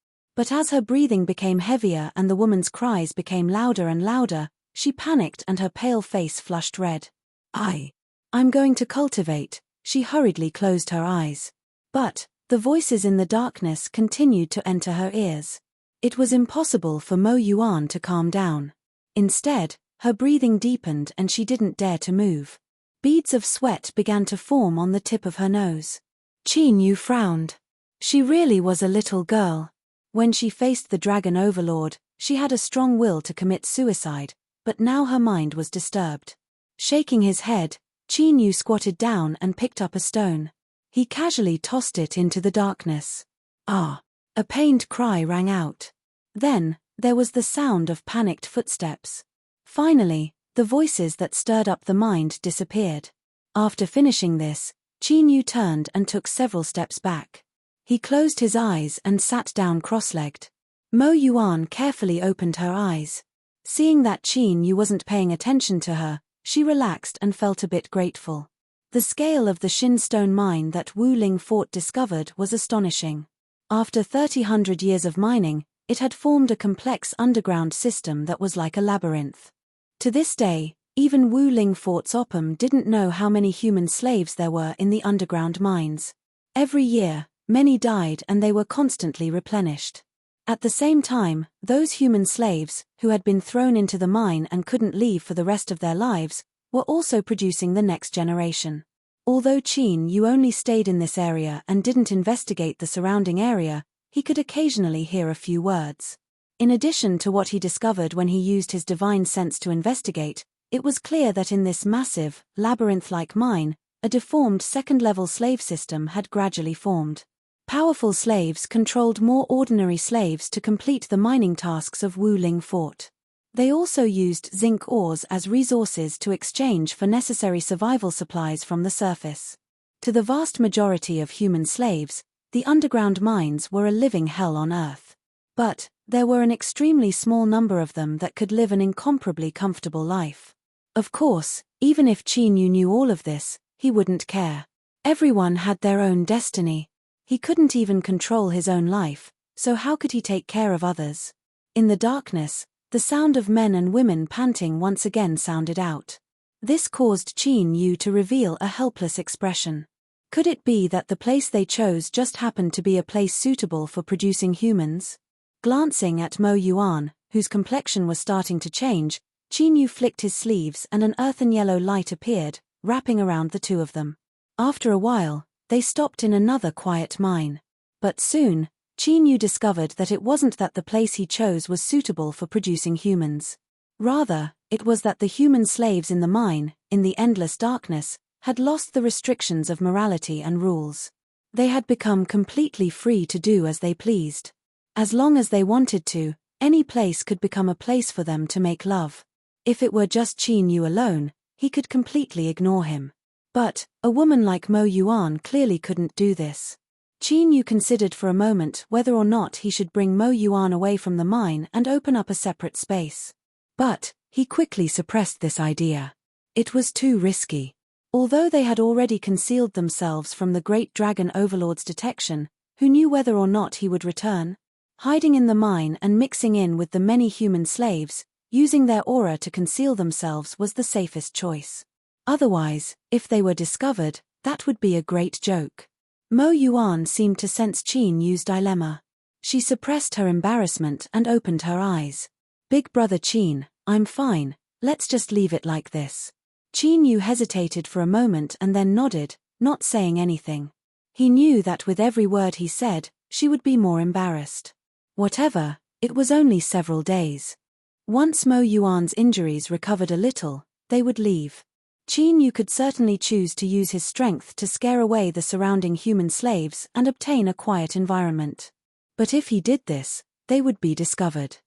But as her breathing became heavier and the woman's cries became louder and louder, she panicked and her pale face flushed red. I'm going to cultivate." She hurriedly closed her eyes. But the voices in the darkness continued to enter her ears. It was impossible for Mo Yuan to calm down. Instead, her breathing deepened and she didn't dare to move. Beads of sweat began to form on the tip of her nose. Qin Yu frowned. She really was a little girl. When she faced the dragon overlord, she had a strong will to commit suicide, but now her mind was disturbed. Shaking his head, Qin Yu squatted down and picked up a stone. He casually tossed it into the darkness. Ah! A pained cry rang out. Then, there was the sound of panicked footsteps. Finally, the voices that stirred up the mind disappeared. After finishing this, Qin Yu turned and took several steps back. He closed his eyes and sat down cross-legged. Mo Yuan carefully opened her eyes. Seeing that Qin Yu wasn't paying attention to her, she relaxed and felt a bit grateful. The scale of the Shinstone mine that Wu Ling Fort discovered was astonishing. After 300 years of mining, it had formed a complex underground system that was like a labyrinth. To this day, even Wu Ling Fort's Oppum didn't know how many human slaves there were in the underground mines. Every year, many died and they were constantly replenished. At the same time, those human slaves, who had been thrown into the mine and couldn't leave for the rest of their lives, were also producing the next generation. Although Qin Yu only stayed in this area and didn't investigate the surrounding area, he could occasionally hear a few words. In addition to what he discovered when he used his divine sense to investigate, it was clear that in this massive, labyrinth-like mine, a deformed second-level slave system had gradually formed. Powerful slaves controlled more ordinary slaves to complete the mining tasks of Wu Ling Fort. They also used zinc ores as resources to exchange for necessary survival supplies from the surface. To the vast majority of human slaves, the underground mines were a living hell on Earth. But there were an extremely small number of them that could live an incomparably comfortable life. Of course, even if Qin Yu knew all of this, he wouldn't care. Everyone had their own destiny. He couldn't even control his own life, so how could he take care of others? In the darkness, the sound of men and women panting once again sounded out. This caused Qin Yu to reveal a helpless expression. Could it be that the place they chose just happened to be a place suitable for producing humans? Glancing at Mo Yuan, whose complexion was starting to change, Qin Yu flicked his sleeves and an earthen yellow light appeared, wrapping around the two of them. After a while, they stopped in another quiet mine. But soon, Qin Yu discovered that it wasn't that the place he chose was suitable for producing humans. Rather, it was that the human slaves in the mine, in the endless darkness, had lost the restrictions of morality and rules. They had become completely free to do as they pleased. As long as they wanted to, any place could become a place for them to make love. If it were just Qin Yu alone, he could completely ignore him. But a woman like Mo Yuan clearly couldn't do this. Qin Yu considered for a moment whether or not he should bring Mo Yuan away from the mine and open up a separate space. But he quickly suppressed this idea. It was too risky. Although they had already concealed themselves from the great dragon overlord's detection, who knew whether or not he would return? Hiding in the mine and mixing in with the many human slaves, using their aura to conceal themselves was the safest choice. Otherwise, if they were discovered, that would be a great joke. Mo Yuan seemed to sense Qin Yu's dilemma. She suppressed her embarrassment and opened her eyes. "Big brother Qin, I'm fine, let's just leave it like this." Qin Yu hesitated for a moment and then nodded, not saying anything. He knew that with every word he said, she would be more embarrassed. Whatever, it was only several days. Once Mo Yuan's injuries recovered a little, they would leave. Qin Yu could certainly choose to use his strength to scare away the surrounding human slaves and obtain a quiet environment. But if he did this, they would be discovered.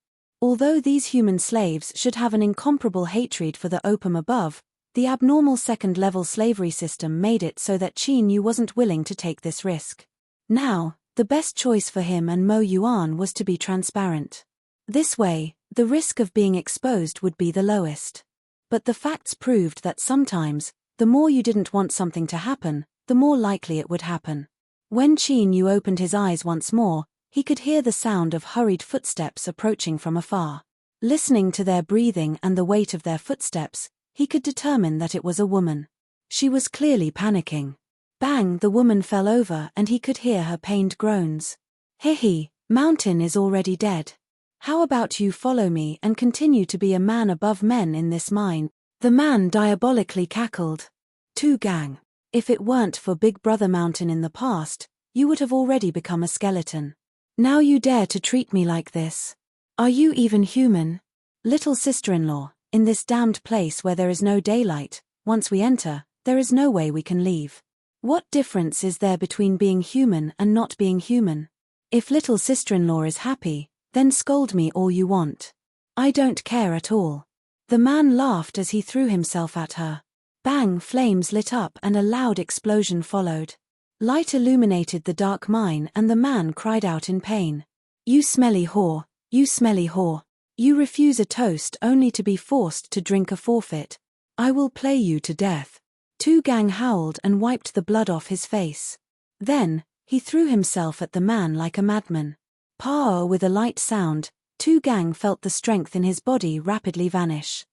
Although these human slaves should have an incomparable hatred for the opium above, the abnormal second-level slavery system made it so that Qin Yu wasn't willing to take this risk. Now, the best choice for him and Mo Yuan was to be transparent. This way, the risk of being exposed would be the lowest. But the facts proved that sometimes, the more you didn't want something to happen, the more likely it would happen. When Qin Yu opened his eyes once more, He could hear the sound of hurried footsteps approaching from afar. Listening to their breathing and the weight of their footsteps, he could determine that it was a woman. She was clearly panicking. Bang, the woman fell over and he could hear her pained groans. Hee, Mountain is already dead. How about you follow me and continue to be a man above men in this mine? The man diabolically cackled. Two gang. If it weren't for Big Brother Mountain in the past, you would have already become a skeleton. Now you dare to treat me like this? Are you even human? Little sister-in-law, in this damned place where there is no daylight, once we enter, there is no way we can leave. What difference is there between being human and not being human? If little sister-in-law is happy, then scold me all you want. I don't care at all. The man laughed as he threw himself at her. Bang, flames lit up and a loud explosion followed. Light illuminated the dark mine and the man cried out in pain. You smelly whore, you smelly whore. You refuse a toast only to be forced to drink a forfeit. I will play you to death. Two gang howled and wiped the blood off his face. Then, he threw himself at the man like a madman. Pow! With a light sound, Two gang felt the strength in his body rapidly vanish.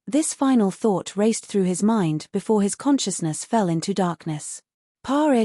This final thought raced through his mind before his consciousness fell into darkness.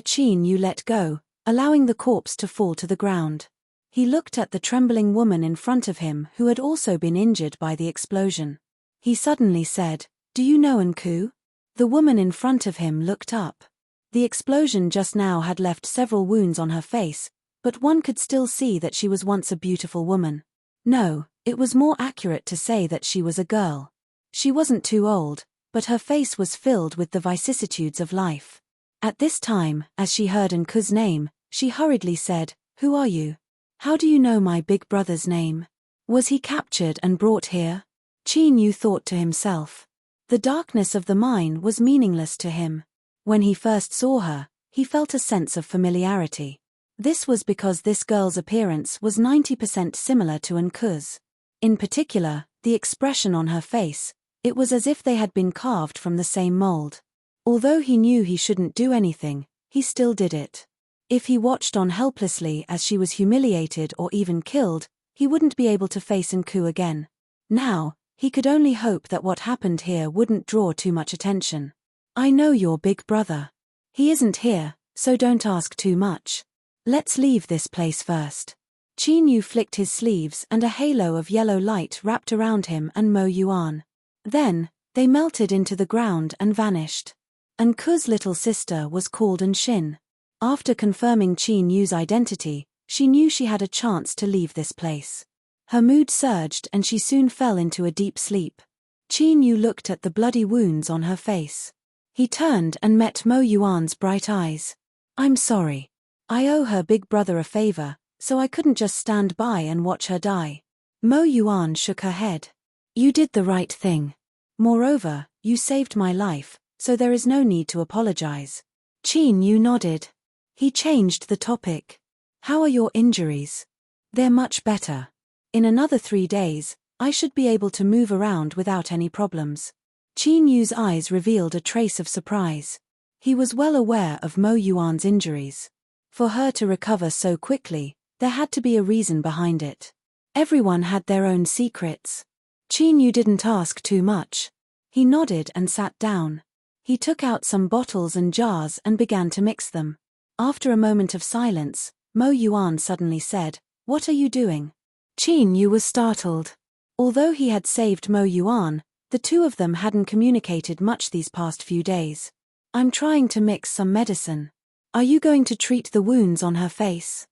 Chin you let go, allowing the corpse to fall to the ground. He looked at the trembling woman in front of him who had also been injured by the explosion. He suddenly said, "Do you know Nku?" The woman in front of him looked up. The explosion just now had left several wounds on her face, but one could still see that she was once a beautiful woman. No, it was more accurate to say that she was a girl. She wasn't too old, but her face was filled with the vicissitudes of life. At this time, as she heard Nku's name, she hurriedly said, "Who are you? How do you know my big brother's name? Was he captured and brought here?" Chin Yu thought to himself. The darkness of the mine was meaningless to him. When he first saw her, he felt a sense of familiarity. This was because this girl's appearance was 90% similar to Nku's. In particular, the expression on her face, it was as if they had been carved from the same mold. Although he knew he shouldn't do anything, he still did it. If he watched on helplessly as she was humiliated or even killed, he wouldn't be able to face Nku again. Now, he could only hope that what happened here wouldn't draw too much attention. "I know your big brother. He isn't here, so don't ask too much. Let's leave this place first." Chin Yu flicked his sleeves and a halo of yellow light wrapped around him and Mo Yuan. Then, they melted into the ground and vanished. Nku's little sister was called Nshin. After confirming Chin Yu's identity, she knew she had a chance to leave this place. Her mood surged and she soon fell into a deep sleep. Chin Yu looked at the bloody wounds on her face. He turned and met Mo Yuan's bright eyes. "I'm sorry. I owe her big brother a favor, so I couldn't just stand by and watch her die." Mo Yuan shook her head. "You did the right thing. Moreover, you saved my life, so there is no need to apologize." Chin Yu nodded. He changed the topic. "How are your injuries?" "They're much better. In another 3 days, I should be able to move around without any problems." Chin Yu's eyes revealed a trace of surprise. He was well aware of Mo Yuan's injuries. For her to recover so quickly, there had to be a reason behind it. Everyone had their own secrets. Chin Yu didn't ask too much. He nodded and sat down. He took out some bottles and jars and began to mix them. After a moment of silence, Mo Yuan suddenly said, "What are you doing?" Chin Yu was startled. Although he had saved Mo Yuan, the two of them hadn't communicated much these past few days. "I'm trying to mix some medicine. Are you going to treat the wounds on her face?"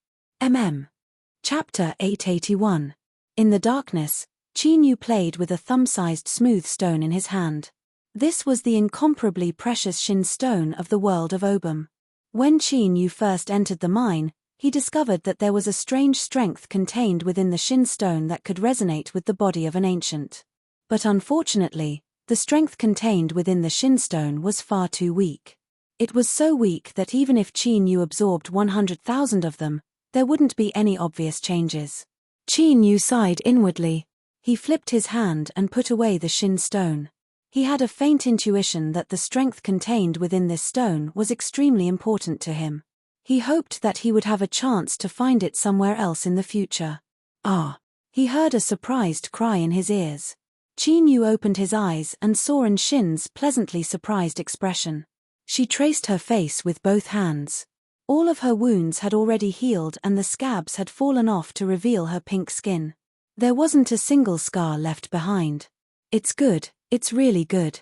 Chapter 881. In the darkness, Chin Yu played with a thumb-sized smooth stone in his hand. This was the incomparably precious Shin stone of the world of Obum. When Chin Yu first entered the mine, he discovered that there was a strange strength contained within the Shin stone that could resonate with the body of an ancient. But unfortunately, the strength contained within the Shin stone was far too weak. It was so weak that even if Chin Yu absorbed 100,000 of them, there wouldn't be any obvious changes. Chin Yu sighed inwardly. He flipped his hand and put away the Shin stone. He had a faint intuition that the strength contained within this stone was extremely important to him. He hoped that he would have a chance to find it somewhere else in the future. Ah! He heard a surprised cry in his ears. Qin Yu opened his eyes and saw Shin's pleasantly surprised expression. She traced her face with both hands. All of her wounds had already healed and the scabs had fallen off to reveal her pink skin. There wasn't a single scar left behind. It's good, it's really good.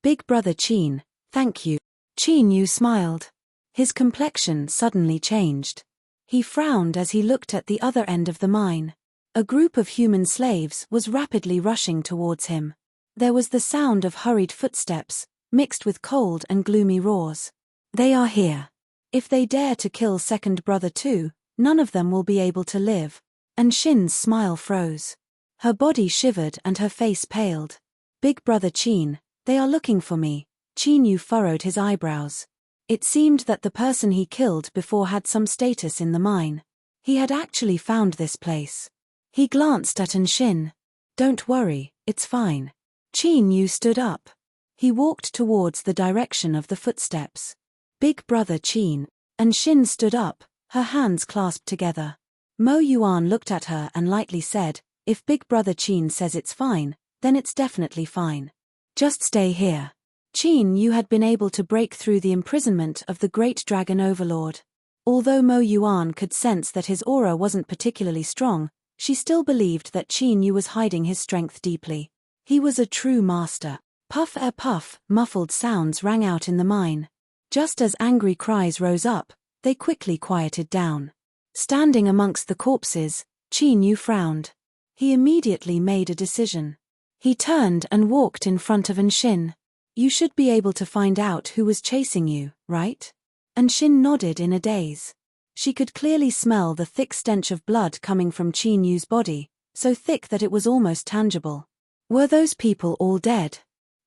Big brother Qin, thank you. Qin Yu smiled. His complexion suddenly changed. He frowned as he looked at the other end of the mine. A group of human slaves was rapidly rushing towards him. There was the sound of hurried footsteps, mixed with cold and gloomy roars. They are here. If they dare to kill second brother too, none of them will be able to live. Shin's smile froze. Her body shivered and her face paled. Big brother Qin, they are looking for me. Qin Yu furrowed his eyebrows. It seemed that the person he killed before had some status in the mine. He had actually found this place. He glanced at Shin. Don't worry, it's fine. Qin Yu stood up. He walked towards the direction of the footsteps. Big brother Qin. Shin stood up, her hands clasped together. Mo Yuan looked at her and lightly said, if Big brother Qin says it's fine, then it's definitely fine. Just stay here. Qin Yu had been able to break through the imprisonment of the great dragon overlord. Although Mo Yuan could sense that his aura wasn't particularly strong, she still believed that Qin Yu was hiding his strength deeply. He was a true master. Puff puff, muffled sounds rang out in the mine. Just as angry cries rose up, they quickly quieted down. Standing amongst the corpses, Qin Yu frowned. He immediately made a decision. He turned and walked in front of Shin. You should be able to find out who was chasing you, right? Shin nodded in a daze. She could clearly smell the thick stench of blood coming from Qin Yu's body, so thick that it was almost tangible. Were those people all dead?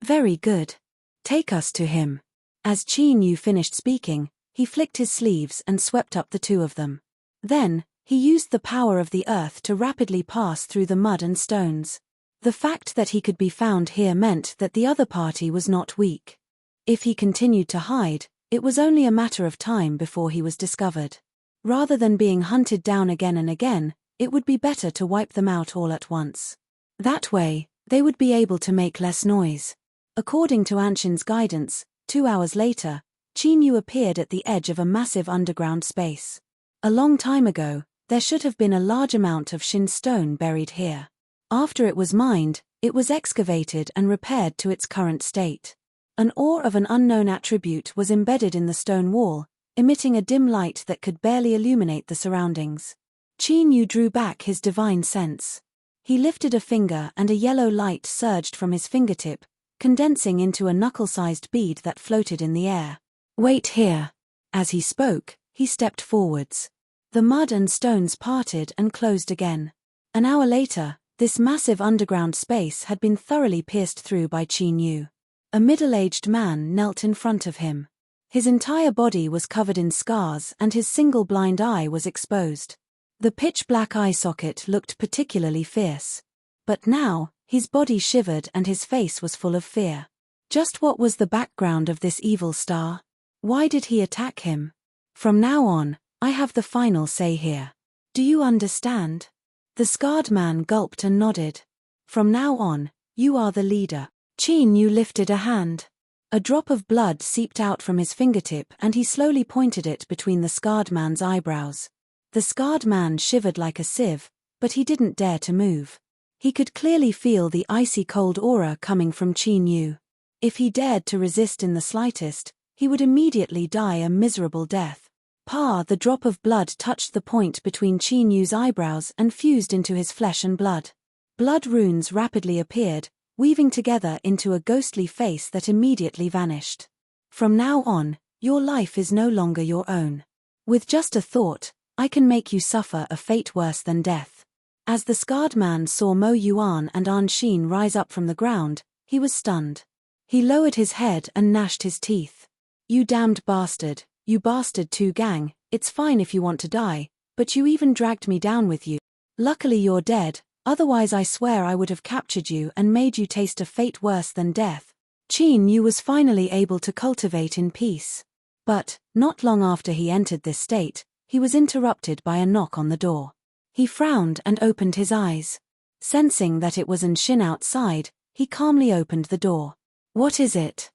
Very good. Take us to him. As Qin Yu finished speaking, he flicked his sleeves and swept up the two of them. Then, he used the power of the earth to rapidly pass through the mud and stones. The fact that he could be found here meant that the other party was not weak. If he continued to hide, it was only a matter of time before he was discovered. Rather than being hunted down again and again, it would be better to wipe them out all at once. That way, they would be able to make less noise. According to Anshin's guidance, 2 hours later, Qin Yu appeared at the edge of a massive underground space. A long time ago, there should have been a large amount of Shin stone buried here. After it was mined, it was excavated and repaired to its current state. An ore of an unknown attribute was embedded in the stone wall, emitting a dim light that could barely illuminate the surroundings. Qin Yu drew back his divine sense. He lifted a finger and a yellow light surged from his fingertip, condensing into a knuckle-sized bead that floated in the air. Wait here. As he spoke, he stepped forwards. The mud and stones parted and closed again. An hour later, this massive underground space had been thoroughly pierced through by Qin Yu. A middle-aged man knelt in front of him. His entire body was covered in scars and his single blind eye was exposed. The pitch-black eye socket looked particularly fierce. But now, his body shivered and his face was full of fear. Just what was the background of this evil star? Why did he attack him? From now on, I have the final say here. Do you understand? The scarred man gulped and nodded. From now on, you are the leader. Qin Yu lifted a hand. A drop of blood seeped out from his fingertip and he slowly pointed it between the scarred man's eyebrows. The scarred man shivered like a sieve, but he didn't dare to move. He could clearly feel the icy cold aura coming from Qin Yu. If he dared to resist in the slightest, he would immediately die a miserable death. The drop of blood touched the point between Qin Yu's eyebrows and fused into his flesh and blood. Blood runes rapidly appeared, weaving together into a ghostly face that immediately vanished. From now on, your life is no longer your own. With just a thought, I can make you suffer a fate worse than death. As the scarred man saw Mo Yuan and Anshin rise up from the ground, he was stunned. He lowered his head and gnashed his teeth. You damned bastard, you bastard two gang, it's fine if you want to die, but you even dragged me down with you. Luckily you're dead, otherwise I swear I would have captured you and made you taste a fate worse than death. Qin Yu was finally able to cultivate in peace. But, not long after he entered this state, he was interrupted by a knock on the door. He frowned and opened his eyes. Sensing that it was Shin outside, he calmly opened the door. "What is it?"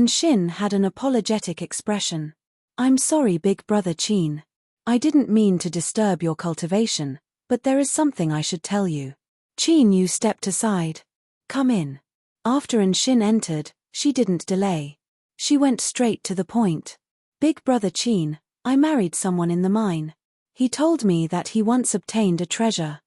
Shin had an apologetic expression. "I'm sorry, Big Brother Qin. I didn't mean to disturb your cultivation, but there is something I should tell you." Qin Yu stepped aside. "Come in." After Shin entered, she didn't delay. She went straight to the point. "Big Brother Qin, I married someone in the mine. He told me that he once obtained a treasure.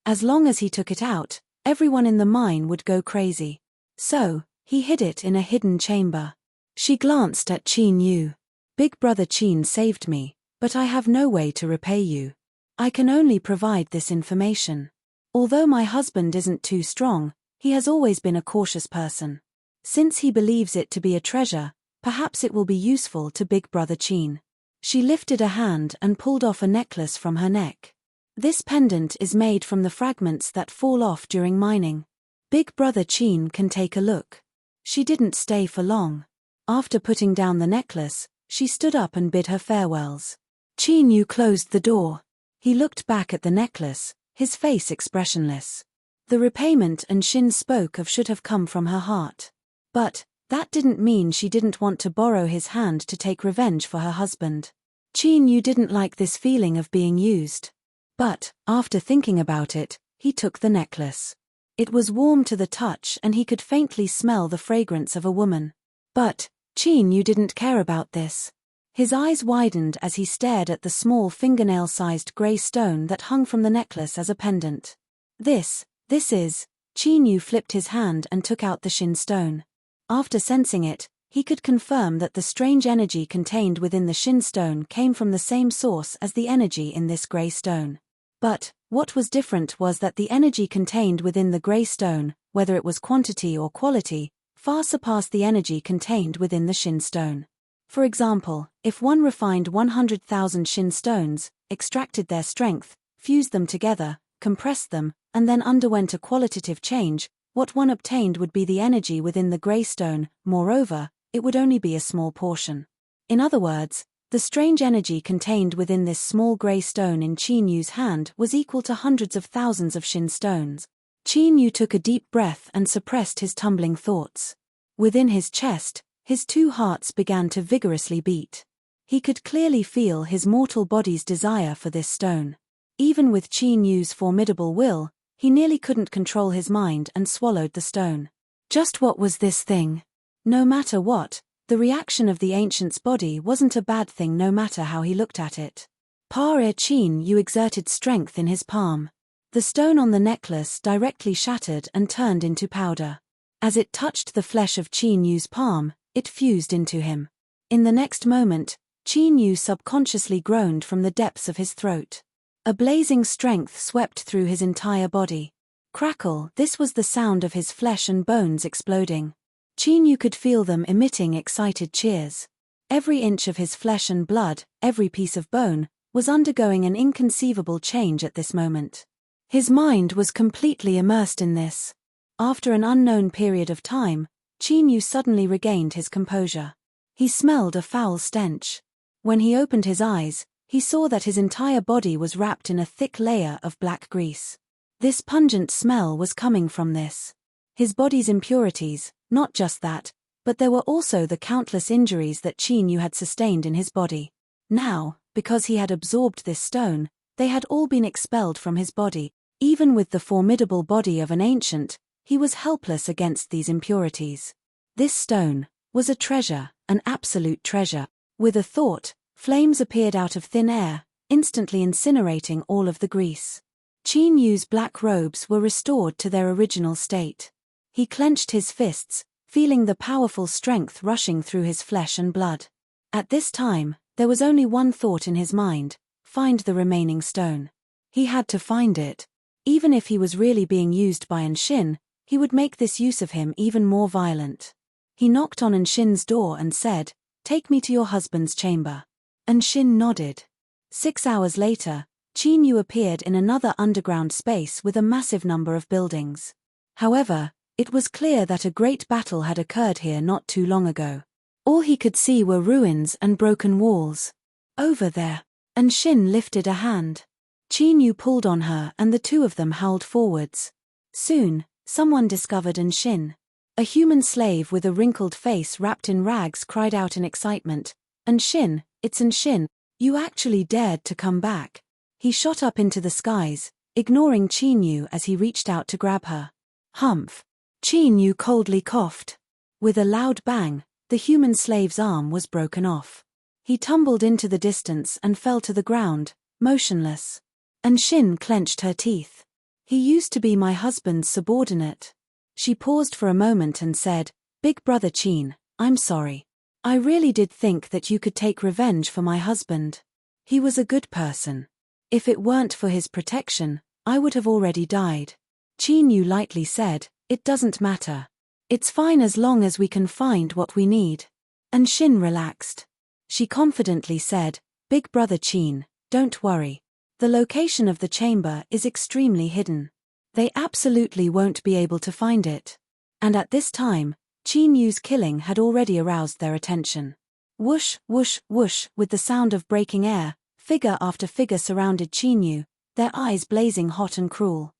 As long as he took it out, everyone in the mine would go crazy. So, he hid it in a hidden chamber." She glanced at Qin Yu. "Big Brother Qin saved me, but I have no way to repay you. I can only provide this information. Although my husband isn't too strong, he has always been a cautious person. Since he believes it to be a treasure, perhaps it will be useful to Big Brother Qin." She lifted a hand and pulled off a necklace from her neck. "This pendant is made from the fragments that fall off during mining. Big Brother Qin can take a look." She didn't stay for long. After putting down the necklace, she stood up and bid her farewells. Qin Yu closed the door. He looked back at the necklace, his face expressionless. The repayment Shin spoke of should have come from her heart. But that didn't mean she didn't want to borrow his hand to take revenge for her husband. Qin Yu didn't like this feeling of being used. But, after thinking about it, he took the necklace. It was warm to the touch and he could faintly smell the fragrance of a woman. But Qin Yu didn't care about this. His eyes widened as he stared at the small fingernail-sized grey stone that hung from the necklace as a pendant. This is. Qin Yu flipped his hand and took out the Shin stone. After sensing it, he could confirm that the strange energy contained within the Shin stone came from the same source as the energy in this grey stone. But what was different was that the energy contained within the grey stone, whether it was quantity or quality, far surpassed the energy contained within the Shin stone. For example, if one refined 100,000 Shin stones, extracted their strength, fused them together, compressed them, and then underwent a qualitative change, what one obtained would be the energy within the grey stone. Moreover, it would only be a small portion. In other words, the strange energy contained within this small grey stone in Qin Yu's hand was equal to hundreds of thousands of Shin stones. Qin Yu took a deep breath and suppressed his tumbling thoughts. Within his chest, his two hearts began to vigorously beat. He could clearly feel his mortal body's desire for this stone. Even with Qin Yu's formidable will, he nearly couldn't control his mind and swallowed the stone. Just what was this thing? No matter what, the reaction of the ancient's body wasn't a bad thing no matter how he looked at it. Qin Yu exerted strength in his palm. The stone on the necklace directly shattered and turned into powder. As it touched the flesh of Qin Yu's palm, it fused into him. In the next moment, Qin Yu subconsciously groaned from the depths of his throat. A blazing strength swept through his entire body. Crackle, this was the sound of his flesh and bones exploding. Qin Yu could feel them emitting excited cheers. Every inch of his flesh and blood, every piece of bone, was undergoing an inconceivable change at this moment. His mind was completely immersed in this. After an unknown period of time, Qin Yu suddenly regained his composure. He smelled a foul stench. When he opened his eyes, he saw that his entire body was wrapped in a thick layer of black grease. This pungent smell was coming from this. His body's impurities, not just that, but there were also the countless injuries that Qin Yu had sustained in his body. Now, because he had absorbed this stone, they had all been expelled from his body. Even with the formidable body of an ancient, he was helpless against these impurities. This stone was a treasure, an absolute treasure. With a thought, flames appeared out of thin air, instantly incinerating all of the grease. Qin Yu's black robes were restored to their original state. He clenched his fists, feeling the powerful strength rushing through his flesh and blood. At this time, there was only one thought in his mind: find the remaining stone. He had to find it. Even if he was really being used by Shin, he would make this use of him even more violent. He knocked on Shin's door and said, "Take me to your husband's chamber." Shin nodded. 6 hours later, Qin Yu appeared in another underground space with a massive number of buildings. However, it was clear that a great battle had occurred here not too long ago. All he could see were ruins and broken walls. Over there. And Shin lifted a hand. Qin Yu pulled on her and the two of them howled forwards. Soon, someone discovered Shin. A human slave with a wrinkled face wrapped in rags cried out in excitement. Shin, it's Shin, you actually dared to come back. He shot up into the skies, ignoring Qin Yu as he reached out to grab her. Humph. Qin Yu coldly coughed. With a loud bang, the human slave's arm was broken off. He tumbled into the distance and fell to the ground, motionless. Shin clenched her teeth. He used to be my husband's subordinate. She paused for a moment and said, Big brother Qin, I'm sorry. I really did think that you could take revenge for my husband. He was a good person. If it weren't for his protection, I would have already died. Qin Yu lightly said, It doesn't matter. It's fine as long as we can find what we need. Shin relaxed. She confidently said, Big brother Qin, don't worry. The location of the chamber is extremely hidden. They absolutely won't be able to find it. And at this time, Qin Yu's killing had already aroused their attention. Whoosh, whoosh, whoosh, with the sound of breaking air, figure after figure surrounded Qin Yu, their eyes blazing hot and cruel.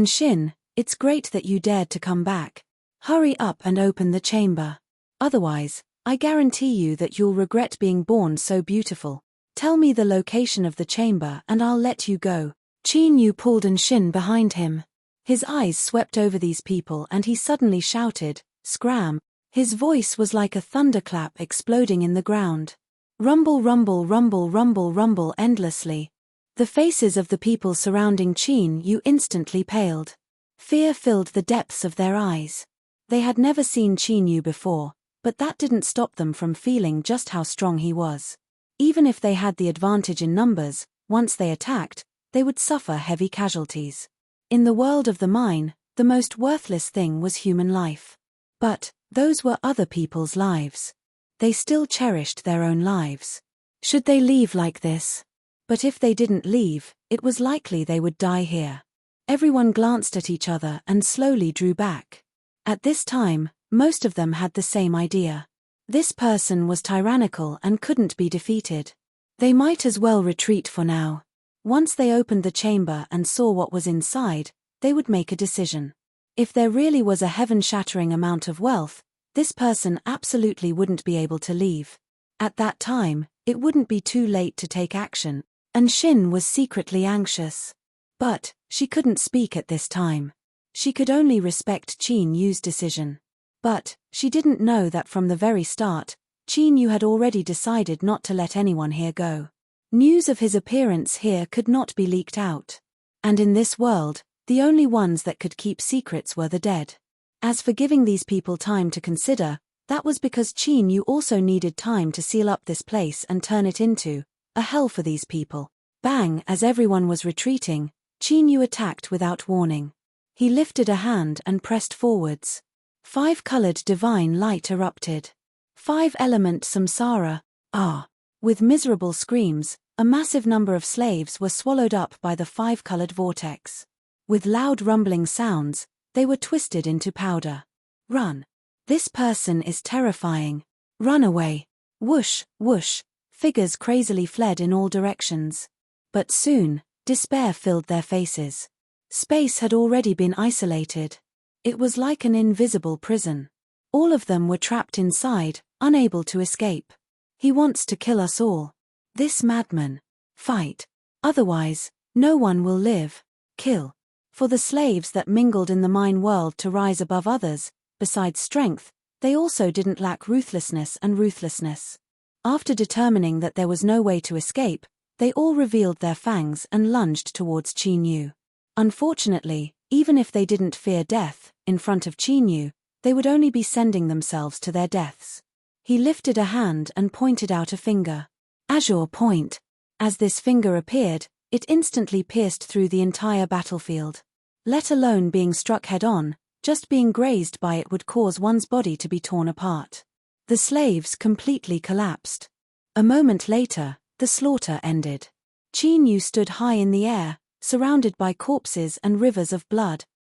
Shin, it's great that you dared to come back. Hurry up and open the chamber. Otherwise, I guarantee you that you'll regret being born so beautiful. Tell me the location of the chamber and I'll let you go. Qin Yu pulled Shin behind him. His eyes swept over these people and he suddenly shouted, Scram. His voice was like a thunderclap exploding in the ground. Rumble, rumble, rumble, rumble, rumble endlessly. The faces of the people surrounding Qin Yu instantly paled. Fear filled the depths of their eyes. They had never seen Qin Yu before, but that didn't stop them from feeling just how strong he was. Even if they had the advantage in numbers, once they attacked, they would suffer heavy casualties. In the world of the mine, the most worthless thing was human life. But those were other people's lives. They still cherished their own lives. Should they leave like this? But if they didn't leave, it was likely they would die here. Everyone glanced at each other and slowly drew back. At this time, most of them had the same idea. This person was tyrannical and couldn't be defeated. They might as well retreat for now. Once they opened the chamber and saw what was inside, they would make a decision. If there really was a heaven-shattering amount of wealth, this person absolutely wouldn't be able to leave. At that time, it wouldn't be too late to take action, and Shin was secretly anxious. But she couldn't speak at this time. She could only respect Qin Yu's decision. But she didn't know that from the very start, Qin Yu had already decided not to let anyone here go. News of his appearance here could not be leaked out. And in this world, the only ones that could keep secrets were the dead. As for giving these people time to consider, that was because Qin Yu also needed time to seal up this place and turn it into a hell for these people. Bang! As everyone was retreating, Qin Yu attacked without warning. He lifted a hand and pressed forwards. 5-colored divine light erupted. 5-element samsara, With miserable screams, a massive number of slaves were swallowed up by the 5-colored vortex. With loud rumbling sounds, they were twisted into powder. Run. This person is terrifying. Run away. Whoosh, whoosh, figures crazily fled in all directions. But soon, despair filled their faces. Space had already been isolated. It was like an invisible prison. All of them were trapped inside, unable to escape. He wants to kill us all. This madman. Fight. Otherwise, no one will live. Kill. For the slaves that mingled in the mine world to rise above others, besides strength, they also didn't lack ruthlessness and ruthlessness. After determining that there was no way to escape, they all revealed their fangs and lunged towards Qin Yu. Unfortunately, even if they didn't fear death, in front of Qin Yu, they would only be sending themselves to their deaths. He lifted a hand and pointed out a finger. Azure point. As this finger appeared, it instantly pierced through the entire battlefield. Let alone being struck head-on, just being grazed by it would cause one's body to be torn apart. The slaves completely collapsed. A moment later, the slaughter ended. Qin Yu stood high in the air, surrounded by corpses and rivers of blood,